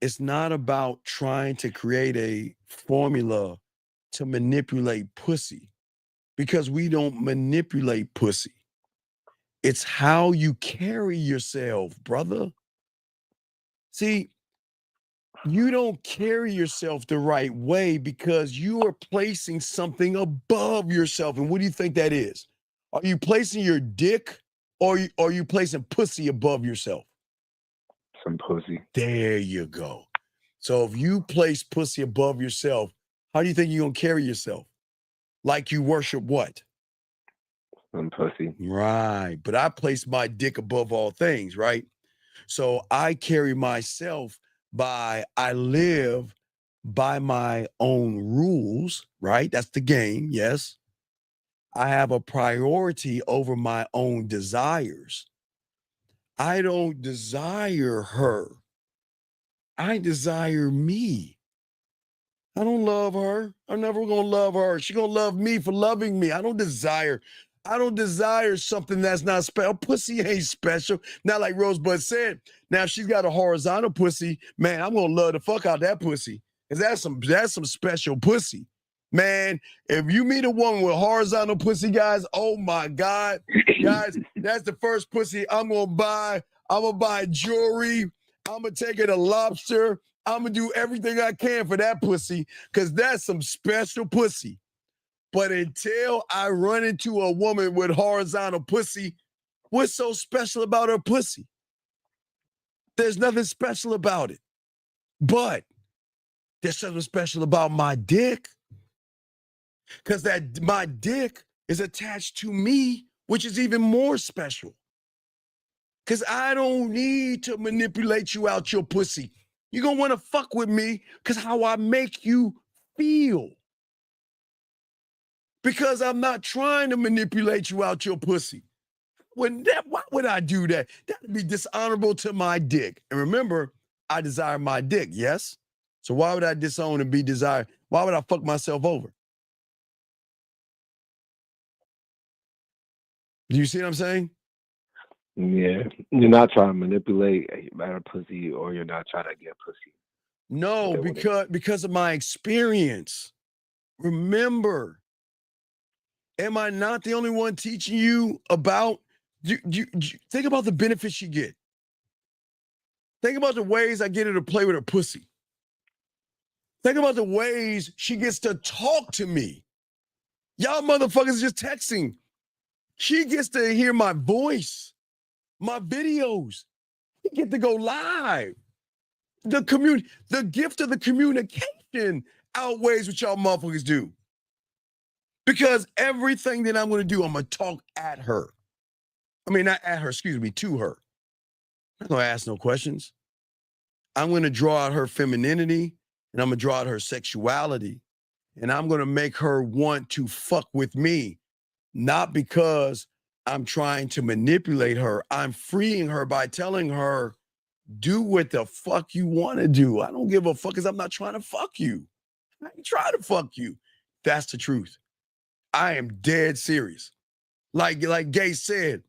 it's not about trying to create a formula to manipulate pussy, because we don't manipulate pussy. It's how you carry yourself, brother. See, you don't carry yourself the right way because you are placing something above yourself. And what do you think that is? Are you placing your dick or are you placing pussy above yourself? Some pussy. There you go. So if you place pussy above yourself, how do you think you're going to carry yourself? Like you worship what? Pussy. Right. But I place my dick above all things, right? So I carry myself I live by my own rules, right? That's the game, yes. I have a priority over my own desires. I don't desire her. I desire me. I don't love her. I'm never gonna love her. She gonna love me for loving me. I don't desire something that's not special. Pussy ain't special. Not like Rosebud said. Now if she's got a horizontal pussy, man, I'm gonna love the fuck out that pussy. Cause that's some special pussy. Man, if you meet a woman with horizontal pussy, guys, oh my God. Guys, that's the first pussy I'm gonna buy. I'm gonna buy jewelry. I'm gonna take her to Lobster. I'm gonna do everything I can for that pussy because that's some special pussy. But until I run into a woman with horizontal pussy, what's so special about her pussy? There's nothing special about it. But there's something special about my dick. Because my dick is attached to me, which is even more special. Because I don't need to manipulate you out your pussy. You're going to want to fuck with me because how I make you feel. Because I'm not trying to manipulate you out your pussy. Why would I do that? That would be dishonorable to my dick. And remember, I desire my dick, yes? So why would I disown and be desired? Why would I fuck myself over? Do you see what I'm saying? Yeah, you're not trying to manipulate a pussy, or you're not trying to get pussy. No, because of my experience. Remember, am I not the only one teaching you about? Think about the benefits you get. Think about the ways I get her to play with her pussy. Think about the ways she gets to talk to me. Y'all motherfuckers just texting. She gets to hear my voice, my videos. We get to go live. The gift of the communication outweighs what y'all motherfuckers do. Because everything that I'm going to do, I'm going to talk at her. I mean, not at her, to her. I'm not going to ask no questions. I'm going to draw out her femininity, and I'm going to draw out her sexuality, and I'm going to make her want to fuck with me, not because I'm trying to manipulate her. I'm freeing her by telling her, do what the fuck you want to do. I don't give a fuck because I'm not trying to fuck you. I ain't trying to fuck you. That's the truth. I am dead serious. Like Gay said,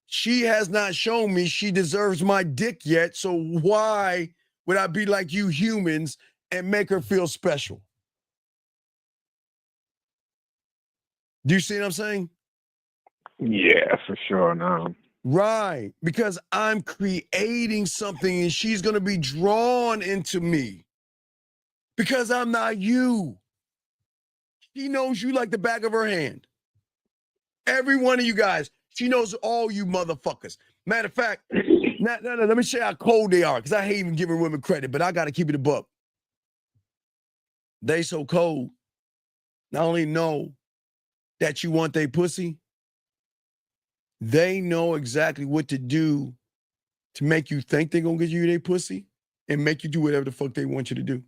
she has not shown me she deserves my dick yet, so why would I be like you humans and make her feel special? Do you see what I'm saying? Yeah, for sure. No. Right, because I'm creating something and she's going to be drawn into me because I'm not you. She knows you like the back of her hand. Every one of you guys, she knows all you motherfuckers. Matter of fact, let me show you how cold they are because I hate even giving women credit, but I got to keep it a buck. They so cold, not only know that you want their pussy, they know exactly what to do to make you think they're going to get you their pussy and make you do whatever the fuck they want you to do.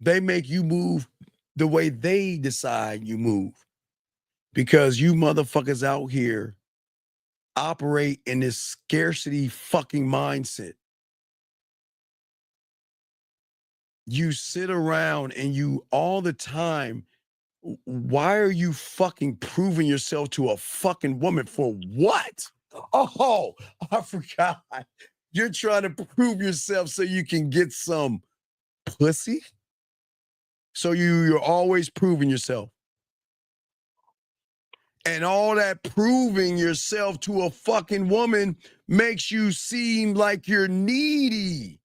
They make you move the way they decide you move because you motherfuckers out here operate in this scarcity fucking mindset. You sit around and you all the time, why are you fucking proving yourself to a fucking woman for what? Oh, I forgot. You're trying to prove yourself so you can get some pussy? So you're always proving yourself. And all that proving yourself to a fucking woman makes you seem like you're needy.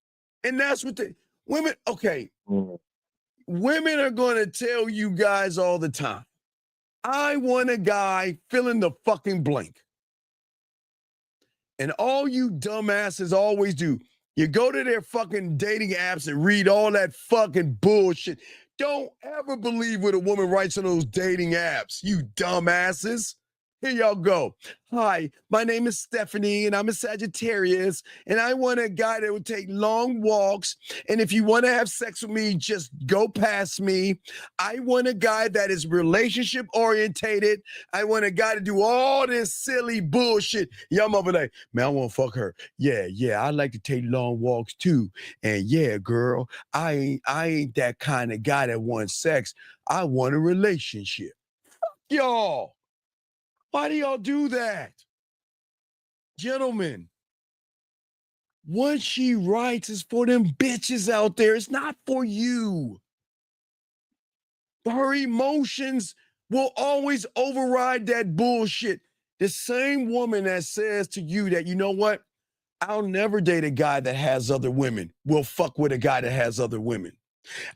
And that's what the women, okay. Women are going to tell you guys all the time, I want a guy fill in the fucking blank. And all you dumbasses always do, you go to their fucking dating apps and read all that fucking bullshit. Don't ever believe what a woman writes on those dating apps, you dumbasses. Here y'all go. Hi, my name is Stephanie, and I'm a Sagittarius, and I want a guy that would take long walks. And if you want to have sex with me, just go past me. I want a guy that is relationship orientated. I want a guy to do all this silly bullshit. Y'all mother like, man, I want to fuck her. Yeah, I like to take long walks too. And yeah, girl, I ain't that kind of guy that wants sex. I want a relationship. Fuck y'all. Why do y'all do that? Gentlemen, what she writes is for them bitches out there. It's not for you. Her emotions will always override that bullshit. The same woman that says to you that, you know what? I'll never date a guy that has other women. Will fuck with a guy that has other women.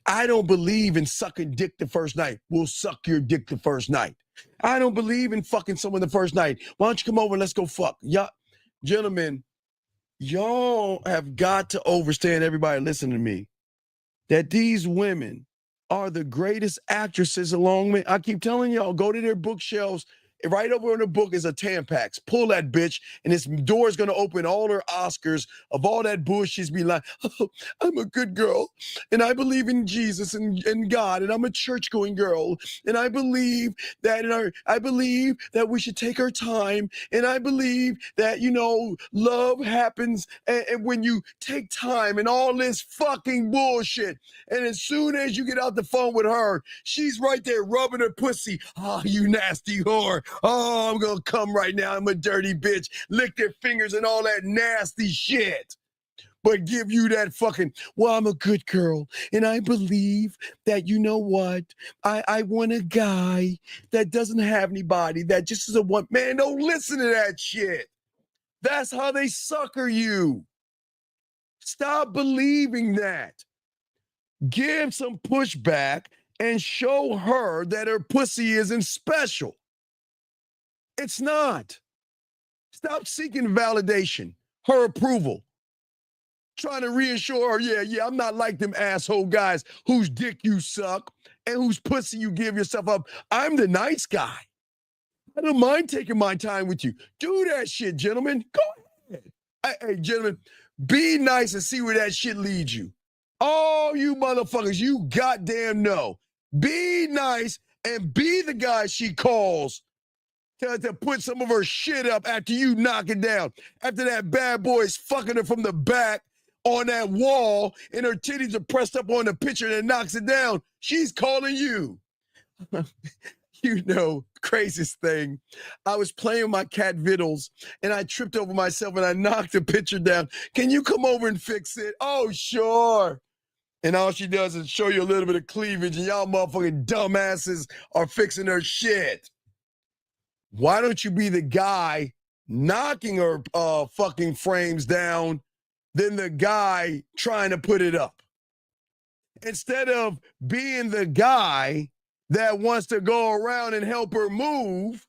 I don't believe in sucking dick the first night. We'll suck your dick the first night. I don't believe in fucking someone the first night. Why don't you come over and let's go fuck? Y'all, gentlemen, y'all have got to understand, everybody listen to me, that these women are the greatest actresses along with. I keep telling y'all, go to their bookshelves. Right over in the book is a Tampax. Pull that bitch, and this door is going to open all her Oscars of all that bullshit. Be like, oh, I'm a good girl, and I believe in Jesus and God, and I'm a church-going girl, and I believe that I believe that we should take our time, and I believe that, you know, love happens and when you take time and all this fucking bullshit. And as soon as you get out the phone with her, she's right there rubbing her pussy. Oh, you nasty whore. Oh, I'm going to come right now. I'm a dirty bitch. Lick their fingers and all that nasty shit. But give you that fucking, well, I'm a good girl. And I believe that, you know what? I want a guy that doesn't have anybody, that just is a one. Man, don't listen to that shit. That's how they sucker you. Stop believing that. Give some pushback and show her that her pussy isn't special. It's not. Stop seeking validation, her approval. Trying to reassure her, yeah, I'm not like them asshole guys whose dick you suck and whose pussy you give yourself up. I'm the nice guy. I don't mind taking my time with you. Do that shit, gentlemen. Go ahead. Hey, gentlemen, be nice and see where that shit leads you. Oh, you motherfuckers, you goddamn know. Be nice and be the guy she calls to put some of her shit up after you knock it down. After that bad boy is fucking her from the back on that wall and her titties are pressed up on the picture that knocks it down, she's calling you. You know, craziest thing. I was playing with my cat Vittles and I tripped over myself and I knocked the picture down. Can you come over and fix it? Oh, sure. And all she does is show you a little bit of cleavage and y'all motherfucking dumbasses are fixing her shit. Why don't you be the guy knocking her fucking frames down than the guy trying to put it up? Instead of being the guy that wants to go around and help her move,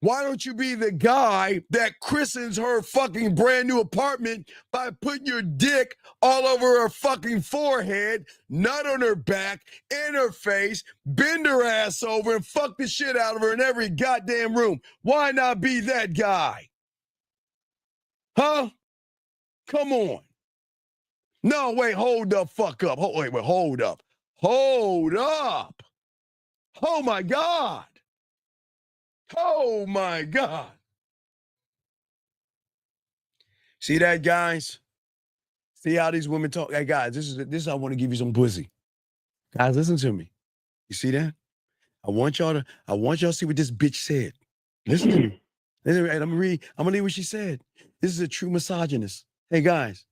why don't you be the guy that christens her fucking brand new apartment by putting your dick all over her fucking forehead, nut on her back, in her face, bend her ass over and fuck the shit out of her in every goddamn room? Why not be that guy? Huh? Come on. No, wait, hold the fuck up. Hold up. Hold up. Oh my God. Oh my God. See that, guys? See how these women talk? Hey, guys, this is I want to give you some pussy. Guys, listen to me. You see that? I want y'all to see what this bitch said. Listen to me. Listen, I'm gonna read what she said. This is a true misogynist. Hey guys,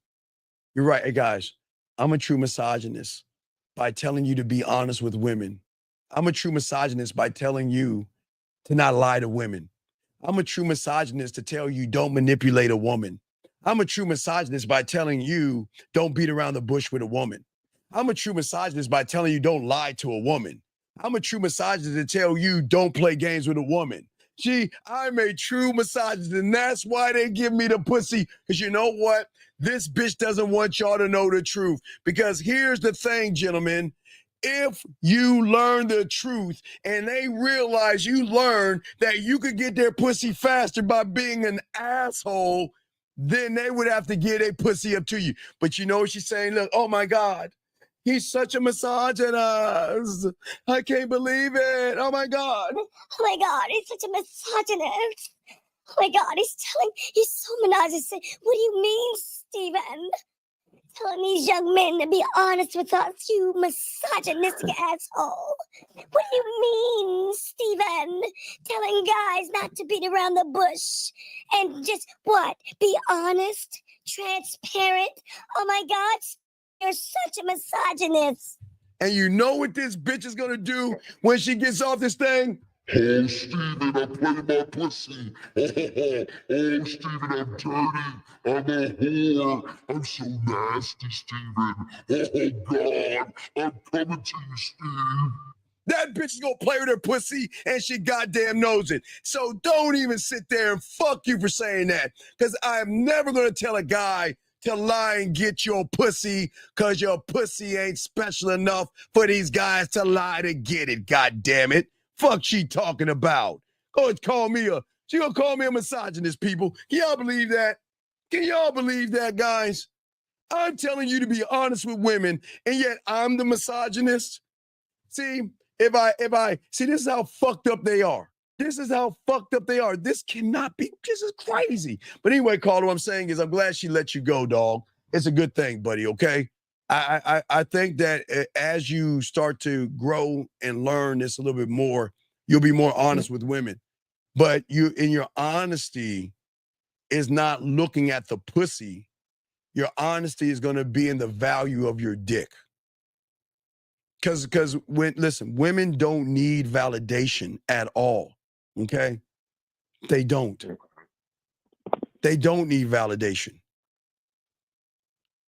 you're right. Hey guys, I'm a true misogynist by telling you to be honest with women. I'm a true misogynist by telling you to not lie to women. I'm a true misogynist to tell you don't manipulate a woman. I'm a true misogynist by telling you don't beat around the bush with a woman. I'm a true misogynist by telling you don't lie to a woman. I'm a true misogynist to tell you don't play games with a woman. Gee, I'm a true misogynist, and that's why they give me the pussy. Because you know what? This bitch doesn't want y'all to know the truth. Because here's the thing, gentlemen. if you learn the truth and they realize you learn that you could get their pussy faster by being an asshole, then they would have to get a pussy up to you. But you know what she's saying? Look, oh my God, he's such a misogynist. I can't believe it. Oh my God. Oh my God, he's such a misogynist. Oh my God, he's so misogynist. What do you mean, Stephen? Telling these young men to be honest with us, you misogynistic asshole. What do you mean, Stephen? Telling guys not to beat around the bush and just what? Be honest, transparent. Oh my God, you're such a misogynist. And you know what this bitch is gonna do when she gets off this thing? Oh, Steven, I play my pussy. Oh, Steven, I'm dirty. I'm a whore. I'm so nasty, Steven. Oh, God, I'm coming to you, Steve. That bitch is gonna play with her pussy and she goddamn knows it. So don't even sit there and fuck you for saying that. Because I'm never gonna tell a guy to lie and get your pussy because your pussy ain't special enough for these guys to lie to get it, goddamn it. Fuck she talking about. She gonna call me a misogynist, people. Can y'all believe that? Can y'all believe that, guys? I'm telling you to be honest with women, and yet I'm the misogynist. See, if I see, this is how fucked up they are. This is how fucked up they are. This cannot be, this is crazy. But anyway, Carter, what I'm saying is I'm glad she let you go, dog. It's a good thing, buddy, okay? I think that as you start to grow and learn this a little bit more, you'll be more honest with women. But you, in your honesty, is not looking at the pussy. Your honesty is going to be in the value of your dick. Because women don't need validation at all. Okay, they don't. They don't need validation.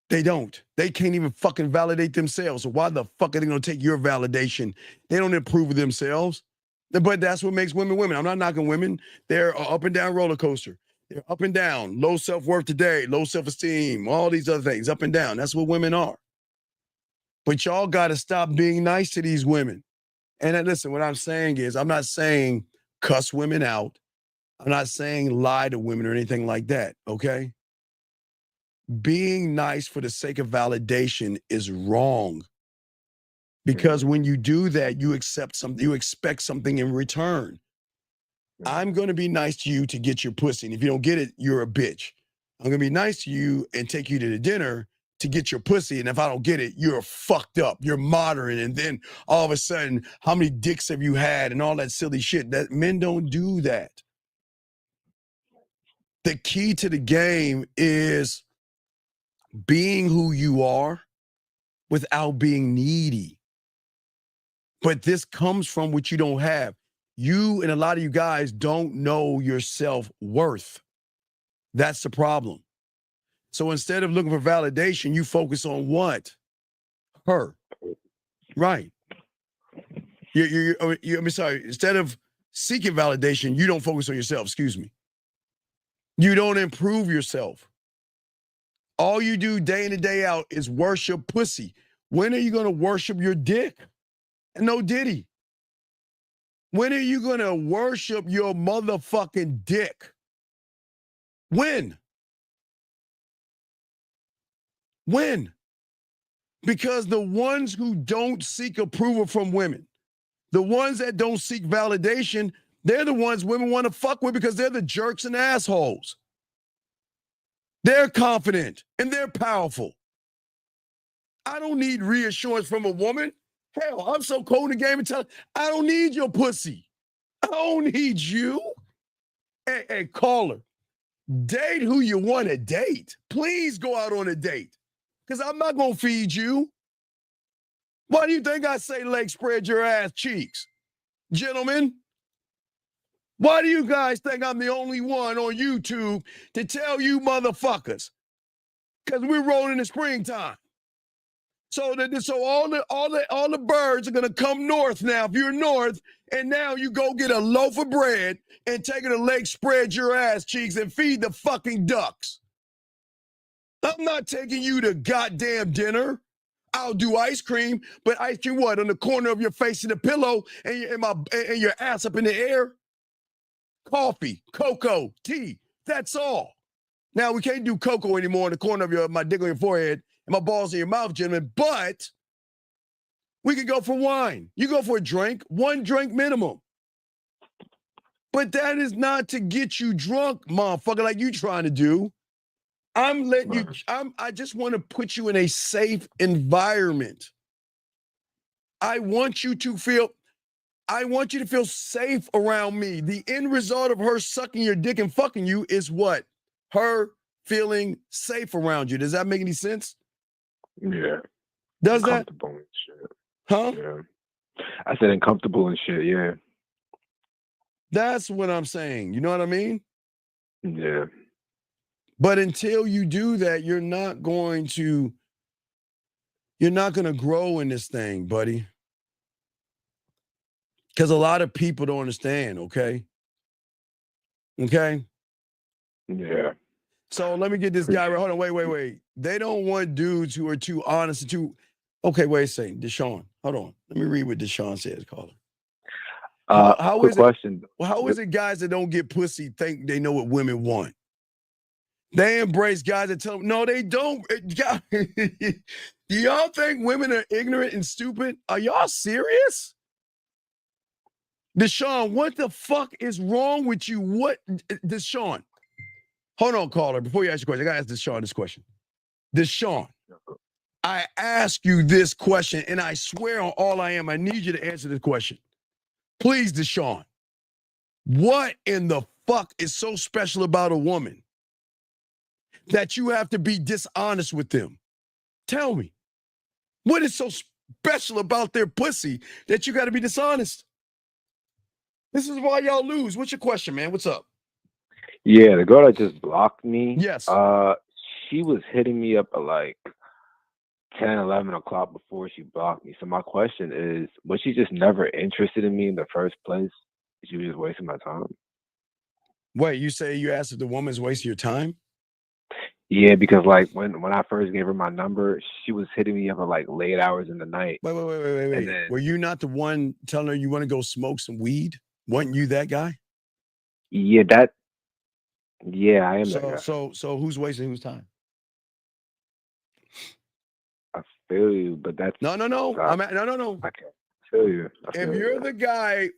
They don't. They can't even fucking validate themselves. So why the fuck are they gonna take your validation? They don't improve themselves. But that's what makes women women. I'm not knocking women. They're an up and down roller coaster. They're up and down. Low self-worth today, low self-esteem, all these other things, up and down. That's what women are. But y'all gotta stop being nice to these women. And listen, what I'm saying is, I'm not saying cuss women out. I'm not saying lie to women or anything like that, okay? Being nice for the sake of validation is wrong. Because when you do that, you expect something in return. I'm going to be nice to you to get your pussy. And if you don't get it, you're a bitch. I'm going to be nice to you and take you to the dinner to get your pussy. And if I don't get it, you're fucked up. You're modern. And then all of a sudden, how many dicks have you had and all that silly shit? That men don't do that. The key to the game is being who you are without being needy. But this comes from what you don't have. You and a lot of you guys don't know your self-worth. That's the problem. So instead of looking for validation, you focus on what? Her. Right. I'm sorry. Instead of seeking validation, you don't focus on yourself. Excuse me. You don't improve yourself. All you do day in and day out is worship pussy. When are you going to worship your dick? And no diddy. When are you going to worship your motherfucking dick? When? When? Because the ones who don't seek approval from women, the ones that don't seek validation, they're the ones women want to fuck with because they're the jerks and assholes. They're confident and they're powerful. I don't need reassurance from a woman. Hell, I'm so cold in the game and tell I don't need your pussy. I don't need you. Hey, caller, date who you want to date. Please go out on a date because I'm not going to feed you. Why do you think I say leg spread your ass cheeks? Gentlemen, why do you guys think I'm the only one on YouTube to tell you motherfuckers? Because we're rolling in springtime. So all the birds are gonna come north now. If you're north, and now you go get a loaf of bread and take it a leg spread your ass cheeks and feed the fucking ducks. I'm not taking you to goddamn dinner. I'll do ice cream, but ice cream what? On the corner of your face in the pillow and your ass up in the air? Coffee, cocoa, tea. That's all. Now, we can't do cocoa anymore in the corner of my dick on your forehead and my balls in your mouth, gentlemen, but we could go for wine. You go for a drink, 1 drink minimum. But that is not to get you drunk, motherfucker, like you trying to do. I'm letting you, I just want to put you in a safe environment. I want you to feel safe around me. The end result of her sucking your dick and fucking you is what? Her feeling safe around you. Does that make any sense? Yeah. Does that? Comfortable and shit. Huh? Yeah. I said uncomfortable and shit, yeah. That's what I'm saying. You know what I mean? Yeah. But until you do that, you're not going to grow in this thing, buddy. Because a lot of people don't understand, okay? Okay? Yeah. So let me get this guy right. Hold on, wait. They don't want dudes who are too honest and too. Okay, wait a second. Deshaun, hold on. Let me read what Deshaun says, caller. How quick is it? question. Well, how is it guys that don't get pussy think they know what women want? They embrace guys that tell them, no, they don't. Do y'all think women are ignorant and stupid? Are y'all serious? Deshaun, what the fuck is wrong with you? What, Deshaun? Hold on, caller. Before you ask your question, I gotta ask Deshaun this question. Deshaun, I ask you this question, and I swear on all I am, I need you to answer this question. Please, Deshaun, what in the fuck is so special about a woman that you have to be dishonest with them? Tell me. What is so special about their pussy that you got to be dishonest? This is why y'all lose. What's your question, man? What's up? Yeah, the girl that just blocked me. Yes. She was hitting me up at like 10, 11 o'clock before she blocked me. So my question is, was she just never interested in me in the first place? She was just wasting my time. Wait, you say you asked if the woman's wasting your time? Yeah, because like when I first gave her my number, she was hitting me up at like late hours in the night. Wait. And then, Were you not the one telling her you want to go smoke some weed? Wasn't you that guy? yeah, I am that guy. So who's wasting whose time? I feel you, but that's No. no. I can't feel you. If you're the guy,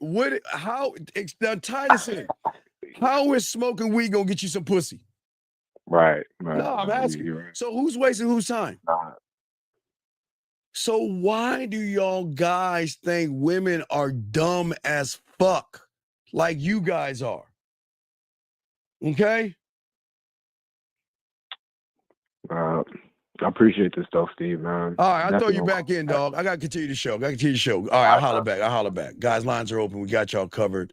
now tie this in. How is smoking weed gonna get you some pussy? Right. No, I'm asking. You're right. So who's wasting whose time? Nah. So why do y'all guys think women are dumb as fuck like you guys are? Okay? I appreciate this stuff, Steve, man. All right, I'll throw you back in, dog. I got to continue the show. All right, I'll holler back. Guys, lines are open. We got y'all covered.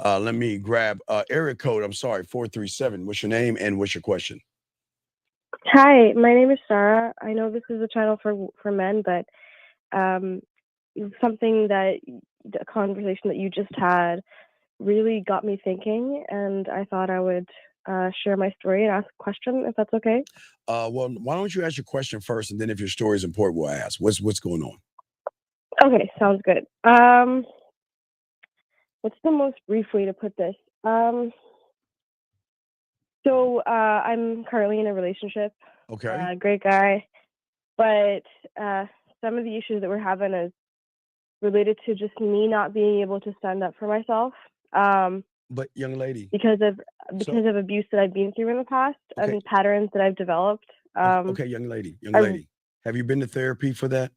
Let me grab area code. I'm sorry, 437. What's your name and what's your question? Hi, my name is Sarah. I know this is a channel for men, but something that the conversation that you just had really got me thinking, and I thought I would share my story and ask a question, if that's okay. Well, why don't you ask your question first, and then if your story is important, we'll ask. What's going on? Okay, sounds good. What's the most brief way to put this? So I'm currently in a relationship. Okay. Great guy, but some of the issues that we're having is related to just me not being able to stand up for myself. But young lady, because of abuse that I've been through in the past and patterns that I've developed. Okay, young lady, have you been to therapy for that?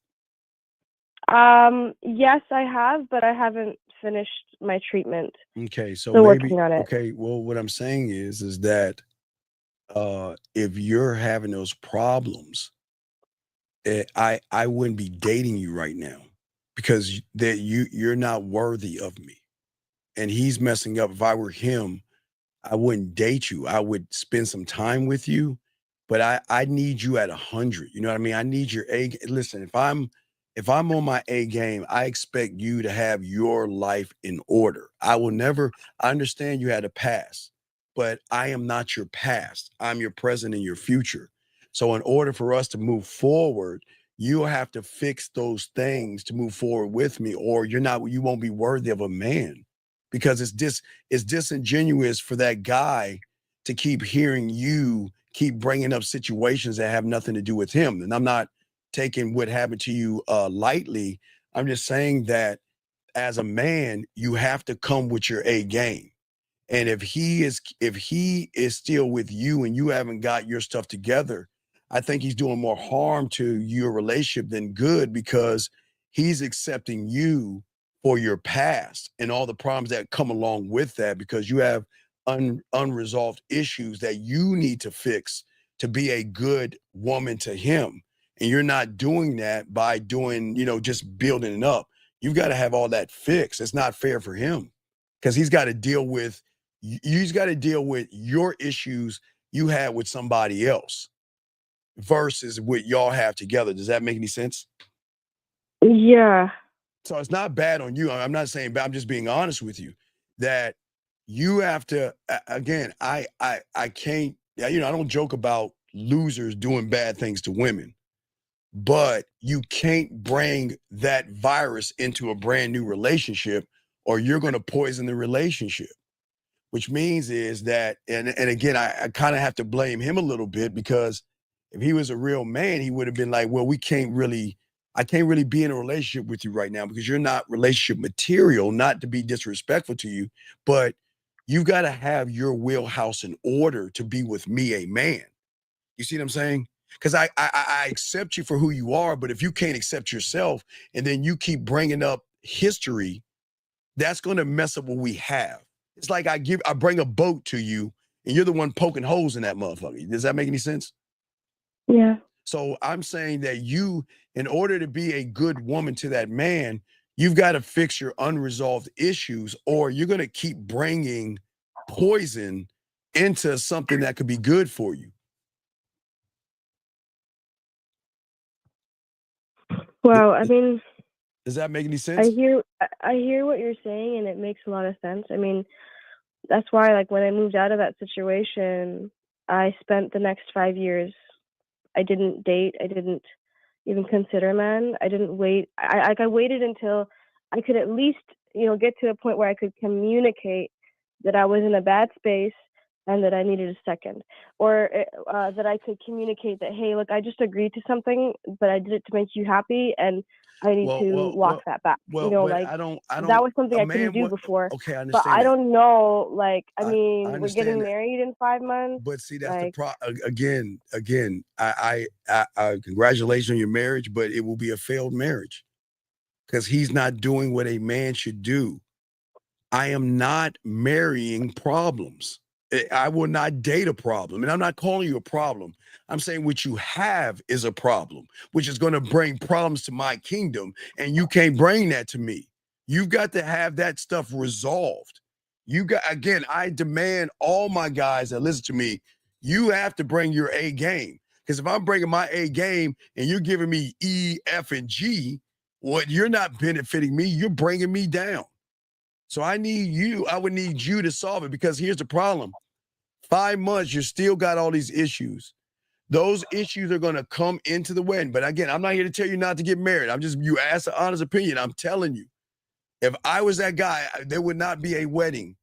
Yes, I have, but I haven't finished my treatment. Okay, so still maybe working on it. okay. Well, what I'm saying is that if you're having those problems, I wouldn't be dating you right now because that you're not worthy of me, and he's messing up. If I were him, I wouldn't date you. I would spend some time with you, but I need you at 100. You know what I mean? I need your A. Listen, if I'm on my A game, I expect you to have your life in order. I understand you had a past, but I am not your past. I'm your present and your future. So in order for us to move forward, you'll have to fix those things to move forward with me, or you won't be worthy of a man, because it's disingenuous for that guy to keep hearing you keep bringing up situations that have nothing to do with him. And I'm not taking what happened to you lightly. I'm just saying that as a man, you have to come with your A game. And if he is still with you and you haven't got your stuff together, I think he's doing more harm to your relationship than good, because he's accepting you for your past and all the problems that come along with that, because you have unresolved issues that you need to fix to be a good woman to him. And you're not doing that by doing, just building it up. You've got to have all that fixed. It's not fair for him, because he's got to deal with your issues you had with somebody else versus what y'all have together. Does that make any sense? Yeah. So it's not bad on you. I'm not saying bad. I'm just being honest with you that you have to, again, I can't, I don't joke about losers doing bad things to women, but you can't bring that virus into a brand new relationship, or you're going to poison the relationship. Which means is that, and again, I kind of have to blame him a little bit, because if he was a real man, he would have been like, well, I can't really be in a relationship with you right now because you're not relationship material, not to be disrespectful to you, but you got to have your wheelhouse in order to be with me, a man. You see what I'm saying? Because I accept you for who you are, but if you can't accept yourself and then you keep bringing up history, that's going to mess up what we have. It's like I bring a boat to you and you're the one poking holes in that motherfucker. Does that make any sense? Yeah. So I'm saying that you, in order to be a good woman to that man, you've got to fix your unresolved issues, or you're going to keep bringing poison into something that could be good for you. Well, I mean, does that make any sense? I hear what you're saying, and it makes a lot of sense. I mean, that's why, like, when I moved out of that situation, I spent the next 5 years. I didn't date. I didn't even consider men. I didn't wait. I waited until I could at least, get to a point where I could communicate that I was in a bad space and that I needed a second, or that I could communicate that, hey, look, I just agreed to something, but I did it to make you happy, and I need to walk that back. I don't. That was something I couldn't do before. Okay, I but understand. I don't know. Like, I mean, we're understand getting that. married in 5 months. But see, that's the problem. Again, I congratulations on your marriage, but it will be a failed marriage because he's not doing what a man should do. I am not marrying problems. I will not date a problem. And I'm not calling you a problem. I'm saying what you have is a problem, which is going to bring problems to my kingdom. And you can't bring that to me. You've got to have that stuff resolved. Again, I demand all my guys that listen to me, you have to bring your A game. Because if I'm bringing my A game and you're giving me E, F, and G, what you're not benefiting me, you're bringing me down. So I would need you to solve it, because here's the problem. 5 months, you still got all these issues. Those issues are going to come into the wedding. But again, I'm not here to tell you not to get married. You asked an honest opinion. I'm telling you, if I was that guy, there would not be a wedding,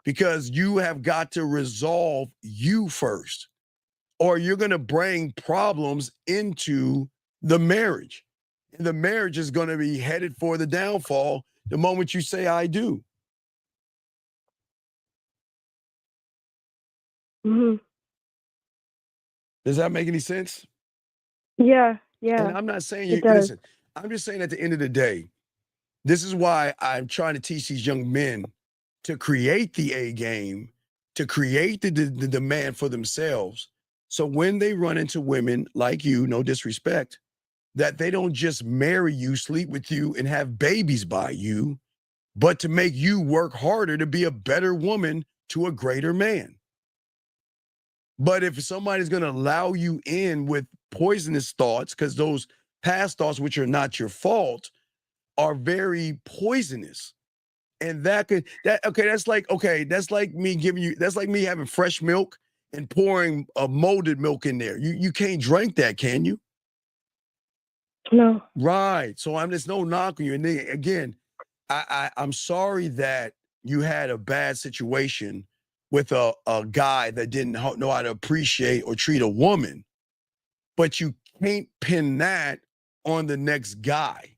because you have got to resolve you first, or you're going to bring problems into the marriage. And the marriage is going to be headed for the downfall the moment you say I do. Mm-hmm. Does that make any sense? Yeah. And I'm not saying you listen. I'm just saying at the end of the day, this is why I'm trying to teach these young men to create the A game, to create the demand for themselves. So when they run into women like you, no disrespect, that they don't just marry you, sleep with you, and have babies by you, but to make you work harder to be a better woman to a greater man. But if somebody's going to allow you in with poisonous thoughts, because those past thoughts, which are not your fault, are very poisonous. And that's like me having fresh milk and pouring molded milk in there. You can't drink that, can you? No. Right. So there's no knock on you. And then, again, I'm sorry that you had a bad situation with a guy that didn't know how to appreciate or treat a woman, but you can't pin that on the next guy.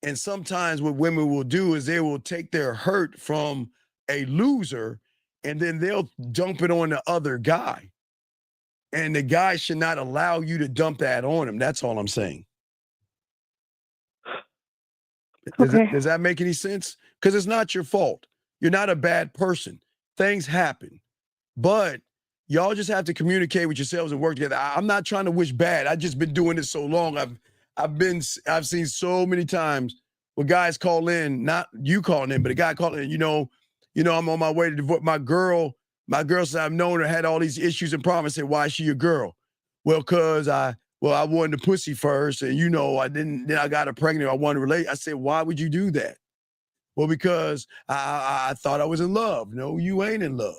And sometimes what women will do is they will take their hurt from a loser and then they'll dump it on the other guy. And the guy should not allow you to dump that on him. That's all I'm saying. Does that make any sense? Because it's not your fault. You're not a bad person. Things happen. But y'all just have to communicate with yourselves and work together. I'm not trying to wish bad. I've just been doing this so long. I've seen so many times where guys call in, not you calling in, but a guy calling in, I'm on my way to divorce. My girl said I've known her, had all these issues and problems. I said, why is she your girl? Well, because I wanted the pussy first, and then I got her pregnant. I wanted to relate. I said, why would you do that? Well, because I thought I was in love. No, you ain't in love.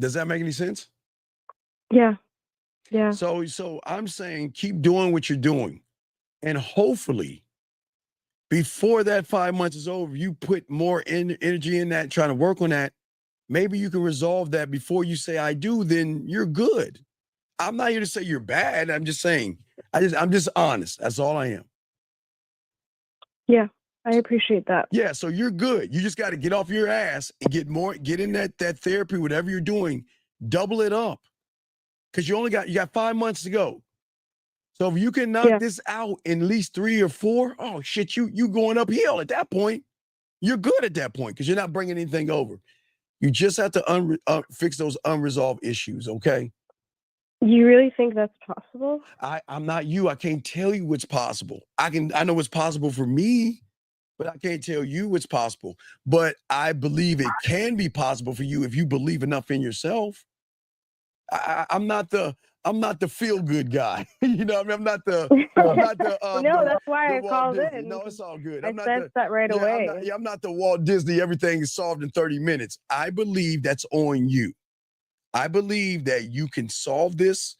Does that make any sense? Yeah. Yeah. So I'm saying keep doing what you're doing. And hopefully, before that 5 months is over, you put more energy in that, trying to work on that. Maybe you can resolve that before you say I do, then you're good. I'm not here to say you're bad. I'm just saying, I'm just honest. That's all I am. Yeah, I appreciate that. Yeah, so you're good. You just got to get off your ass and get in that therapy, whatever you're doing, double it up. Because you got 5 months to go. So if you can knock this out in at least 3 or 4, oh shit, you going uphill at that point. You're good at that point because you're not bringing anything over. You just have to fix those unresolved issues, okay? You really think that's possible? I'm not you. I can't tell you what's possible. I know what's possible for me, but I can't tell you what's possible. But I believe it can be possible for you if you believe enough in yourself. I'm not the feel good guy. You know, I mean, I'm not the no, that's why I called in. No, it's all good. I sensed that right away. I'm not the Walt Disney, everything is solved in 30 minutes. I believe that's on you. I believe that you can solve this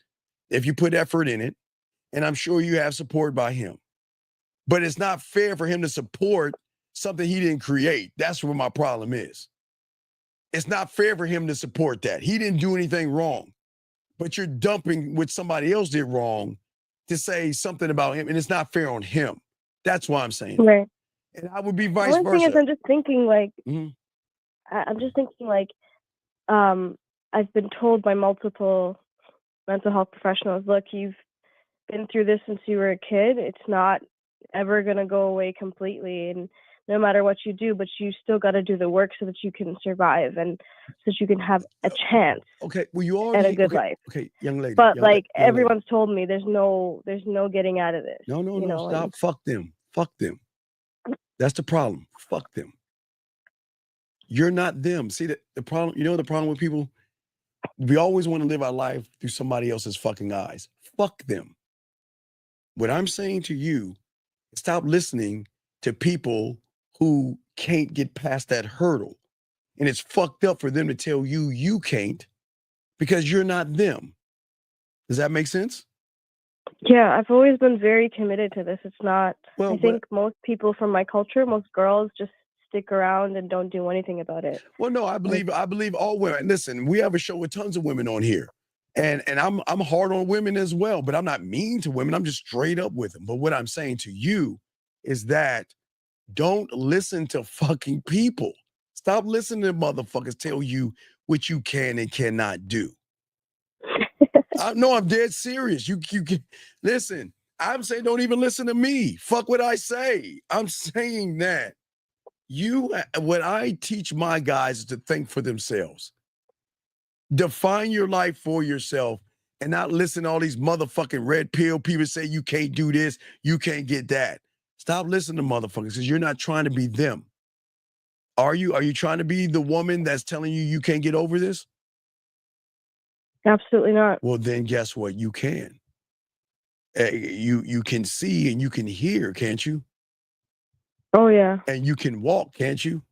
if you put effort in it, and I'm sure you have support by him. But it's not fair for him to support something he didn't create. That's where my problem is. It's not fair for him to support that. He didn't do anything wrong. But you're dumping what somebody else did wrong to say something about him, and it's not fair on him. That's why I'm saying. Right. And I would be vice versa. The thing is, I'm just thinking I've been told by multiple mental health professionals, look, you've been through this since you were a kid. It's not ever going to go away completely. And no matter what you do, but you still got to do the work so that you can survive and so that you can have a chance. Okay. Well, you already at a good life. Okay, young lady. But everyone's told me there's no getting out of this. No, stop. Fuck them. Fuck them. That's the problem. Fuck them. You're not them. See the problem, the problem with people, we always want to live our life through somebody else's fucking eyes. Fuck them. What I'm saying to you, stop listening to people who can't get past that hurdle. And it's fucked up for them to tell you you can't because you're not them. Does that make sense? Yeah, I've always been very committed to this. It's not, I think most people from my culture, most girls just stick around and don't do anything about it. Well, no, I believe all women. Listen, we have a show with tons of women on here. And I'm hard on women as well, but I'm not mean to women. I'm just straight up with them. But what I'm saying to you is that don't listen to fucking people. Stop listening to motherfuckers tell you what you can and cannot do. No, I'm dead serious. You can listen. I'm saying don't even listen to me. Fuck what I say. I'm saying that what I teach my guys is to think for themselves. Define your life for yourself and not listen to all these motherfucking red pill people say you can't do this, you can't get that. Stop listening to motherfuckers because you're not trying to be them. Are you? Are you trying to be the woman that's telling you can't get over this? Absolutely not. Well, then guess what? You can. You can see and you can hear, can't you? Oh, yeah. And you can walk, can't you?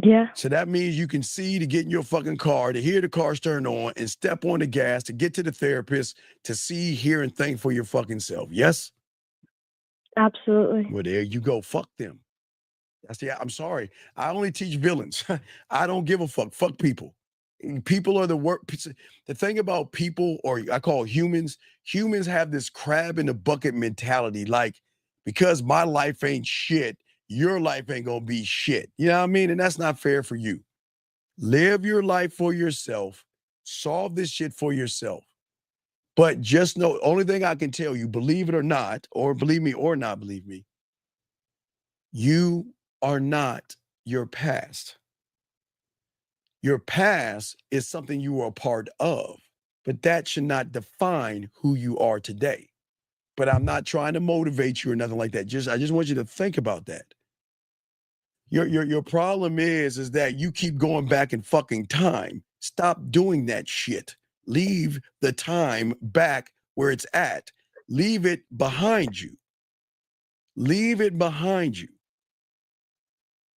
Yeah. So that means you can see to get in your fucking car, to hear the cars turn on, and step on the gas, to get to the therapist, to see, hear, and think for your fucking self. Yes? Absolutely. Well, there you go. Fuck them. I'm sorry. I only teach villains. I don't give a fuck. Fuck people. People are the worst. The thing about people, or I call humans have this crab in the bucket mentality. Like, because my life ain't shit, your life ain't gonna be shit. You know what I mean? And that's not fair for you. Live your life for yourself. Solve this shit for yourself. But just know, only thing I can tell you, believe it or not, or believe me or not believe me, you are not your past. Your past is something you were a part of, but that should not define who you are today. But I'm not trying to motivate you or nothing like that. I just want you to think about that. Your problem is that you keep going back in fucking time. Stop doing that shit. Leave the time back where it's at. Leave it behind you. Leave it behind you.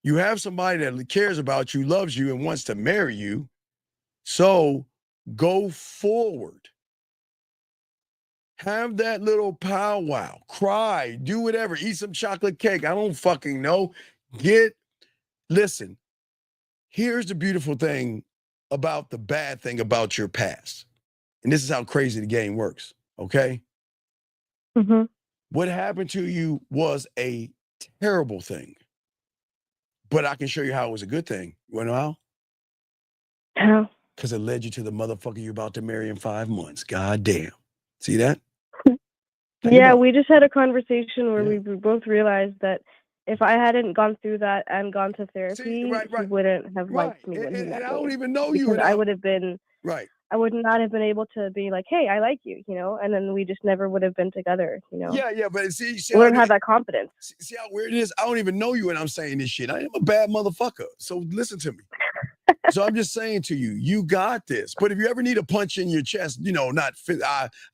You have somebody that cares about you, loves you, and wants to marry you. So go forward. Have that little powwow. Cry. Do whatever. Eat some chocolate cake. I don't fucking know. Listen, here's the beautiful thing about the bad thing about your past. And this is how crazy the game works, okay? Mm-hmm. What happened to you was a terrible thing. But I can show you how it was a good thing. You want to know how? How? Because it led you to the motherfucker you're about to marry in 5 months. God damn. See that? Yeah, we just had a conversation where we both realized that if I hadn't gone through that and gone to therapy, he wouldn't have liked me when he met me. I don't even know because you. I would have been right. I would not have been able to be like, hey, I like you, and then we just never would have been together, Yeah, but see we wouldn't have that confidence. See how weird it is? I don't even know you and I'm saying this shit. I am a bad motherfucker. So listen to me. So I'm just saying to you, you got this. But if you ever need a punch in your chest,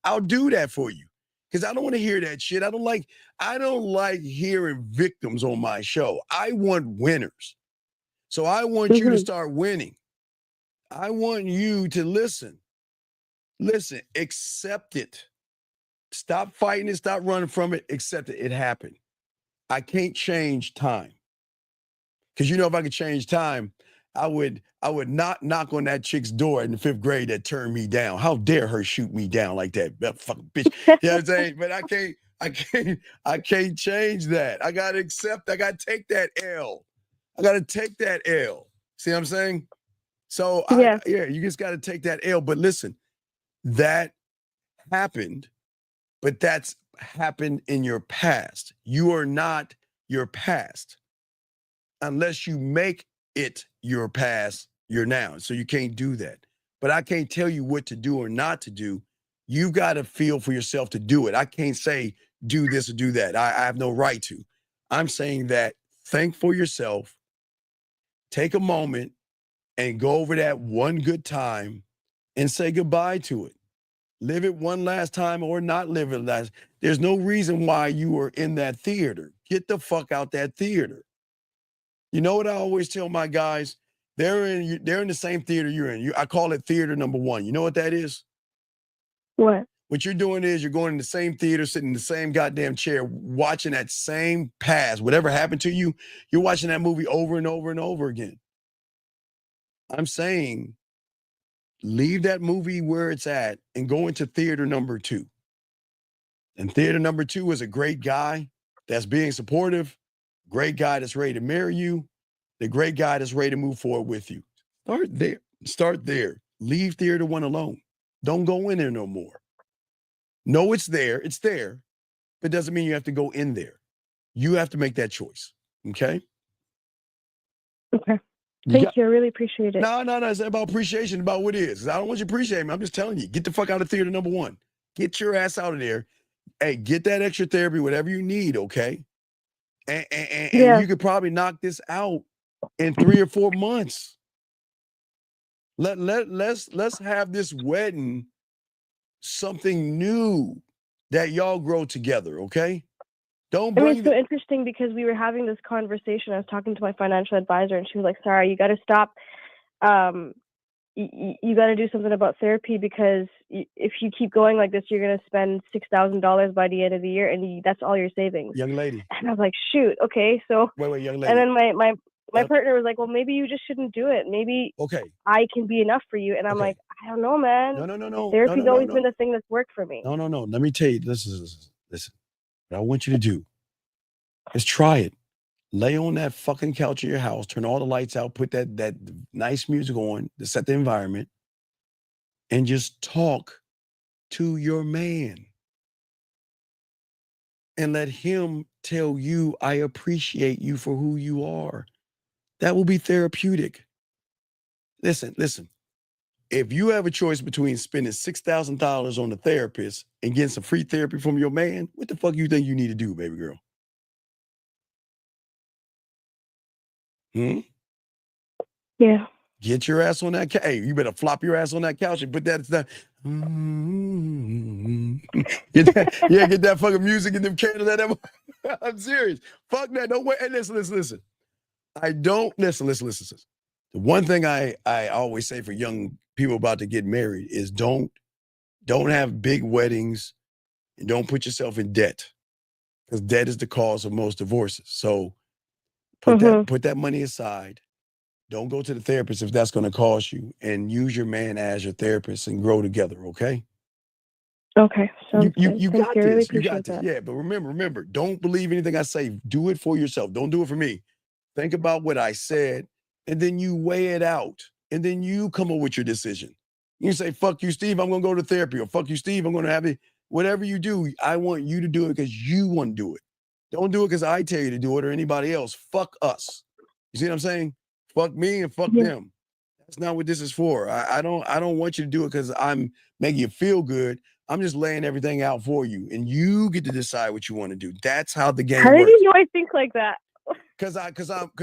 I'll do that for you. Because I don't want to hear that shit. I don't like hearing victims on my show. I want winners. So I want you to start winning. I want you to listen. Listen, accept it. Stop fighting it. Stop running from it. Accept it. It happened. I can't change time. Because if I could change time, I would not knock on that chick's door in the 5th grade that turned me down. How dare her shoot me down like that fucking bitch? You know what I'm saying? But I can't change that. I gotta accept. I gotta take that L. I gotta take that L. See what I'm saying? So you just gotta take that L. But listen, that happened, but that's happened in your past. You are not your past unless you make it your past, your now. So you can't do that. But I can't tell you what to do or not to do. You got to feel for yourself to do it. I can't say do this or do that. I have no right to. I'm saying that think for yourself, take a moment and go over that one good time and say goodbye to it. Live it one last time or not live it last. There's no reason why you are in that theater. Get the fuck out that theater. You know what I always tell my guys? They're in the same theater you're in. I call it theater number 1. You know what that is? What? What you're doing is you're going in the same theater, sitting in the same goddamn chair, watching that same past. Whatever happened to you, you're watching that movie over and over and over again. I'm saying leave that movie where it's at and go into theater number 2. And theater number 2 is a great guy that's being supportive, great guy that's ready to marry you, the great guy that's ready to move forward with you. Start there. Leave theater 1 alone. Don't go in there no more. No, it's there, but doesn't mean you have to go in there. You have to make that choice. Okay? Okay. Thank you. I really appreciate it. No. It's not about appreciation, about what it is. I don't want you to appreciate me. I'm just telling you, get the fuck out of theater number 1. Get your ass out of there. Hey, get that extra therapy, whatever you need, okay? And you could probably knock this out in 3 or 4 months. Let's have this wedding something new that y'all grow together, okay? Don't It was bring so interesting because we were having this conversation. I was talking to my financial advisor, and she was like, "Sorry, you got to stop. You got to do something about therapy because if you keep going like this, you're gonna spend $6,000 by the end of the year, and that's all your savings." young lady. And I was like, "Shoot, okay." So, Wait, young lady. and then my partner was like, "Well, maybe you just shouldn't do it. Maybe I can be enough for you." And I'm like, "I don't know, man. No. Therapy's always been the thing that's worked for me." No. Let me tell you. Listen. What I want you to do is try it. Lay on that fucking couch in your house, turn all the lights out, put that nice music on to set the environment, and just talk to your man. And let him tell you, I appreciate you for who you are. That will be therapeutic. Listen. If you have a choice between spending $6,000 on a therapist and getting some free therapy from your man, what the fuck you think you need to do, baby girl? Yeah. Get your ass on that couch. Hey, you better flop your ass on that couch and put that. Get that fucking music and them candles. I'm serious. Fuck that. Don't wait. Hey, listen. I don't listen. The one thing I always say for young people about to get married is don't have big weddings and don't put yourself in debt, because debt is the cause of most divorces. So put that money aside. Don't go to the therapist if that's going to cost you, and use your man as your therapist and grow together. Okay. Okay. Sounds good. You Thank got you. I really this. You appreciate got this. that. Yeah, but remember, don't believe anything I say. Do it for yourself. Don't do it for me. Think about what I said, and then you weigh it out, and then you come up with your decision. You say, fuck you, Steve, I'm going to go to therapy, or fuck you, Steve, I'm going to have it. Whatever you do, I want you to do it because you want to do it. Don't do it because I tell you to do it or anybody else. Fuck us. You see what I'm saying? Fuck me and fuck them. That's not what this is for. I don't want you to do it because I'm making you feel good. I'm just laying everything out for you, and you get to decide what you want to do. That's how the game How works. did you know I think like that? Cause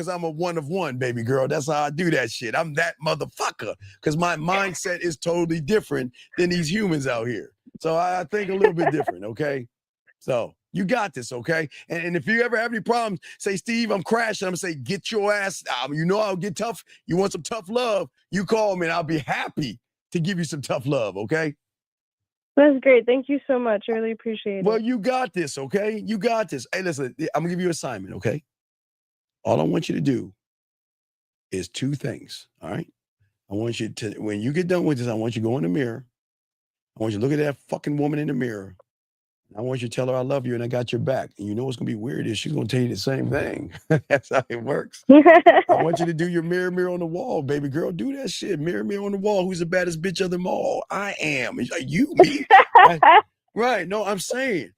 I'm a one of one, baby girl. That's how I do that shit. I'm that motherfucker. Cause my mindset is totally different than these humans out here. So I think a little bit different, okay? So you got this, okay? And if you ever have any problems, say, Steve, I'm crashing. I'm gonna say, get your ass. You know I'll get tough. You want some tough love? You call me, and I'll be happy to give you some tough love, okay? That's great. Thank you so much. I really appreciate it. Well, you got this, okay? You got this. Hey, listen, I'm gonna give you an assignment, okay? All I want you to do is two things, all right? I want you to, when you get done with this, I want you to go in the mirror. I want you to look at that fucking woman in the mirror. I want you to tell her I love you and I got your back. And you know what's going to be weird is she's going to tell you the same thing. That's how it works. I want you to do your mirror on the wall, baby girl. Do that shit. Mirror on the wall. Who's the baddest bitch of them all? I am. It's like, you, me. Right. No, I'm saying.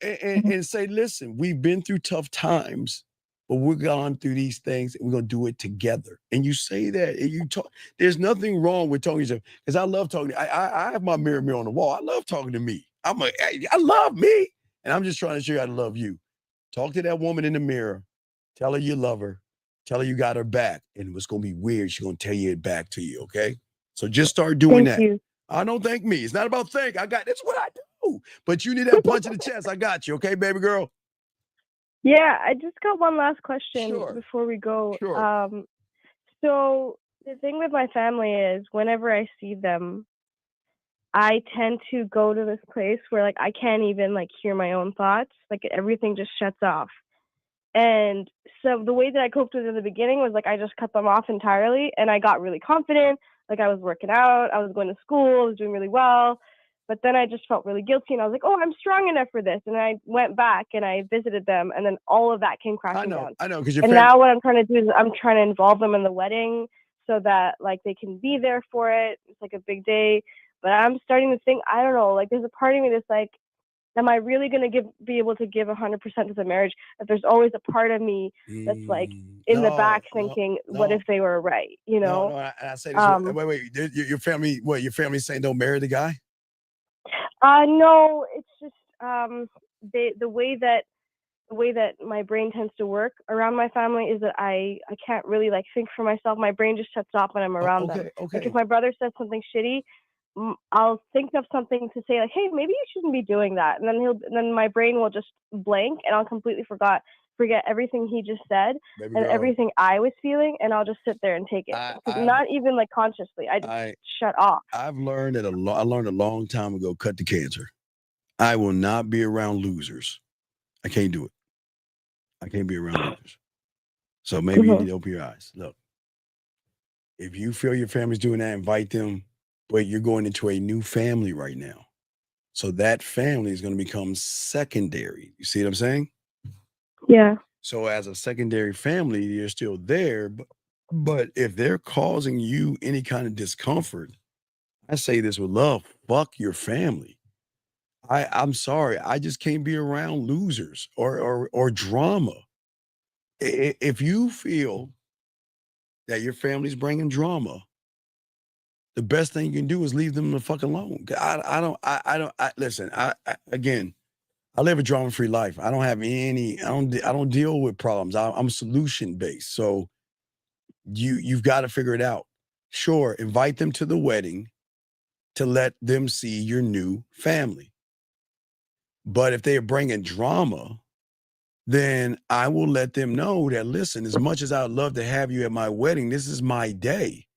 And say, listen, we've been through tough times, but we're gone through these things and we're going to do it together. And you say that and you talk. There's nothing wrong with talking to yourself, because I love talking. I have my mirror on the wall. I love talking to me. I love me. And I'm just trying to show you how to love you. Talk to that woman in the mirror. Tell her you love her. Tell her you got her back. And what's going to be weird, she's going to tell you it back to you, okay? So just start doing that. You. I don't thank me. It's not about thank. That's what I do. But you need that punch in the chest. I got you, okay, baby girl? Yeah, I just got one last question before we go. Sure. So the thing with my family is whenever I see them, I tend to go to this place where like I can't even like hear my own thoughts. Like everything just shuts off. And so the way that I coped with it in the beginning was like I just cut them off entirely, and I got really confident. Like I was working out, I was going to school, I was doing really well. But then I just felt really guilty, and I was like, oh, I'm strong enough for this. And I went back and I visited them, and then all of that came crashing down. I know, because now what I'm trying to do is I'm trying to involve them in the wedding so that like they can be there for it. It's like a big day. But I'm starting to think, I don't know, like there's a part of me that's like, am I really going to be able to give 100% to the marriage? But there's always a part of me that's like in the back thinking, what if they were right? You know? No, I say this. Wait. Your family, your family saying don't marry the guy? No, it's just the way that my brain tends to work around my family is that I can't really like think for myself. My brain just shuts off when I'm around them. Okay. Like if my brother says something shitty, I'll think of something to say like, hey, maybe you shouldn't be doing that, and then my brain will just blank, and I'll completely forget everything he just said and everything I was feeling, and I'll just sit there and take it. Not even like consciously. I just shut off. I've learned I learned a long time ago, cut the cancer. I will not be around losers. I can't do it. I can't be around losers. So maybe you need to open your eyes. Look, if you feel your family's doing that, invite them, but you're going into a new family right now. So that family is going to become secondary. You see what I'm saying? Yeah. So as a secondary family, you're still there, but if they're causing you any kind of discomfort, I say this with love, fuck your family. I'm sorry, I just can't be around losers or drama. If you feel that your family's bringing drama, the best thing you can do is leave them the fuck alone. Listen, again, I live a drama-free life. I don't have any, I don't deal with problems. I'm solution-based. So you've got to figure it out. Sure, invite them to the wedding to let them see your new family. But if they are bringing drama, then I will let them know that, listen, as much as I'd love to have you at my wedding, this is my day.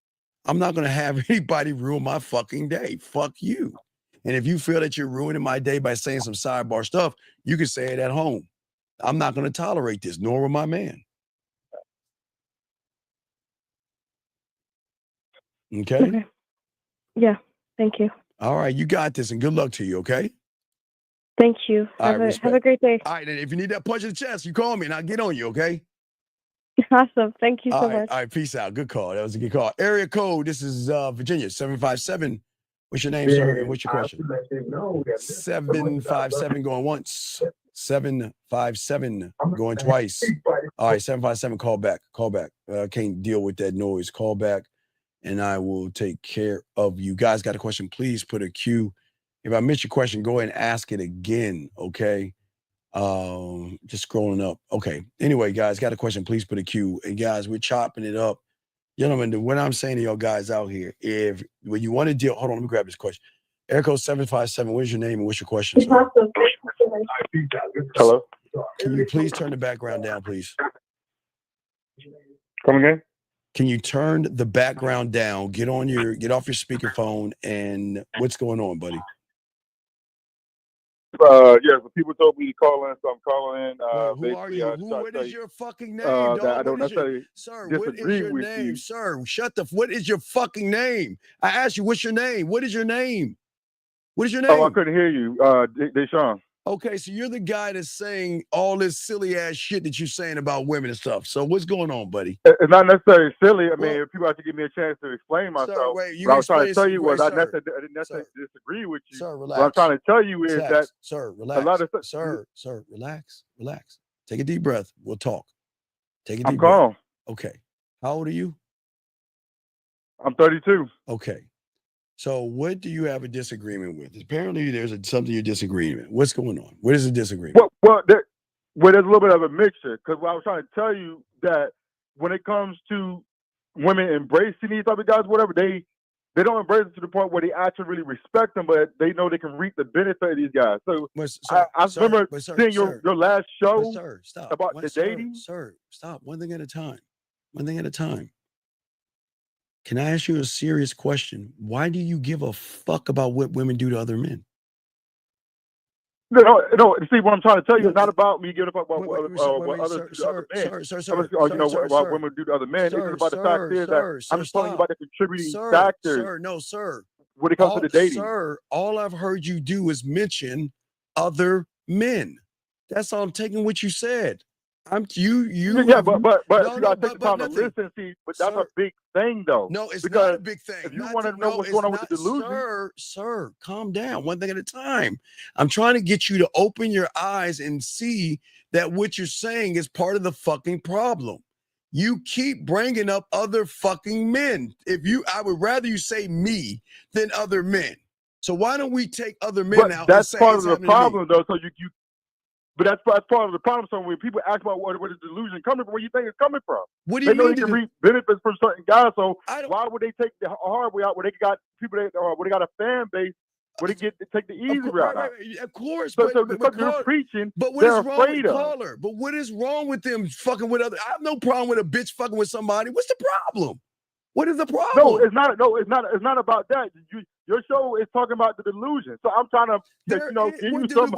I'm not going to have anybody ruin my fucking day. Fuck you. And if you feel that you're ruining my day by saying some sidebar stuff, you can say it at home. I'm not going to tolerate this, nor will my man. Okay? Yeah. Thank you. All right. You got this, and good luck to you, okay? Thank you. Have a great day. All right. And if you need that punch in the chest, you call me, and I'll get on you, okay? Awesome. Thank you so much. All right. Peace out. Good call. That was a good call. Area code. This is Virginia, 757. What's your name, sir? And what's your question? 757 going once. 757 going twice. All right, 757, call back. Call back. Can't deal with that noise. Call back, and I will take care of you. Guys, got a question? Please put a Q. If I miss your question, go ahead and ask it again, okay? Just scrolling up. Okay. Anyway, guys, got a question? Please put a Q. And guys, we're chopping it up. Gentlemen, what I'm saying to y'all guys out here, when you want to deal, hold on, let me grab this question. Airco 757, what's your name and what's your question, sir? Hello? Can you please turn the background down, please? Come again? Can you turn the background down? Get off your speakerphone, and what's going on, buddy? Yeah, but people told me to call in, so I'm calling in. Who are you? What is your fucking name, dog? I don't necessarily sir, what is disagree your with name, you. sir? What is your fucking name? I asked you, what's your name? What is your name? What is your name? Oh, I couldn't hear you. Deshaun. Okay, so you're the guy that's saying all this silly ass shit that you're saying about women and stuff. So what's going on, buddy? It's not necessarily silly. I mean, if people have to give me a chance to explain myself. Sir, wait, what I was trying to tell you was I didn't necessarily disagree with you. Sir, relax. What I'm trying to tell you is that sir, relax. a lot of sir, relax. Take a deep breath. We'll talk. Take a deep I'm breath. calm. Okay. How old are you? I'm 32. Okay. So what do you have a disagreement with? Apparently there's something you're disagreeing with. What's going on? What is the disagreement? Well, there's a little bit of a mixture, because what I was trying to tell you that when it comes to women embracing these type of guys, whatever, they don't embrace it to the point where they actually really respect them, but they know they can reap the benefit of these guys. So I remember seeing your last show about the dating. Sir, stop. One thing at a time. One thing at a time. Can I ask you a serious question? Why do you give a fuck about what women do to other men? No. See, what I'm trying to tell you is not about me giving a fuck about what others do to other men. What women do to other men. It's about the fact is that I'm just telling you about the contributing factors. Sir. When it comes to the dating. Sir, all I've heard you do is mention other men. That's all I'm taking what you said. Yeah, but you gotta take the time to listen. See, but that's a big thing, though. No, it's not a big thing. If you want to know what's going on with the delusion, sir, calm down. One thing at a time. I'm trying to get you to open your eyes and see that what you're saying is part of the fucking problem. You keep bringing up other fucking men. I would rather you say me than other men. So why don't we take other men out? That's part of the problem, though. So you But that's part of the problem. So when people ask about where is delusion coming from, where you think it's coming from? What do you they know mean? they can reap benefits from certain guys. So why would they take the hard way out? Where they got people where they got a fan base where they get to take the easy route out? Of course, so but the stuff you're preaching, but what they're is wrong afraid with of. caller? But what is wrong with them fucking with other? I have no problem with a bitch fucking with somebody. What's the problem? What is the problem? No, it's not. No, it's not. It's not about that. Your show is talking about the delusion. So I'm trying to, give you some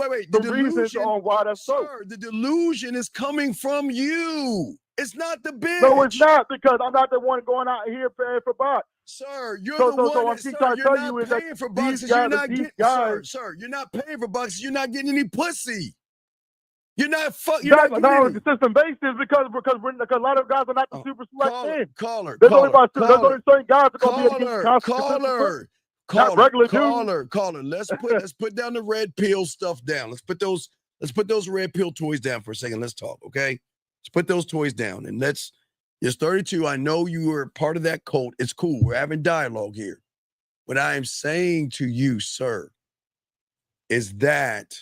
reasons on why that's so. Sir, the delusion is coming from you. It's not the bitch. No, it's not, because I'm not the one going out here paying for bots. Sir, you're the one. So I'm Sir, trying to you're tell you not is that paying for bucks. these You're guys, not getting. Sir, you're not paying for bucks. You're not getting any pussy. You're not fucking. Not on a consistent basis because a lot of guys are not the super select men. Caller. There's only certain guys that are going to be consistent. Not regular dudes. Caller. Let's put down the red pill stuff down. Let's put those red pill toys down for a second. Let's talk, okay? Let's put those toys down and it's 32. I know you are part of that cult. It's cool. We're having dialogue here. What I am saying to you, sir, is that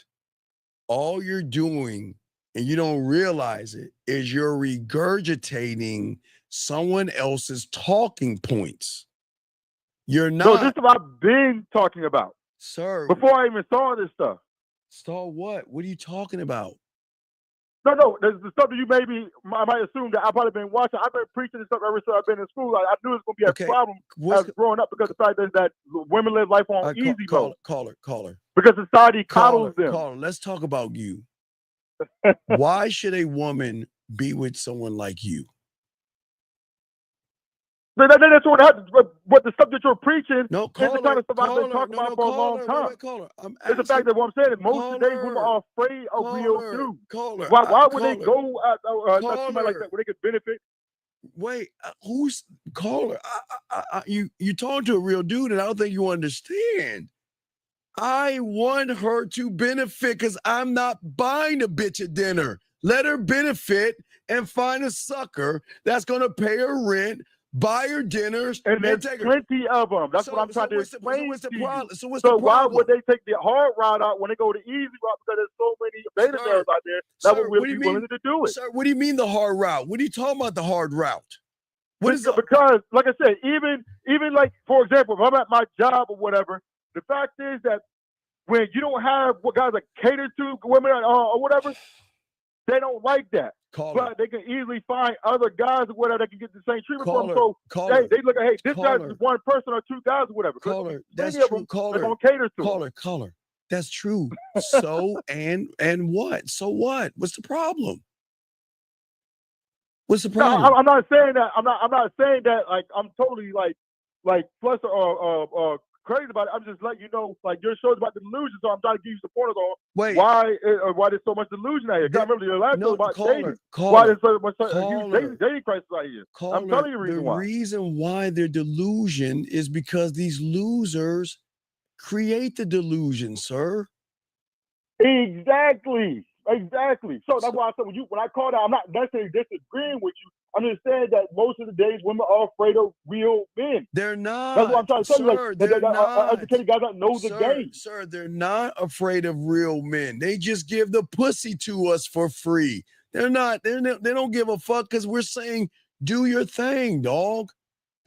all you're doing, and you don't realize it, is you're regurgitating someone else's talking points. You're not. No, this is what I've been talking about. Sir. Before I even saw this stuff. Saw what? What are you talking about? No, there's the stuff that you I might assume that I've probably been watching. I've been preaching this stuff ever since I've been in school. I knew it was going to be a problem as growing up because the fact that women live life on easy mode. Caller. Because society coddles them. Caller, let's talk about you. Why should a woman be with someone like you? That's what happens. But the stuff that you're preaching is the kind of stuff I've been talking about for a long time. It's the fact that what I'm saying is most of the days women are afraid of real dudes. Why would they go at somebody like that where they could benefit? Wait, who's caller? You talking to a real dude, and I don't think you understand. I want her to benefit because I'm not buying a bitch at dinner. Let her benefit and find a sucker that's gonna pay her rent, buy her dinners, and there's plenty of them. That's what I'm trying to explain. So what's the problem? Why would they take the hard route out when they go the easy route? Because there's so many beta males out there that would really be willing to do it. Sir, what do you mean the hard route? What are you talking about the hard route? Because, like I said, even like, for example, if I'm at my job or whatever, the fact is that when you don't have what guys that cater to women or whatever, they don't like that. But they can easily find other guys or whatever that can get the same treatment from them. So they look at, hey, this guy's one person or two guys or whatever. That's true. They're going to cater to Caller. That's true. So and what? So what? What's the problem? What's the problem? No, I'm not saying that. I'm not saying that. Like I'm totally like plus or crazy about it. I'm just letting you know, like your show's about the delusion, so I'm trying to give you some pointers on why there's so much delusion out here. I remember your last show about dating. Why there's so much dating crisis out here. I'm telling you the reason why they're delusion is because these losers create the delusion, sir. Exactly. So that's why I said when I called out, I'm not necessarily disagreeing with you. I'm just saying that most of the days women are afraid of real men. They're not. That's what I'm trying to tell you. Like, they're not. Educated guys that know the game. Sir, they're not afraid of real men. They just give the pussy to us for free. They're not. They don't give a fuck because we're saying do your thing, dog.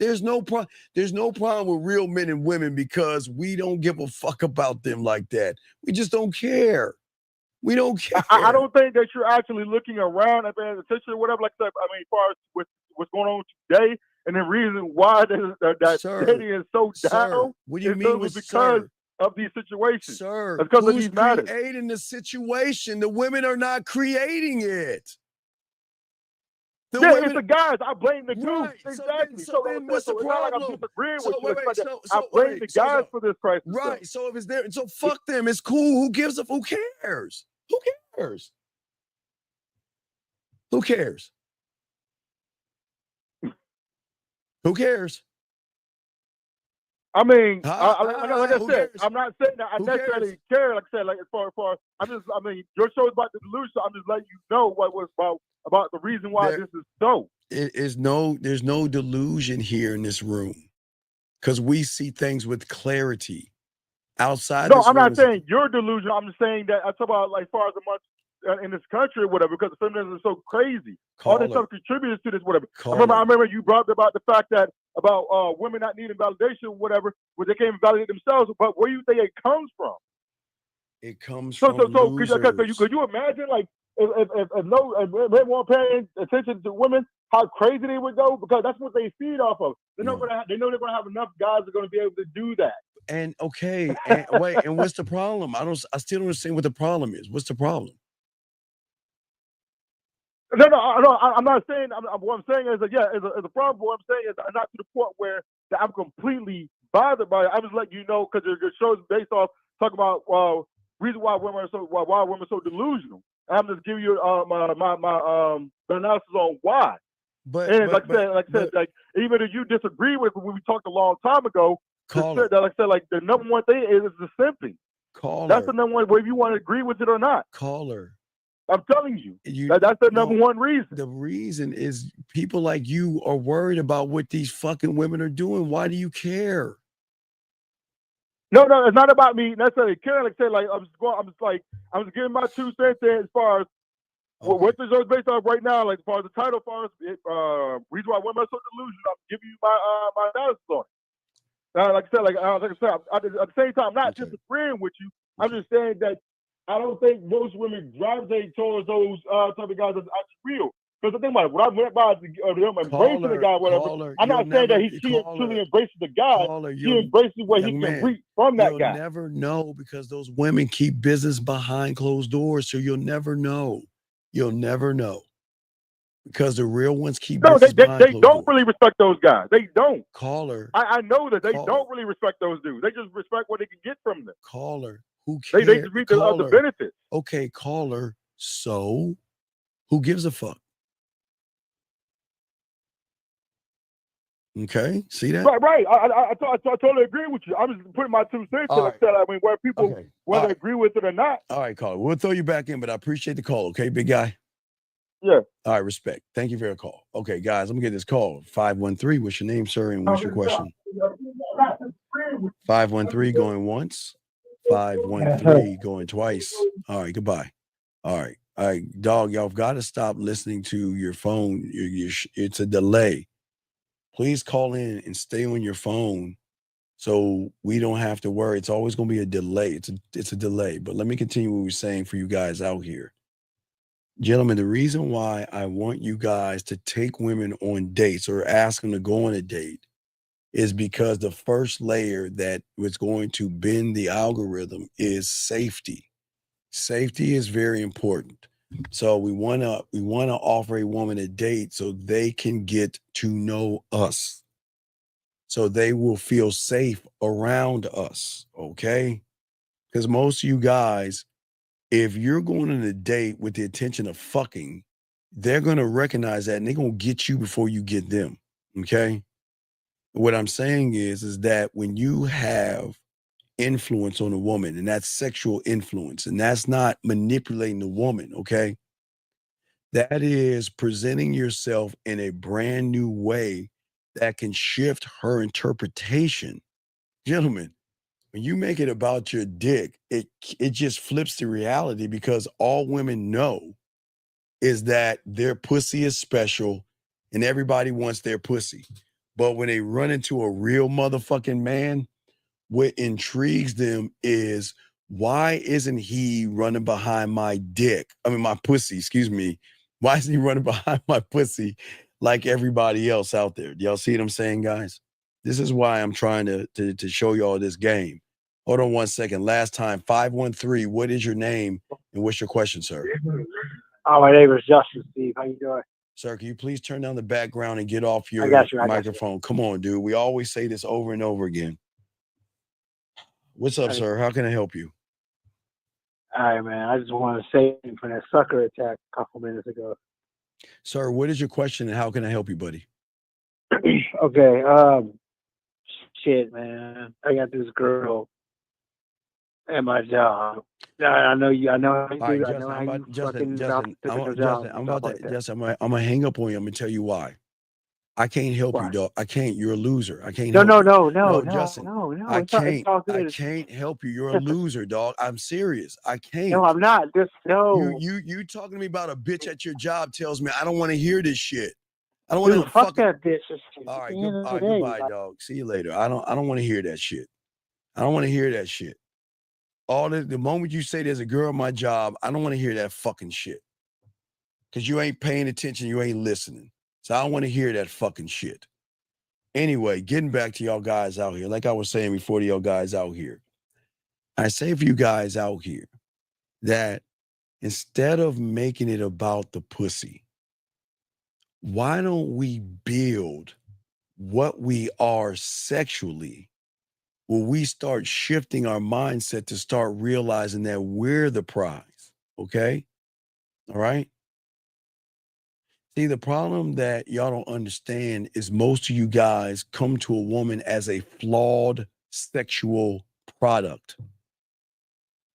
There's no problem with real men and women because we don't give a fuck about them like that. We just don't care. We don't care. I don't think that you're actually looking around and paying attention or whatever like that. I mean, as far as with what's going on today and the reason why that dating is so down. What do you mean with because of these situations? Sir, it's because of who's these matters. creating the situation? The women are not creating it. It's the guys. I blame the dudes. Right. Exactly. So then what's the problem? It's not like I'm disagreeing with you. I blame the guys for this crisis. Right. So if it's there, so fuck them. It's cool. Who gives a? Who cares? Who cares? Who cares? Who cares? I mean, like I said, I'm not saying that I necessarily care. Like I said, like as far I mean, your show is about the delusion. So I'm just letting you know what was about the reason why this is so. There's no delusion here in this room because we see things with clarity. Outside. No, I'm not saying you're delusional. I'm just saying that I talk about like as far as in this country or whatever, because the feminism is so crazy. All this stuff contributes to this, whatever. I remember you brought up about the fact that about women not needing validation or whatever, where they can't validate themselves. But where do you think it comes from? It comes from losers. Could you imagine, like, if men weren't paying attention to women, how crazy they would go? Because that's what they feed off of. They know they're going to have enough guys that are going to be able to do that. And okay, and wait, and what's the problem? I still don't understand what the problem is. What's the problem? No, I'm not saying. What I'm saying is that it's a problem. What I'm saying is not to the point where that I'm completely bothered by it. I'm just letting you know because your show is based off talking about reason why women are so delusional. I'm just giving you my analysis on why. But like I said, even if you disagree with when we talked a long time ago, the number one thing is the simping. That's the number one, whether you want to agree with it or not. Caller. I'm telling you, that's the number one reason. The reason is people like you are worried about what these fucking women are doing. Why do you care? No, it's not about me necessarily caring. Like I said, I'm just giving my 2 cents in as far as what the show is based on right now. Like as far as the title, as far as reason why women are so delusional, I'm giving you my analysis on it. Like I said, at the same time, I'm not disagreeing with you. I'm just saying that I don't think most women gravitate towards those type of guys that's actually real. Because the thing about it, what I meant by them embracing the guy, whatever, I'm not saying that she truly embraces the guy. She embraces what he can reach from that guy. You'll never know because those women keep business behind closed doors. So you'll never know. You'll never know. Because the real ones keep business behind closed doors. They don't really respect those guys. They don't. Caller. I know that they don't really respect those dudes. They just respect what they can get from them. Caller. Who cares? They just read the benefits. Okay, caller. So who gives a fuck? Okay, see that? Right. I totally agree with you. I'm just putting my 2 cents in. Like I said, I mean, where people whether they agree with it or not. All right, caller. We'll throw you back in, but I appreciate the call. Okay, big guy. Yeah. All right, respect. Thank you for your call. Okay, guys, I'm gonna get this call. 513. What's your name, sir? And what's your question? 513 going once. 513 going twice. All right, goodbye. All right, dog. Y'all got to stop listening to your phone. It's a delay. Please call in and stay on your phone so we don't have to worry. It's always going to be a delay. It's a delay. But let me continue what we're saying for you guys out here. Gentlemen, the reason why I want you guys to take women on dates or ask them to go on a date is because the first layer that was going to bend the algorithm is safety. Safety is very important. So we want to offer a woman a date so they can get to know us. So they will feel safe around us, okay? Because most of you guys, if you're going on a date with the intention of fucking, they're going to recognize that and they're going to get you before you get them, okay? What I'm saying is that when you have influence on a woman, and that's sexual influence, and that's not manipulating the woman, okay? That is presenting yourself in a brand new way that can shift her interpretation. Gentlemen, when you make it about your dick, it just flips the reality because all women know is that their pussy is special and everybody wants their pussy. But when they run into a real motherfucking man, what intrigues them is, why isn't he running behind my dick? I mean, my pussy, excuse me. Why isn't he running behind my pussy like everybody else out there? Do y'all see what I'm saying, guys? This is why I'm trying to show y'all this game. Hold on one second. Last time, 513, what is your name and what's your question, sir? My name is Justin, Steve. How you doing? Sir, can you please turn down the background and get off your microphone? Come on, dude. We always say this over and over again. What's up, sir? How can I help you? All right, man. I just want to say for that sucker attack a couple minutes ago. Sir, what is your question and how can I help you, buddy? Okay. Shit, man. I got this girl at my job. I know you. I know how you do. I know how you fucking Justin, I'm gonna hang up on you. I'm gonna tell you why. I can't help you, Why? dog. I can't. You're a loser. I can't No, help no, you. no, no, No, no, Justin, no, no. I It's all, it's can't. all I good. can't help you. You're a loser, dog. I'm serious. I can't. No, I'm not. Just no. You talking to me about a bitch at your job tells me I don't want to hear this shit. I don't Dude, want to fuck fucking. that bitch. All At right, the end of the day, goodbye, like, dog. See you later. I don't want to hear that shit. I don't want to hear that shit. The moment you say there's a girl at my job, I don't want to hear that fucking shit. Because you ain't paying attention, you ain't listening. So I don't want to hear that fucking shit. Anyway, getting back to y'all guys out here, like I was saying before to y'all guys out here, I say for you guys out here that instead of making it about the pussy, why don't we build what we are sexually, where we start shifting our mindset to start realizing that we're the prize, okay? All right? See, the problem that y'all don't understand is most of you guys come to a woman as a flawed sexual product.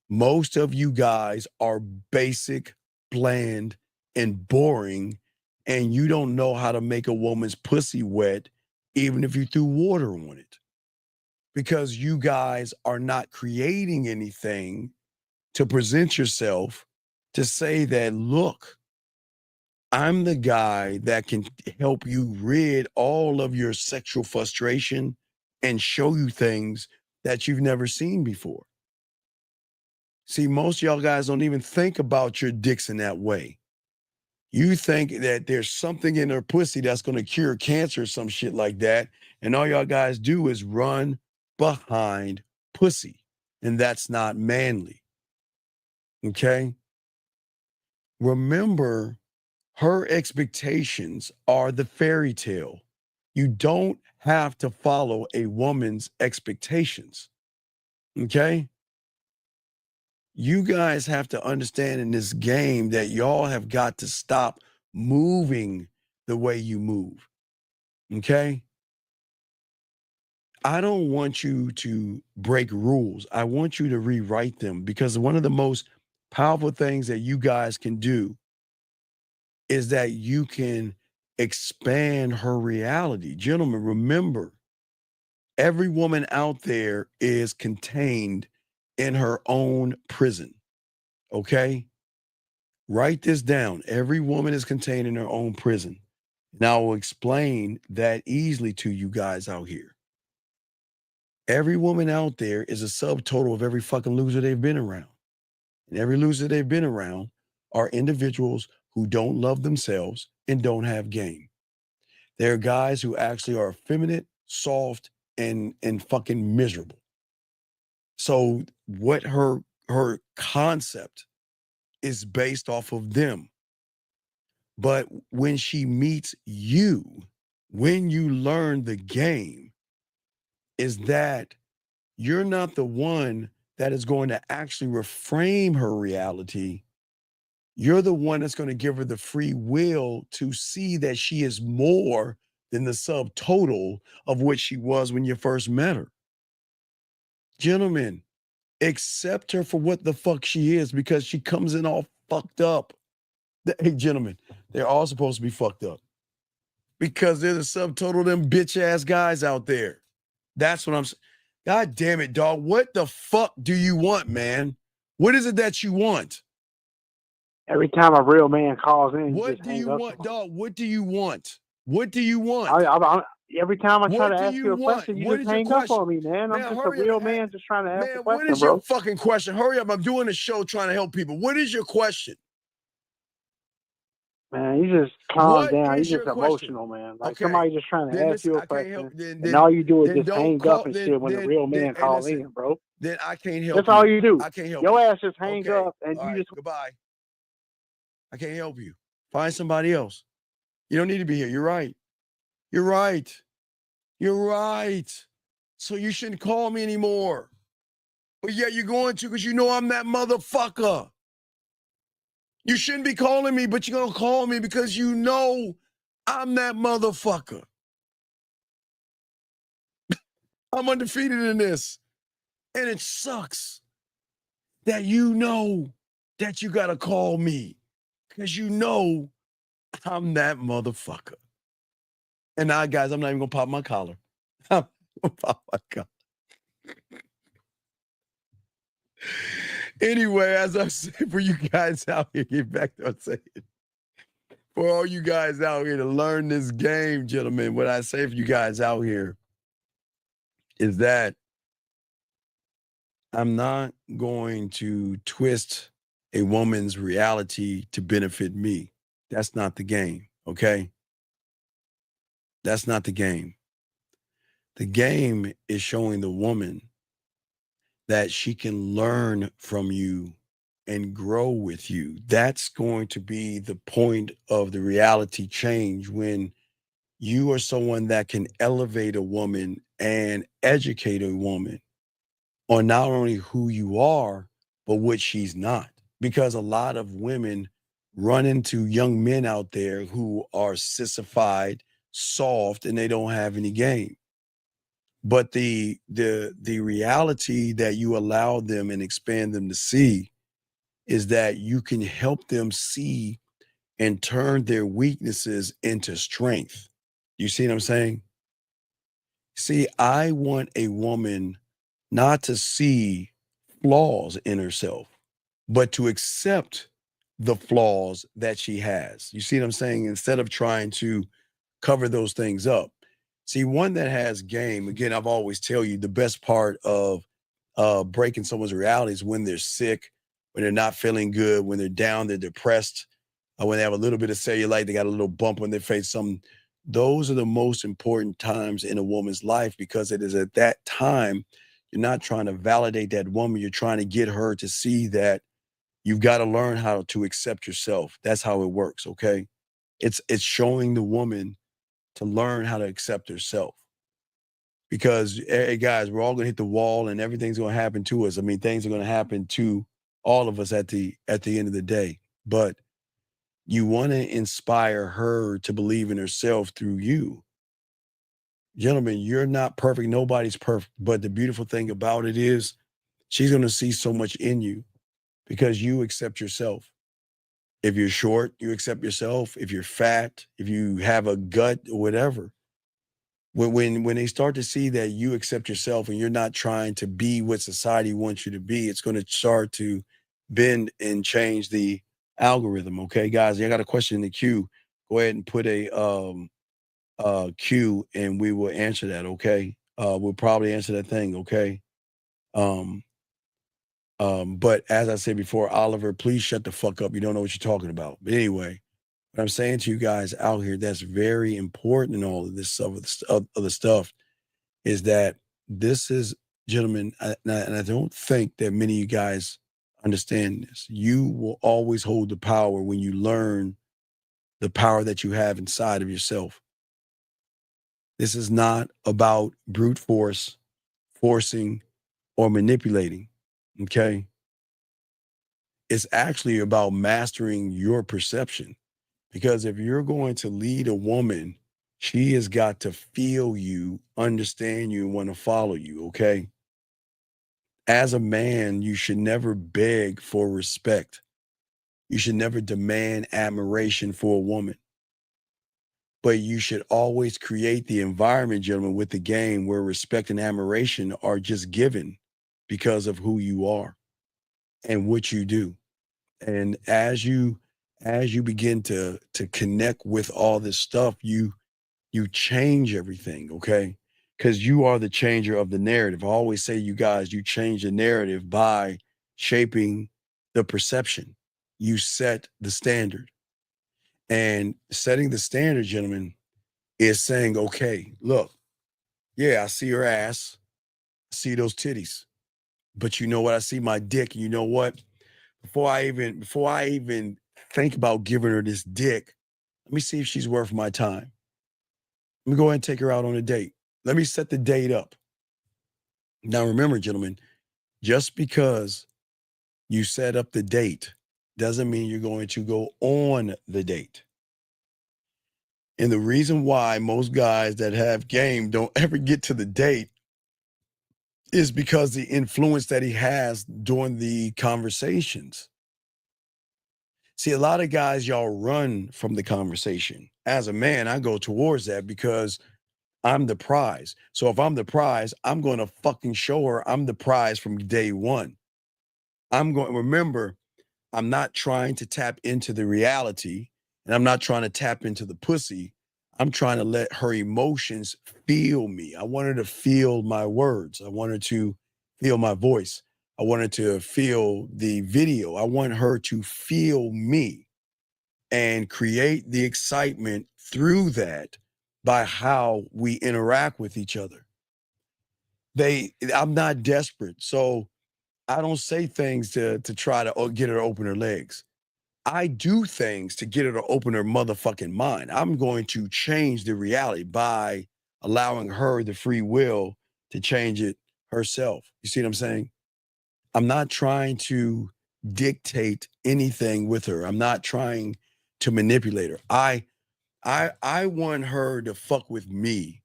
Most of you guys are basic, bland, and boring, and you don't know how to make a woman's pussy wet, even if you threw water on it. Because you guys are not creating anything to present yourself to say that, look, I'm the guy that can help you rid all of your sexual frustration and show you things that you've never seen before. See, most of y'all guys don't even think about your dicks in that way. You think that there's something in her pussy that's going to cure cancer or some shit like that. And all y'all guys do is run behind pussy. And that's not manly. Okay? Remember, her expectations are the fairy tale. You don't have to follow a woman's expectations. Okay? You guys have to understand in this game that y'all have got to stop moving the way you move. Okay? I don't want you to break rules. I want you to rewrite them, because one of the most powerful things that you guys can do is that you can expand her reality. Gentlemen, remember, every woman out there is contained in her own prison. Okay? Write this down. Every woman is contained in her own prison. Now I will explain that easily to you guys out here. Every woman out there is a subtotal of every fucking loser they've been around. And every loser they've been around are individuals who don't love themselves and don't have game. They're guys who actually are effeminate, soft, and fucking miserable. So what her concept is based off of them. But when she meets you, when you learn the game, is that you're not the one that is going to actually reframe her reality. You're the one that's going to give her the free will to see that she is more than the subtotal of what she was when you first met her. Gentlemen, accept her for what the fuck she is, because she comes in all fucked up. Hey, gentlemen, they're all supposed to be fucked up, because they're the subtotal of them bitch ass guys out there. That's what I'm saying. God damn it, dog. What the fuck do you want, man? What is it that you want? every time a real man calls in, you What just do hang you up. want, dog? What do you want? What do you want? Every time I try What to do ask you you a want? question, you What just is your hang up question? on me, man. I'm Man, just a hurry up. real man just trying to ask a Man, question, what is bro. your fucking question? Hurry up. I'm doing a show trying to help people. What is your question? Man, you just calm What down. is You're your just question? emotional, man. Like Okay. somebody just trying to Then ask listen, you a I can't help. question, and all you do is just don't hang call. up and shit when the real man Hey, call listen. in, bro. Then I can't help That's you. all you do. I can't help Your you. ass just hang Okay. up, and All you right. just Goodbye. I can't help you. Find somebody else. You don't need to be here. You're right. You're right. You're right. So you shouldn't call me anymore. But yeah, you're going to, because you know I'm that motherfucker. You shouldn't be calling me, but you're going to call me because you know I'm that motherfucker. I'm undefeated in this. And it sucks that you know that you got to call me, because you know I'm that motherfucker. And now, guys, I'm not even gonna pop my collar. I'm gonna pop my collar. Anyway, as I say, for you guys out here, get back to what I'm saying. For all you guys out here to learn this game, gentlemen, what I say for you guys out here is that I'm not going to twist a woman's reality to benefit me. That's not the game, okay? That's not the game. The game is showing the woman that she can learn from you and grow with you. That's going to be the point of the reality change, when you are someone that can elevate a woman and educate a woman on not only who you are, but what she's not. Because a lot of women run into young men out there who are sissified, soft, and they don't have any game. But the reality that you allow them and expand them to see is that you can help them see and turn their weaknesses into strength. You see what I'm saying? See, I want a woman not to see flaws in herself, but to accept the flaws that she has. You see what I'm saying? Instead of trying to cover those things up. See, one that has game, again, I've always tell you the best part of breaking someone's reality is when they're sick, when they're not feeling good, when they're down, they're depressed, when they have a little bit of cellulite, they got a little bump on their face, something. Those are the most important times in a woman's life, because it is at that time you're not trying to validate that woman. You're trying to get her to see that you've got to learn how to accept yourself. That's how it works, okay? It's showing the woman to learn how to accept herself. Because, hey, guys, we're all going to hit the wall and everything's going to happen to us. I mean, things are going to happen to all of us at the end of the day. But you want to inspire her to believe in herself through you. Gentlemen, you're not perfect. Nobody's perfect. But the beautiful thing about it is she's going to see so much in you because you accept yourself. If you're short, you accept yourself. If you're fat, if you have a gut or whatever. When they start to see that you accept yourself and you're not trying to be what society wants you to be, it's going to start to bend and change the algorithm. Okay, guys, I got a question in the queue. Go ahead and put a queue and we will answer that. Okay, we'll probably answer that thing. Okay. But as I said before, Oliver, please shut the fuck up. You don't know what you're talking about. But anyway, what I'm saying to you guys out here that's very important in all of this other stuff is that this is, gentlemen, and I don't think that many of you guys understand this. You will always hold the power when you learn the power that you have inside of yourself. This is not about brute force, forcing, or manipulating, okay? It's actually about mastering your perception. Because if you're going to lead a woman, she has got to feel you, understand you, and want to follow you, okay? As a man, you should never beg for respect. You should never demand admiration for a woman. But you should always create the environment, gentlemen, with the game where respect and admiration are just given because of who you are and what you do. And as you begin to connect with all this stuff, you change everything, okay? Because you are the changer of the narrative. I always say, you guys, you change the narrative by shaping the perception. You set the standard. And setting the standard, gentlemen, is saying, okay, look, yeah, I see her ass, I see those titties, but you know what? I see my dick, and you know what? Before I even think about giving her this dick, let me see if she's worth my time. Let me go ahead and take her out on a date. Let me set the date up. Now, remember, gentlemen, just because you set up the date doesn't mean you're going to go on the date. And the reason why most guys that have game don't ever get to the date is because the influence that he has during the conversations. See, a lot of guys, y'all run from the conversation. As a man, I go towards that because I'm the prize. So if I'm the prize, I'm going to fucking show her I'm the prize from day one. Remember, I'm not trying to tap into the reality, and I'm not trying to tap into the pussy. I'm trying to let her emotions feel me. I want her to feel my words. I want her to feel my voice. I want her to feel the video. I want her to feel me and create the excitement through that by how we interact with each other. I'm not desperate, so I don't say things to try to get her to open her legs. I do things to get her to open her motherfucking mind. I'm going to change the reality by allowing her the free will to change it herself. You see what I'm saying? I'm not trying to dictate anything with her. I'm not trying to manipulate her. I want her to fuck with me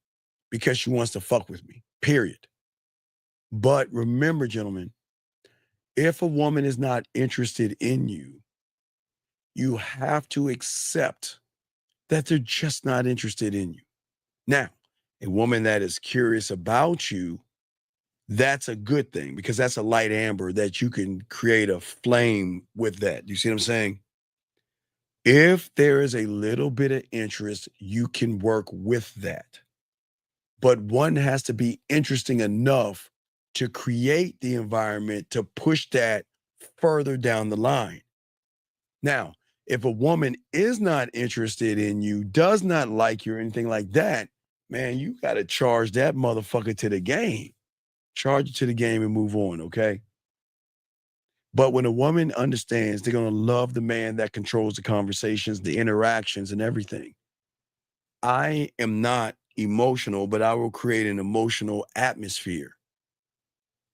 because she wants to fuck with me, period. But remember, gentlemen, if a woman is not interested in you, you have to accept that they're just not interested in you. Now, a woman that is curious about you, that's a good thing because that's a light amber that you can create a flame with that. You see what I'm saying? If there is a little bit of interest, you can work with that. But one has to be interesting enough to create the environment to push that further down the line. Now, if a woman is not interested in you, does not like you or anything like that, man, you got to charge that motherfucker to the game. Charge it to the game and move on, okay? But when a woman understands, they're going to love the man that controls the conversations, the interactions, and everything. I am not emotional, but I will create an emotional atmosphere.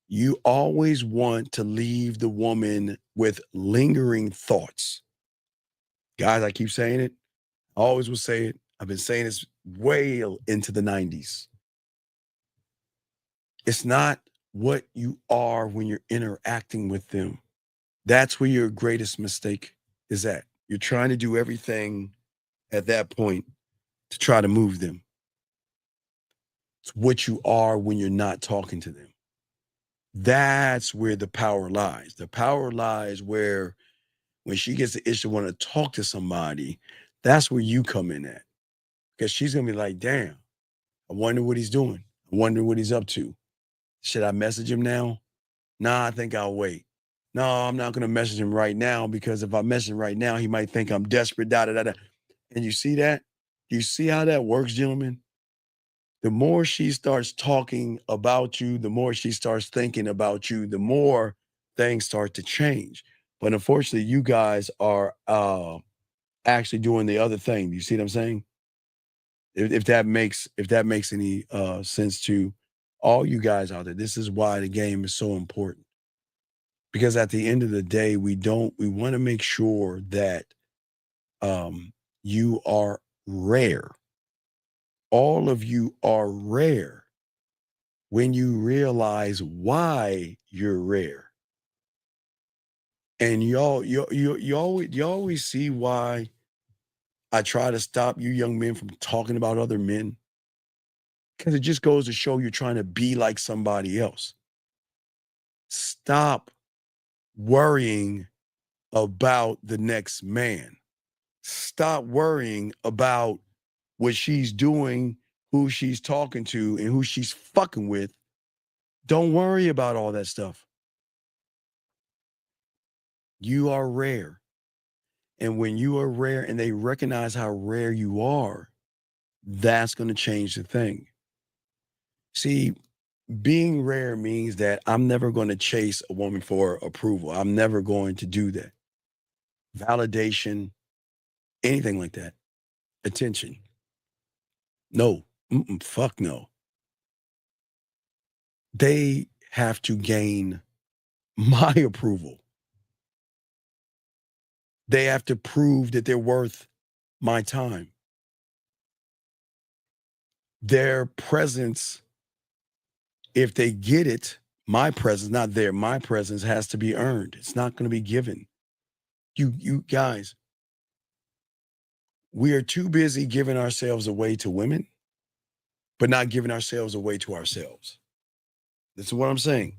You always want to leave the woman with lingering thoughts. Guys, I keep saying it. I always will say it. I've been saying this way into the 90s. It's not what you are when you're interacting with them. That's where your greatest mistake is at. You're trying to do everything at that point to try to move them. It's what you are when you're not talking to them. That's where the power lies. The power lies where when she gets the issue to want to talk to somebody, that's where you come in at. Because she's going to be like, damn, I wonder what he's doing. I wonder what he's up to. Should I message him now? Nah, I think I'll wait. No, I'm not going to message him right now because if I message him right now, he might think I'm desperate, da-da-da-da. And you see that? You see how that works, gentlemen? The more she starts talking about you, the more she starts thinking about you, the more things start to change. But unfortunately, you guys are actually doing the other thing. You see what I'm saying? If that makes any sense to all you guys out there, this is why the game is so important. Because at the end of the day, we want to make sure that you are rare. All of you are rare when you realize why you're rare. And you always see why I try to stop you young men from talking about other men. Because it just goes to show you're trying to be like somebody else. Stop worrying about the next man. Stop worrying about what she's doing, who she's talking to, and who she's fucking with. Don't worry about all that stuff. You are rare. And when you are rare and they recognize how rare you are, that's going to change the thing. See, being rare means that I'm never going to chase a woman for approval. I'm never going to do that. Validation, anything like that. Attention. No. Fuck no. They have to gain my approval. They have to prove that they're worth my time. Their presence, if they get it, my presence, not there, my presence has to be earned. It's not going to be given. You guys, we are too busy giving ourselves away to women, but not giving ourselves away to ourselves. This is what I'm saying.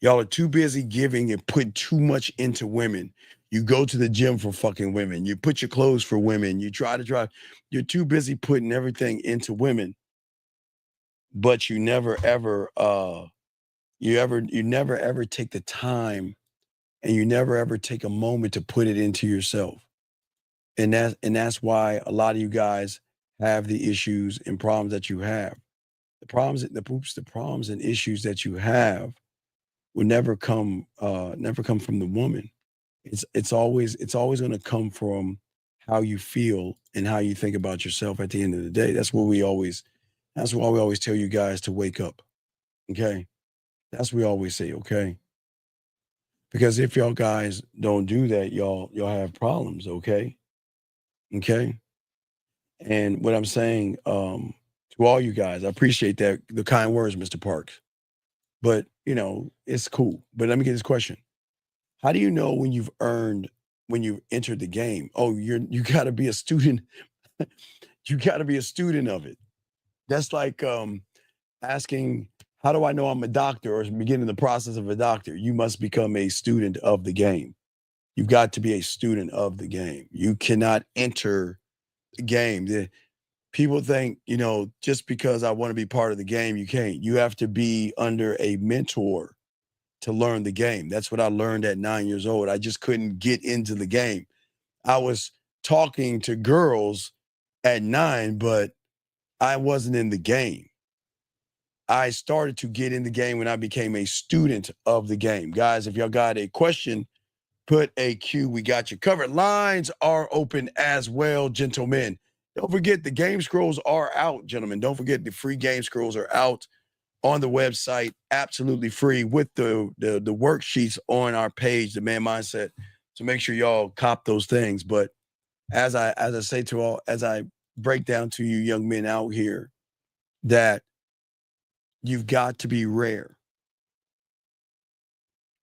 Y'all are too busy giving and putting too much into women. You go to the gym for fucking women. You put your clothes for women. You try to drive. You're too busy putting everything into women, but you never ever you never ever take the time, and you never ever take a moment to put it into yourself. And that's why a lot of you guys have the issues and problems that you have. The problems and issues that you have will never come from the woman. It's always going to come from how you feel and how you think about yourself at the end of the day. That's why we always tell you guys to wake up. Okay? That's what we always say, okay? Because if y'all guys don't do that, y'all have problems, okay? Okay? And what I'm saying to all you guys, I appreciate that, the kind words, Mr. Parks. But, it's cool. But let me get this question. How do you know when you've entered the game? Oh, you got to be a student. You got to be a student of it. That's like asking, how do I know I'm a doctor or beginning the process of a doctor? You must become a student of the game. You've got to be a student of the game. You cannot enter the game. People think, just because I want to be part of the game, you can't. You have to be under a mentor to learn the game. That's what I learned at 9 years old. I just couldn't get into the game. I was talking to girls at 9, but I wasn't in the game. I started to get in the game when I became a student of the game. Guys, if y'all got a question, put a Q. We got you covered. Lines are open as well, gentlemen. Don't forget the game scrolls are out, gentlemen. Don't forget the free game scrolls are out on the website, absolutely free, with the worksheets on our page, The Man Mindset. So make sure y'all cop those things. But as I say to all, as I break down to you young men out here, that you've got to be rare.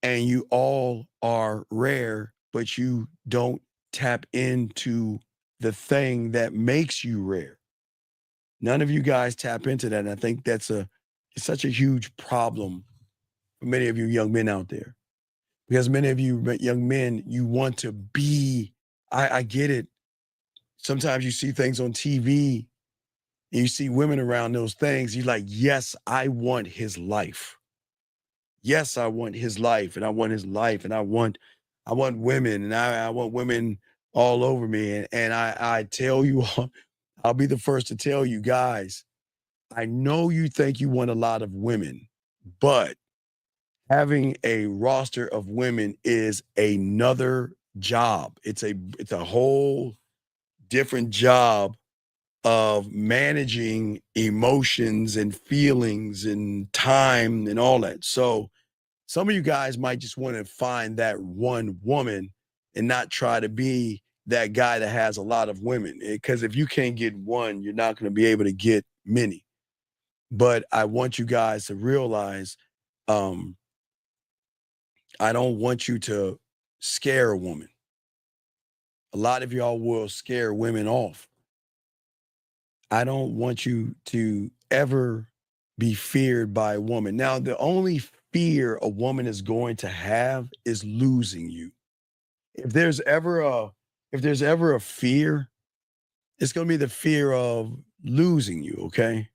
And you all are rare, but you don't tap into the thing that makes you rare. None of you guys tap into that. And I think it's such a huge problem for many of you young men out there. Because many of you young men, you want to be, I get it. Sometimes you see things on TV and you see women around those things. You're like, yes, I want his life. Yes, I want his life, and I want his life, and I want women, and I want women all over me. And I tell you all, I'll be the first to tell you guys, I know you think you want a lot of women, but having a roster of women is another job. It's a whole different job of managing emotions and feelings and time and all that. So some of you guys might just want to find that one woman and not try to be that guy that has a lot of women. Because if you can't get one, you're not going to be able to get many. But I want you guys to realize, I don't want you to scare a woman. A lot of y'all will scare women off. I don't want you to ever be feared by a woman. Now, the only fear a woman is going to have is losing you. If there's ever a fear, it's going to be the fear of losing you, okay?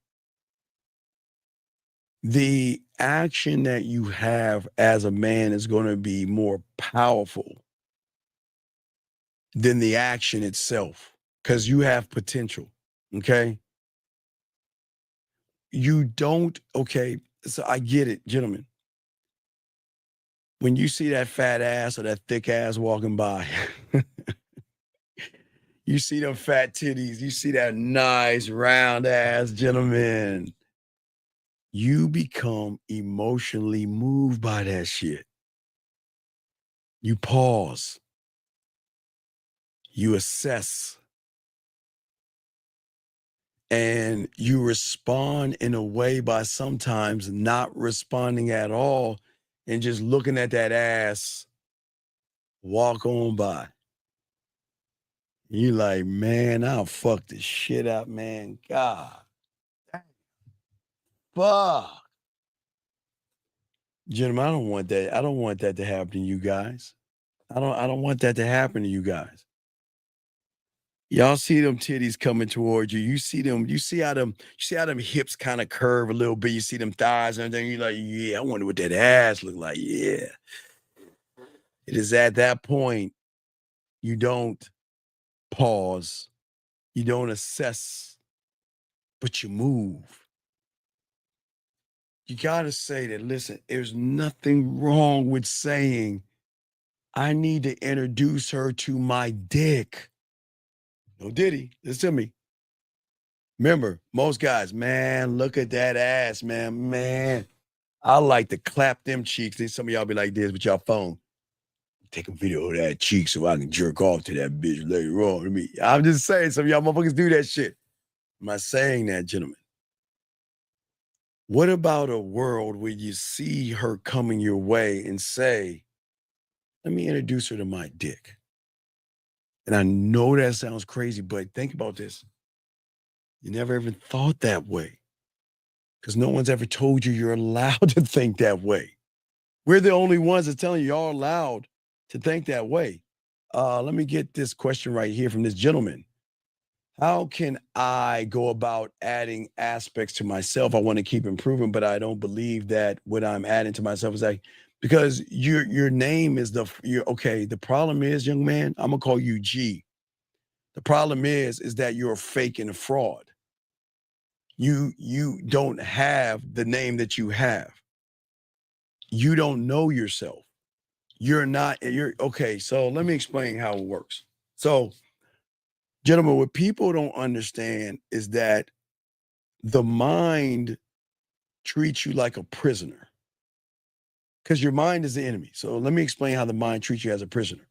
The action that you have as a man is going to be more powerful than the action itself, because you have potential, okay? Okay, so I get it, gentlemen. When you see that fat ass or that thick ass walking by, you see them fat titties, you see that nice round ass, gentlemen, you become emotionally moved by that shit. You pause. You assess. And you respond in a way by sometimes not responding at all and just looking at that ass walk on by. You like, man, I'll fuck the shit up, man. God. Fuck. Gentlemen, I don't want that. I don't want that to happen to you guys. I don't want that to happen to you guys. Y'all see them titties coming towards you. You see how them hips kind of curve a little bit. You see them thighs and everything. You're like, yeah, I wonder what that ass look like. Yeah. It is at that point you don't pause. You don't assess, but you move. You got to say that, listen, there's nothing wrong with saying, I need to introduce her to my dick. No diddy. Listen to me. Remember, most guys, man, look at that ass, man. Man, I like to clap them cheeks. Then some of y'all be like this with y'all phone. Take a video of that cheek so I can jerk off to that bitch later on to me. I'm just saying, some of y'all motherfuckers do that shit. I'm not saying that, gentlemen. What about a world where you see her coming your way and say, let me introduce her to my dick? And I know that sounds crazy, but think about this. You never even thought that way because no one's ever told you you're allowed to think that way. We're the only ones that telling you you're allowed to think that way. Let me get this question right here from this gentleman. How can I go about adding aspects to myself? I want to keep improving, but I don't believe that what I'm adding to myself is like, because your name is okay. The problem is, young man, I'm gonna call you G. The problem is that you're a fake and a fraud. You don't have the name that you have. You don't know yourself. You're okay. So let me explain how it works. So, gentlemen, what people don't understand is that the mind treats you like a prisoner because your mind is the enemy. So let me explain how the mind treats you as a prisoner.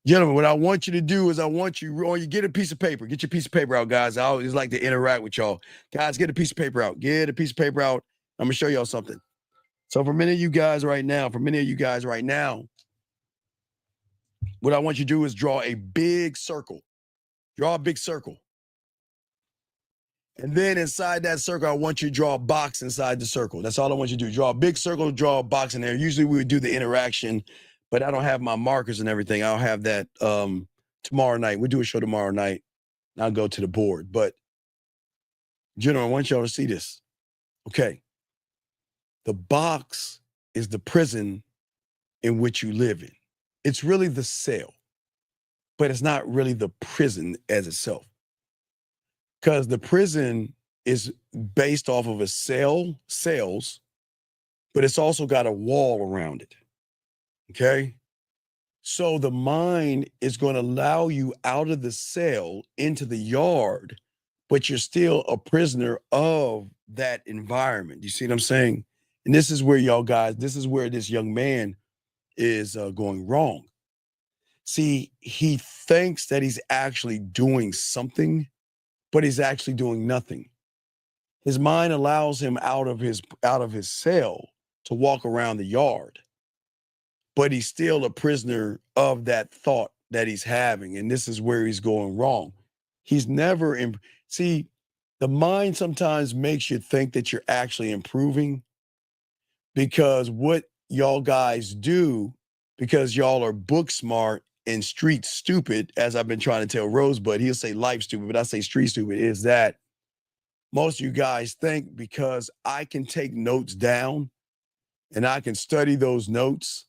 Gentlemen, what I want you to do is you get a piece of paper. Get your piece of paper out, guys. I always like to interact with y'all. Guys, get a piece of paper out. Get a piece of paper out. I'm going to show y'all something. So for many of you guys right now, what I want you to do is draw a big circle. Draw a big circle. And then inside that circle, I want you to draw a box inside the circle. That's all I want you to do. Draw a big circle, draw a box in there. Usually we would do the interaction, but I don't have my markers and everything. I'll have that tomorrow night. We'll do a show tomorrow night. And I'll go to the board. But, gentlemen, I want y'all to see this. Okay. The box is the prison in which you live in. It's really the cell, but it's not really the prison as itself. Because the prison is based off of cells, but it's also got a wall around it. Okay? So the mind is going to allow you out of the cell into the yard, but you're still a prisoner of that environment. You see what I'm saying? And this is where this is where this young man is going wrong. See, he thinks that he's actually doing something, but he's actually doing nothing. His mind allows him out of his cell to walk around the yard, but he's still a prisoner of that thought that he's having. And this is where he's going wrong. He's never see, the mind sometimes makes you think that you're actually improving because what y'all guys do, because y'all are book smart and street stupid, as I've been trying to tell Rosebud, he'll say life stupid, but I say street stupid, is that most of you guys think because I can take notes down and I can study those notes,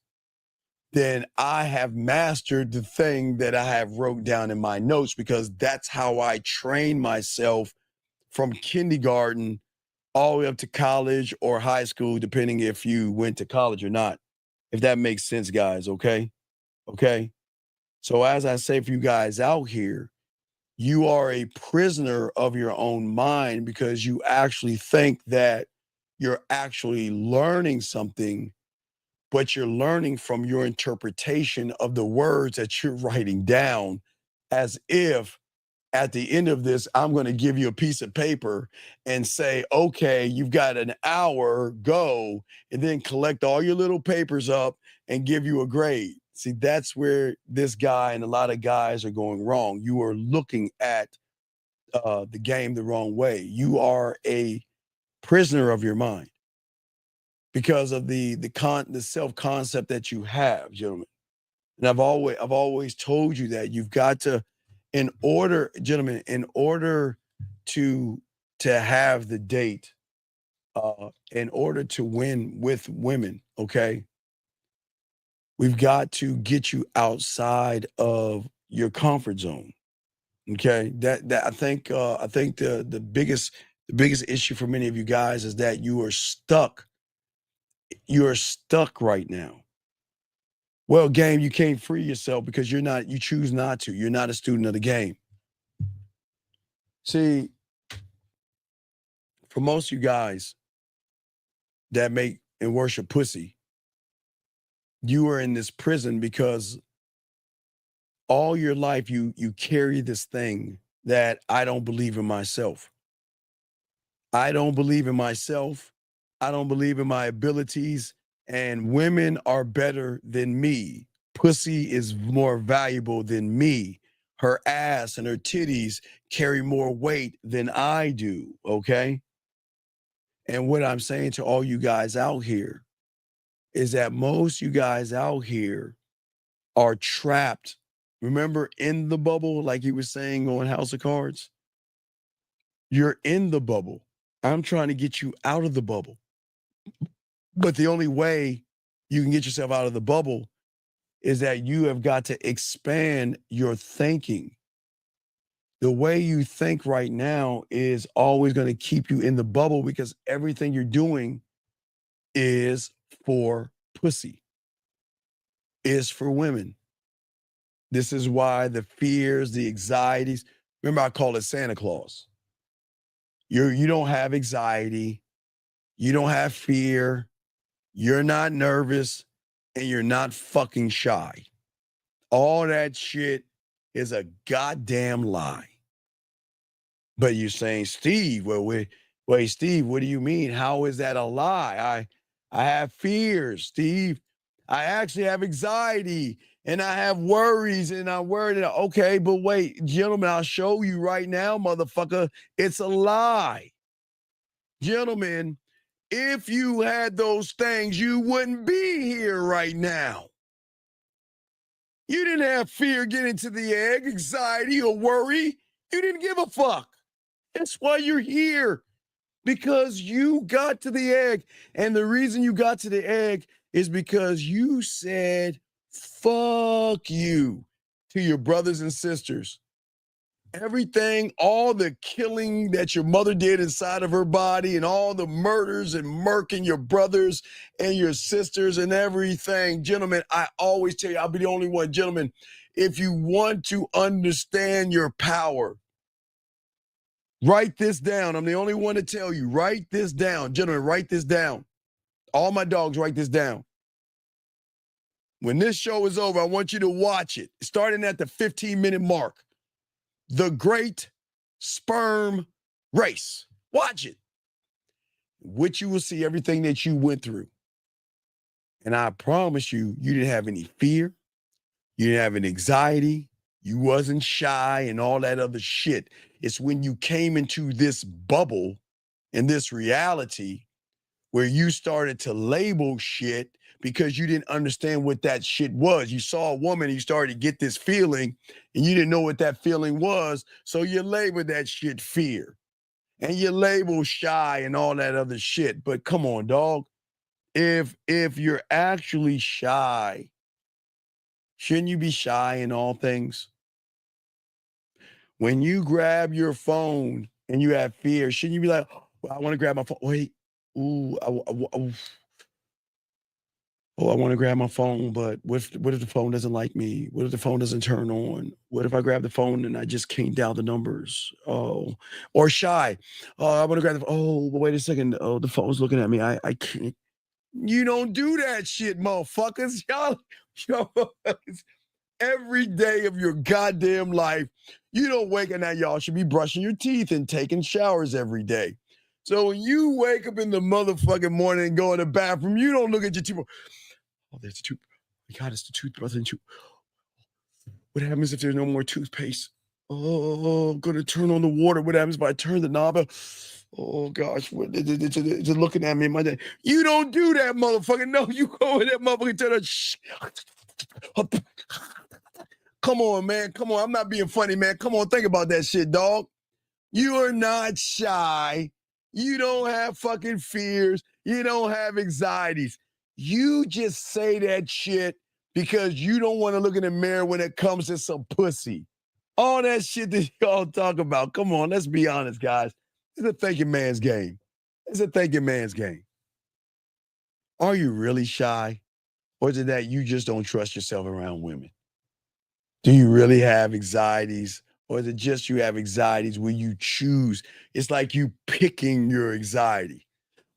then I have mastered the thing that I have wrote down in my notes, because that's how I train myself from kindergarten all the way up to college or high school, depending if you went to college or not. If that makes sense, guys, okay? Okay? So as I say for you guys out here, you are a prisoner of your own mind because you actually think that you're actually learning something, but you're learning from your interpretation of the words that you're writing down, as if at the end of this, I'm going to give you a piece of paper and say, okay, you've got an hour, go, and then collect all your little papers up and give you a grade. See, that's where this guy and a lot of guys are going wrong. You are looking at the game the wrong way. You are a prisoner of your mind because of the self-concept that you have, gentlemen. And I've always told you that you've got to, gentlemen, in order to have the date, in order to win with women, okay, we've got to get you outside of your comfort zone. Okay, that I think the biggest issue for many of you guys is that you are stuck. You are stuck right now. Well, game, you can't free yourself because you choose not to. You're not a student of the game. See, for most of you guys that make and worship pussy, you are in this prison because all your life you carry this thing that I don't believe in myself. I don't believe in myself. I don't believe in my abilities, and women are better than me. Pussy is more valuable than me. Her ass and her titties carry more weight than I do, okay? And what I'm saying to all you guys out here is that most you guys out here are trapped. Remember in the bubble, like he was saying on House of Cards? You're in the bubble. I'm trying to get you out of the bubble. But the only way you can get yourself out of the bubble is that you have got to expand your thinking. The way you think right now is always going to keep you in the bubble because everything you're doing is for pussy, is for women. This is why the fears, the anxieties, remember I call it Santa Claus. You don't have anxiety, you don't have fear, you're not nervous, and you're not fucking shy. All that shit is a goddamn lie. But you're saying, Steve, wait, Steve, what do you mean? How is that a lie? I have fears, Steve. I actually have anxiety and I have worries and I'm worried. Okay, but wait, gentlemen, I'll show you right now, motherfucker. It's a lie. Gentlemen, if you had those things, you wouldn't be here right now. You didn't have fear getting to the egg, anxiety, or worry. You didn't give a fuck. That's why you're here, because you got to the egg. And the reason you got to the egg is because you said, fuck you to your brothers and sisters. Everything, all the killing that your mother did inside of her body and all the murders and murking your brothers and your sisters and everything. Gentlemen, I always tell you, I'll be the only one. Gentlemen, if you want to understand your power, write this down. I'm the only one to tell you. Write this down. Gentlemen, write this down. All my dogs, write this down. When this show is over, I want you to watch it, starting at the 15-minute mark. The Great Sperm Race. Watch it. Which you will see everything that you went through. And I promise you, you didn't have any fear. You didn't have any anxiety. You wasn't shy and all that other shit. It's when you came into this bubble and this reality where you started to label shit because you didn't understand what that shit was. You saw a woman, you started to get this feeling, and you didn't know what that feeling was, so you labeled that shit fear. And you label shy and all that other shit. But come on, dog. If you're actually shy, shouldn't you be shy in all things? When you grab your phone and you have fear, shouldn't you be like, well, I want to grab my phone. Wait, ooh, I want to grab my phone, but what if the phone doesn't like me? What if the phone doesn't turn on? What if I grab the phone and I just can't dial the numbers? Oh, or shy. Oh, I want to grab the phone. Oh, but wait a second. Oh, the phone's looking at me. I can't. You don't do that shit, motherfuckers. Y'all, every day of your goddamn life, you don't wake up now. Y'all should be brushing your teeth and taking showers every day. So when you wake up in the motherfucking morning and go in the bathroom, you don't look at your teeth. Oh, there's a my God, it's the toothbrush and what happens if there's no more toothpaste? Oh, I'm gonna turn on the water. What happens if I turn the knob? Oh gosh, they're looking at me. My dad, you don't do that, motherfucker. No, you go in that motherfucker. Tell her, come on, man. Come on. I'm not being funny, man. Come on, think about that shit, dog. You are not shy. You don't have fucking fears. You don't have anxieties. You just say that shit because you don't want to look in the mirror when it comes to some pussy. All that shit that y'all talk about. Come on, let's be honest, guys. It's a thinking man's game. It's a thinking man's game. Are you really shy? Or is it that you just don't trust yourself around women? Do you really have anxieties? Or is it just you have anxieties where you choose? It's like you picking your anxiety.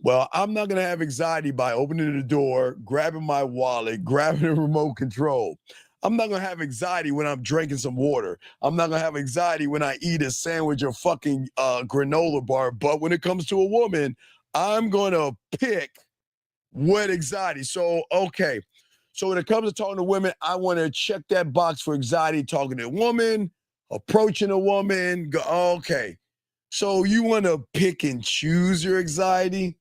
Well, I'm not going to have anxiety by opening the door, grabbing my wallet, grabbing the remote control. I'm not going to have anxiety when I'm drinking some water. I'm not going to have anxiety when I eat a sandwich or fucking granola bar. But when it comes to a woman, I'm going to pick what anxiety. So, okay. So when it comes to talking to women, I want to check that box for anxiety, talking to a woman, approaching a woman. Okay. So you want to pick and choose your anxiety?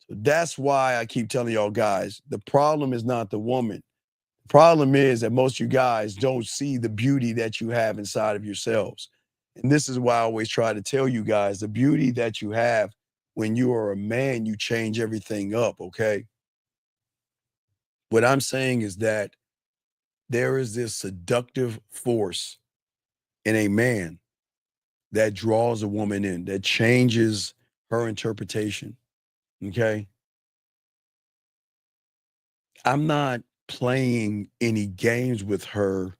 So that's why I keep telling y'all guys, the problem is not the woman. The problem is that most of you guys don't see the beauty that you have inside of yourselves. And this is why I always try to tell you guys, the beauty that you have when you are a man, you change everything up, okay? What I'm saying is that there is this seductive force in a man that draws a woman in, that changes her interpretation, okay? I'm not playing any games with her,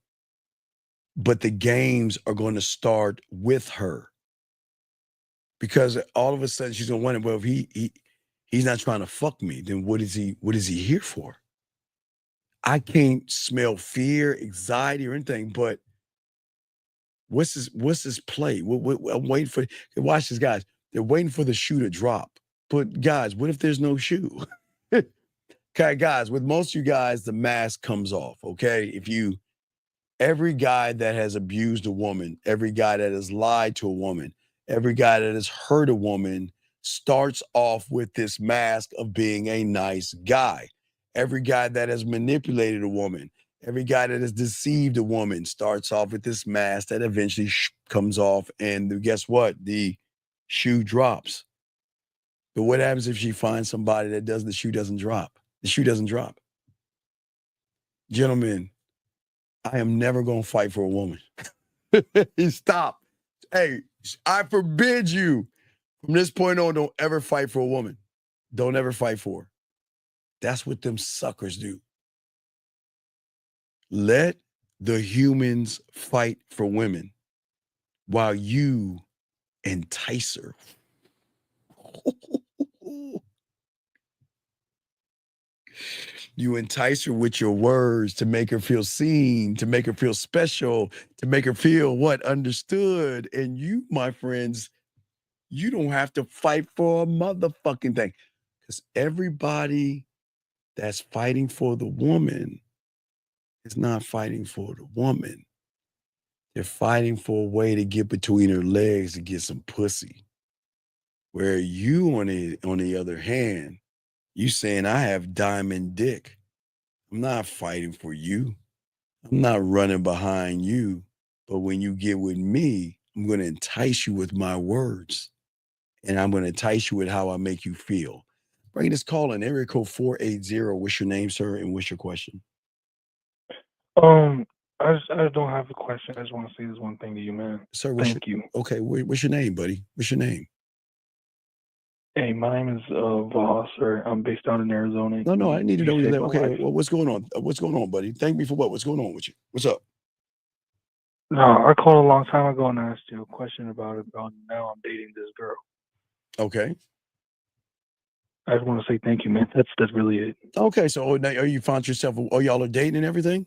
but the games are going to start with her. Because all of a sudden she's going to wonder, well, if he's not trying to fuck me, then what is he here for? I can't smell fear, anxiety, or anything, but what's his play? I'm waiting for, watch this, guys. They're waiting for the shoe to drop. But guys, what if there's no shoe? Okay, guys, with most of you guys, the mask comes off, okay? Every guy that has abused a woman, every guy that has lied to a woman, every guy that has hurt a woman starts off with this mask of being a nice guy. Every guy that has manipulated a woman, every guy that has deceived a woman starts off with this mask that eventually comes off, and guess what? The shoe drops. But what happens if she finds somebody that the shoe doesn't drop? The shoe doesn't drop. Gentlemen, I am never going to fight for a woman. Stop. Hey, I forbid you from this point on, don't ever fight for a woman. Don't ever fight for her. That's what them suckers do. Let the humans fight for women while you entice her. You entice her with your words to make her feel seen, to make her feel special, to make her feel what? Understood. And you, my friends, you don't have to fight for a motherfucking thing. Because everybody that's fighting for the woman is not fighting for the woman. They're fighting for a way to get between her legs to get some pussy. Where you, on the other hand, you saying, I have diamond dick. I'm not fighting for you. I'm not running behind you. But when you get with me, I'm going to entice you with my words. And I'm going to entice you with how I make you feel. Bring this call in, area code 480. What's your name, sir? And what's your question? I don't have a question. I just want to say this one thing to you, man. Sir, Thank you. Okay, what's your name, buddy? What's your name? Hey, my name is Voss, sir. I'm based out in Arizona. No, I need to know you your saved name. my Okay, life. well, what's going on? What's going on, buddy? Thank me for what? What's going on with you? What's up? No, I called a long time ago and asked you a question about it. Now I'm dating this girl. Okay. I just want to say thank you, man. That's really it. Okay, so now you found yourself, y'all are dating and everything?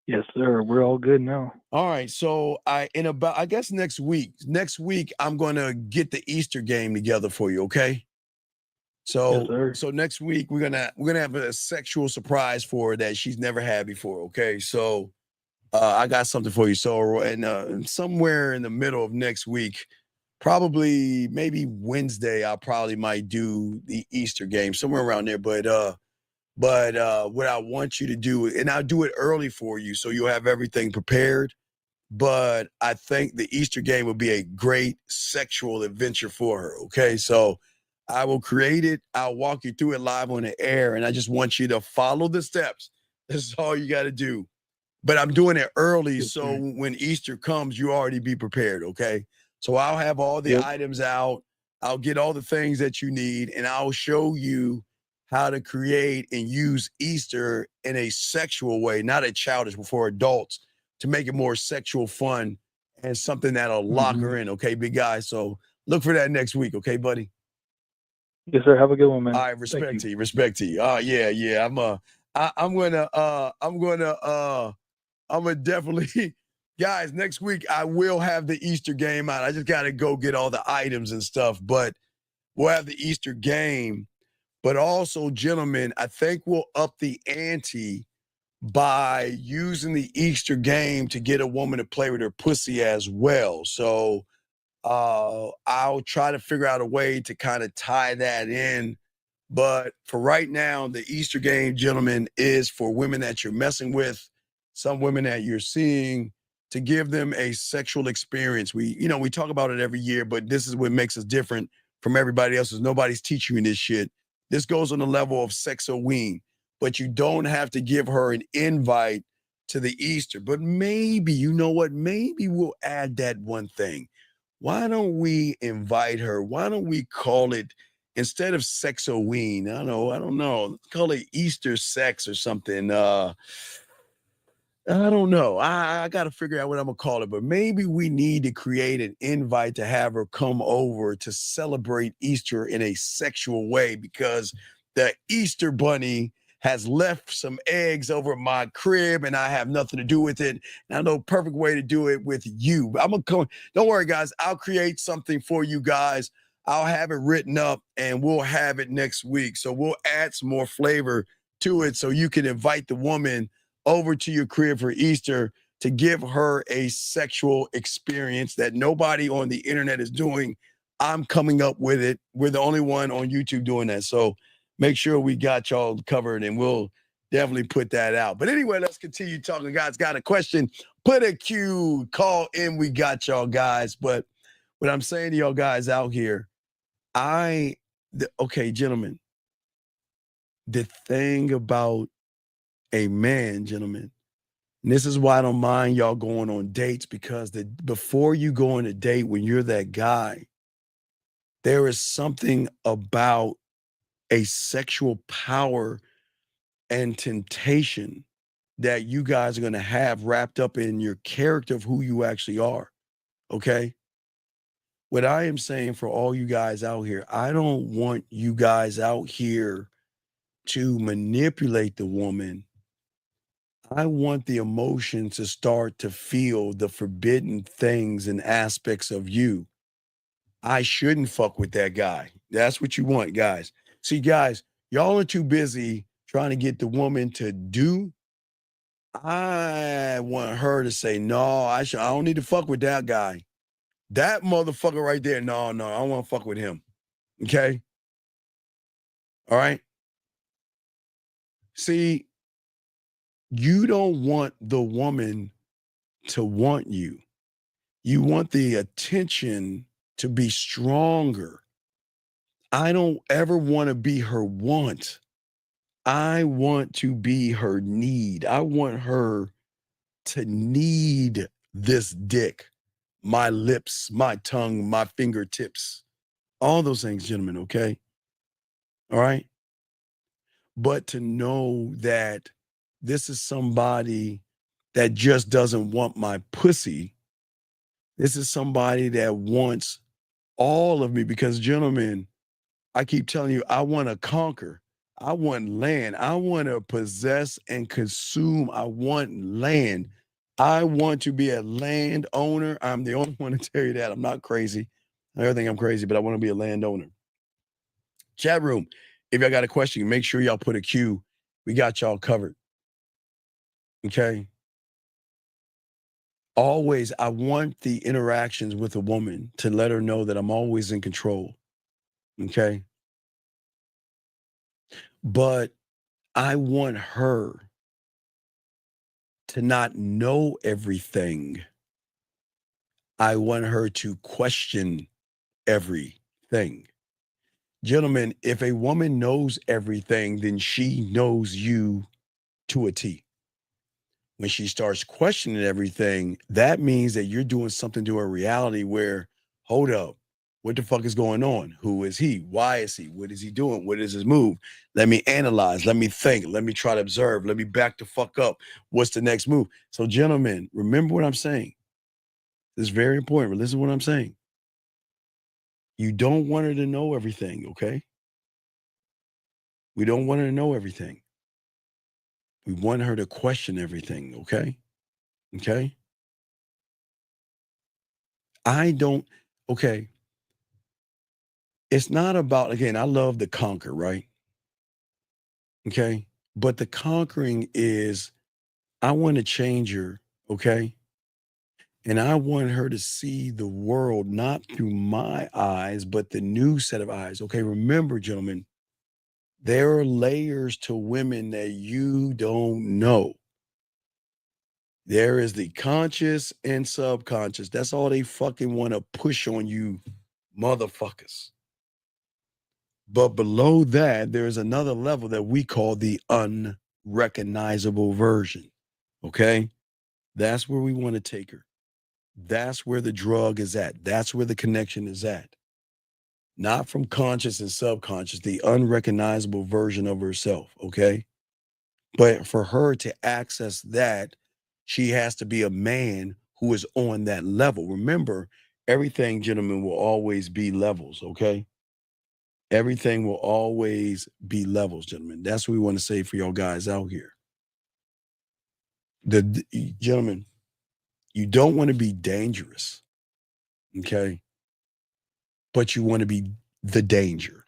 Yes, sir. We're all good now. All right, so I guess next week, I'm going to get the Easter game together for you, okay? So so next week we're gonna have a sexual surprise for her that she's never had before. Okay, so I got something for you. So and somewhere in the middle of next week, probably maybe Wednesday, I probably might do the Easter game somewhere around there. But what I want you to do, and I'll do it early for you, so you'll have everything prepared. But I think the Easter game would be a great sexual adventure for her. Okay, so I will create it. I'll walk you through it live on the air, and I just want you to follow the steps. This is all you got to do. But I'm doing it early, so when Easter comes, you already be prepared. Okay, so I'll have all the items out. I'll get all the things that you need, and I'll show you how to create and use Easter in a sexual way, not a childish, but for adults, to make it more sexual fun and something that'll lock her in. Okay, big guy. So look for that next week. Okay, buddy. Yes, sir. Have a good one, man. All right, respect to you. Respect to you. Oh yeah. I'm gonna definitely, guys, next week I will have the Easter game out. I just gotta go get all the items and stuff, but we'll have the Easter game. But also, gentlemen, I think we'll up the ante by using the Easter game to get a woman to play with her pussy as well. So I'll try to figure out a way to kind of tie that in. But for right now, the Easter game, gentlemen, is for women that you're messing with, some women that you're seeing, to give them a sexual experience. We talk about it every year, but this is what makes us different from everybody else, is nobody's teaching you this shit. This goes on the level of sex-o-ween, but you don't have to give her an invite to the Easter. But maybe, you know what? Maybe we'll add that one thing. Why don't we invite her? Why don't we call it, instead of sex-o-ween, I don't know, call it Easter sex or something. I don't know. I got to figure out what I'm going to call it, but maybe we need to create an invite to have her come over to celebrate Easter in a sexual way, because the Easter bunny has left some eggs over my crib and I have nothing to do with it. And I know a perfect way to do it with you. I'm going to come. Don't worry, guys. I'll create something for you guys. I'll have it written up and we'll have it next week. So we'll add some more flavor to it so you can invite the woman over to your crib for Easter to give her a sexual experience that nobody on the internet is doing. I'm coming up with it. We're the only one on YouTube doing that. So make sure we got y'all covered and we'll definitely put that out. But anyway, let's continue talking. Guys, got a question? Put a Q, call in. We got y'all guys. But what I'm saying to y'all guys out here, okay, gentlemen, the thing about a man, gentlemen, and this is why I don't mind y'all going on dates, because before you go on a date, when you're that guy, there is something about a sexual power and temptation that you guys are going to have wrapped up in your character of who you actually are. Okay? What I am saying for all you guys out here, I don't want you guys out here to manipulate the woman. I want the emotion to start to feel the forbidden things and aspects of you. I shouldn't fuck with that guy. That's what you want, guys. See, guys, y'all are too busy trying to get the woman to do. I want her to say, no, I don't need to fuck with that guy. That motherfucker right there, no, I don't want to fuck with him. Okay? All right? See, you don't want the woman to want you. You want the attention to be stronger. I don't ever want to be her want. I want to be her need. I want her to need this dick, my lips, my tongue, my fingertips, all those things, gentlemen, okay? All right? But to know that this is somebody that just doesn't want my pussy. This is somebody that wants all of me, because, gentlemen, I keep telling you, I want to conquer. I want land. I want to possess and consume. I want land. I want to be a land owner. I'm the only one to tell you that. I'm not crazy. I don't think I'm crazy, but I want to be a landowner. Chat room, if y'all got a question, make sure y'all put a Q. We got y'all covered. Okay? Always, I want the interactions with a woman to let her know that I'm always in control. Okay? But I want her to not know everything. I want her to question everything. Gentlemen, if a woman knows everything, then she knows you to a T. When she starts questioning everything, that means that you're doing something to her reality where, hold up, what the fuck is going on? Who is he? Why is he? What is he doing? What is his move? Let me analyze. Let me think. Let me try to observe. Let me back the fuck up. What's the next move? So, gentlemen, remember what I'm saying. This is very important. But listen to what I'm saying. You don't want her to know everything, okay? We don't want her to know everything. We want her to question everything, okay? Okay? Okay. It's not about, again, I love to conquer, right? Okay? But the conquering is, I want to change her, okay? And I want her to see the world not through my eyes, but the new set of eyes. Okay, remember, gentlemen, there are layers to women that you don't know. There is the conscious and subconscious. That's all they fucking want to push on you, motherfuckers. But below that, there is another level that we call the unrecognizable version. Okay? That's where we want to take her. That's where the drug is at. That's where the connection is at. Not from conscious and subconscious, the unrecognizable version of herself. Okay? But for her to access that, she has to be a man who is on that level. Remember, everything, gentlemen, will always be levels. Okay? Everything will always be levels, gentlemen. That's what we want to say for y'all guys out here. Gentlemen, you don't want to be dangerous, okay? But you want to be the danger.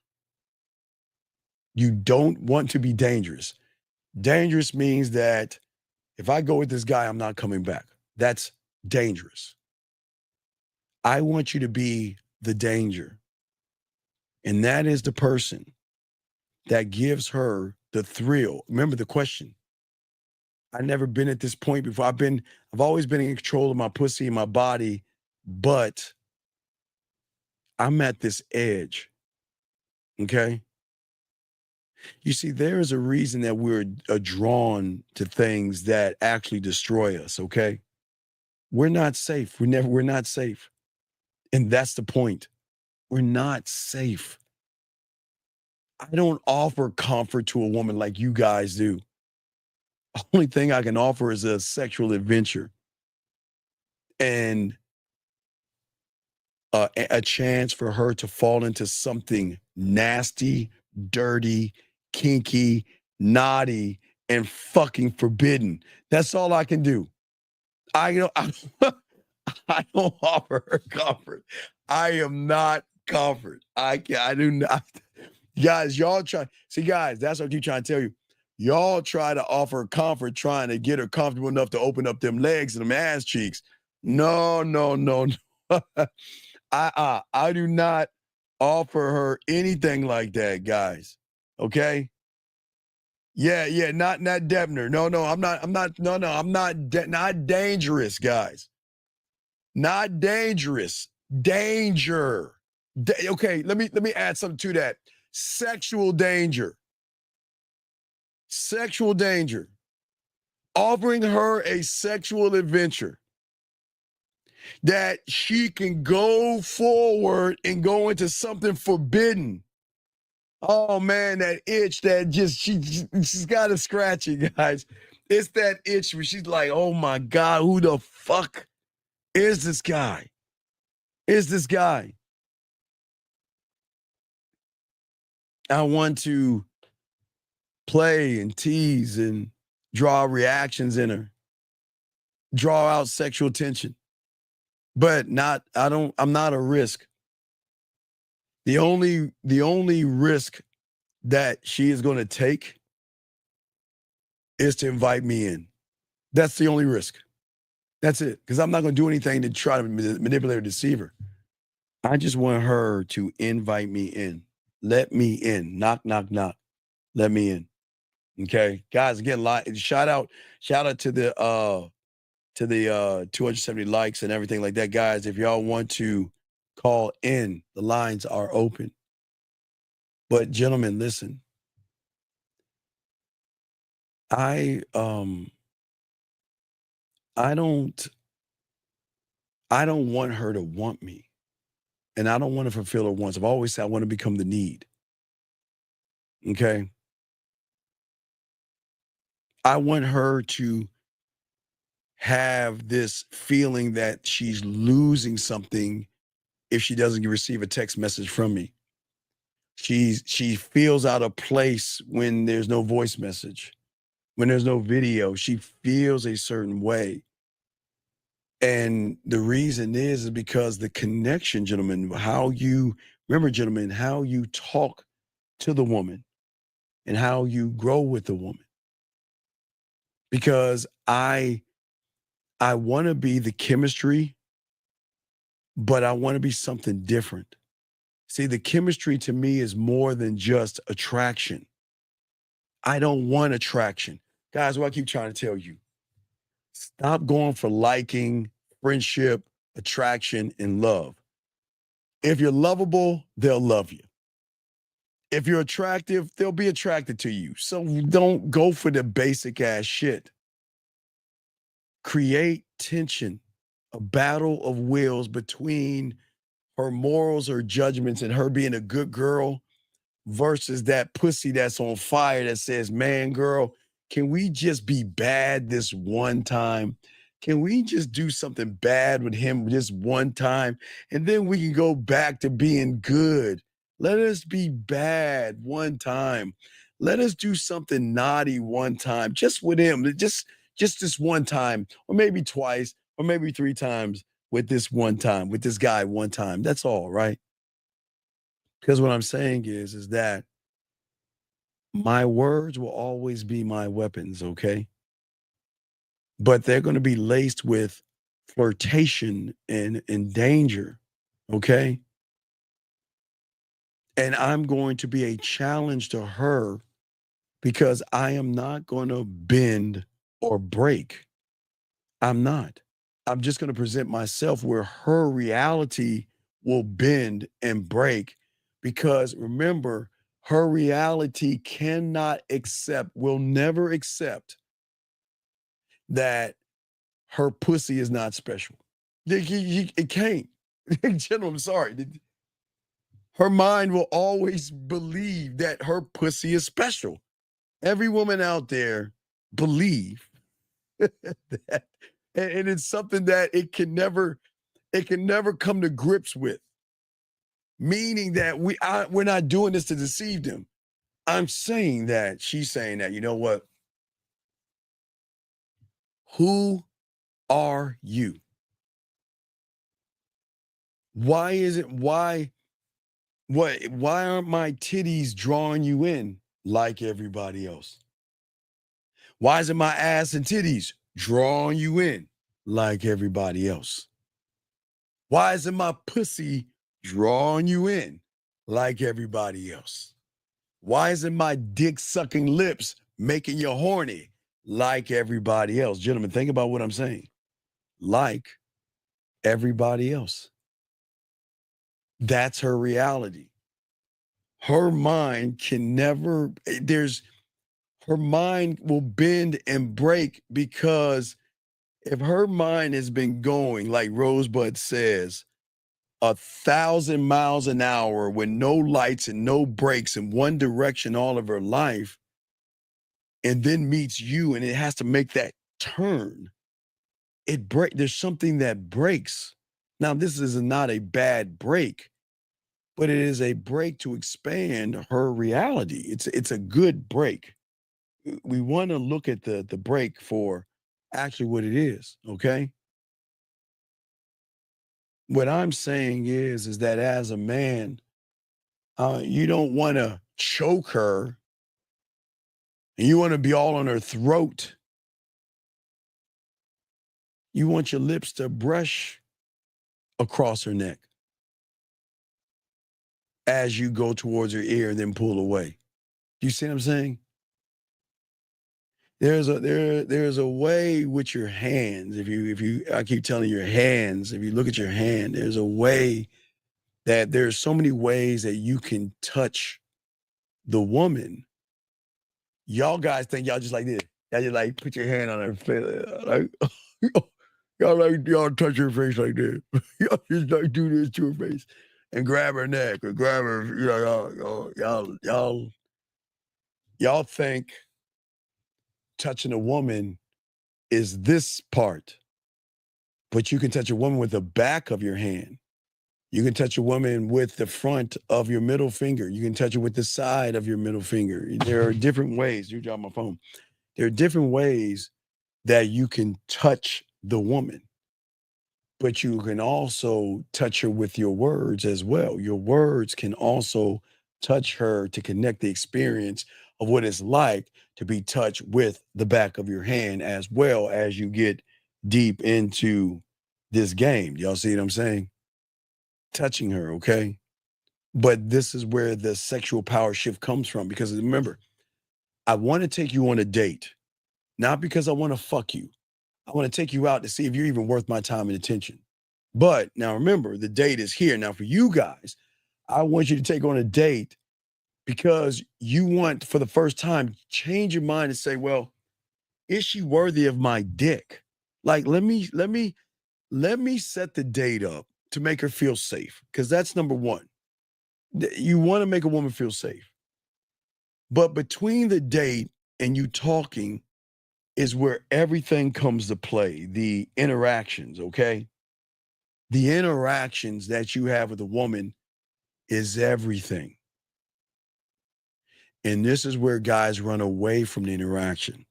You don't want to be dangerous. Dangerous means that if I go with this guy, I'm not coming back. That's dangerous. I want you to be the danger. And that is the person that gives her the thrill. Remember the question. I've never been at this point before. I've always been in control of my pussy and my body, but I'm at this edge. Okay? You see, there is a reason that we're drawn to things that actually destroy us, okay? We're not safe. We're not safe. And that's the point. We're not safe. I don't offer comfort to a woman like you guys do. Only thing I can offer is a sexual adventure and a chance for her to fall into something nasty, dirty, kinky, naughty, and fucking forbidden. That's all I can do. I don't offer her comfort. I am not comfort. I do not. Guys, y'all try. See, guys, that's what I keep trying to tell you. Y'all try to offer comfort, trying to get her comfortable enough to open up them legs and them ass cheeks. No. I do not offer her anything like that, guys. Okay? Yeah, not Debner. No, I'm not dangerous, guys. Not dangerous. Danger. Okay, let me add something to that. Sexual danger. Sexual danger. Offering her a sexual adventure that she can go forward and go into something forbidden. Oh man, that itch that she's got to scratch it, guys. It's that itch where she's like, oh my God, who the fuck is this guy? I want to play and tease and draw reactions in her, draw out sexual tension. But I'm not a risk. The only risk that she is going to take is to invite me in. That's the only risk. That's it. Because I'm not going to do anything to try to manipulate or deceive her. I just want her to invite me in. Let me in. Knock, knock, knock. Let me in. Okay. Guys, again, shout out to the 270 likes and everything like that. Guys, if y'all want to call in, the lines are open. But gentlemen, listen. I don't want her to want me. And I don't want to fulfill her wants. I've always said I want to become the need. Okay. I want her to have this feeling that she's losing something if she doesn't receive a text message from me. She feels out of place when there's no voice message, when there's no video. She feels a certain way. And the reason is because the connection, gentlemen, how you talk to the woman and how you grow with the woman. Because I want to be the chemistry, but I want to be something different. See, the chemistry to me is more than just attraction. I don't want attraction. Guys, what I keep trying to tell you, stop going for liking, friendship, attraction, and love. If you're lovable, they'll love you. If you're attractive, they'll be attracted to you. So don't go for the basic ass shit. Create tension, a battle of wills between her morals or judgments and her being a good girl versus that pussy that's on fire that says, man, girl, can we just be bad this one time? Can we just do something bad with him this one time? And then we can go back to being good. Let us be bad one time. Let us do something naughty one time, just with him, just this one time, or maybe twice, or maybe 3 times with this one time, with this guy one time. That's all, right? Because what I'm saying is that my words will always be my weapons, okay? But they're going to be laced with flirtation and danger, okay? And I'm going to be a challenge to her because I am not going to bend or break. I'm not. I'm just going to present myself where her reality will bend and break because remember, her reality will never accept that her pussy is not special. It can't. Gentlemen, I'm sorry. Her mind will always believe that her pussy is special. Every woman out there believe that, and it's something that it can never come to grips with. Meaning that we're not doing this to deceive them. I'm saying that she's saying that, you know what? Who are you? Why aren't my titties drawing you in like everybody else? Why isn't my ass and titties drawing you in like everybody else? Why isn't my pussy drawing you in like everybody else? Why isn't my dick sucking lips making you horny like everybody else? Gentlemen, think about what I'm saying. Like everybody else. That's her reality. Her mind her mind will bend and break because if her mind has been going, like Rosebud says, 1,000 miles an hour with no lights and no brakes in one direction all of her life, and then meets you and it has to make that turn, there's something that breaks. Now, this is not a bad break, but it is a break to expand her reality. It's a good break. We want to look at the break for actually what it is, okay? What I'm saying is that as a man, You don't want to choke her. And you want to be all on her throat. You want your lips to brush across her neck as you go towards her ear and then pull away. You see what I'm saying? There's a way with your hands. I keep telling you, your hands, if you look at your hand, there's a way that there's so many ways that you can touch the woman. Y'all guys think y'all just like this. Y'all just like put your hand on her face. Like, y'all touch her face like this. Y'all just like do this to her face and grab her neck or grab her. Y'all think touching a woman is this part, but you can touch a woman with the back of your hand. You can touch a woman with the front of your middle finger. You can touch her with the side of your middle finger. There are different ways. You drop my phone. There are different ways that you can touch the woman, but you can also touch her with your words as well. Your words can also touch her to connect the experience of what it's like to be touched with the back of your hand as well as you get deep into this game. Y'all see what I'm saying? Touching her, okay? But this is where the sexual power shift comes from, because remember, I want to take you on a date, not because I want to fuck you. I want to take you out to see if you're even worth my time and attention. But now remember, the date is here. Now for you guys, I want you to take on a date because you want, for the first time, change your mind and say, well, is she worthy of my dick? Like, let me set the date up to make her feel safe, because that's number one. You want to make a woman feel safe. But between the date and you talking is where everything comes to play, the interactions, okay? The interactions that you have with a woman is everything. And this is where guys run away from the interaction.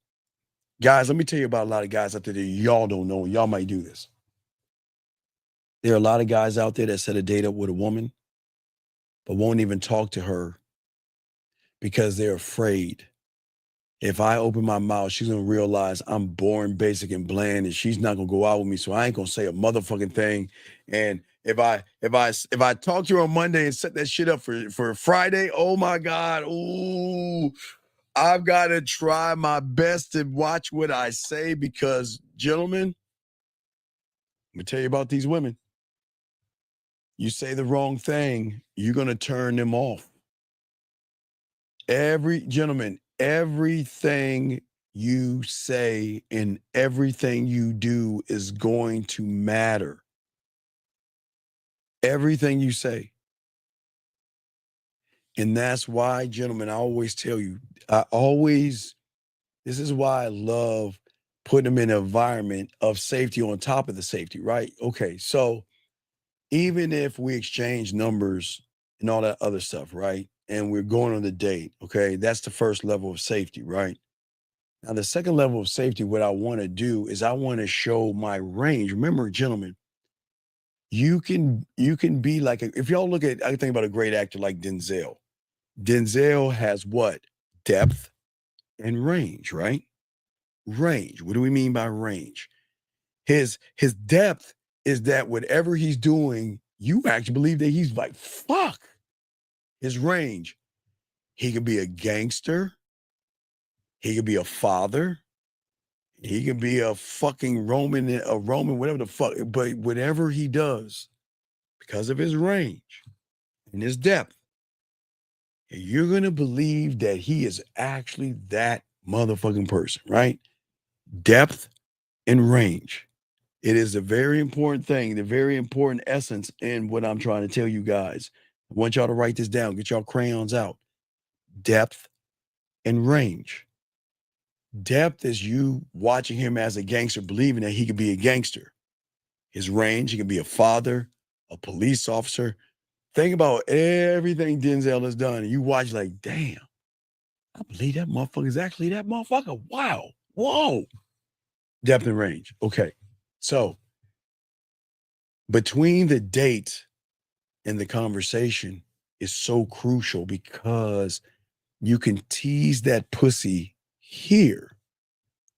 Guys, let me tell you about a lot of guys out there that y'all don't know. Y'all might do this. There are a lot of guys out there that set a date up with a woman, but won't even talk to her because they're afraid. If I open my mouth, she's gonna realize I'm boring, basic, and bland, and she's not gonna go out with me. So I ain't gonna say a motherfucking thing. And if I talk to her on Monday and set that shit up for Friday, oh my God, ooh, I've got to try my best to watch what I say, because, gentlemen, let me tell you about these women. You say the wrong thing, you're gonna turn them off. Everything you say and everything you do is going to matter. Everything you say. And that's why, gentlemen, I always tell you, this is why I love putting them in an environment of safety on top of the safety, right? Okay, so even if we exchange numbers and all that other stuff, right? And we're going on the date, okay? That's the first level of safety, right? Now, the second level of safety, what I want to do is I want to show my range. Remember, gentlemen, you can be like, if y'all look at, I think about a great actor like Denzel. Denzel has what? Depth and range, right? Range. What do we mean by range? His depth is that whatever he's doing, you actually believe that he's like, fuck. His range. He could be a gangster. He could be a father. He could be a fucking Roman, whatever the fuck. But whatever he does, because of his range and his depth, you're going to believe that he is actually that motherfucking person, right? Depth and range. It is a very important thing, the very important essence in what I'm trying to tell you guys. I want y'all to write this down. Get y'all crayons out. Depth and range. Depth is you watching him as a gangster, believing that he could be a gangster. His range, he can be a father, a police officer. Think about everything Denzel has done, and you watch like, damn, I believe that motherfucker is actually that motherfucker. Wow. Whoa. Depth and range. Okay. So between the date and the conversation is so crucial because you can tease that pussy here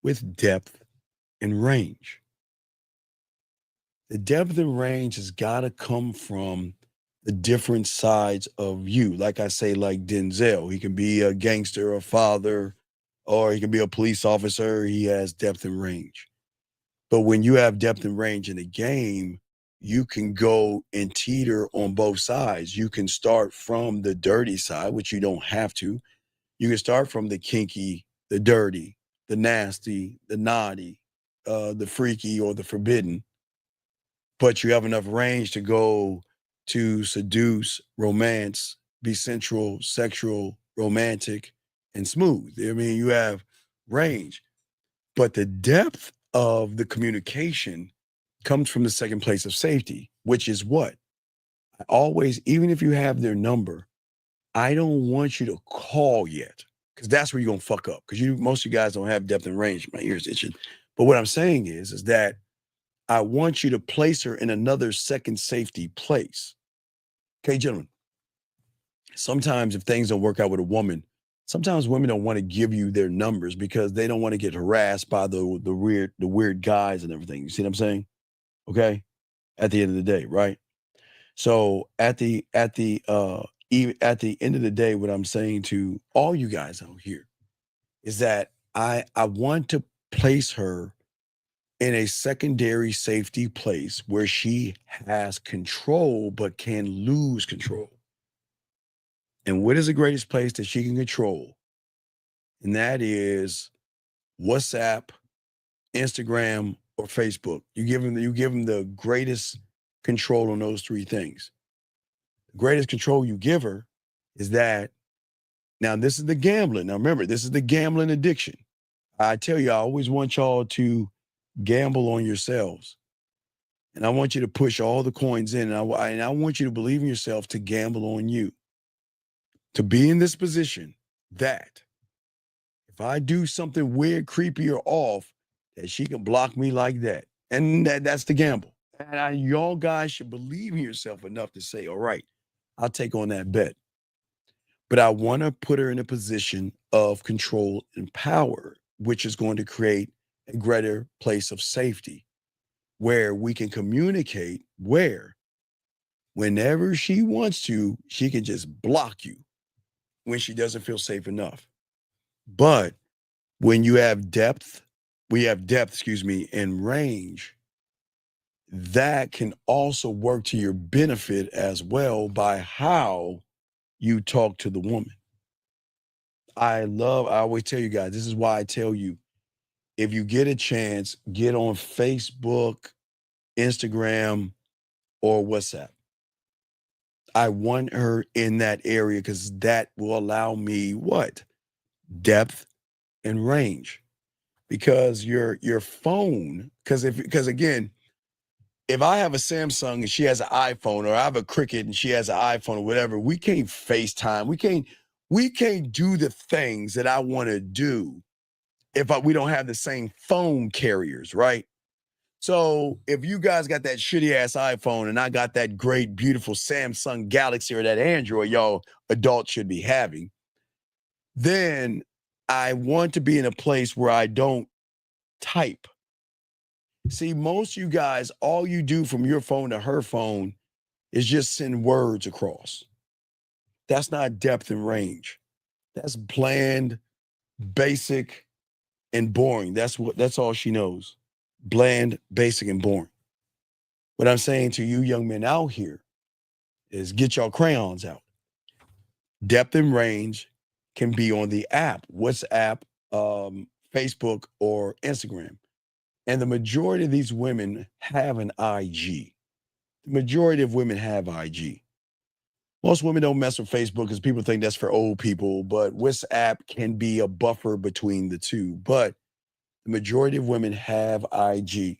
with depth and range. The depth and range has got to come from the different sides of you. Like I say, like Denzel, he can be a gangster, a father, or he can be a police officer. He has depth and range. But when you have depth and range in a game, you can go and teeter on both sides. You can start from the dirty side, which you don't have to. You can start from the kinky, the dirty, the nasty, the naughty, the freaky, or the forbidden. But you have enough range to go to seduce, romance, be sensual, sexual, romantic, and smooth. I mean, you have range. But the depth of the communication comes from the second place of safety, which is what? I always, even if you have their number, I don't want you to call yet, because that's where you're gonna fuck up. Because most of you guys don't have depth and range. My ears itching. But what I'm saying is that I want you to place her in another second safety place. Okay, gentlemen. Sometimes if things don't work out with a woman, sometimes women don't want to give you their numbers because they don't want to get harassed by the weird guys and everything. You see what I'm saying? Okay. At the end of the day, right? So at the end of the day, what I'm saying to all you guys out here is that I want to place her in a secondary safety place where she has control but can lose control. And what is the greatest place that she can control? And that is WhatsApp, Instagram, or Facebook. You give them the greatest control on those three things. The greatest control you give her is that, now this is the gambling. Now remember, this is the gambling addiction. I tell you, I always want y'all to gamble on yourselves. And I want you to push all the coins in. And I want you to believe in yourself to gamble on you. To be in this position that if I do something weird, creepy, or off, that she can block me like that. And that's the gamble. And y'all guys should believe in yourself enough to say, all right, I'll take on that bet. But I want to put her in a position of control and power, which is going to create a greater place of safety where we can communicate, where whenever she wants to, she can just block you when she doesn't feel safe enough. But when you have depth, and range, that can also work to your benefit as well by how you talk to the woman. I always tell you guys, this is why I tell you, if you get a chance, get on Facebook, Instagram, or WhatsApp. I want her in that area because that will allow me what? Depth and range. Because your phone, because again, if I have a Samsung and she has an iPhone, or I have a Cricket and she has an iPhone or whatever, we can't FaceTime. We can't do the things that I want to do if we don't have the same phone carriers, right? So if you guys got that shitty ass iPhone and I got that great, beautiful Samsung Galaxy or that Android y'all adults should be having, then I want to be in a place where I don't type. See, most of you guys, all you do from your phone to her phone is just send words across. That's not depth and range. That's bland, basic, and boring. That's all she knows. Bland, basic, and boring. What I'm saying to you young men out here is get your crayons out. Depth and range can be on the app, WhatsApp, Facebook, or Instagram. And the majority of these women have an IG. The majority of women have IG. Most women don't mess with Facebook because people think that's for old people, but WhatsApp can be a buffer between the two. But the majority of women have IG.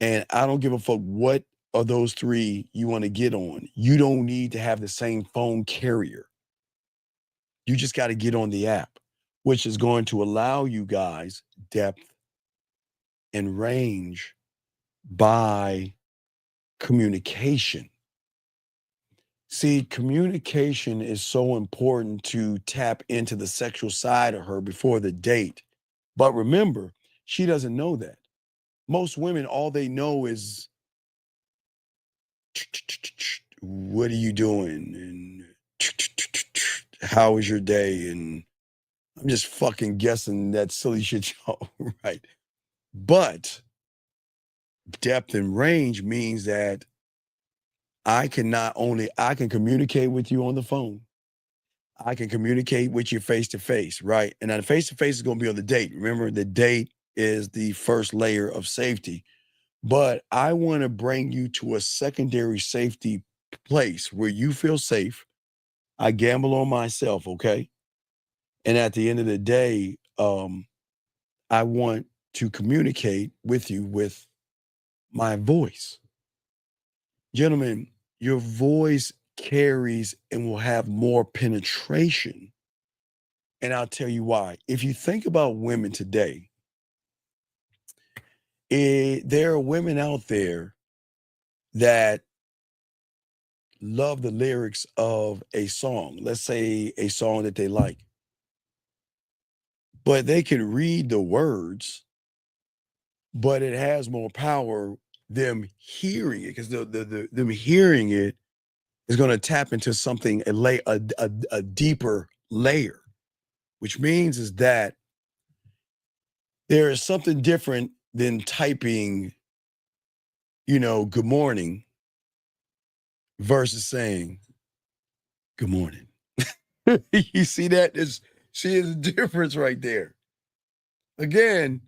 And I don't give a fuck what of those three you want to get on. You don't need to have the same phone carrier. You just got to get on the app, which is going to allow you guys depth and range by communication. See, communication is so important to tap into the sexual side of her before the date. But remember, she doesn't know that. Most women, all they know is, what are you doing? And how was your day? And I'm just fucking guessing that silly shit, y'all, right? But depth and range means that I can communicate with you on the phone. I can communicate with you face to face, right? And now the face to face is going to be on the date. Remember, the date is the first layer of safety. But I want to bring you to a secondary safety place where you feel safe. I gamble on myself, okay? And at the end of the day, I want to communicate with you with my voice. Gentlemen, your voice carries and will have more penetration. And I'll tell you why. If you think about women today, there are women out there that love the lyrics of a song, let's say a song that they like, but they can read the words, but it has more power them hearing it, because them hearing it is going to tap into something, a deeper layer, which means is that there is something different than typing, good morning versus saying good morning. You see that? See a difference right there. Again,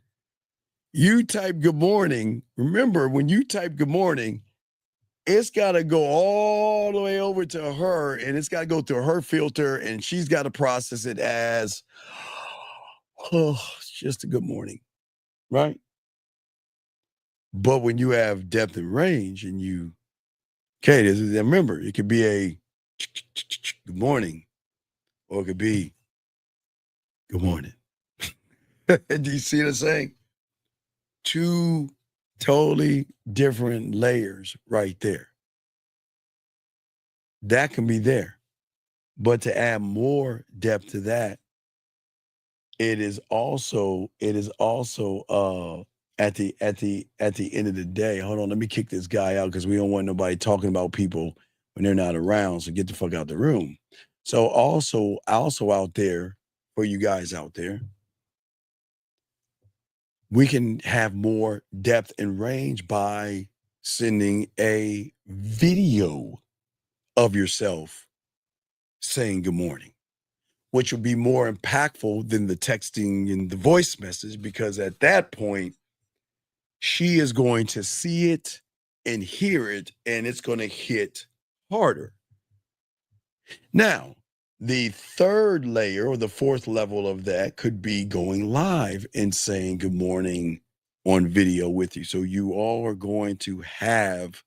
you type good morning. Remember, when you type good morning, it's got to go all the way over to her, and it's got to go through her filter, and she's got to process it as, oh, it's just a good morning, right? But when you have depth and range and remember, it could be a good morning, or it could be good morning. Do you see what I'm saying? Two totally different layers right there. That can be there. But to add more depth to that, it is also at the end of the day. Hold on, let me kick this guy out because we don't want nobody talking about people when they're not around. So get the fuck out the room. So also out there, for you guys out there, we can have more depth and range by sending a video of yourself saying good morning, which will be more impactful than the texting and the voice message, because at that point, she is going to see it and hear it, and it's going to hit harder. Now, the third layer or the fourth level of that could be going live and saying good morning on video with you. So you all are going to have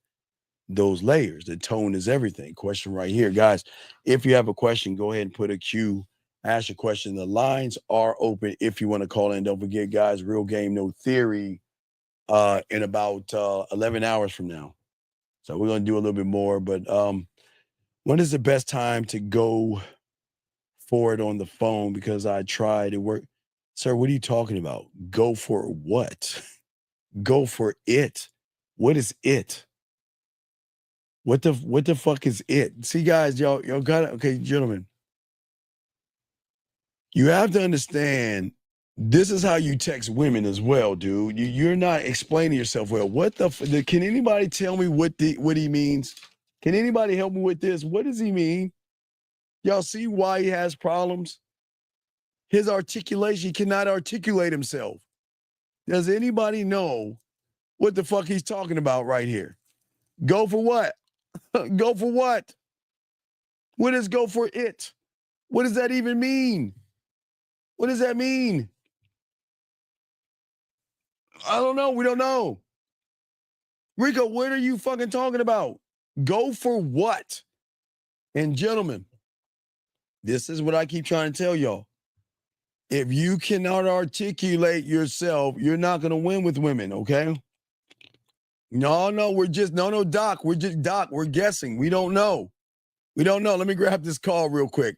those layers. The tone is everything. Question right here. Guys, if you have a question, go ahead and put a Q. Ask your question. The lines are open if you want to call in. Don't forget, guys, Real Game, No Theory in about 11 hours from now. So we're going to do a little bit more. But when is the best time to go for it on the phone? Because I tried to work. Sir, what are you talking about? Go for what? Go for it. What is it? What the fuck is it? See, guys, y'all got it. Okay, gentlemen, you have to understand, this is how you text women as well, dude. You're not explaining yourself well. What can anybody tell me what he means? Can anybody help me with this? What does he mean? Y'all see why he has problems? His articulation, he cannot articulate himself. Does anybody know what the fuck he's talking about right here? Go for what? Go for what? What is go for it? What does that even mean? What does that mean? I don't know. We don't know. Rico, what are you fucking talking about? Go for what? And gentlemen, this is what I keep trying to tell y'all. If you cannot articulate yourself, you're not going to win with women, okay? No, Doc. We're guessing. We don't know. We don't know. Let me grab this call real quick.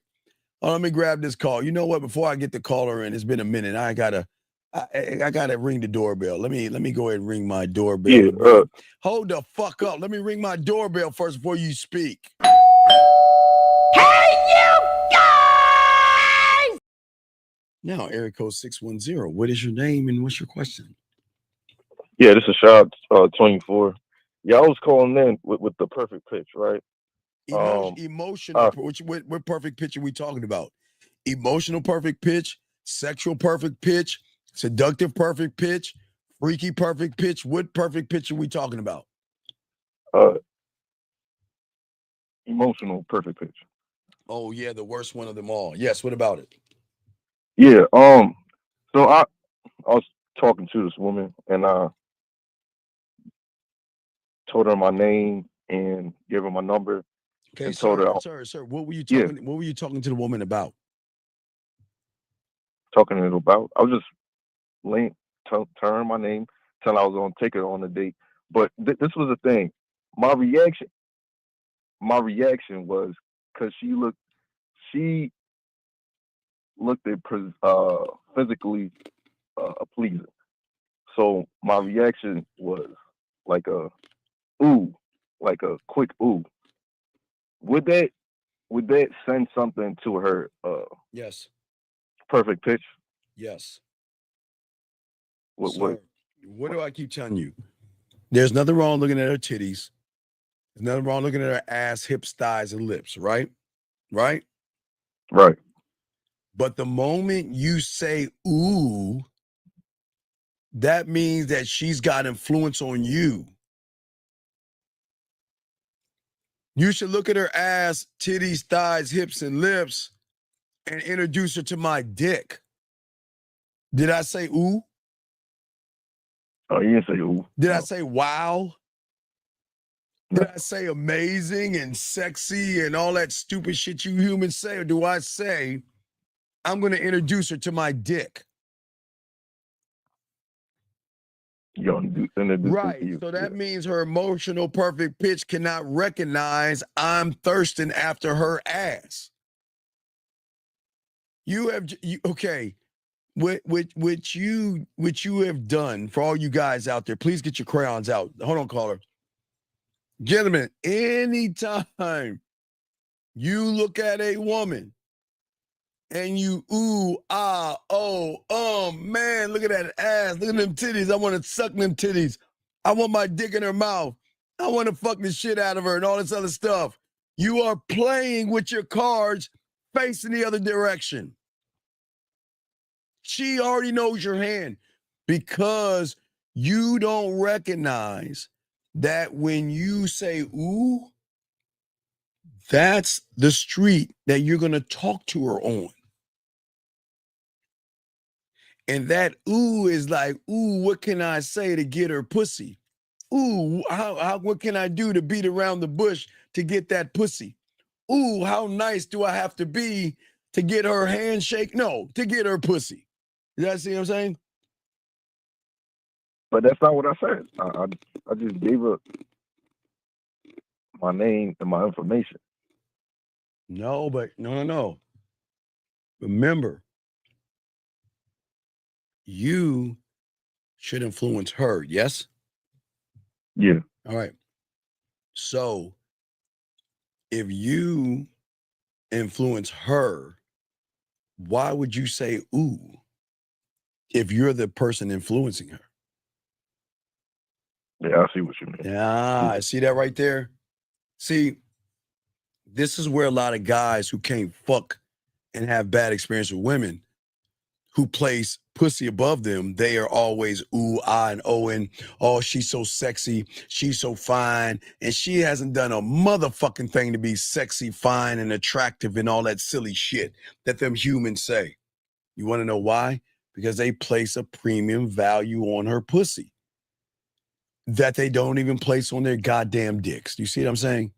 Oh, let me grab this call. You know what? Before I get the caller in, it's been a minute. I gotta ring the doorbell. Let me go ahead and ring my doorbell. Yeah. Hold the fuck up. Let me ring my doorbell first before you speak. Hey, you guys! Now, area code 610. What is your name and what's your question? Yeah, this is Shop 24. Yeah, I was calling in with the perfect pitch, right? Emotional. What perfect pitch are we talking about? Emotional perfect pitch, sexual perfect pitch, seductive perfect pitch, freaky perfect pitch. What perfect pitch are we talking about? Emotional perfect pitch. Oh yeah, the worst one of them all. Yes. What about it? Yeah. So I was talking to this woman and I told her my name and gave her my number. Okay, and told her, sir. What were you talking? Yeah. What were you talking to the woman about? Talking to her about. I was just telling my name, telling I was going to take her on a date. But this was the thing. My reaction was because she looked at physically pleasing. So my reaction was like a ooh, like a quick ooh. Would that send something to her? Yes. Perfect pitch. Yes. What do I keep telling you? There's nothing wrong looking at her titties. There's nothing wrong looking at her ass, hips, thighs, and lips, right? Right? Right. But the moment you say ooh, that means that she's got influence on you. You should look at her ass, titties, thighs, hips, and lips and introduce her to my dick. Did I say ooh? Oh, you didn't say ooh. Did I say wow? Did I say amazing and sexy and all that stupid shit you humans say? Or do I say, I'm going to introduce her to my dick? Right. So that means her emotional perfect pitch cannot recognize I'm thirsting after her ass. Okay. What you have done for all you guys out there, please get your crayons out. Hold on, caller. Gentlemen, anytime you look at a woman and you ooh, ah, oh, man, look at that ass. Look at them titties. I want to suck them titties. I want my dick in her mouth. I want to fuck the shit out of her and all this other stuff. You are playing with your cards facing the other direction. She already knows your hand because you don't recognize that when you say ooh, that's the street that you're going to talk to her on. And that ooh is like, ooh, what can I say to get her pussy? Ooh, what can I do to beat around the bush to get that pussy? Ooh, how nice do I have to be to get her handshake? No, to get her pussy. You guys see what I'm saying? But that's not what I said. I just gave her my name and my information. No, but no. Remember, you should influence her, yes? Yeah. All right. So if you influence her, why would you say ooh if you're the person influencing her? Yeah, I see what you mean. Yeah, I see that right there. See, this is where a lot of guys who can't fuck and have bad experience with women who place pussy above them, they are always ooh, ah, and oh, and oh, she's so sexy, she's so fine, and she hasn't done a motherfucking thing to be sexy, fine, and attractive and all that silly shit that them humans say. You want to know why? Because they place a premium value on her pussy that they don't even place on their goddamn dicks. Do you see what I'm saying?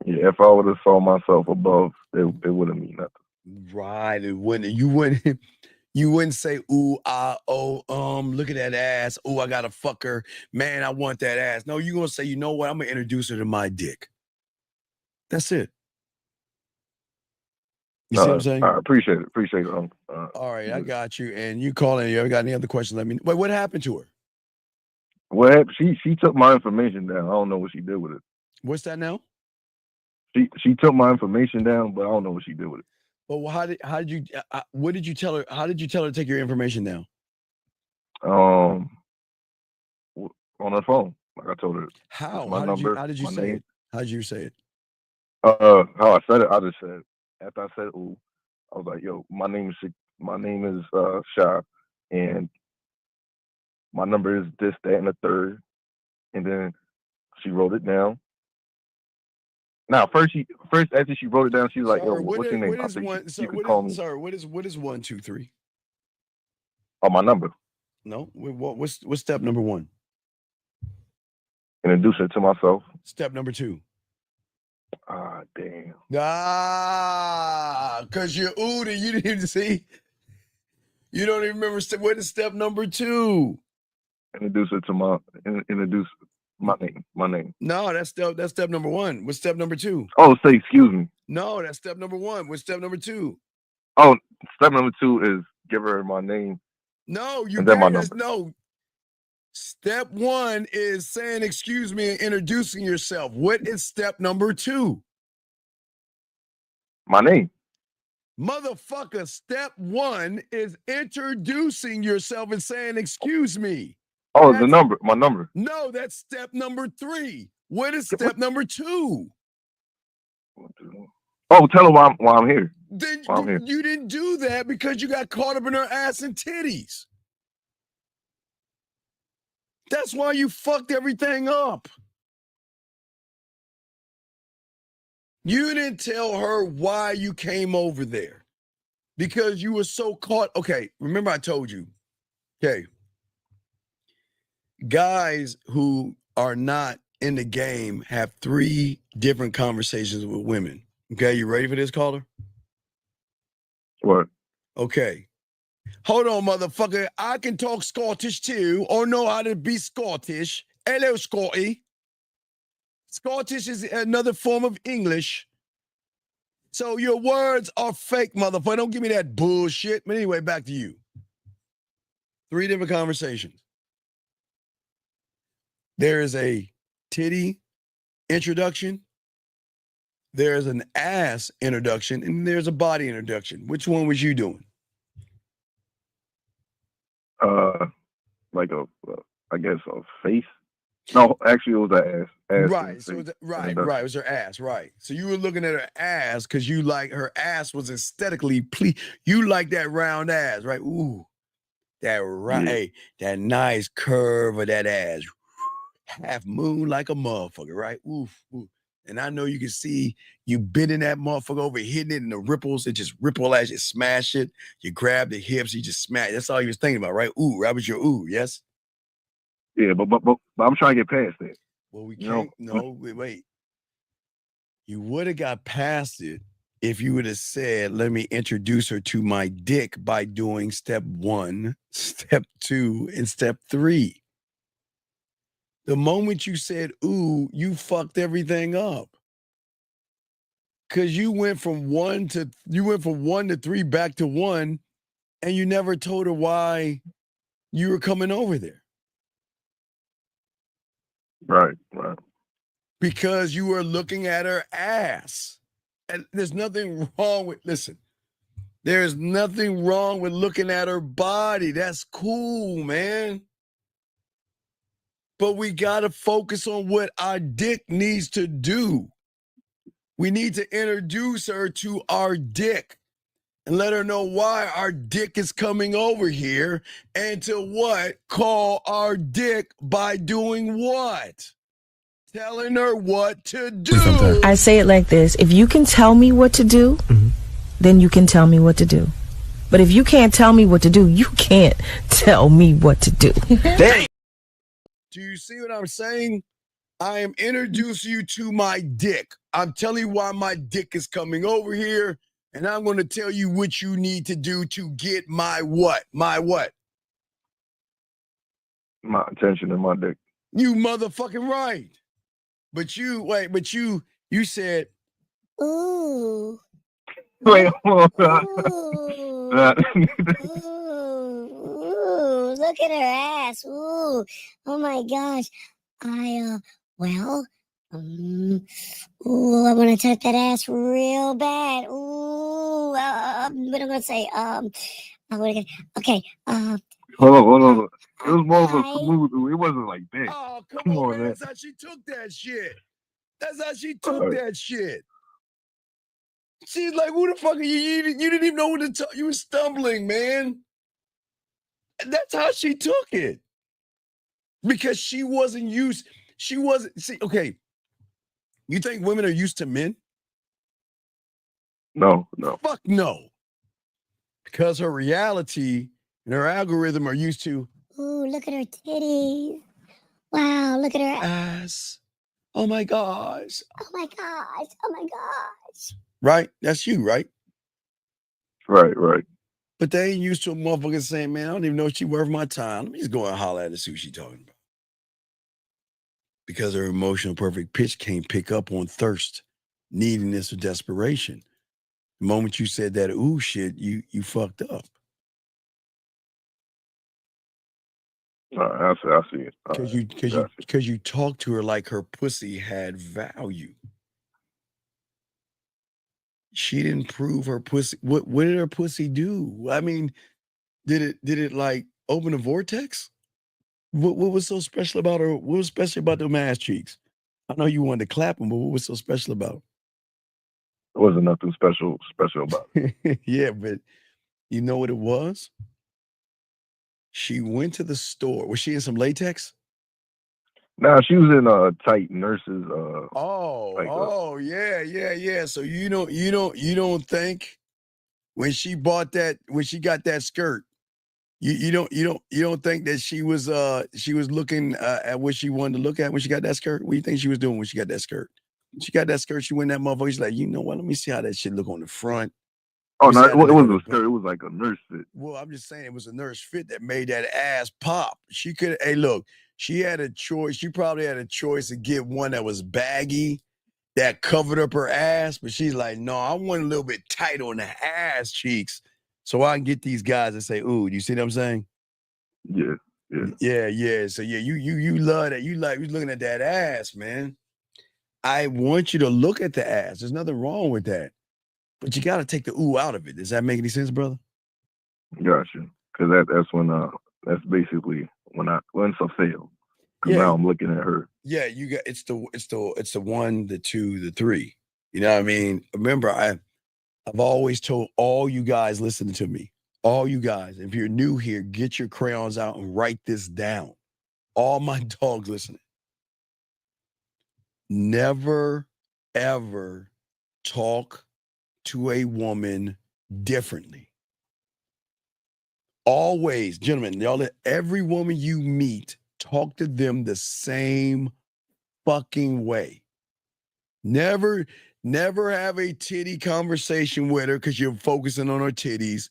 Yeah, if I would have saw myself above, it wouldn't mean nothing. Right. It wouldn't. You wouldn't say, ooh, ah, oh, look at that ass. Oh, I gotta fuck her. Man, I want that ass. No, you're gonna say, you know what? I'm gonna introduce her to my dick. That's it. You see what I'm saying? I appreciate it. All right, I got you. And you call in. You ever got any other questions? Let me. Wait, what happened to her? What happened? She took my information down. I don't know what she did with it. What's that now? She took my information down, but I don't know what she did with it. Well, how did you? What did you tell her? How did you tell her to take your information down? On her phone, like I told her. How? My How number. How did you say name. it? How did you say it? How I said it, I just said after I said ooh, I was like, yo, my name is Shy, and my number is this, that, and the third. And then she wrote it down. Now, first after she wrote it down, she was like, yo, what's your name? What I is think one? you could call me. Sorry, what is 1, 2, 3? Oh, my number. No, what's step number 1? Introduce it to myself. Step number 2. Ah, damn. Because you're ooh, you didn't even see. You don't even remember what is step number 2? Introduce my name. No, that's step number 1. What's step number 2? Oh, say excuse me. No, that's step number 1. What's step number 2? Oh, step number 2 is give her my name. No, you and then my gave us number. no. Step 1 is saying excuse me and introducing yourself. What is step number 2? My name. Motherfucker, step 1 is introducing yourself and saying excuse me. Oh, my number. No, that's step number 3. What is step number 2? Oh, tell her why I'm here. Then you didn't do that because you got caught up in her ass and titties. That's why you fucked everything up. You didn't tell her why you came over there because you were so caught. Okay, remember I told you. Okay. Guys who are not in the game have 3 different conversations with women. Okay, you ready for this, caller? What? Okay. Hold on, motherfucker. I can talk Scottish too, or know how to be Scottish. Hello, Scotty. Scottish is another form of English. So your words are fake, motherfucker. Don't give me that bullshit. But anyway, back to you. 3 different conversations. There is a titty introduction. There's an ass introduction, and there's a body introduction. Which one was you doing? Like I guess a face. No, actually it was an ass. Right. So right. It was her ass. Right. So you were looking at her ass because you like her ass was aesthetically you like that round ass, right? Ooh, that right, that nice curve of that ass, half moon like a motherfucker, right? Oof. And I know you can see you bending that motherfucker over, hitting it in the ripples. It just ripple as you smash it. You grab the hips, you just smash. That's all you was thinking about, right? Ooh, that was your ooh, yes? Yeah, but I'm trying to get past that. Well, we can't. No, wait. You would have got past it if you would have said, let me introduce her to my dick by doing step 1, step 2, and step 3. The moment you said, ooh, you fucked everything up. Cause you went from 1 to 3 back to 1, and you never told her why you were coming over there. Right. Because you were looking at her ass. And there's nothing wrong with, listen, there's nothing wrong with looking at her body. That's cool, man. But we got to focus on what our dick needs to do. We need to introduce her to our dick and let her know why our dick is coming over here and to what? Call our dick by doing what? Telling her what to do. I say it like this. If you can tell me what to do, then you can tell me what to do. But if you can't tell me what to do, you can't tell me what to do. Do you see what I'm saying? I am introducing you to my dick. I'm telling you why my dick is coming over here, and I'm going to tell you what you need to do to get my what? My what? My attention and my dick. You motherfucking right. But you said, ooh, Wait, hold on. Ooh, look at her ass. Ooh, oh my gosh. Well, ooh, I want to touch that ass real bad. Ooh, what I'm gonna say, okay, Hold on. It was more of a smooth. It wasn't like that. Oh, Come on, man. That's how she took that shit. That's how she took that shit. She's like, who the fuck are you? You didn't even know what to talk. You were stumbling, man. That's how she took it. Because she wasn't used. She wasn't. See, okay. You think women are used to men? No. Fuck no. Because her reality and her algorithm are used to. ooh, look at her titties. Wow, look at her ass. Oh my gosh. Oh my gosh. Oh my gosh. Right? That's you, right? Right. But they ain't used to a motherfucker saying, man, I don't even know if she worth my time. Let me just go and holler at her and see what she talking about. Because her emotional perfect pitch can't pick up on thirst, neediness, or desperation. The moment you said that ooh shit, you fucked up. I see it. Because you talked to her like her pussy had value. She didn't prove her pussy. What did her pussy do? I mean, did it like open a vortex? What was so special about her? What was special about them ass cheeks? I know you wanted to clap them, but what was so special about? It wasn't nothing special about it. Yeah, but you know what it was? She went to the store. Was she in some latex? Nah, she was in tight nurses. Yeah. So you don't think when she got that skirt, you don't think that she was looking at what she wanted to look at when she got that skirt? What do you think she was doing when she got that skirt? She got that skirt. She went in that motherfucker. She's like, you know what? Let me see how that shit look on the front. Oh no, it wasn't a skirt. It was like a nurse fit. Well, I'm just saying it was a nurse fit that made that ass pop. She could. Hey, look, she had a choice. She probably had a choice to get one that was baggy, that covered up her ass. But she's like, no, I want a little bit tight on the ass cheeks, so I can get these guys to say, ooh, you see what I'm saying? Yeah. So yeah, you love that. You looking at that ass, man. I want you to look at the ass. There's nothing wrong with that. But you got to take the ooh out of it. Does that make any sense, brother? Gotcha. Because that's when that's basically when it's a fail. Because now I'm looking at her. Yeah, you got it's the 1, the 2, the 3. You know what I mean? Remember, I've always told all you guys listening to me, all you guys, if you're new here, get your crayons out and write this down. All my dogs listening. Never, ever talk to a woman differently. Always, gentlemen, y'all, every woman you meet, talk to them the same fucking way. Never have a titty conversation with her because you're focusing on her titties.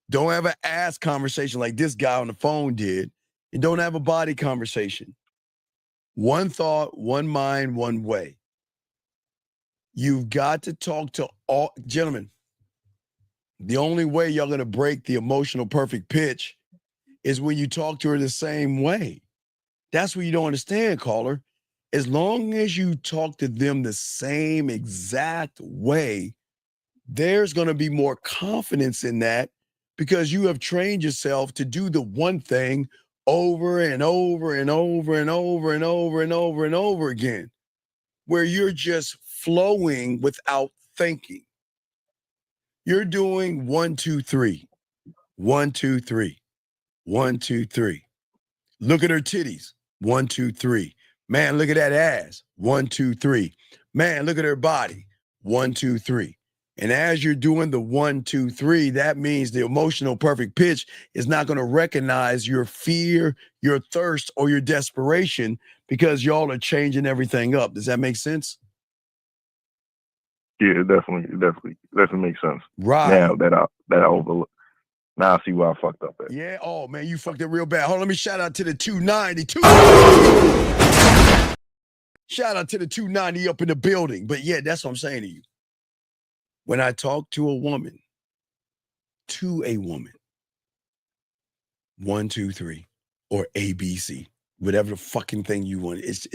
Don't have an ass conversation like this guy on the phone did. And don't have a body conversation. One thought, one mind, one way. You've got to talk to all, gentlemen, the only way y'all going to break the emotional perfect pitch is when you talk to her the same way. That's what you don't understand, caller. As long as you talk to them the same exact way, there's going to be more confidence in that because you have trained yourself to do the one thing over and over and over and over and over and over and over again, where you're just flowing without thinking. You're doing 1, 2, 3. 1, 2, 3. 1, 2, 3. Look at her titties. 1, 2, 3. Man, look at that ass. 1, 2, 3. Man, look at her body. 1, 2, 3. And as you're doing the 1, 2, 3, that means the emotional perfect pitch is not going to recognize your fear, your thirst, or your desperation because y'all are changing everything up. Does that make sense? Yeah, it definitely makes sense. Right. Now that I overlook. Now I see where I fucked up at. Yeah. Oh man, you fucked it real bad. Hold on, let me shout out to the 292. Shout out to the 290 up in the building. But yeah, that's what I'm saying to you. When I talk to a woman, 1, 2, 3, or ABC, whatever the fucking thing you want. It's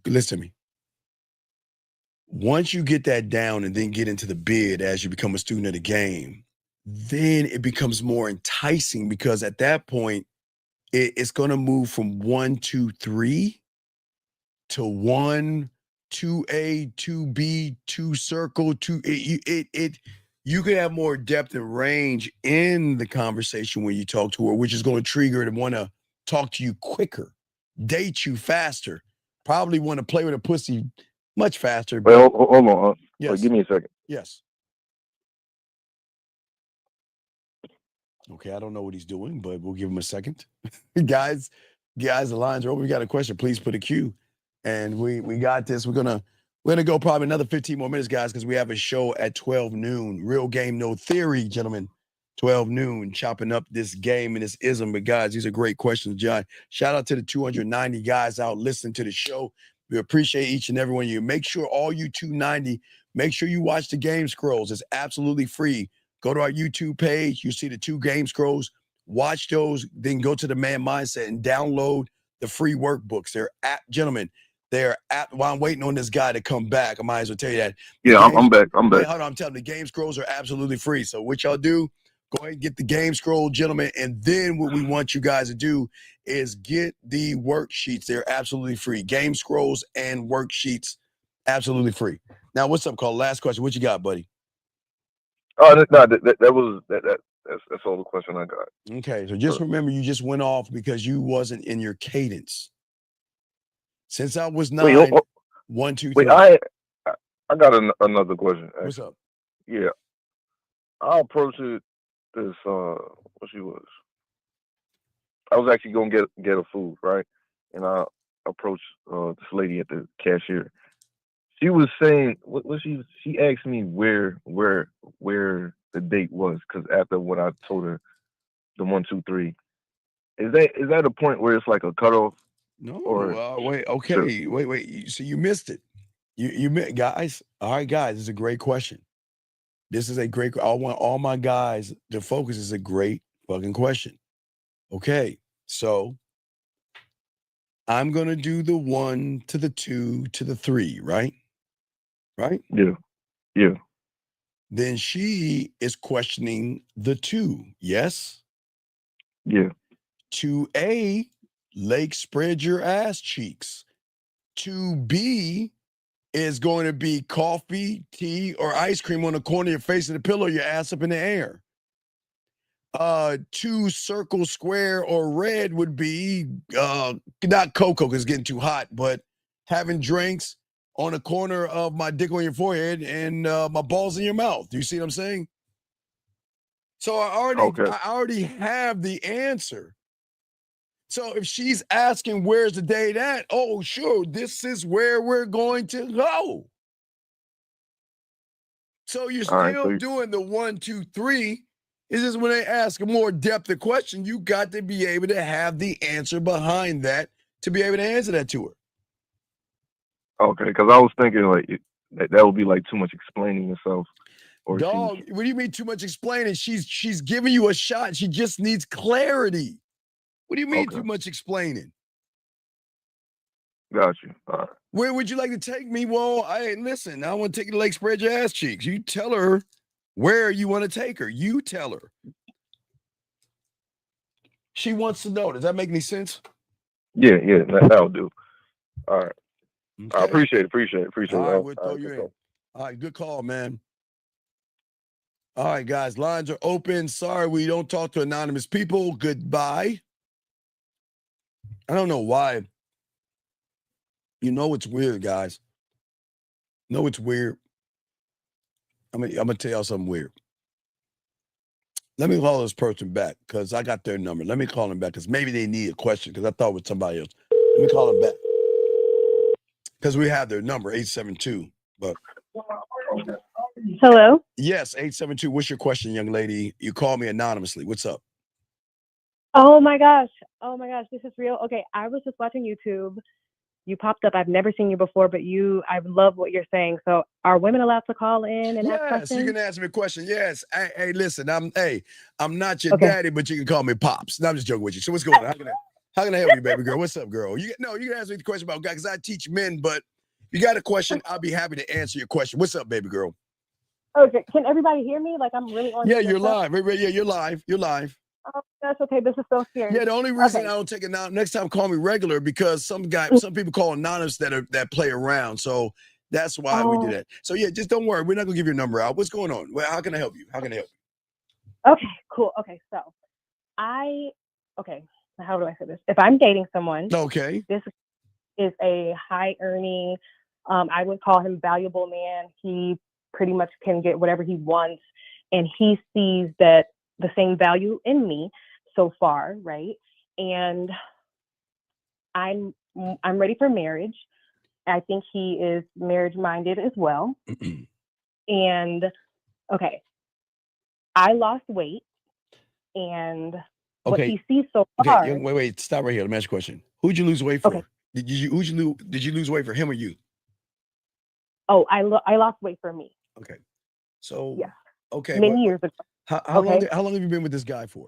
listen to me. Once you get that down and then get into the bid as you become a student of the game, then it becomes more enticing because at that point, it's going to move from 1, 2, 3 to 1, 2A, 2B, 2 circle, 2. You could have more depth and range in the conversation when you talk to her, which is going to trigger her to want to talk to you quicker, date you faster, probably want to play with a pussy much faster. Wait, hold on. Yes. Give me a second. Yes. Okay, I don't know what he's doing, but we'll give him a second. guys, the lines are open. We got a question. Please put a Q. And we got this. We're gonna go probably another 15 more minutes, guys, because we have a show at 12 noon. Real game, no theory, gentlemen. 12 noon, chopping up this game and this ism. But guys, these are great questions, John. Shout out to the 290 guys out listening to the show. We appreciate each and every one of you. Make sure all you 290, make sure you watch the game scrolls. It's absolutely free. Go to our YouTube page. You see the 2 game scrolls. Watch those. Then go to the Man Mindset and download the free workbooks. They're gentlemen. They're while I'm waiting on this guy to come back. I might as well tell you that. Yeah, I'm back. I'm back. Yeah, hold on. I'm telling you, the game scrolls are absolutely free. So what y'all do, go ahead and get the game scroll, gentlemen. And then what we want you guys to do is get the worksheets. They're absolutely free. Game scrolls and worksheets, absolutely free. Now, what's up, Carl? Last question. What you got, buddy? Oh, that's all the question I got. Okay, so just remember, you just went off because you wasn't in your cadence. Since I was 9, Wait, 1, 2, 3. Wait, I got another question. Actually. What's up? Yeah, I approached it this what she was. I was actually gonna get her food, right? And I approached this lady at the cashier. She was saying what she asked me where the date was, because after what I told her, the 1, 2, 3. Is that a point where it's like a cutoff? No. Or wait. Okay. Sure. Wait. So you missed it. You guys. All right, guys. This is a great question. This is a great. I want all my guys to focus. Is a great fucking question. Okay. So I'm gonna do the 1 to the 2 to the 3. Right. Right. Yeah. Then she is questioning the 2. Yes. Yeah. 2A. Lake, spread your ass cheeks. 2B is going to be coffee, tea, or ice cream on the corner of your face and the pillow, your ass up in the air. 2 circle, square, or red would be not cocoa because it's getting too hot, but having drinks on the corner of my dick on your forehead and my balls in your mouth. Do you see what I'm saying? So I already have the answer. So if she's asking where's the date at, oh, sure, this is where we're going to go. So you're still doing the 1, 2, 3. It's just when they ask a more depth of question, you got to be able to have the answer behind that to be able to answer that to her. Okay, because I was thinking like that would be like too much explaining yourself. Or dog, what do you mean too much explaining? She's giving you a shot. She just needs clarity. What do you mean too much explaining? Got you. All right. Where would you like to take me? Well, listen, I want to take you to Lake Spread Your Ass Cheeks. You tell her where you want to take her. You tell her. She wants to know. Does that make any sense? Yeah, that'll do. All right. Okay. I appreciate it. All right, we'll throw you in. All right, good call, man. All right, guys, lines are open. Sorry, we don't talk to anonymous people. Goodbye. I don't know why. You know it's weird, guys. No, it's weird. I'm gonna tell y'all something weird. Let me call this person back because I got their number. Let me call them back because maybe they need a question because I thought it was somebody else. Let me call them back because we have their number, 872. But hello? Yes, 872. What's your question, young lady? You call me anonymously. What's up? Oh my gosh, this is real. Okay, I was just watching YouTube you popped up. I've never seen you before, but I love what you're saying. So are women allowed to call in and ask questions? Yes, you can ask me a question. Yes. Hey, listen, I'm not your daddy, but you can call me Pops. No, I'm just joking with you. So what's going on? How can I help you, baby girl? What's up, girl? You can ask me the question about guys, because I teach men, but if you got a question, I'll be happy to answer your question. What's up, baby girl? Okay, can everybody hear me? Like I'm really on. Yeah, you're live. Yeah, you're live. You're live. Oh, that's okay. This is so scary. Yeah, the only reason I don't take it now, next time call me regular, because some people call anonymous that play around. So that's why we do that. So yeah, just don't worry. We're not gonna give your number out. What's going on? Well, how can I help you? How can I help you? Okay, cool. Okay, so how do I say this? If I'm dating someone, this is a high earning, I would call him valuable man. He pretty much can get whatever he wants, and he sees that the same value in me so far, right? And I'm ready for marriage. I think he is marriage minded as well. And I lost weight, and what he sees so far. Okay, wait, stop right here. Let me ask you a question. Who'd you lose weight for? Did you lose weight for him or you? Oh, I lost weight for me. Okay. So yeah. Okay. Many years ago. How long have you been with this guy for?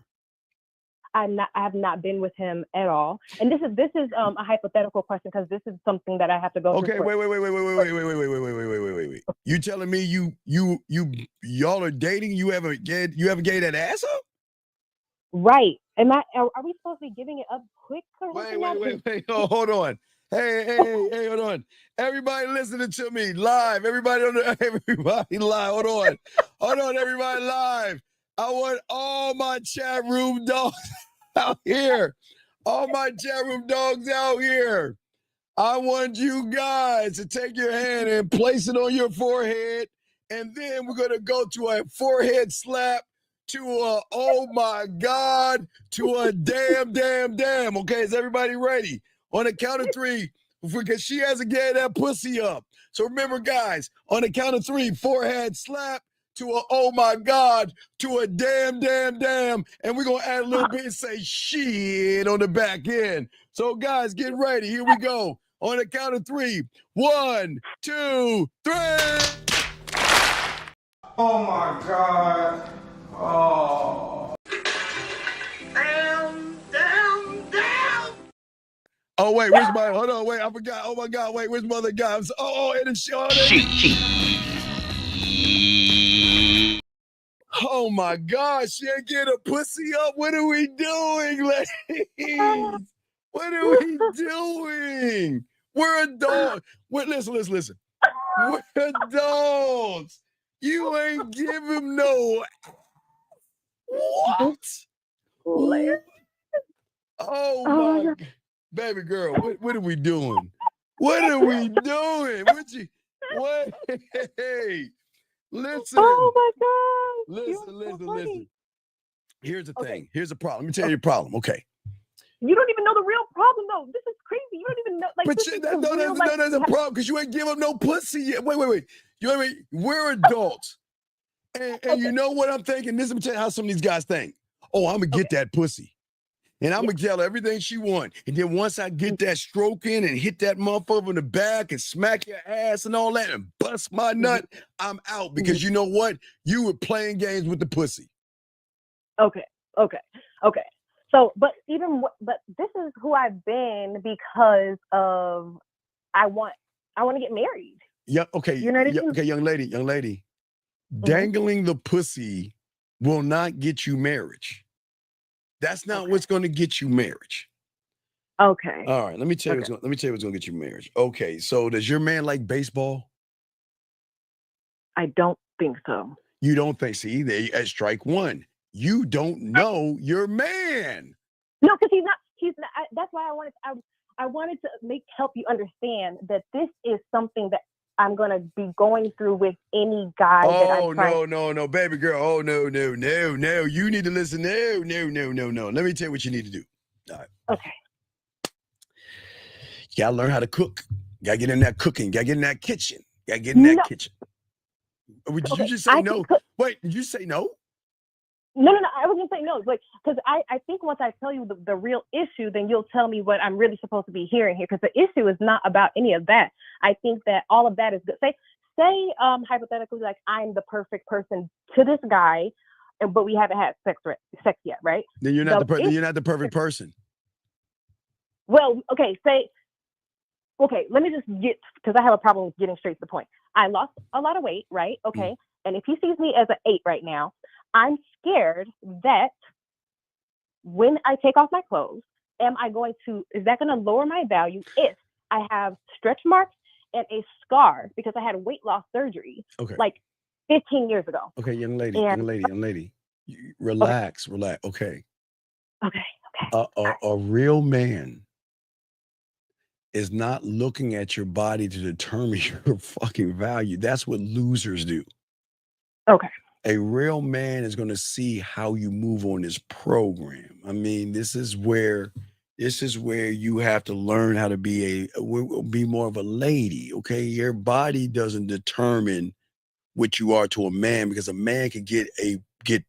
I have not been with him at all. And this is a hypothetical question, because this is something that I have to go through. Okay, wait. You telling me y'all are dating? You haven't gave that ass up? Right. Are we supposed to be giving it up quick? Wait. Oh, hold on. Hey, hold on. Everybody listening to me live. Everybody live. Hold on, everybody live. I want all my chat room dogs out here. All my chat room dogs out here. I want you guys to take your hand and place it on your forehead. And then we're going to go to a forehead slap, to a oh my God, to a damn. Okay, is everybody ready? On the count of three, because she hasn't get that pussy up. So remember, guys, on the count of three, forehead slap, to a oh my God, to a damn. And we're going to add a little bit and say shit on the back end. So guys, get ready. Here we go. On the count of three. 1, 2, 3. Oh my God. Oh. Down. Oh, wait, where's my, hold on, wait, I forgot. Oh my God, wait, where's my other guy? And it's Sean. Oh my gosh, she ain't get a pussy up. What are we doing, ladies? What are we doing? We're adults. Listen. We're adults. You ain't give him no. What? Oh my God. Baby girl, what are we doing? What are we doing? What? Hey, listen. Oh my God. Listen. Here's the thing. Here's the problem. Let me tell you the problem. Okay. You don't even know the real problem, though. This is crazy. You don't even know. That's a problem, because you ain't give up no pussy yet. Wait. You know what I mean? We're adults. And you know what I'm thinking? Let me tell you how some of these guys think. Oh, I'm going to get that pussy. And I'm going to tell her everything she wants. And then once I get that stroke in and hit that motherfucker in the back and smack your ass and all that and bust my nut, I'm out, because you know what? You were playing games with the pussy. Okay. So, but this is who I've been because of I want to get married. Yeah. Okay. You know what I mean? Okay, young lady. Dangling the pussy will not get you marriage. That's not what's going to get you marriage. Okay. All right. Let me tell you what's going to get you marriage. Okay. So does your man like baseball? I don't think so. You don't think? See, at strike one. You don't know your man. No, because he's not. That's why I wanted to help you understand that this is something that I'm going to be going through with any guy that I'm trying. No, baby girl. Oh, no. You need to listen. No. Let me tell you what you need to do. All right. Okay. You got to learn how to cook. You got to get in that cooking. You got to get in that kitchen. You got to get in that kitchen. Did you just say no? Wait, did you say no? No. I was gonna say no, like, because I think once I tell you the real issue, then you'll tell me what I'm really supposed to be hearing here. Because the issue is not about any of that. I think that all of that is good. Say hypothetically, like, I'm the perfect person to this guy, but we haven't had sex yet, right? Then you're not you're not the perfect person. Well, okay, let me just get, because I have a problem with getting straight to the point. I lost a lot of weight, right? Okay. And if he sees me as an 8 right now, I'm scared that when I take off my clothes, is that going to lower my value if I have stretch marks and a scar because I had weight loss surgery like 15 years ago? Okay, young lady, relax. Okay. A real man is not looking at your body to determine your fucking value. That's what losers do. Okay. A real man is going to see how you move on this program. I mean, this is where you have to learn how to be more of a lady. Okay, your body doesn't determine what you are to a man, because a man can get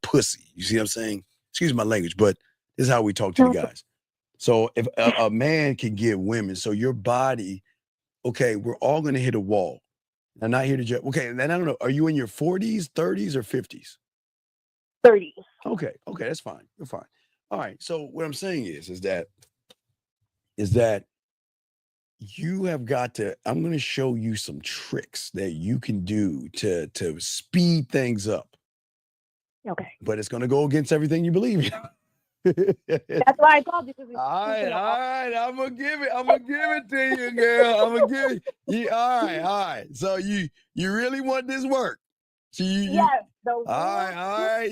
pussy. You see what I'm saying? Excuse my language, but this is how we talk to the guys. So if a man can get women, so your body, okay, we're all going to hit a wall. I'm not here to judge. Okay, and then I don't know, are you in your 40s, 30s, or 50s? 30s. Okay, that's fine. You're fine. All right. So what I'm saying is that you have got to, I'm going to show you some tricks that you can do to speed things up. Okay. But it's going to go against everything you believe in. That's why I called you. All right. I'm gonna give it to you, girl. I'm gonna give you. All right. So you really want this work? So yes. All right.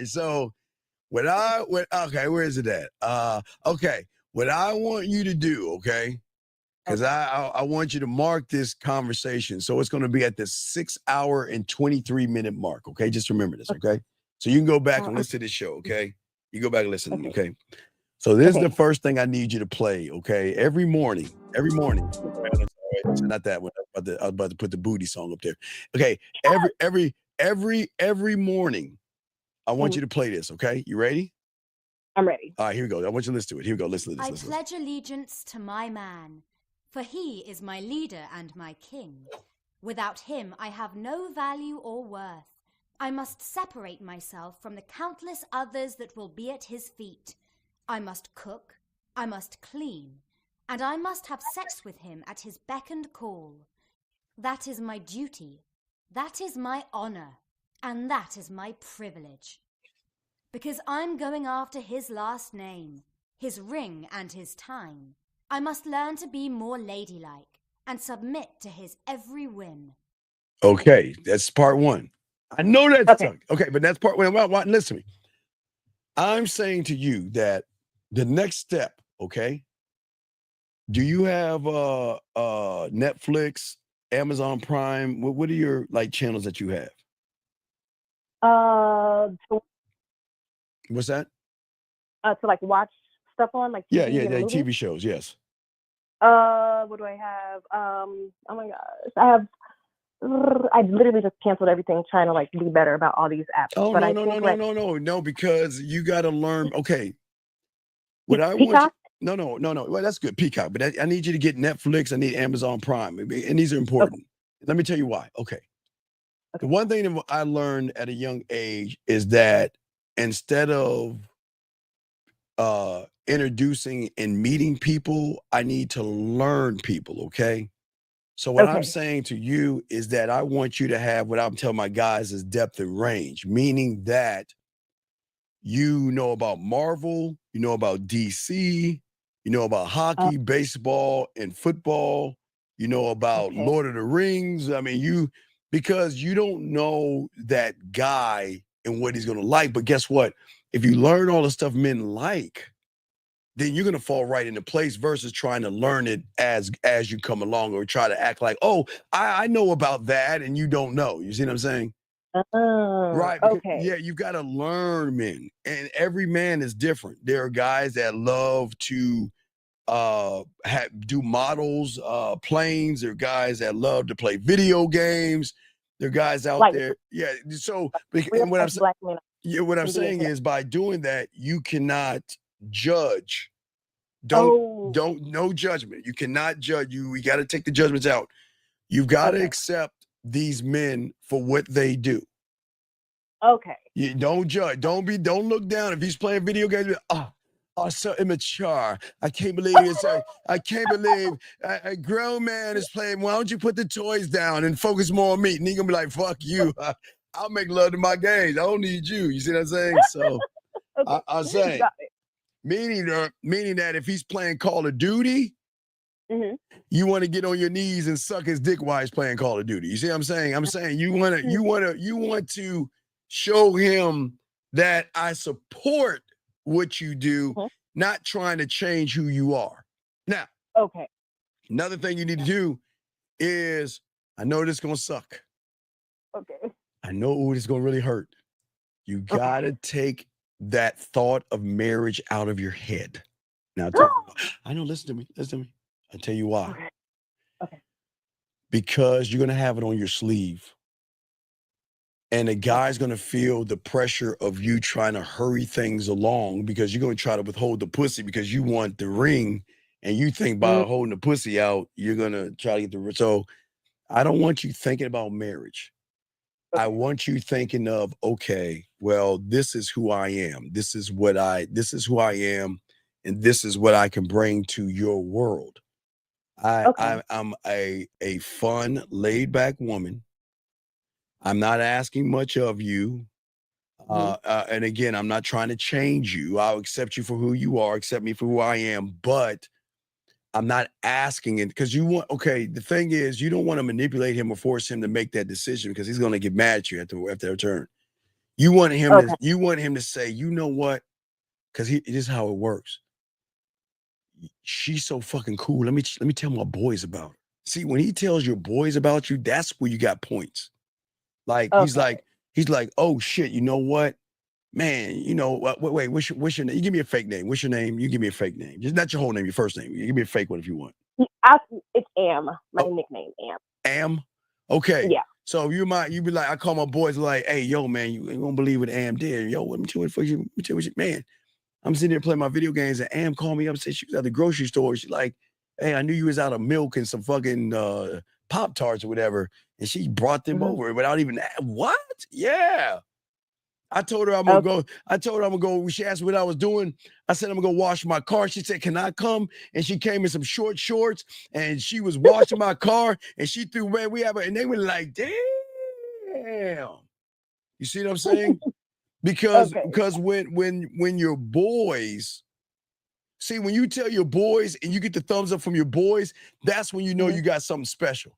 So where is it at? Okay. What I want you to do, okay? Because I want you to mark this conversation. So it's going to be at the 6 hour and 23 minute mark. Okay. Just remember this. Okay. So you can go back and listen to this show. Okay. You go back and listen. Okay. So this is the first thing I need you to play. Okay. Every morning. It's not that one. I was about to put the booty song up there. Okay. Every morning, I want you to play this. Okay. You ready? I'm ready. All right. Here we go. I want you to listen to it. Here we go. Listen to this. I pledge allegiance to my man, for he is my leader and my king. Without him, I have no value or worth. I must separate myself from the countless others that will be at his feet. I must cook, I must clean, and I must have sex with him at his beck and call. That is my duty, that is my honor, and that is my privilege. Because I'm going after his last name, his ring and his time, I must learn to be more ladylike and submit to his every whim. Okay, that's part one. I know that's okay, but that's part one. Listen to me. I'm saying to you that the next step, okay? Do you have Netflix, Amazon Prime? What are your channels that you have? What's that? To watch stuff on TV TV shows, yes. What do I have? Oh my gosh, I literally just canceled everything trying to be better about all these apps. Oh, but no, because you got to learn. Okay, what I Peacock? want you, no. Well, that's good, Peacock. But I need you to get Netflix. I need Amazon Prime, and these are important. Let me tell you why. Okay. The one thing that I learned at a young age is that instead of introducing and meeting people, I need to learn people. Okay. So what I'm saying to you is that I want you to have what I'm telling my guys is depth and range, meaning that you know about Marvel, you know about DC, you know about hockey, baseball, and football, you know about Lord of the Rings. I mean, because you don't know that guy and what he's going to like. But guess what? If you learn all the stuff men like, then you're going to fall right into place versus trying to learn it as you come along or try to act like, oh, I know about that and you don't know. You see what I'm saying? Right. Because, yeah, you've got to learn men. And every man is different. There are guys that love to do models, planes. There are guys that love to play video games. There are guys out Like there. Yeah. So, real and what I'm saying, black men yeah, what I'm can be saying into that. is by doing that, you cannot judge. Oh, No judgment. You cannot judge. We got to take the judgments out. You've got to okay. accept these men for what they do. Okay. You don't judge. Don't look down. If he's playing video games, so immature. I can't believe it's I can't believe a grown man is playing. Why don't you put the toys down and focus more on me? And he gonna be like, fuck you. I'll make love to my games. I don't need you. You see what I'm saying? So Okay. I'm saying, Got it. meaning that if he's playing Call of Duty, you want to get on your knees and suck his dick while he's playing Call of Duty. You see what I'm saying? I'm saying you want to show him that I support what you do, not trying to change who you are. Now, okay. Another thing you need to do is, I know this is gonna suck. Okay. I know it's gonna really hurt. You gotta take that thought of marriage out of your head. Now, I know. Listen to me. I'll tell you why. Okay. Because you're gonna have it on your sleeve. And the guy's going to feel the pressure of you trying to hurry things along because you're going to try to withhold the pussy because you want the ring. And you think by holding the pussy out, you're going to try to get the ring. So I don't want you thinking about marriage. I want you thinking of, okay, well, this is who I am. This is who I am. And this is what I can bring to your world. I'm a fun, laid back woman. I'm not asking much of you. And again, I'm not trying to change you. I'll accept you for who you are, accept me for who I am, but I'm not asking it because the thing is, you don't want to manipulate him or force him to make that decision because he's going to get mad at you after their turn. You want him to say, you know what? Because this is how it works. She's so fucking cool. Let me tell my boys about her. See, when he tells your boys about you, that's where you got points. Like he's like, oh shit, you know what, man? You know what? Wait, what's your name? You give me a fake name. What's your name? You give me a fake name. Just not your whole name, your first name. You give me a fake one if you want. It's Am. My nickname, Am. Am? Okay. Yeah. So you be like, I call my boys like, hey, yo, man, you ain't gonna believe what Am did. Yo, let me tell you what you, man. I'm sitting there playing my video games and Am called me up and said she was at the grocery store. She's like, hey, I knew you was out of milk and some fucking Pop-Tarts or whatever. And she brought them over without even, what? Yeah. I told her I'm going to go. She asked me what I was doing. I said, I'm going to go wash my car. She said, can I come? And she came in some short shorts and she was washing my car and she threw, man, and they were like, damn. You see what I'm saying? Because when your boys, see, when you tell your boys and you get the thumbs up from your boys, that's when you know you got something special.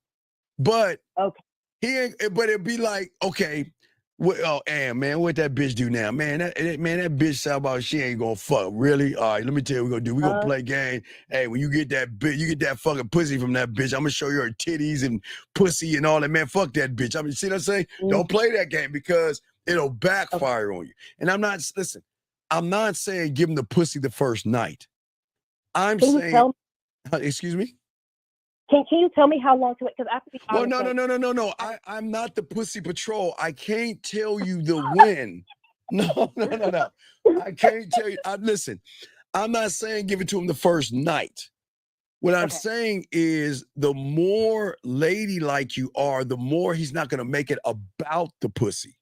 But but it'd be like, okay, man, what that bitch do now? Man, that bitch sound about she ain't gonna fuck. Really? All right, let me tell you what we're gonna do. We're gonna play game. Hey, when you get that bitch, you get that fucking pussy from that bitch. I'm gonna show you her titties and pussy and all that. Man, fuck that bitch. I mean, see what I'm saying? Don't play that game because it'll backfire on you. And I'm not saying give him the pussy the first night. I'm saying, excuse me? Can you tell me how long to wait? Because I have to be honest. Well, no. I'm not the pussy patrol. I can't tell you the when. No. I can't tell you. Listen, I'm not saying give it to him the first night. What I'm saying is the more ladylike you are, the more he's not going to make it about the pussy.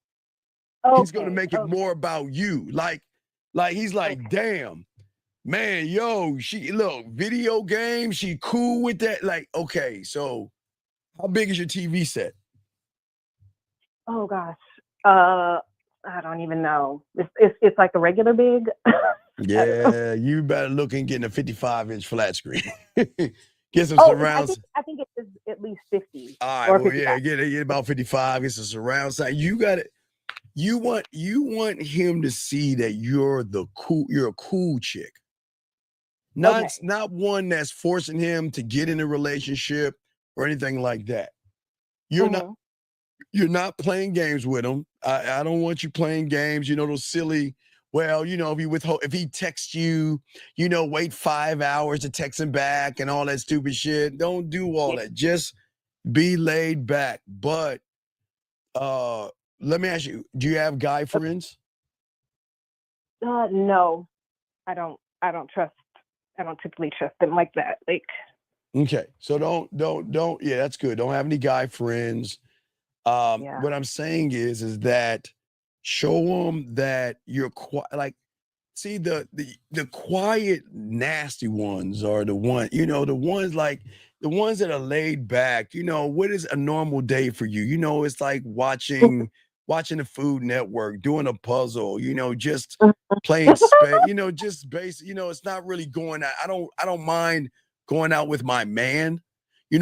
He's going to make it more about you. Like he's like, damn. Man, yo, she look, video game, she cool with that. Like, okay, so how big is your TV set? Oh gosh. I don't even know. It's like a regular big. Yeah, you better look and get a 55-inch flat screen. Get some surrounds. I think it is at least 50. All right, well, 55. Yeah, get about 55, get some surround sound. You got it. You want him to see that you're a cool chick. Not one that's forcing him to get in a relationship or anything like that. You're not playing games with him. I don't want you playing games, those silly, well, if he texts you, wait 5 hours to text him back and all that stupid shit. Don't do all that. Just be laid back. But Let me ask you, do you have guy friends? No, I don't trust. I don't typically trust them like that. Like, Okay, so don't. Yeah, that's good. Don't have any guy friends. What I'm saying is that show them that you're like. See, the quiet, nasty ones are the one, the ones like the ones that are laid back. What is a normal day for you? It's like watching the Food Network, doing a puzzle, just playing space, just basic, it's not really going out. I don't mind going out with my man. I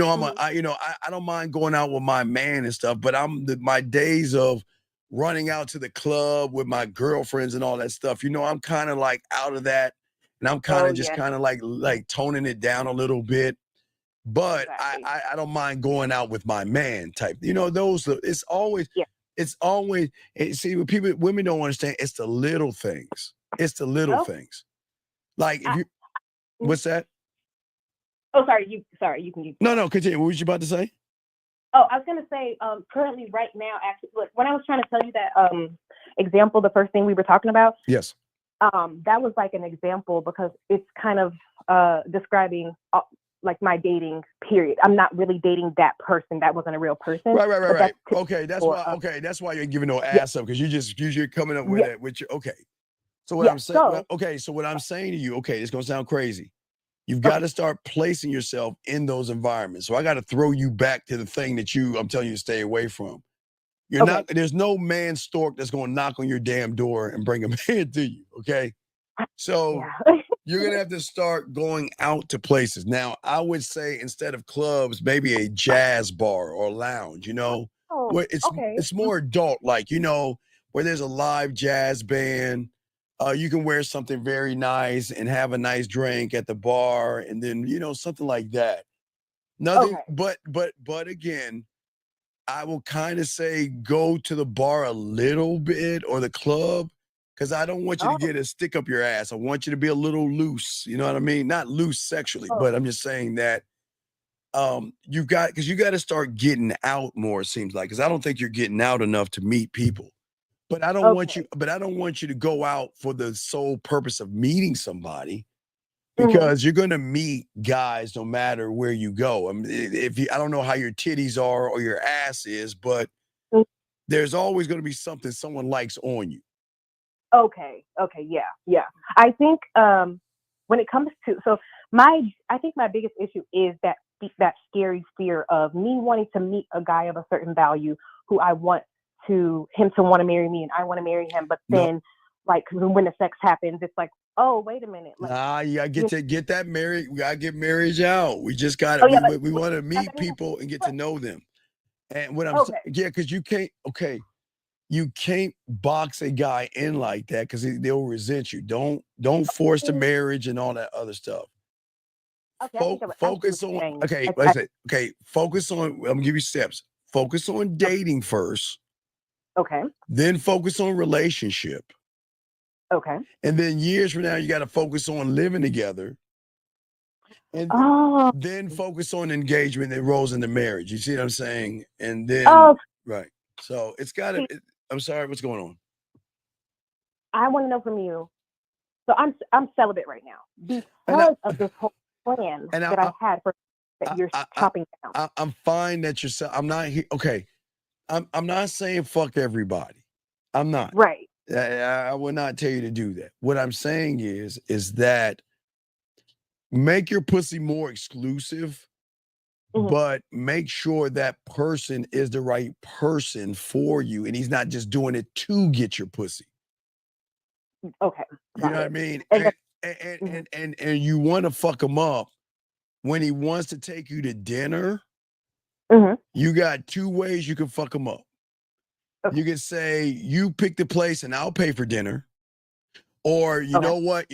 don't mind going out with my man and stuff, but my days of running out to the club with my girlfriends and all that stuff, I'm kind of like out of that, and I'm kind of just kind of like toning it down a little bit. But I don't mind going out with my man type. Those it's always see what women don't understand. It's the little things. It's the little things. Like if you what's that? Oh, sorry, you can use. No, continue. What was you about to say? Oh, I was gonna say, currently, right now, actually, look, when I was trying to tell you that example, the first thing we were talking about, yes, that was like an example because it's kind of describing like my dating period. I'm not really dating that person. That wasn't a real person. Right. Okay, that's why. Okay, that's why you're giving no ass up because you're coming up with it with your. Okay, so what I'm saying. So what I'm saying to you. Okay, it's gonna sound crazy. You've got to start placing yourself in those environments. So I got to throw you back to the thing that I'm telling you to stay away from. There's no man stork that's going to knock on your damn door and bring a man to you. Okay. So you're going to have to start going out to places. Now, I would say instead of clubs, maybe a jazz bar or lounge, where it's more adult, like, where there's a live jazz band. You can wear something very nice and have a nice drink at the bar, and then something like that. Nothing, but again, I will kind of say go to the bar a little bit or the club, because I don't want you to get a stick up your ass. I want you to be a little loose. You know what I mean? Not loose sexually, but I'm just saying that you got to start getting out more. It seems like, because I don't think you're getting out enough to meet people. But I don't want you. But I don't want you to go out for the sole purpose of meeting somebody, because you're going to meet guys no matter where you go. I mean, I don't know how your titties are or your ass is, but there's always going to be something someone likes on you. Okay, yeah. I think when it comes to I think my biggest issue is that scary fear of me wanting to meet a guy of a certain value who I want him to want to marry me and I want to marry him, but then like when the sex happens, it's like, oh, wait a minute. Like, you gotta get that married. We gotta get marriage out. We just got it. We want to meet people and get to know them. And what I'm saying, because you can't box a guy in like that, because they'll resent you. Don't force the marriage and all that other stuff. Focus on focus on. I'm gonna give you steps. Focus on dating first. Okay. Then focus on relationship. Okay. And then years from now, you got to focus on living together. And then focus on engagement that rolls into marriage. You see what I'm saying? And then, right. So it's got to, I'm sorry, what's going on? I want to know from you. So I'm celibate right now because of this whole plan that I had for that you're chopping down. I'm fine that you're, I'm not here. Okay. I'm not saying fuck everybody. I'm not. Right. I will not tell you to do that. What I'm saying is that make your pussy more exclusive, but make sure that person is the right person for you, and he's not just doing it to get your pussy. Okay. You know what I mean? And you want to fuck him up when he wants to take you to dinner. You got two ways you can fuck him up. You can say, you pick the place and I'll pay for dinner. Or you know what?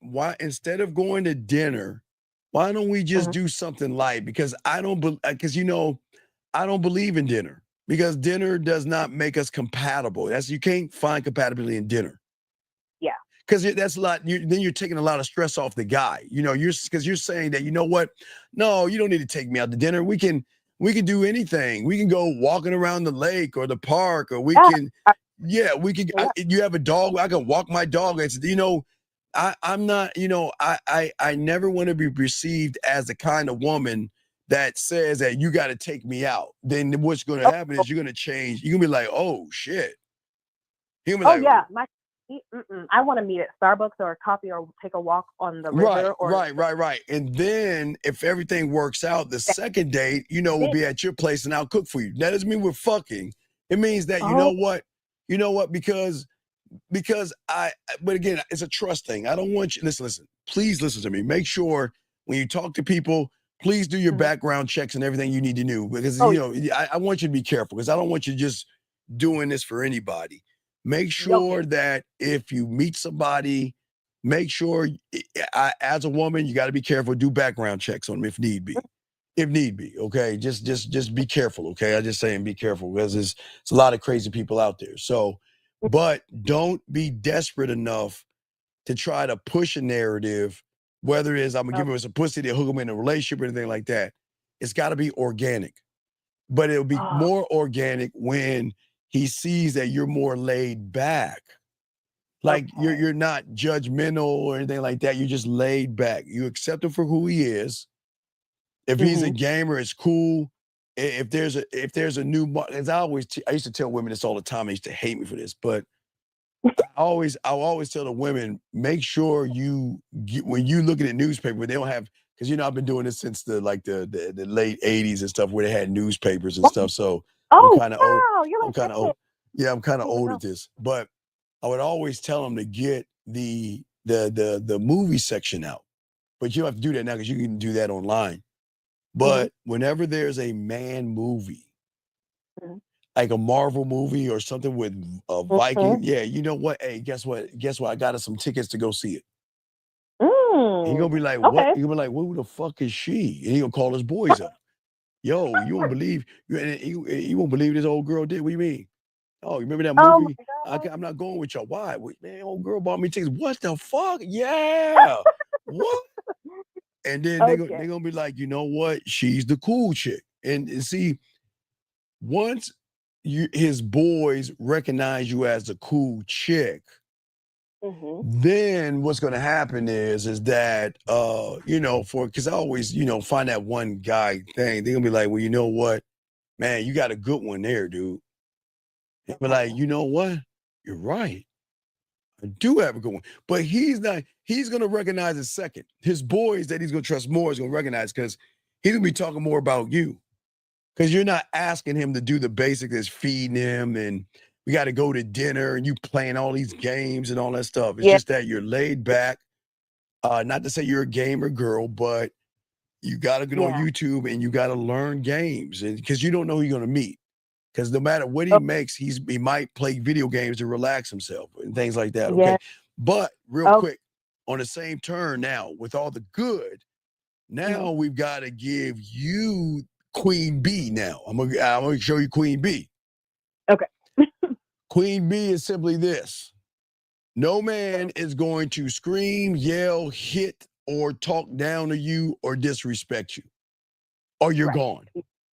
Why, instead of going to dinner, why don't we just do something light? Because I don't believe in dinner, because dinner does not make us compatible. You can't find compatibility in dinner. Yeah. Because that's a lot. Then you're taking a lot of stress off the guy. Because you're saying that, you know what? No, you don't need to take me out to dinner. We can We can do anything. We can go walking around the lake or the park, or we can, we can. You have a dog. I can walk my dog. It's, I'm not. I never want to be perceived as the kind of woman that says that you got to take me out. Then what's going to happen is you're going to change. You're going to be like, oh shit. You're going to be like, I want to meet at Starbucks or a coffee or take a walk on the river. Right. And then if everything works out, the second date, will be at your place and I'll cook for you. That doesn't mean we're fucking. It means that you know what, because but again, it's a trust thing. I don't want you, listen, please listen to me. Make sure when you talk to people, please do your background checks and everything you need to do, because I want you to be careful, because I don't want you just doing this for anybody. Make sure that if you meet somebody, make sure as a woman, you got to be careful, do background checks on them if need be. Okay. Just be careful. Okay. I just saying be careful, because it's a lot of crazy people out there. So, but don't be desperate enough to try to push a narrative, whether it is I'm gonna give him some pussy to hook him in a relationship or anything like that. It's got to be organic, but it'll be more organic when he sees that you're more laid back. Like you're not judgmental or anything like that. You're just laid back. You accept him for who he is. If he's a gamer, it's cool. If there's a new, as I used to tell women this all the time. They used to hate me for this, but I always tell the women, make sure when you looking at newspaper, they don't have, because I've been doing this since the late 80s and stuff, where they had newspapers and stuff. So I'm kind of old. I'm kind of old. Yeah, I'm kind of old at this. But I would always tell them to get the movie section out. But you don't have to do that now, because you can do that online. But whenever there's a man movie, like a Marvel movie or something with a Viking, you know what? Hey, guess what? I got us some tickets to go see it. He gonna be like, what? He gonna be like, who the fuck is she? And he gonna call his boys up. Yo, you won't believe you won't believe this old girl did. What do you mean? Oh, you remember that movie? I'm not going with y'all. Why? Man, old girl bought me tickets. What the fuck? Yeah. What? And then they're gonna be like, you know what? She's the cool chick. And see, once his boys recognize you as the cool chick, then what's gonna happen is that because I always, find that one guy thing, they're gonna be like, well, you know what, man, you got a good one there, dude. They'll be like, you know what? You're right. I do have a good one. But he's gonna recognize it second. His boys that he's gonna trust more is gonna recognize, because he's gonna be talking more about you. Because you're not asking him to do the basic that's feeding him and we got to go to dinner and you playing all these games and all that stuff. It's just that you're laid back. Not to say you're a gamer girl, but you got to get on YouTube and you got to learn games, and because you don't know who you're going to meet. Because no matter what he makes, he might play video games to relax himself and things like that. Okay. But real quick, on the same turn now, with all the good, now we've got to give you Queen B now. I'm gonna show you Queen B. Okay. Queen B is simply this. No man is going to scream, yell, hit, or talk down to you or disrespect you. Or you're gone.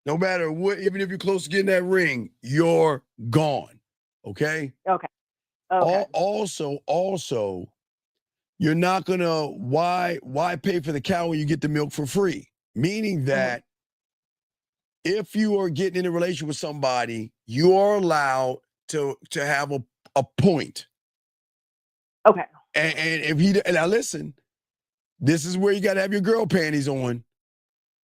No matter what, even if you're close to getting that ring, you're gone. Okay? Okay. Also, you're not gonna why pay for the cow when you get the milk for free? Meaning that if you are getting in a relationship with somebody, you are allowed to have a point. Okay. And if now listen, this is where you got to have your girl panties on.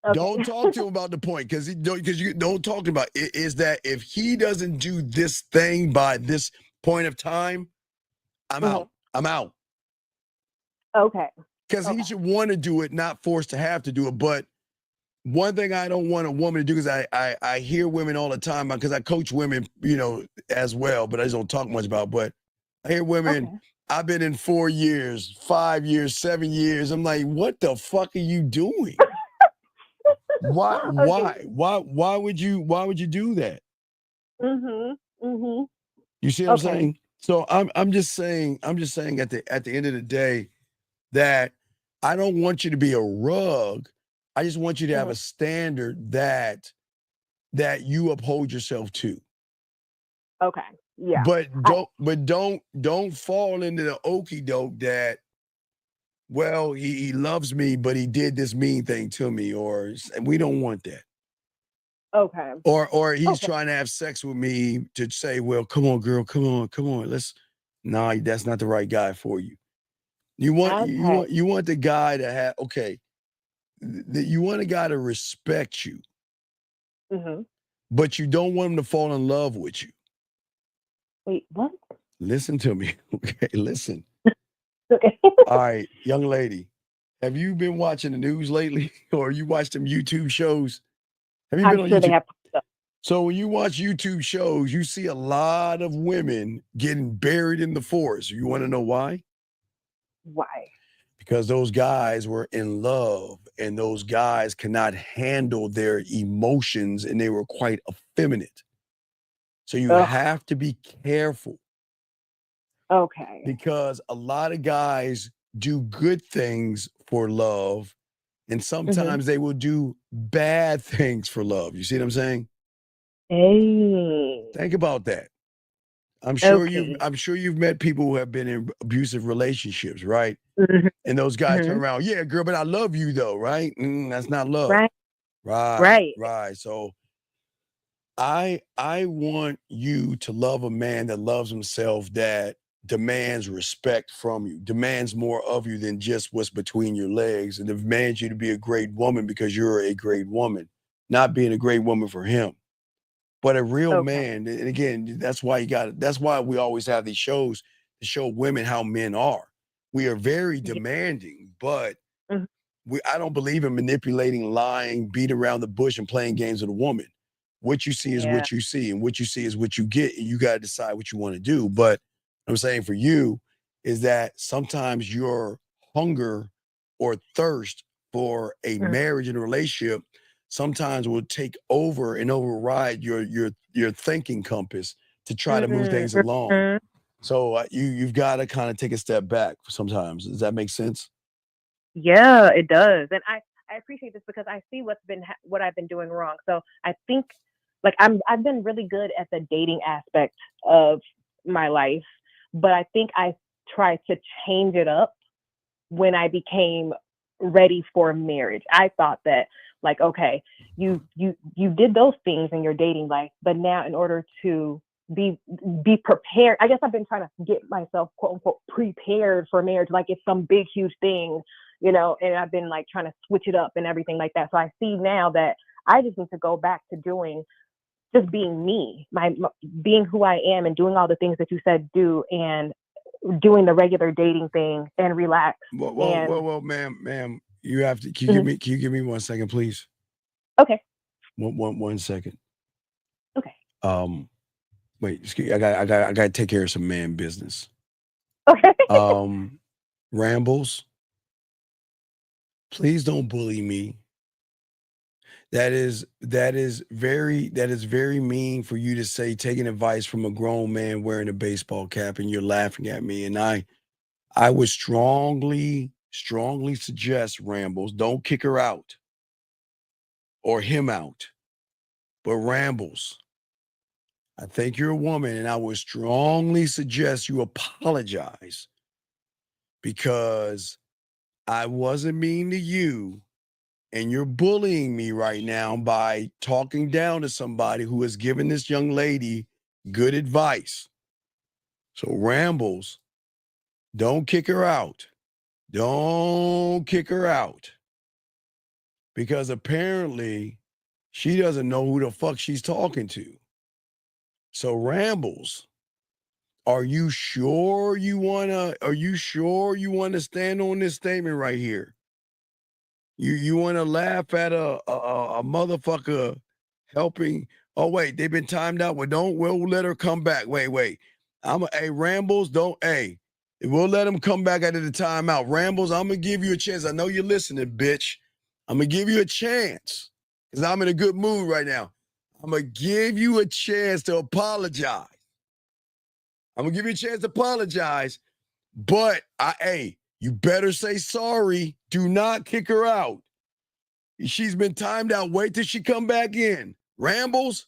Okay. Don't talk to him about the point, because you don't talk about it. Is that if he doesn't do this thing by this point of time, I'm out. I'm out. Okay. Because he should want to do it, not forced to have to do it. But one thing I don't want a woman to do, because I hear women all the time, because I coach women, as well, but I just don't talk much about it. But I hear women, I've been in 4 years, 5 years, 7 years. I'm like, what the fuck are you doing? Why would you do that? You see what I'm saying? So I'm just saying at the end of the day that I don't want you to be a rug. I just want you to have a standard that that you uphold yourself to. Okay. Yeah. But don't fall into the okey doke that, well, he loves me, but he did this mean thing to me, and we don't want that. Okay. Or he's trying to have sex with me to say, well, come on, girl, come on. Nah, that's not the right guy for you. You want the guy to have, you want a guy to respect you, but you don't want him to fall in love with you. Wait, what? Listen to me. Okay, listen. Okay. All right, young lady, have you been watching the news lately, or you watched them YouTube shows? Have you been on sure YouTube? they have. So when you watch YouTube shows, you see a lot of women getting buried in the forest. You want to know why? Why? Because those guys were in love, and those guys cannot handle their emotions, and they were quite effeminate. So you have to be careful. Okay. Because a lot of guys do good things for love, and sometimes they will do bad things for love. You see what I'm saying? Hey. Think about that. I'm sure you've met people who have been in abusive relationships, right? And those guys turn around, yeah, girl, but I love you though, right? That's not love. Right. So I want you to love a man that loves himself, that demands respect from you, demands more of you than just what's between your legs, and demands you to be a great woman because you're a great woman, not being a great woman for him. But a real man, and again, that's why we always have these shows to show women how men are. We are very demanding, but I don't believe in manipulating, lying, beat around the bush, and playing games with a woman. What you see is what you see, and what you see is what you get, and you got to decide what you want to do. But I'm saying for you is that sometimes your hunger or thirst for a marriage and a relationship sometimes will take over and override your thinking compass to try to move things along. So you've got to kind of take a step back sometimes. Does that make sense? Yeah, it does. And I appreciate this because I see what I've been doing wrong. So I think I've been really good at the dating aspect of my life, but I think I tried to change it up when I became ready for marriage. I thought that okay, you did those things in your dating life, but now in order to be prepared, I guess I've been trying to get myself quote unquote prepared for marriage, like it's some big huge thing, and I've been trying to switch it up and everything like that. So I see now that I just need to go back to just being me, being who I am, and doing all the things that you said do, and doing the regular dating thing and relax. Well, ma'am, you have to. Can you give me 1 second, please? Okay. One second. Okay. Wait, excuse, I got to take care of some man business. Okay. Rambles, please don't bully me. That is very mean for you to say, taking advice from a grown man wearing a baseball cap, and you're laughing at me. And I would strongly suggest, Rambles, don't kick her out or him out. But Rambles, I think you're a woman, and I would strongly suggest you apologize, because I wasn't mean to you, and you're bullying me right now by talking down to somebody who has given this young lady good advice. So Rambles, don't kick her out. Don't kick her out. Because apparently she doesn't know who the fuck she's talking to. So Rambles, are you sure you wanna stand on this statement right here? You want to laugh at a motherfucker helping? Oh wait, they've been timed out. We'll let her come back. Wait. Rambles, we'll let him come back out of the timeout. Rambles, I'm gonna give you a chance. I know you're listening, bitch. I'm gonna give you a chance because I'm in a good mood right now. I'm gonna give you a chance to apologize. I'm gonna give you a chance to apologize, but you better say sorry. Do not kick her out. She's been timed out. Wait till she come back in. Rambles,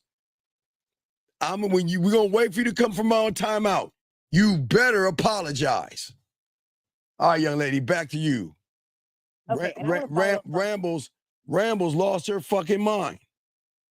we're gonna wait for you to come from on timeout. You better apologize. All right, young lady, back to you. Okay, and I wanna follow up Rambles lost her fucking mind.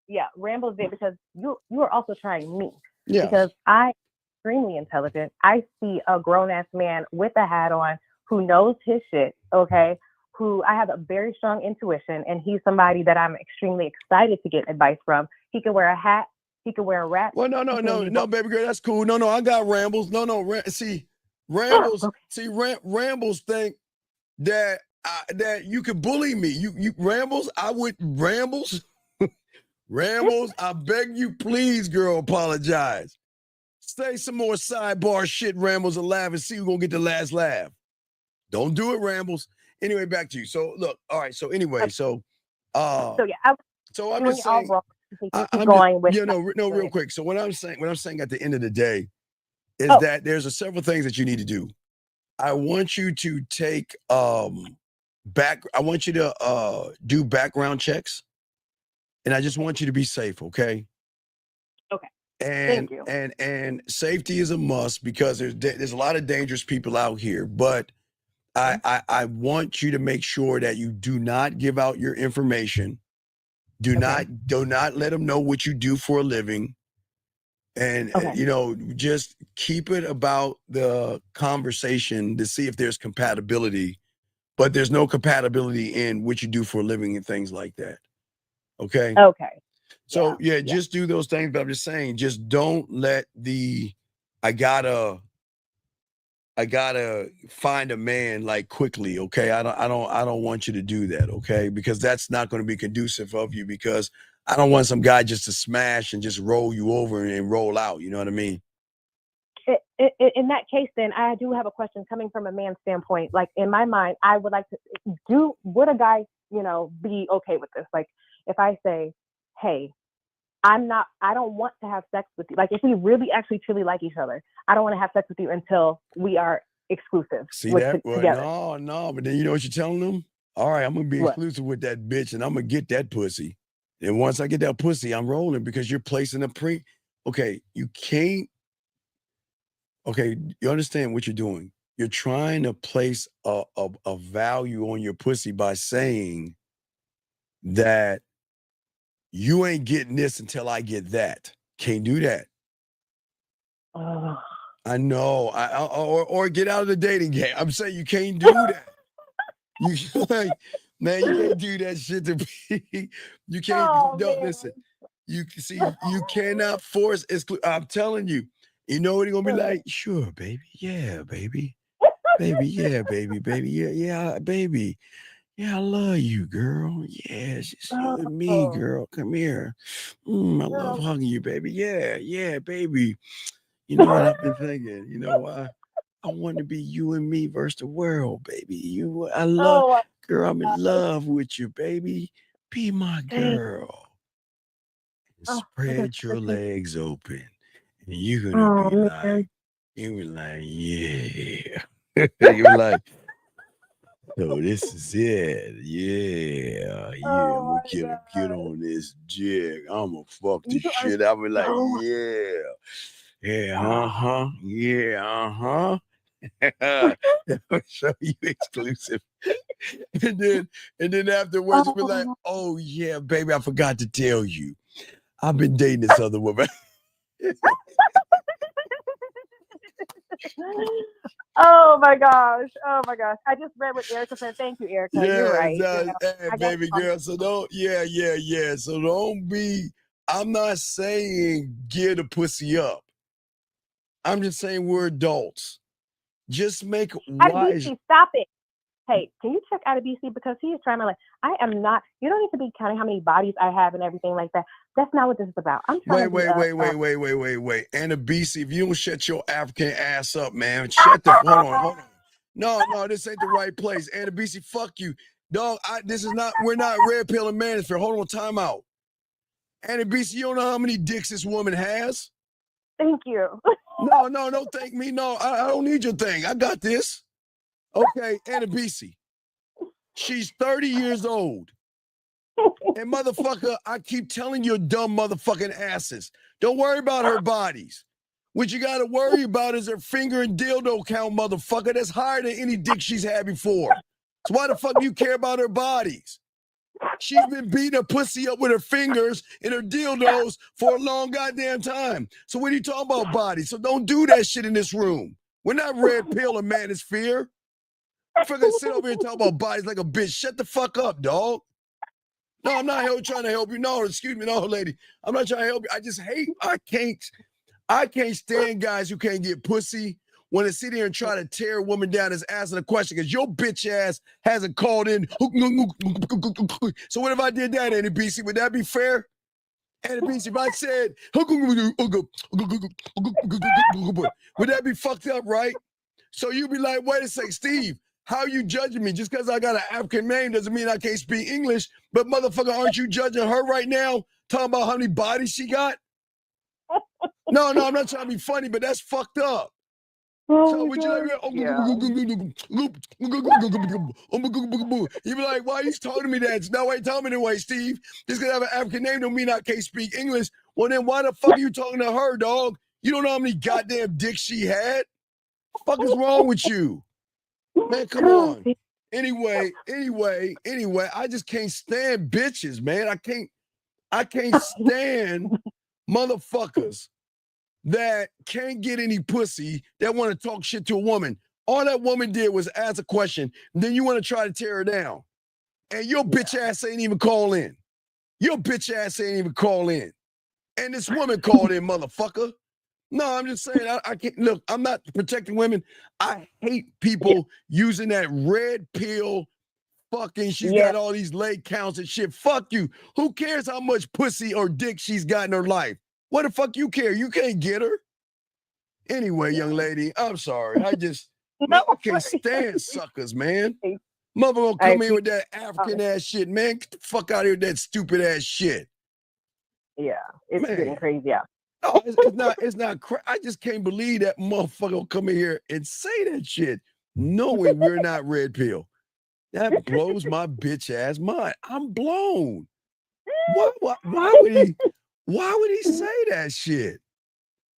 Yeah, Rambles did because you are also trying me. Yes. Because I'm extremely intelligent. I see a grown ass man with a hat on who knows his shit, okay? Who I have a very strong intuition, and he's somebody that I'm extremely excited to get advice from. He can wear a hat, he can wear a wrap. Well, no, baby girl, that's cool. No, I got Rambles. Rambles think that that you could bully me. You Rambles, Rambles, I beg you, please, girl, apologize. Say some more sidebar shit, Rambles, and laugh and see who's gonna get the last laugh. Don't do it, Rambles. Anyway, back to you. So look, all right. So anyway, so I'm just saying. Real quick. So what I'm saying at the end of the day is that there's several things that you need to do. I want you to take I want you to do background checks, and I just want you to be safe, okay? Okay. And Thank you. and safety is a must because there's a lot of dangerous people out here, but I want you to make sure that you do not give out your information. Do not let them know what you do for a living. And just keep it about the conversation to see if there's compatibility, but there's no compatibility in what you do for a living and things like that. Okay. Okay. So just do those things. But I'm just saying, just don't let I gotta find a man like quickly. Okay. I don't want you to do that. Okay. Because that's not going to be conducive of you, because I don't want some guy just to smash and just roll you over and roll out. You know what I mean? In that case, then I do have a question coming from a man's standpoint. Like in my mind, I would like to would a guy, be okay with this? Like if I say, hey, I don't want to have sex with you. Like if we really actually truly like each other, I don't want to have sex with you until we are exclusive. See that? Well, no, but then you know what you're telling them? All right, I'm going to be exclusive with that bitch, and I'm going to get that pussy. And once I get that pussy, I'm rolling, because you're placing okay, you can't. Okay, you understand what you're doing. You're trying to place a value on your pussy by saying that you ain't getting this until I get that. Can't do that. I know. Or get out of the dating game. I'm saying you can't do that. Man, you can't do that shit to me. You can't. Listen. You cannot force. I'm telling you. You know what he's gonna be like? Sure, baby. Yeah, baby. Baby, yeah, baby. Yeah, baby. Yeah, I love you, girl. Yeah, it's just you and me, girl. Come here. I love hugging you, baby. Yeah, baby. You know what I've been thinking? I want to be you and me versus the world, baby. Girl, I'm in love with you, baby. Be my girl. Spread your legs open. And you're gonna be like, yeah. You're like, so this is it. Yeah. I'm gonna get on this jig. I'm gonna fuck this shit. I'll be like, yeah, I'll show you exclusive. and then afterwards, be like, oh yeah, baby, I forgot to tell you, I've been dating this other woman. Oh my gosh. I just read what Erica said. Thank you, Erica. You're right. Hey, baby girl. So don't, So don't be, I'm not saying get a pussy up. I'm just saying we're adults. Just make wise. Stop it. Hey, can you check out of BC? Because he is trying to I am not, you don't need to be counting how many bodies I have and everything like that. That's not what this is about. I'm trying Wait. Anna BC, if you don't shut your African ass up, man, hold on. No, this ain't the right place. Anna BC, fuck you. Dog, we're not red pill and manosphere. Hold on, time out. Anna BC, you don't know how many dicks this woman has? Thank you. No, don't thank me. No, I don't need your thing. I got this. Okay, Anna BC. She's 30 years old. And motherfucker, I keep telling you dumb motherfucking asses. Don't worry about her bodies. What you got to worry about is her finger and dildo count, motherfucker. That's higher than any dick she's had before. So why the fuck do you care about her bodies? She's been beating her pussy up with her fingers and her dildos for a long goddamn time. So what are you talking about bodies? So don't do that shit in this room. We're not red pill and manosphere. Fucking sit over here and talk about bodies like a bitch. Shut the fuck up, dog. No, I'm not trying to help you. No, excuse me, no, lady. I'm not trying to help you. I just hate, I can't stand guys who can't get pussy when they sit here and try to tear a woman down as asking a question because your bitch ass hasn't called in. So what if I did that, Annie BC? Would that be fair? Annie BC, if I said, would that be fucked up, right? So you'd be like, wait a second, Steve, how are you judging me? Just because I got an African name doesn't mean I can't speak English. But motherfucker, aren't you judging her right now? Talking about how many bodies she got? No, I'm not trying to be funny, but that's fucked up. So would you like, you be like, why are you talking to me that? No, wait, tell me the way, Steve. Just because I have an African name don't mean I can't speak English. Well, then why the fuck are you talking to her, dog? You don't know how many goddamn dicks she had? What the fuck is wrong with you? Man, come on. Anyway, I just can't stand bitches, man. I can't stand motherfuckers that can't get any pussy that want to talk shit to a woman. All that woman did was ask a question, then you want to try to tear her down. And your bitch ass ain't even call in. Your bitch ass ain't even call in. And this woman called in, motherfucker. No, I'm just saying, I can't, look, I'm not protecting women. I hate people using that red pill fucking, she's got all these leg counts and shit. Fuck you. Who cares how much pussy or dick she's got in her life? What the fuck you care? You can't get her. Anyway, young lady, I'm sorry. I can't stand suckers, man. Mother gonna come in with that African ass shit, man. Get the fuck out of here with that stupid ass shit. Yeah, it's getting crazy out. No, it's not I just can't believe that motherfucker will come in here and say that shit, knowing we're not red pill. That blows my bitch ass mind. I'm blown. Why would he say that shit?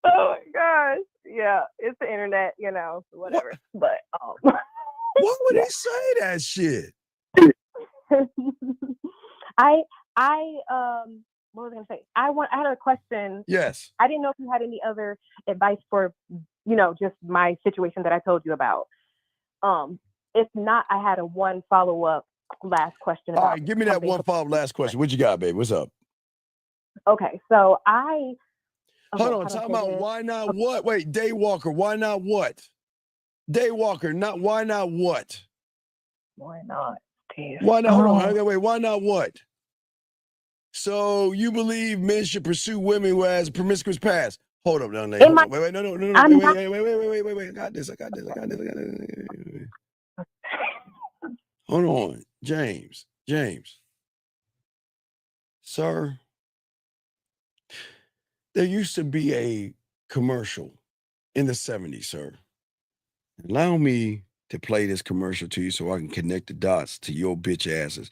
Oh my gosh. Yeah, it's the internet, whatever. But why would he say that shit? What was I gonna say? I had a question. Yes. I didn't know if you had any other advice for, just my situation that I told you about. If not, I had one follow-up last question. All right, give me that one follow-up last question. What you got, baby? What's up? Okay, so hold on, talk about why not what? Wait, Daywalker, why not what? Daywalker, not why not what? Why not? Steve? Why not? Hold on, wait, why not what? So you believe men should pursue women who has a promiscuous past? Hold up, young lady. Wait, no, wait, I got this. Hold on, James. Sir, there used to be a commercial in the 70s, sir. Allow me to play this commercial to you so I can connect the dots to your bitch asses.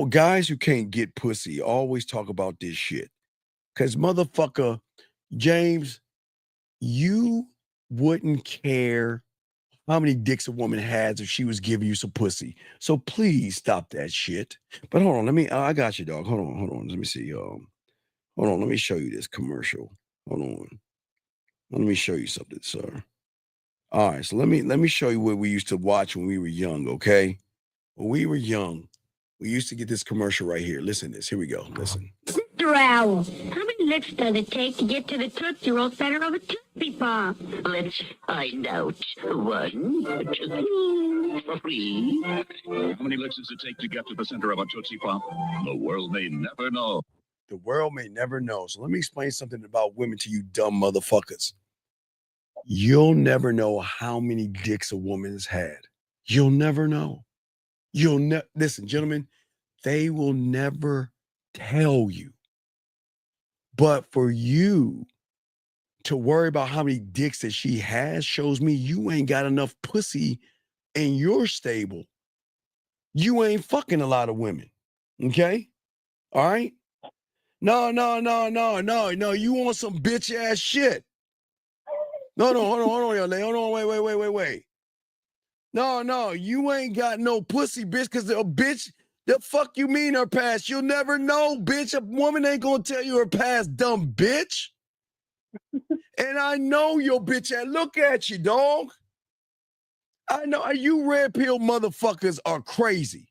Guys who can't get pussy always talk about this shit. Because motherfucker, James, you wouldn't care how many dicks a woman has if she was giving you some pussy. So please stop that shit. But hold on, I got you, dog. Hold on. Let me see. Hold on, let me show you this commercial. Hold on. Let me show you something, sir. All right, so let me show you what we used to watch when we were young, okay? When we were young, we used to get this commercial right here. Listen to this. Here we go. Listen. How many licks does it take to get to the Tootsie Roll center of a Tootsie Pop? Let's find out. 1, 2, 3. How many licks does it take to get to the center of a Tootsie Pop? The world may never know. The world may never know. So let me explain something about women to you dumb motherfuckers. You'll never know how many dicks a woman has had. You'll never know. Listen, gentlemen, they will never tell you. But for you to worry about how many dicks that she has shows me you ain't got enough pussy in your stable. You ain't fucking a lot of women. Okay? All right? No. You want some bitch ass shit. No, hold on, young lady. Hold on, wait. No, you ain't got no pussy, bitch, because the bitch, the fuck you mean her past? You'll never know, bitch. A woman ain't gonna tell you her past, dumb bitch. And I know your bitch ass. Look at you, dog. I know you red pill motherfuckers are crazy.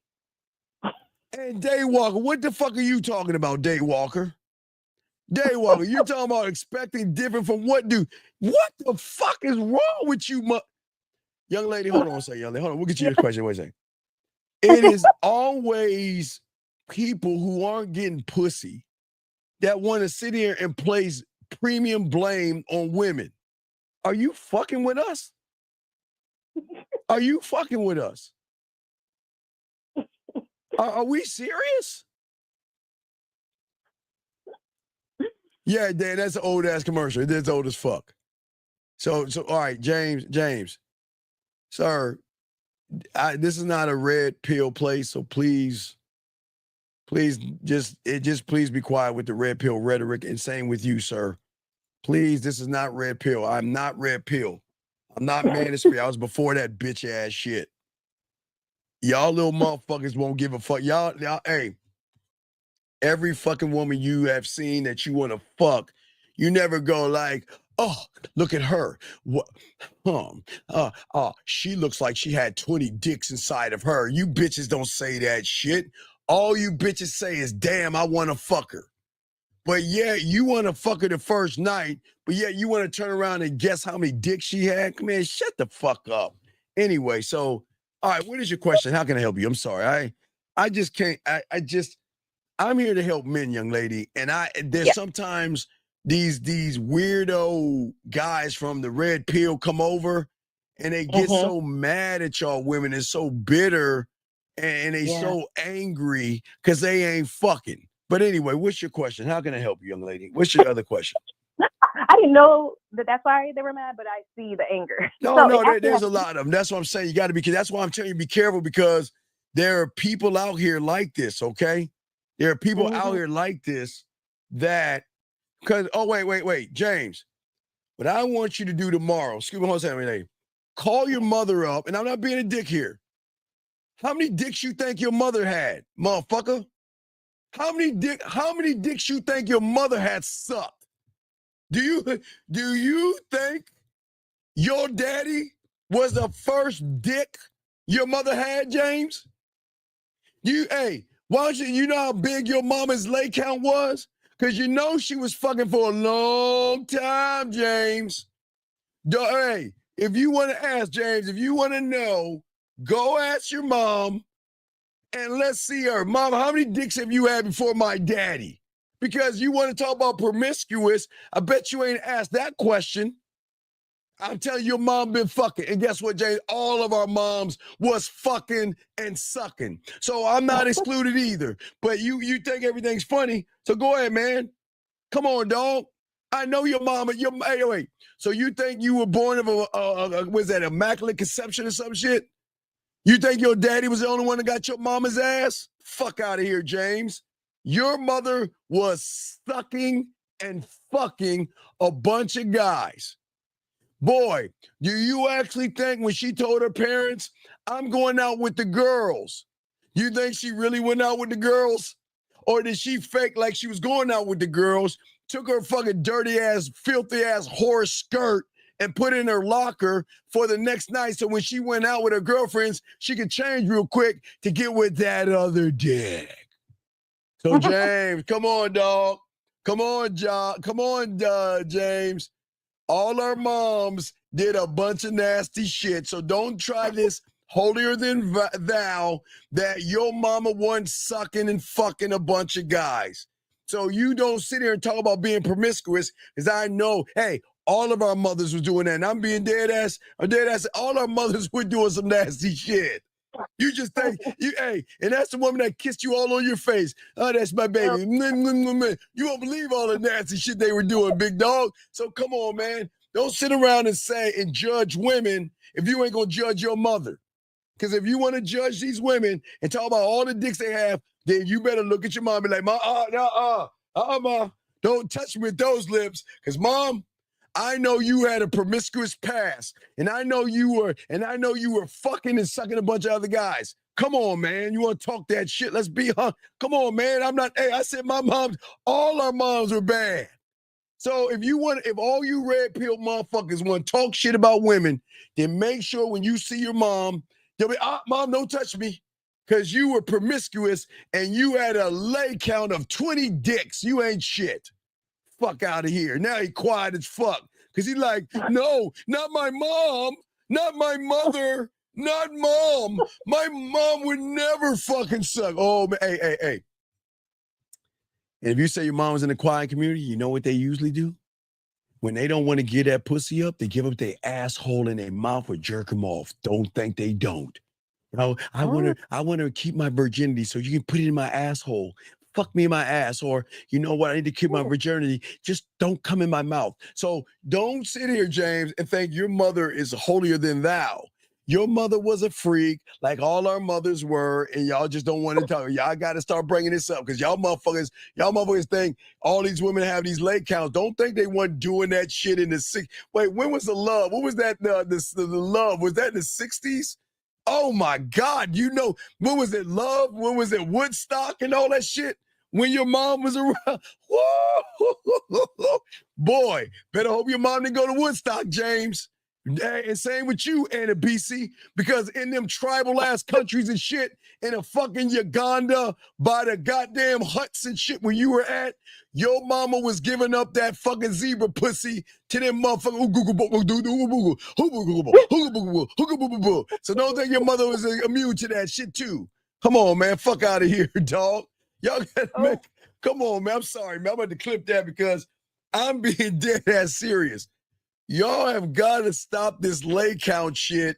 And Daywalker, what the fuck are you talking about, Daywalker? Daywalker, you're talking about expecting different from what the fuck is wrong with you, young lady? Hold on a second, young lady. Hold on, we'll get to your question. Wait a second. It is always people who aren't getting pussy that want to sit here and place premium blame on women. Are you fucking with us? Are you fucking with us? Are we serious? Yeah, Dan, that's an old ass commercial. It's old as fuck. So all right, James, sir, this is not a red pill place, so please just please be quiet with the red pill rhetoric, and same with you, sir. Please, this is not red pill. I'm not red pill. I'm not manosphere. I was before that bitch ass shit. Y'all little motherfuckers won't give a fuck. Y'all, hey, every fucking woman you have seen that you want to fuck, you never go like, oh, look at her. What? She looks like she had 20 dicks inside of her. You bitches don't say that shit. All you bitches say is, damn, I want to fuck her. But yeah, you want to fuck her the first night, but yeah, you want to turn around and guess how many dicks she had? Man, shut the fuck up. Anyway, so, all right, what is your question? How can I help you? I'm sorry. I just can't, I'm here to help men, young lady. And there's sometimes these weirdo guys from the red pill come over and they get so mad at y'all women and so bitter and they so angry because they ain't fucking. But anyway, what's your question? How can I help you, young lady? What's your other question? I didn't know that's why they were mad, but I see the anger. There's a lot of them. That's what I'm saying. You got to be. That's why I'm telling you, be careful, because there are people out here like this. Okay, there are people out here like this that because wait, James. What I want you to do tomorrow, excuse me, hold on a second, call your mother up, and I'm not being a dick here. How many dicks you think your mother had, motherfucker? How many dicks you think your mother had sucked? Do you think your daddy was the first dick your mother had, James? Why don't you know how big your mama's lay count was? Because you know she was fucking for a long time, James. Hey, if you want to ask, James, if you want to know, go ask your mom. And let's see her. Mom, how many dicks have you had before my daddy? Because you want to talk about promiscuous. I bet you ain't asked that question. I'm telling you, your mom been fucking. And guess what, James? All of our moms was fucking and sucking. So I'm not excluded either. But you think everything's funny. So go ahead, man. Come on, dog. I know your mama. Wait. So you think you were born of was that immaculate conception or some shit? You think your daddy was the only one that got your mama's ass? Fuck out of here, James. Your mother was sucking and fucking a bunch of guys. Boy, do you actually think when she told her parents, I'm going out with the girls, you think she really went out with the girls? Or did she fake like she was going out with the girls, took her fucking dirty ass, filthy ass horse skirt and put it in her locker for the next night so when she went out with her girlfriends, she could change real quick to get with that other dick? So James, come on, dog. Come on, James. All our moms did a bunch of nasty shit. So don't try this holier than thou that your mama wasn't sucking and fucking a bunch of guys. So you don't sit here and talk about being promiscuous, because I know, hey, all of our mothers were doing that. And I'm being dead ass. All our mothers were doing some nasty shit. You just think, and that's the woman that kissed you all on your face. Oh, that's my baby. You won't believe all the nasty shit they were doing, big dog. So come on, man. Don't sit around and say and judge women if you ain't gonna judge your mother. Because if you want to judge these women and talk about all the dicks they have, then you better look at your mom and be like, Mom, don't touch me with those lips. Because, Mom, I know you had a promiscuous past, and I know you were fucking and sucking a bunch of other guys. Come on, man. You want to talk that shit? Let's be Come on, man. I said all our moms were bad. So if all you red pill motherfuckers want to talk shit about women, then make sure when you see your mom, you'll be, Mom, don't touch me. Because you were promiscuous and you had a lay count of 20 dicks. You ain't shit. Fuck out of here. Now he quiet as fuck. Because he like, no, not my mom, not my mother, not mom. My mom would never fucking suck. Oh, man, hey. And if you say your mom was in the quiet community, you know what they usually do? When they don't want to get that pussy up, they give up their asshole in their mouth or jerk them off. Don't think they don't. You know, I want to keep my virginity so you can put it in my asshole. Fuck me in my ass. Or, you know what, I need to keep my virginity. Just don't come in my mouth. So don't sit here, James, and think your mother is holier than thou. Your mother was a freak, like all our mothers were, and y'all just don't want to talk. Y'all got to start bringing this up because y'all motherfuckers think all these women have these leg counts. Don't think they weren't doing that shit in the 60s. Wait, when was the love? What was that? The love? Was that in the 60s? Oh my God, when was it love? When was it Woodstock and all that shit? When your mom was around? Boy, better hope your mom didn't go to Woodstock, James. And same with you, Anna BC, because in them tribal ass countries and shit, in a fucking Uganda, by the goddamn huts and shit where you were at, your mama was giving up that fucking zebra pussy to them motherfuckers. So don't think your mother was immune to that shit too. Come on, man. Fuck out of here, dog. Y'all gotta come on, man. I'm sorry, man. I'm about to clip that because I'm being dead ass serious. Y'all have got to stop this lay count shit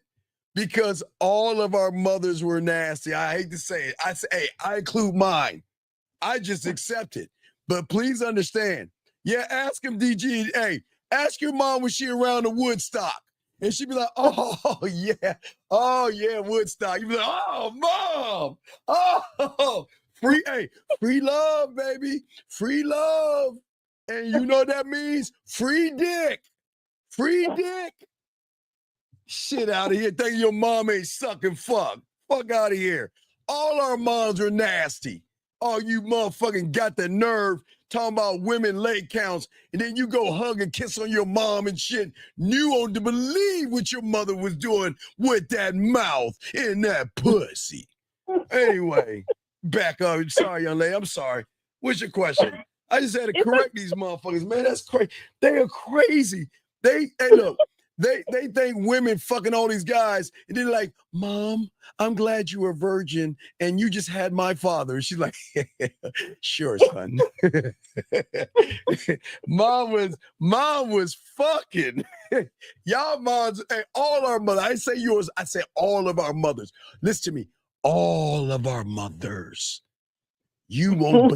because all of our mothers were nasty. I hate to say it. I include mine. I just accept it. But please understand. Yeah, ask him, DG. Hey, ask your mom was she around the Woodstock? And she'd be like, oh, yeah, Woodstock. You'd be like, oh, Mom. Oh, free love, baby. Free love. And you know what that means? Free dick. Free dick. Shit out of here. Think your mom ain't sucking fuck. Fuck out of here. All our moms are nasty. All you motherfucking got the nerve talking about women leg counts, and then you go hug and kiss on your mom and shit. You won't believe what your mother was doing with that mouth and that pussy. Anyway, back up. Sorry, young lady. I'm sorry. What's your question? I just had to correct these motherfuckers, man. That's crazy. They are crazy. Look, they think women fucking all these guys, and they're like, Mom, I'm glad you were a virgin and you just had my father. And she's like, sure, son. Mom was fucking. Y'all moms, all our mothers. I say yours, I say all of our mothers. Listen to me, all of our mothers. You won't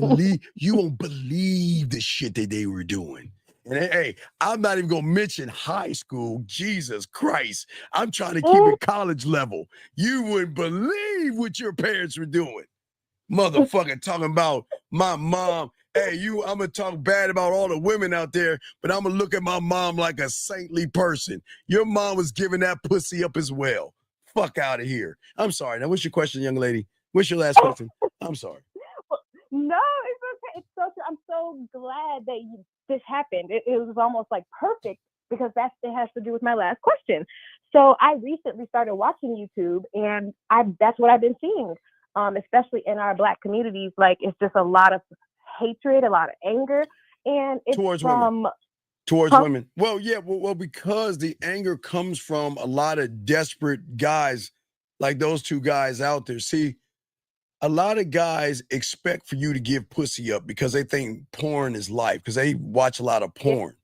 believe the shit that they were doing. And hey, I'm not even gonna mention high school. Jesus Christ. I'm trying to keep it college level. You wouldn't believe what your parents were doing. Motherfucker talking about my mom. Hey, I'm gonna talk bad about all the women out there, but I'm gonna look at my mom like a saintly person. Your mom was giving that pussy up as well. Fuck out of here. I'm sorry. Now, what's your question, young lady? What's your last question? I'm sorry. No, it's okay. It's so true. I'm so glad that this happened. It was almost like perfect because it has to do with my last question. So I recently started watching YouTube, and that's what I've been seeing, especially in our Black communities. Like, it's just a lot of hatred, a lot of anger, and it's towards women. Well, yeah, well, because the anger comes from a lot of desperate guys like those two guys out there. See, a lot of guys expect for you to give pussy up because they think porn is life, because they watch a lot of porn.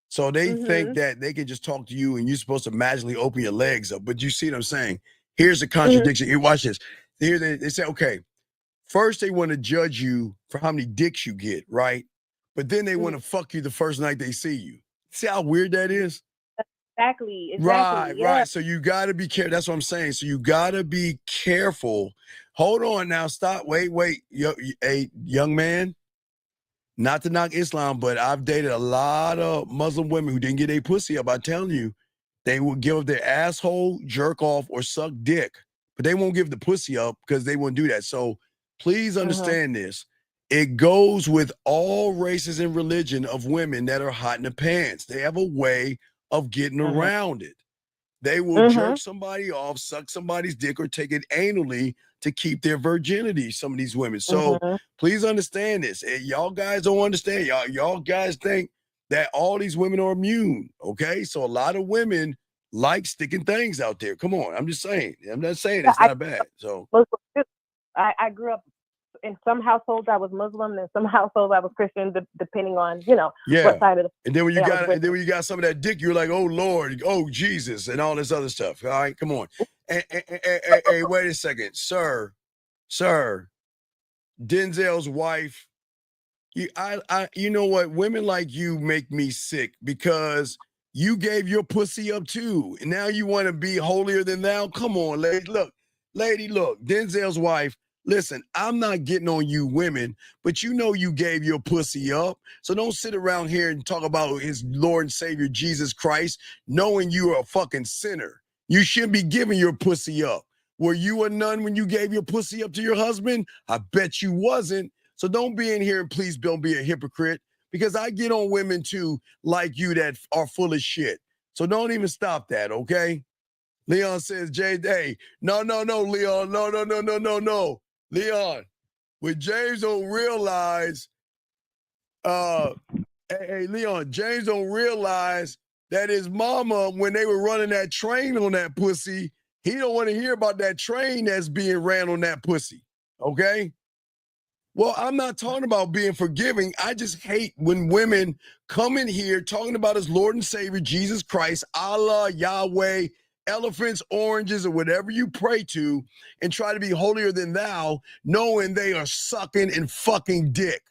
So they think that they can just talk to you and you're supposed to magically open your legs up. But you see what I'm saying? Here's the contradiction. Here, watch this. Here they say, okay, first they want to judge you for how many dicks you get, right? But then they want to fuck you the first night they see you. See how weird that is? Exactly. Right. So you got to be careful. That's what I'm saying. So you got to be careful Hold on now. Stop. Wait. Hey, young man, not to knock Islam, but I've dated a lot of Muslim women who didn't get a pussy up. I'm telling you, they will give up their asshole, jerk off, or suck dick, but they won't give the pussy up because they won't do that. So please understand this. It goes with all races and religion of women that are hot in the pants. They have a way of getting around it. They will jerk somebody off, suck somebody's dick, or take it anally to keep their virginity, some of these women. So please understand this. Y'all guys don't understand. Y'all guys think that all these women are immune, okay? So a lot of women like sticking things out there. Come on, I'm just saying. I'm not saying it's not bad. So I grew up in some households I was Muslim, and some households I was Christian, depending on what side of the. And then when you got some of that dick, you're like, oh Lord, oh Jesus, and all this other stuff. All right, come on. Hey, wait a second, sir, Denzel's wife. You know what? Women like you make me sick because you gave your pussy up too, and now you want to be holier than thou. Come on, lady. Look, Denzel's wife. Listen, I'm not getting on you women, but you know you gave your pussy up. So don't sit around here and talk about his Lord and Savior Jesus Christ, knowing you are a fucking sinner. You shouldn't be giving your pussy up. Were you a nun when you gave your pussy up to your husband? I bet you wasn't. So don't be in here and please don't be a hypocrite, because I get on women too like you that are full of shit. So don't even stop that, okay? Leon says, hey, no, Leon, no. Leon, what James don't realize, hey, Leon, James don't realize that his mama, when they were running that train on that pussy, he don't want to hear about that train that's being ran on that pussy, okay? Well, I'm not talking about being forgiving. I just hate when women come in here talking about his Lord and Savior, Jesus Christ, Allah, Yahweh, elephants, oranges, or whatever you pray to, and try to be holier than thou, knowing they are sucking and fucking dick.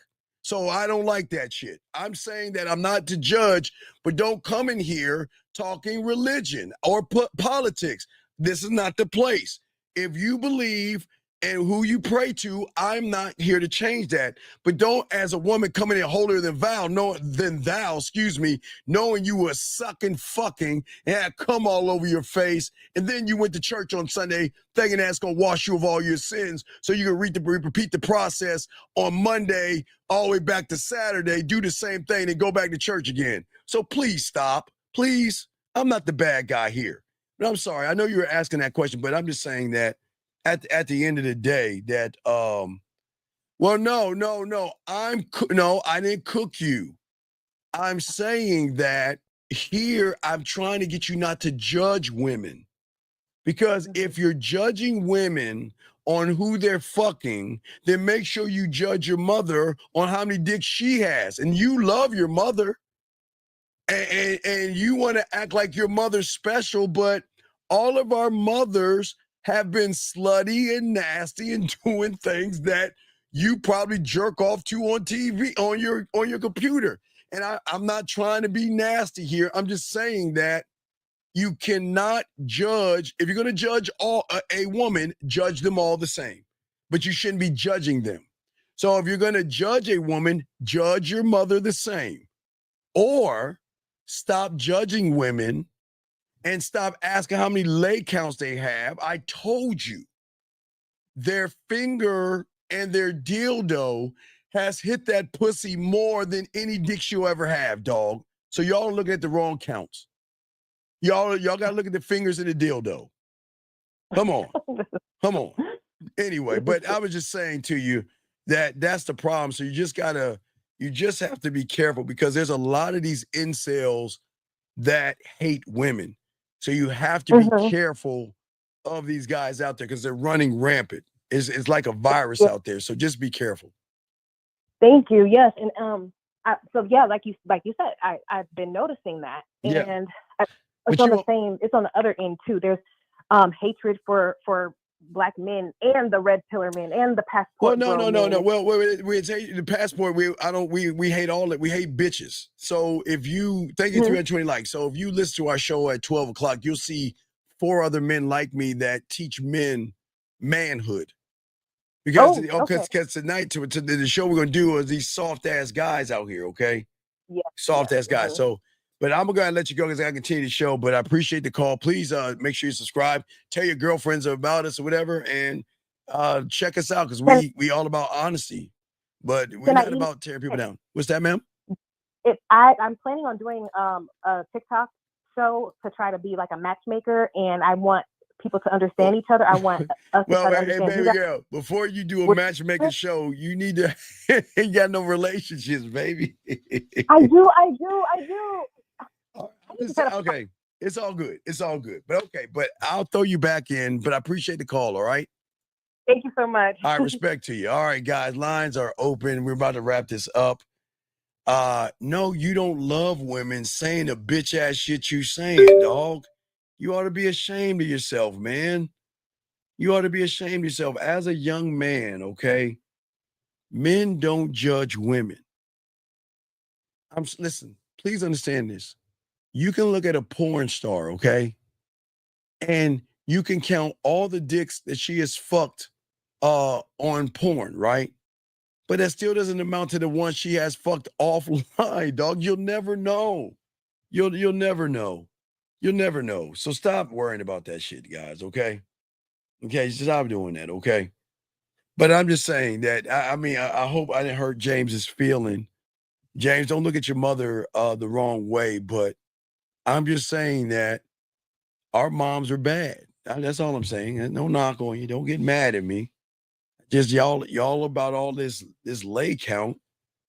So I don't like that shit. I'm saying that I'm not to judge, but don't come in here talking religion or politics. This is not the place. If you believe and who you pray to, I'm not here to change that. But don't, as a woman, come in here holier than thou, knowing you were sucking, fucking, and had cum all over your face, and then you went to church on Sunday thinking that's gonna wash you of all your sins, so you can repeat the process on Monday all the way back to Saturday, do the same thing, and go back to church again. So please stop, please. I'm not the bad guy here. But I'm sorry, I know you were asking that question, but I'm just saying that at the end of the day, that I didn't cook you. I'm saying that here I'm trying to get you not to judge women, because if you're judging women on who they're fucking, then make sure you judge your mother on how many dicks she has. And you love your mother, and you want to act like your mother's special, but all of our mothers have been slutty and nasty and doing things that you probably jerk off to on TV, on your computer. And I'm not trying to be nasty here. I'm just saying that you cannot judge. If you're going to judge a woman, judge them all the same. But you shouldn't be judging them. So if you're going to judge a woman, judge your mother the same. Or stop judging women and stop asking how many leg counts they have. I told you, their finger and their dildo has hit that pussy more than any dick you'll ever have, dog. So y'all looking at the wrong counts. Y'all got to look at the fingers and the dildo. Come on. Anyway, but I was just saying to you that that's the problem. So you just have to be careful, because there's a lot of these incels that hate women. So you have to be careful of these guys out there, because they're running rampant. It's like a virus out there. So just be careful. Thank you. Yes, and like you said, I've been noticing that, and it's on the other end too. There's hatred for Black men and the red pillar men and the passport. Well, no. Well, we the passport. We hate all that. We hate bitches. So if you think it's 320 likes, so if you listen to our show at 12 o'clock, you'll see 4 other men like me that teach men manhood. Because Okay. because tonight to the show we're gonna do is these soft ass guys out here, okay? Yeah. Soft ass guys. mhm. So, but I'm gonna let you go because I continue the show. But I appreciate the call. Please make sure you subscribe, tell your girlfriends about us or whatever, and check us out because Can we all about honesty, but we're can I not email? about tearing people down. What's that, ma'am? If I'm planning on doing a TikTok show to try to be like a matchmaker, and I want people to understand each other. I want us to Well, try to hey, understand. You baby guys, girl, before you do a what- matchmaking show, you need to you got no relationships, baby. I do. I need to try to. Okay, it's all good. It's all good. But okay, but I'll throw you back in. But I appreciate the call. All right. Thank you so much. All right, respect to you. All right, guys, lines are open. We're about to wrap this up. No, you don't love women saying the bitch ass shit you saying, dog. You ought to be ashamed of yourself, man. You ought to be ashamed of yourself as a young man, okay? Men don't judge women. Listen, please understand this. You can look at a porn star, okay? And you can count all the dicks that she has fucked on porn, right? But that still doesn't amount to the one she has fucked offline, dog. You'll never know. You'll never know. You'll never know. So stop worrying about that shit, guys, okay? Okay, stop doing that, okay? But I'm just saying that I hope I didn't hurt James's feeling. James, don't look at your mother the wrong way, but I'm just saying that our moms are bad. That's all I'm saying. No knock on you. Don't get mad at me. Just y'all about all this lay count.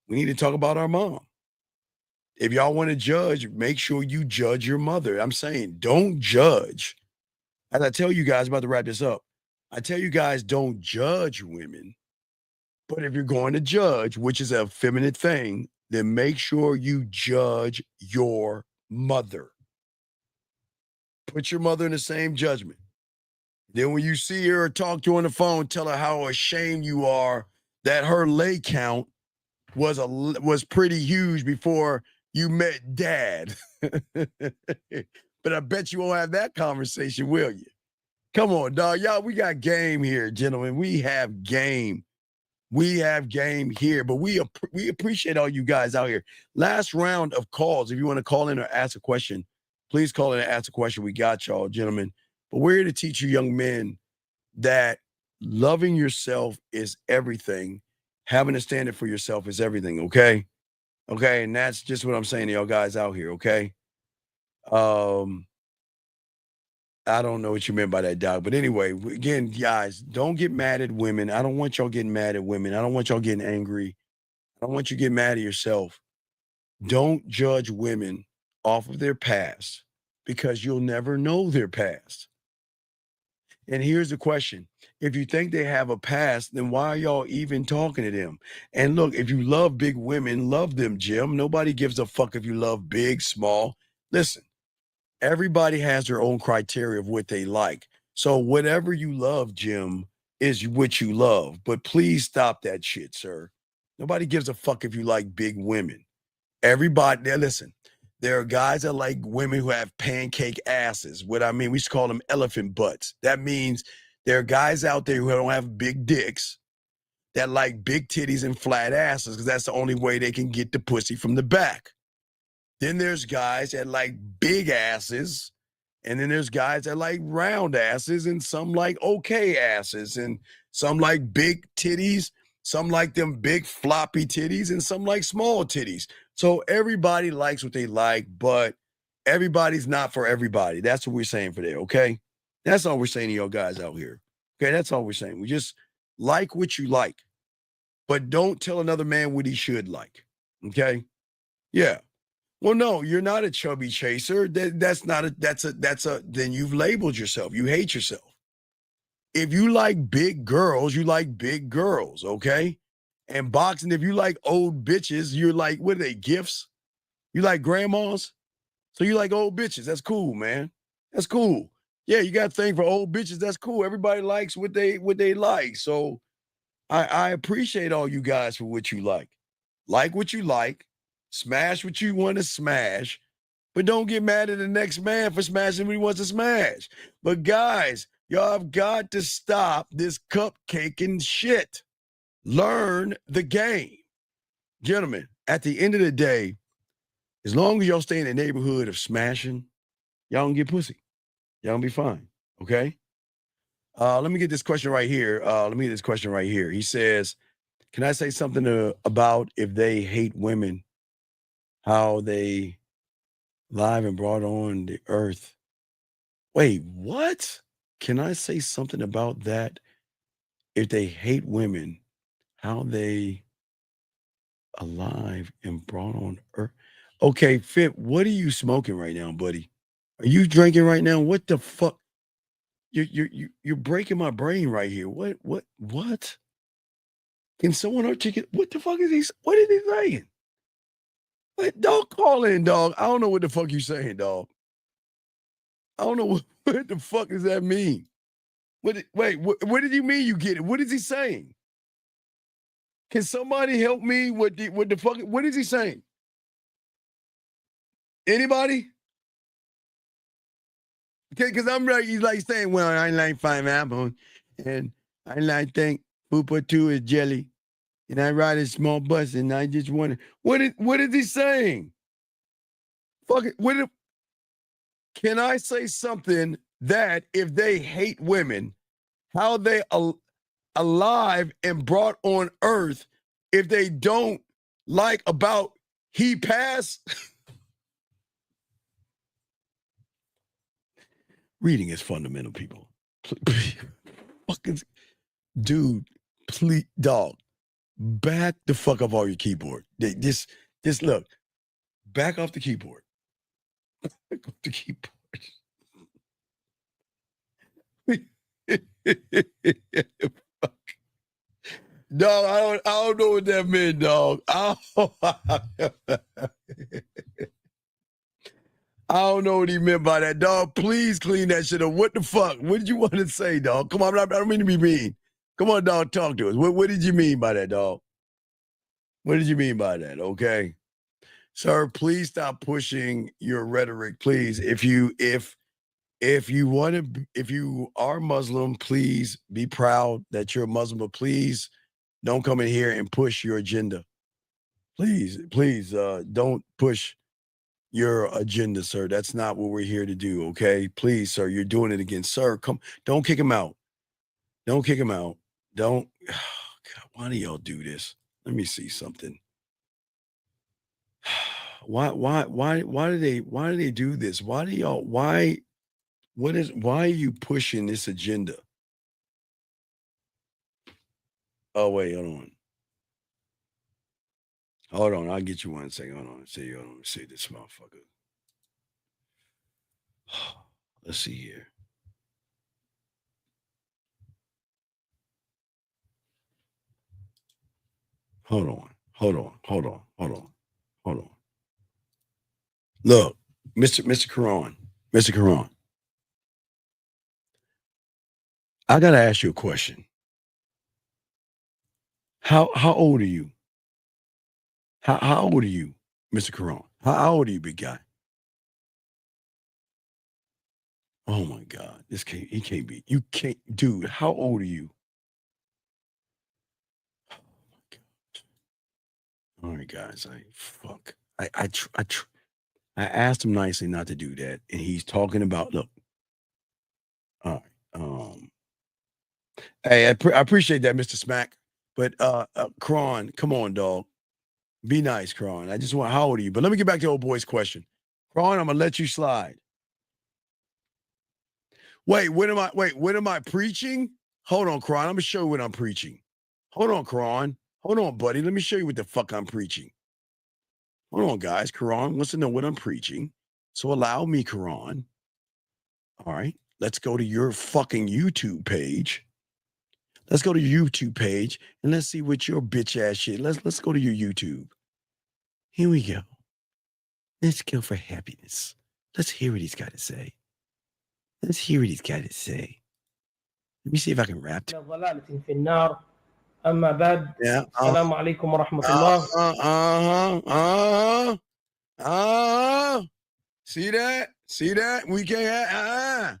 We need to talk about our mom. If y'all want to judge, make sure you judge your mother. I'm saying don't judge. As I tell you guys, about to wrap this up. I tell you guys, don't judge women. But if you're going to judge, which is a feminine thing, then make sure you judge your mother. Put your mother in the same judgment. Then when you see her or talk to her on the phone, tell her how ashamed you are that her lay count was pretty huge before you met dad. But I bet you won't have that conversation, will you? Come on, dog. Y'all, we got game here, gentlemen. We have game. We have game here, but we appreciate all you guys out here. Last round of calls. If you want to call in or ask a question, please call in and ask a question. We got y'all, gentlemen. But we're here to teach you young men that loving yourself is everything. Having a standard for yourself is everything, okay? Okay, and that's just what I'm saying to y'all guys out here, okay? I don't know what you meant by that, Doc. But anyway, again, guys, don't get mad at women. I don't want y'all getting mad at women. I don't want y'all getting angry. I don't want you to get mad at yourself. Don't judge women off of their past because you'll never know their past. And here's the question. If you think they have a past, then why are y'all even talking to them? And look, if you love big women, love them, Jim. Nobody gives a fuck if you love big, small. Listen. Everybody has their own criteria of what they like. So whatever you love, Jim, is what you love. But please stop that shit, sir. Nobody gives a fuck if you like big women. Everybody, now listen, there are guys that like women who have pancake asses. What I mean, we used to call them elephant butts. That means there are guys out there who don't have big dicks that like big titties and flat asses because that's the only way they can get the pussy from the back. Then there's guys that like big asses, and then there's guys that like round asses, and some like okay asses, and some like big titties, some like them big floppy titties, and some like small titties. So everybody likes what they like, but everybody's not for everybody. That's what we're saying for there, okay? That's all we're saying to y'all guys out here. Okay, that's all we're saying. We just like what you like, but don't tell another man what he should like. Okay? Yeah. Well, no, you're not a chubby chaser. That's then you've labeled yourself. You hate yourself. If you like big girls, you like big girls, okay? And boxing, if you like old bitches, you're like, what are they, gifts? You like grandmas? So you like old bitches. That's cool, man. That's cool. Yeah, you got a thing for old bitches. That's cool. Everybody likes what they like. So I appreciate all you guys for what you like. Like what you like. Smash what you want to smash, but don't get mad at the next man for smashing what he wants to smash. But guys, Y'all have got to stop this cupcaking shit. Learn the game. Gentlemen, at the end of the day, as long as y'all stay in the neighborhood of smashing, y'all don't get pussy. Y'all gonna be fine. Okay? Let me get this question right here. He says, can I say something about if they hate women, how they live and brought on the earth? Wait, what? Can I say something about that? If they hate women, how they alive and brought on earth? Okay, Fit, what are you smoking right now, buddy? Are you drinking right now? What the fuck? You're breaking my brain right here. What? Can someone articulate? What the fuck is he? What is he saying? Wait, dog, call in, dog. I don't know what the fuck you saying, dog. I don't know what the fuck does that mean. What did you mean you get it? What is he saying? Can somebody help me with the fuck? What is he saying? Anybody? Because I'm right. He's like saying, well, I like 5 apples, and I like think Poopa 2 is jelly, and I ride a small bus, and I just wonder what is he saying? Fuck it. Can I say something that if they hate women, how they alive and brought on earth, if they don't like about he passed? Reading is fundamental, people. Fucking dude, please, dog, back the fuck up off your keyboard. Just look, back off the keyboard. Back off the keyboard. Fuck. Dog, I don't know what that meant, dog. I don't know what he meant by that, dog. Please clean that shit up. What the fuck? What did you want to say, dog? Come on, I don't mean to be mean. Come on, dog, talk to us. What did you mean by that, dog? What did you mean by that? Okay, sir, please stop pushing your rhetoric, please. If you are Muslim, please be proud that you're a Muslim, but please don't come in here and push your agenda. Please, don't push your agenda, sir. That's not what we're here to do, okay? Please, sir, you're doing it again. Sir, don't kick him out. Don't kick him out. Don't, oh God, why do y'all do this? Let me see something. Why do they do this? Why are you pushing this agenda? Oh, wait, hold on. I'll get you one second. Hold on. See this motherfucker. Let's see here. Hold on. Look, Mr. Karan, I gotta ask you a question. How old are you? How old are you, Mr. Karan? How old are you, big guy? Oh my God, he can't be. You can't, dude. How old are you? All right, guys. I asked him nicely not to do that, and he's talking about look. All right. Hey, I appreciate that, Mr. Smack. But Kron, come on, dog. Be nice, Kron. I just want, how old are you? But let me get back to old boy's question. Kron, I'm gonna let you slide. Wait, what am I preaching? Hold on, Kron. I'm gonna show you what I'm preaching. Hold on, Kron. Hold on, buddy. Let me show you what the fuck I'm preaching. Hold on, guys. Kron wants to know what I'm preaching. So allow me, Kron. All right. Let's go to your fucking YouTube page. Let's go to your YouTube page and let's see what your bitch ass shit. Let's go to your YouTube. Here we go. Let's go for happiness. Let's hear what he's got to say. Let me see if I can rap. أما بعد السلام عليكم ورحمة الله. See that? We can't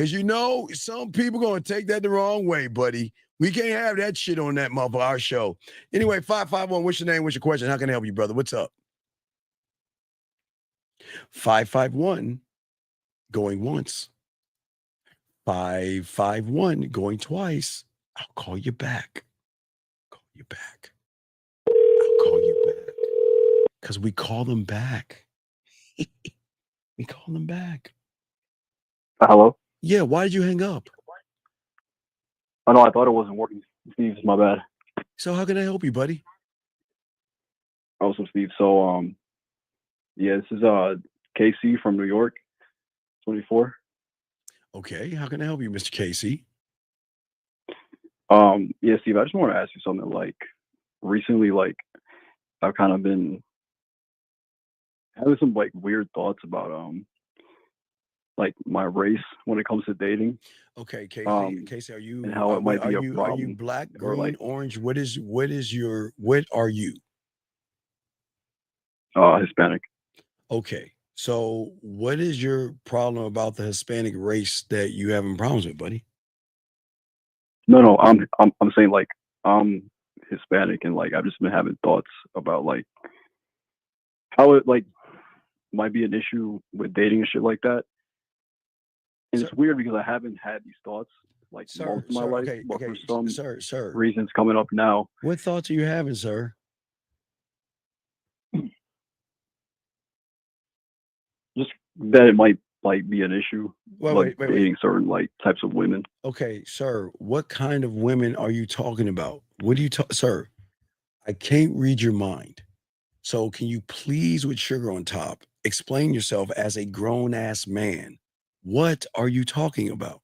Because you know, some people going to take that the wrong way, buddy. We can't have that shit on that motherfucker, our show. Anyway, 551, what's your name? What's your question? How can I help you, brother? What's up? 551, going once. 551, going twice. I'll call you back. Call you back. I'll call you back. Because we call them back. We call them back. Hello? Yeah, why did you hang up? Oh, no, I thought it wasn't working. Steve, my bad. So how can I help you, buddy? Awesome, Steve. So, yeah, this is KC from New York, 24. Okay, how can I help you, Mr. Casey? Yeah, Steve, I just want to ask you something. Like, recently, like, I've kind of been having some like weird thoughts about like my race when it comes to dating. Okay, Casey, are you and how it might be a are you problem, black, or, green, like, orange? What are you? Hispanic. Okay. So what is your problem about the Hispanic race that you having problems with, buddy? No, I'm saying like I'm Hispanic, and like I've just been having thoughts about like how it like might be an issue with dating and shit like that. And it's weird because I haven't had these thoughts like most of my life, but for some reasons coming up now. What thoughts are you having, sir? Just that it might like be an issue, Wait. dating certain like types of women. Okay, sir, what kind of women are you talking about? What do you talk, sir? I can't read your mind. So can you please, with sugar on top, explain yourself as a grown-ass man? What are you talking about?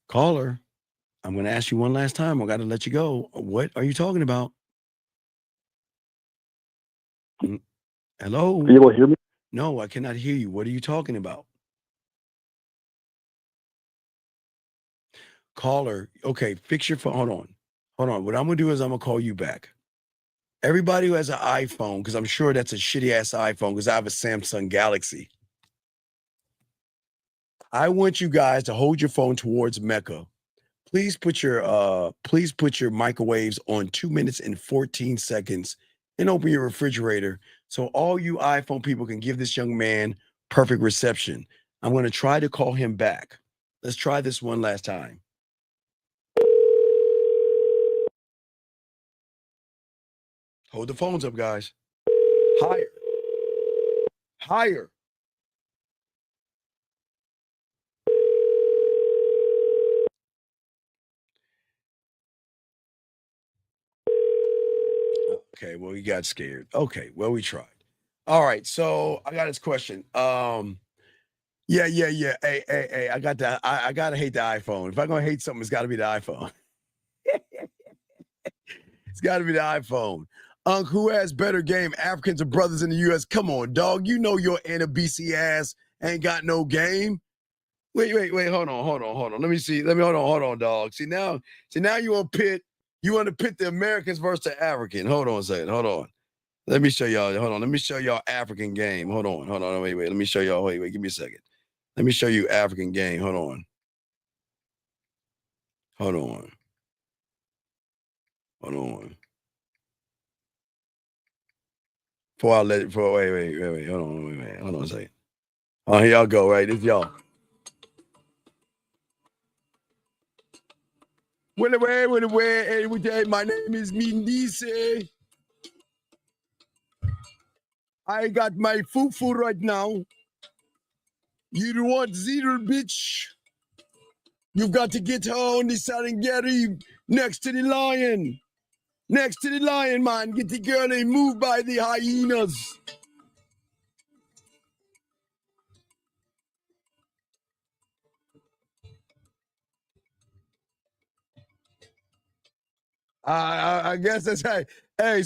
Caller, I'm going to ask you one last time. I got to let you go. What are you talking about? Hello? Are you able to hear me? No, I cannot hear you. What are you talking about? Caller, okay, fix your phone. Hold on. What I'm going to do is I'm going to call you back. Everybody who has an iPhone, because I'm sure that's a shitty ass iPhone, because I have a Samsung Galaxy. I want you guys to hold your phone towards Mecca. Please put your microwaves on 2 minutes and 14 seconds and open your refrigerator so all you iPhone people can give this young man perfect reception. I'm going to try to call him back. Let's try this one last time. Hold the phones up, guys. Higher. Okay, well, we got scared. Okay, well, we tried. All right, so I got this question. Yeah. Hey, I got that. I gotta hate the iPhone. If I'm gonna hate something, it's gotta be the iPhone. It's gotta be the iPhone. Who has better game, Africans or brothers in the US? Come on, dog. You know your NBC ass ain't got no game. Wait, hold on. Let me see. Hold on, dog. See now you want to pit the Americans versus the African. Hold on a second. Hold on. Let me show y'all. Hold on. Let me show y'all African game. Hold on. Wait. Let me show y'all. Wait. Give me a second. Let me show you African game. Hold on. Before I let it. Wait. Hold on a second. Oh, here y'all go. Right, this y'all. Wait. Hey, my name is Mindise. I got my fufu right now. You want zero, bitch? You've got to get her on the Serengeti next to the lion. Next to the lion, man. Get the girl and move by the hyenas. I guess that's hey.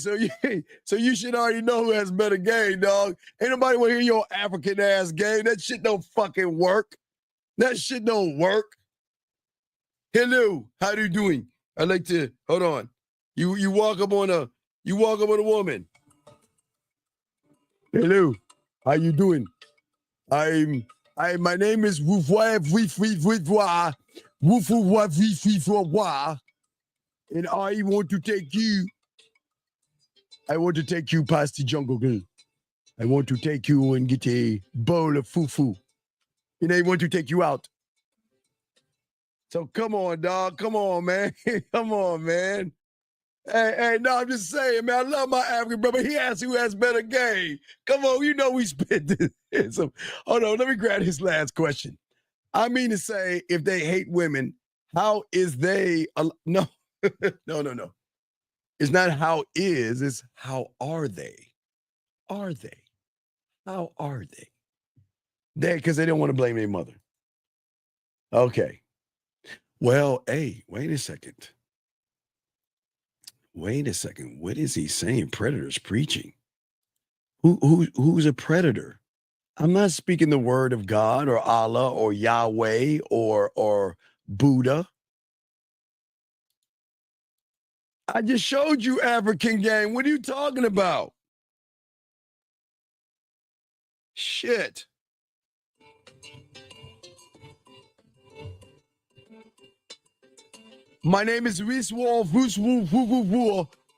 So you should already know who has better game, dog. Ain't nobody want to hear your African ass game. That shit don't fucking work. That shit don't work. Hello, how are you doing? I like to hold on. You walk up on a woman. Hello, how you doing? My name is and I want to take you. I want to take you past the jungle girl. I want to take you and get a bowl of fufu. And I want to take you out. So come on, dog. Come on, man. Come on, man. Hey, no, I'm just saying, man. I love my African brother. He asked who has better game. Come on, you know we spit this. So, hold on, let me grab his last question. I mean to say, if they hate women, how is they? No, no. It's not how is. It's how are they? Are they? How are they? Because they don't want to blame their mother. Okay. Well, hey, wait a second. Wait a second. What is he saying? Predators preaching. Who's a predator? I'm not speaking the word of God or Allah or Yahweh or Buddha. I just showed you African game. What are you talking about? Shit. My name is Wiswall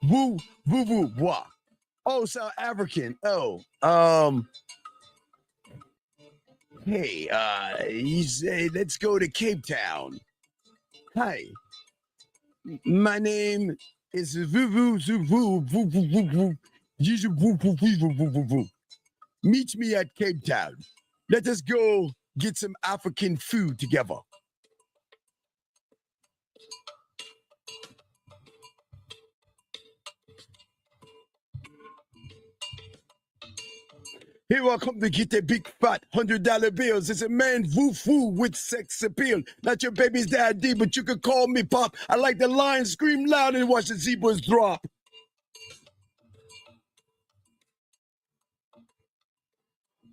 Woo. Oh, South African. Oh, hey, you say let's go to Cape Town. Hi. My name is Meet me at Cape Town. Let us go get some African food together. Here I come to get the big fat $100 bills. It's a man woo with sex appeal. Not your baby's daddy, but you could call me Pop. I like the lions scream loud and watch the zebras drop.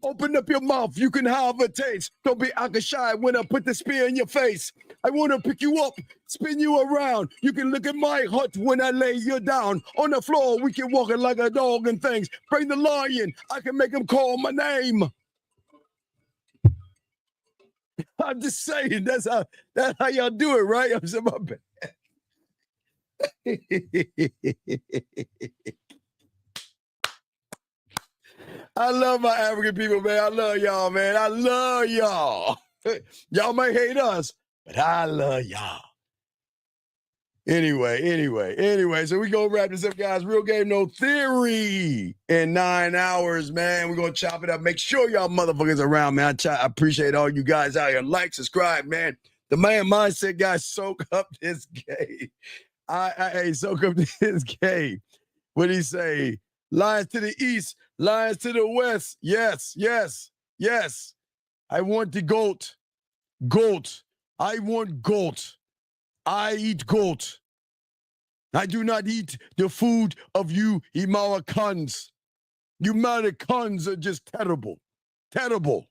Open up your mouth, you can have a taste. Don't be shy when I put the spear in your face. I want to pick you up, spin you around. You can look at my hut when I lay you down. On the floor, we can walk it like a dog and things. Bring the lion, I can make him call my name. I'm just saying, that's how y'all do it, right? I'm saying, my bad. I love my African people, man. I love y'all, man. I love y'all. Y'all may hate us, but I love y'all. Anyway. So we gonna wrap this up, guys. Real game, no theory. In 9 hours, man. We're gonna chop it up. Make sure y'all motherfuckers around, man. I appreciate all you guys out here. Like, subscribe, man. The man mindset, guys. Soak up this game. Hey, soak up this game. What did he say? Lions to the east, lions to the west. Yes. I want the goat. I want goat. I eat goat. I do not eat the food of you Americans. You Americans are just terrible. Terrible.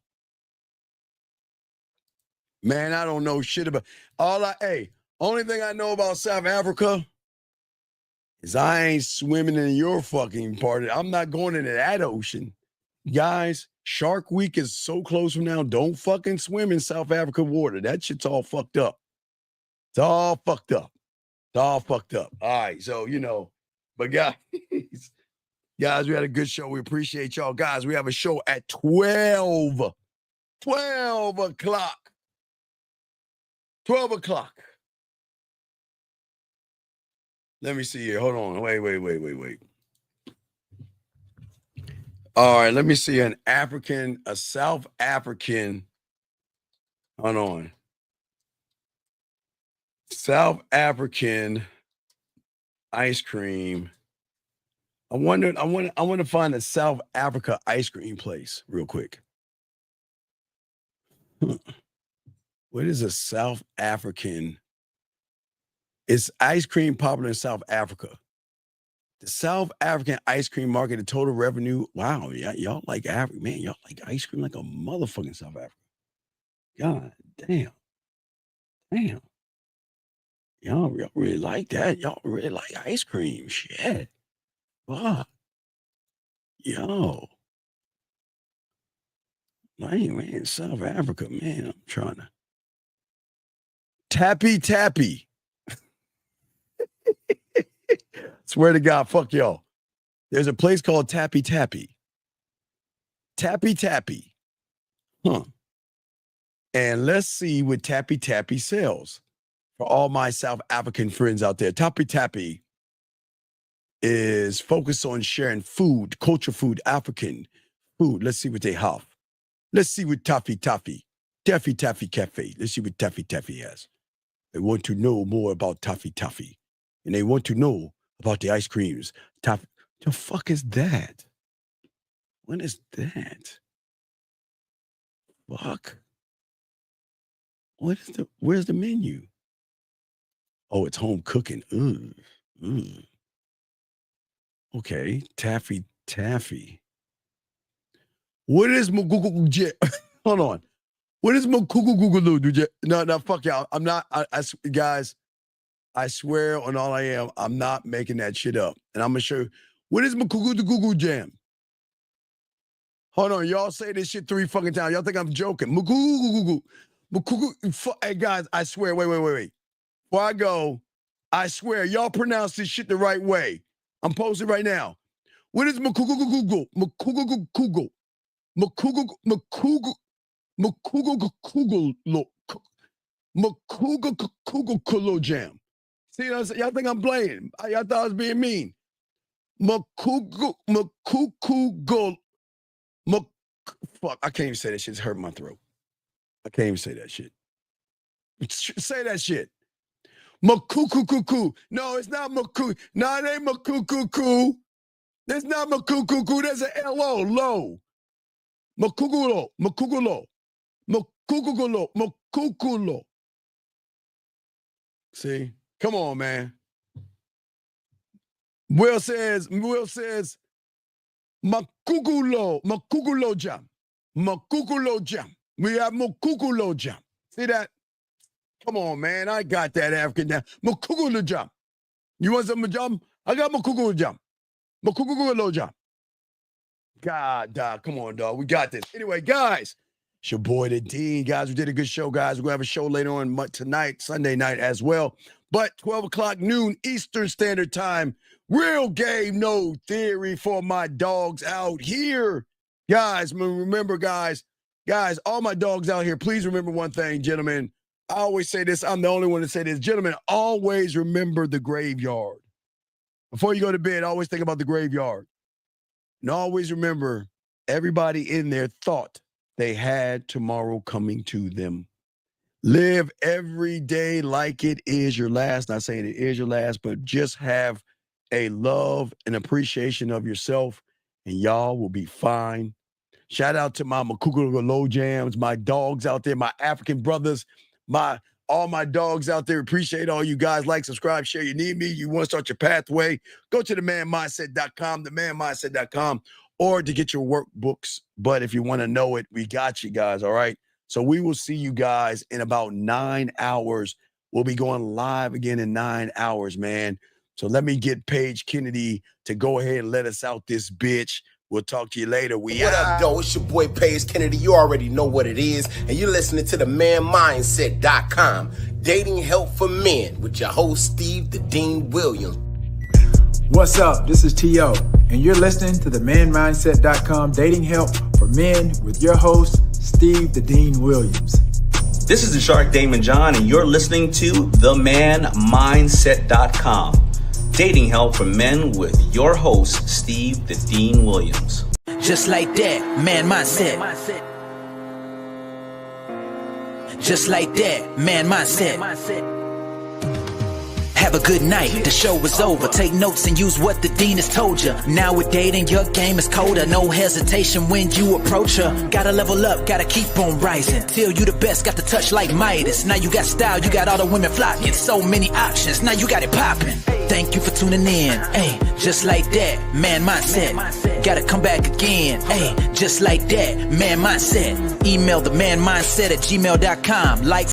Man, I don't know shit about only thing I know about South Africa is I ain't swimming in your fucking part. I'm not going into that ocean. Guys, Shark Week is so close from now. Don't fucking swim in South Africa water. That shit's all fucked up. It's all fucked up. All right, so, but guys, we had a good show. We appreciate y'all. Guys, we have a show at 12 o'clock. 12 o'clock. Let me see here. Hold on. Wait. All right, let me see a South African. Hold on. South African ice cream. I want to find a South Africa ice cream place real quick. What is a South African? Is ice cream popular in South Africa? The South African ice cream market, the total revenue. Wow, y'all like Africa, man. Y'all like ice cream like a motherfucking South Africa. God damn. Y'all really like that. Y'all really like ice cream. Shit. Fuck. Yo. Man, in South Africa, man, I'm trying to. Tappy. Swear to God, fuck y'all. There's a place called Tappy. Tappy. Huh. And let's see what Tappy sells. For all my South African friends out there, Tappy is focused on sharing food, culture food, African food. Let's see what they have. Let's see what Taffy Cafe. Let's see what Taffy has. They want to know more about Taffy. And they want to know about the ice creams. Taffy. The fuck is that? What is that? Fuck. Where's the menu? Oh, it's home cooking. Okay, Taffy. What is Google? Hold on. What is Google? No, fuck y'all. I'm not. Guys, I swear on all I am, I'm not making that shit up. And I'm gonna show you. What is Google Jam? Hold on, y'all say this shit 3 fucking times. Y'all think I'm joking? Hey guys, I swear. Wait. Before I go, I swear y'all pronounce this shit the right way. I'm posting right now. What is Google? Makugo Jam. See what I'm saying? Y'all think I'm playing. Y'all thought I was being mean. Makugo. Fuck, I can't even say that shit. It's hurting my throat. I can't even say that shit. Say that shit. Makukukuku. No, it's not Maku. No, it ain't Makukuku. That's not Makukuku. There's an L-O, low. Makukulo. See? Come on, man. Will says, Makukulo jam. We have Makukulo jam. See that? Come on, man. I got that African now. Makukulo jam. You want some jam? I got Makukulo jam. Makukulo jam. God, dog. Come on, dog. We got this. Anyway, guys, it's your boy, the Dean. Guys, we did a good show, guys. We're going to have a show later on tonight, Sunday night as well. But 12 o'clock noon Eastern Standard Time. Real game, no theory for my dogs out here. Guys, remember, guys, all my dogs out here, please remember one thing, gentlemen. I always say this. I'm the only one to say this. Gentlemen, always remember the graveyard. Before you go to bed, always think about the graveyard. And always remember, everybody in there thought they had tomorrow coming to them. Live every day like it is your last. Not saying it is your last, but just have a love and appreciation of yourself, and y'all will be fine. Shout out to my Makukulo Low Jams, my dogs out there, my African brothers, all my dogs out there. Appreciate all you guys. Like, subscribe, share. You need me. You want to start your pathway, go to themanmindset.com, themanmindset.com, or to get your workbooks. But if you want to know it, we got you guys, all right? So we will see you guys in about 9 hours. We'll be going live again in 9 hours, man. So let me get Paige Kennedy to go ahead and let us out this bitch. We'll talk to you later. What up, though? It's your boy, Paige Kennedy. You already know what it is. And you're listening to themanmindset.com. Dating help for men with your host, Steve the Dean Williams. What's up? This is T.O. And you're listening to themanmindset.com. Dating help for men with your host, Steve the Dean Williams. This is the Shark Damon John, and you're listening to themanmindset.com. Dating help for men with your host, Steve the Dean Williams. Just like that, man mindset. Just like that, man mindset. Have a good night, the show is over. Take notes and use what the Dean has told you. Now with dating, your game is colder. No hesitation when you approach her. Gotta level up, gotta keep on rising. Till you the best, got the touch like Midas. Now you got style, you got all the women flocking. So many options, now you got it popping. Thank you for tuning in. Hey, just like that, man mindset. Gotta come back again. Hey, just like that, man mindset. Email themanmindset@gmail.com. Like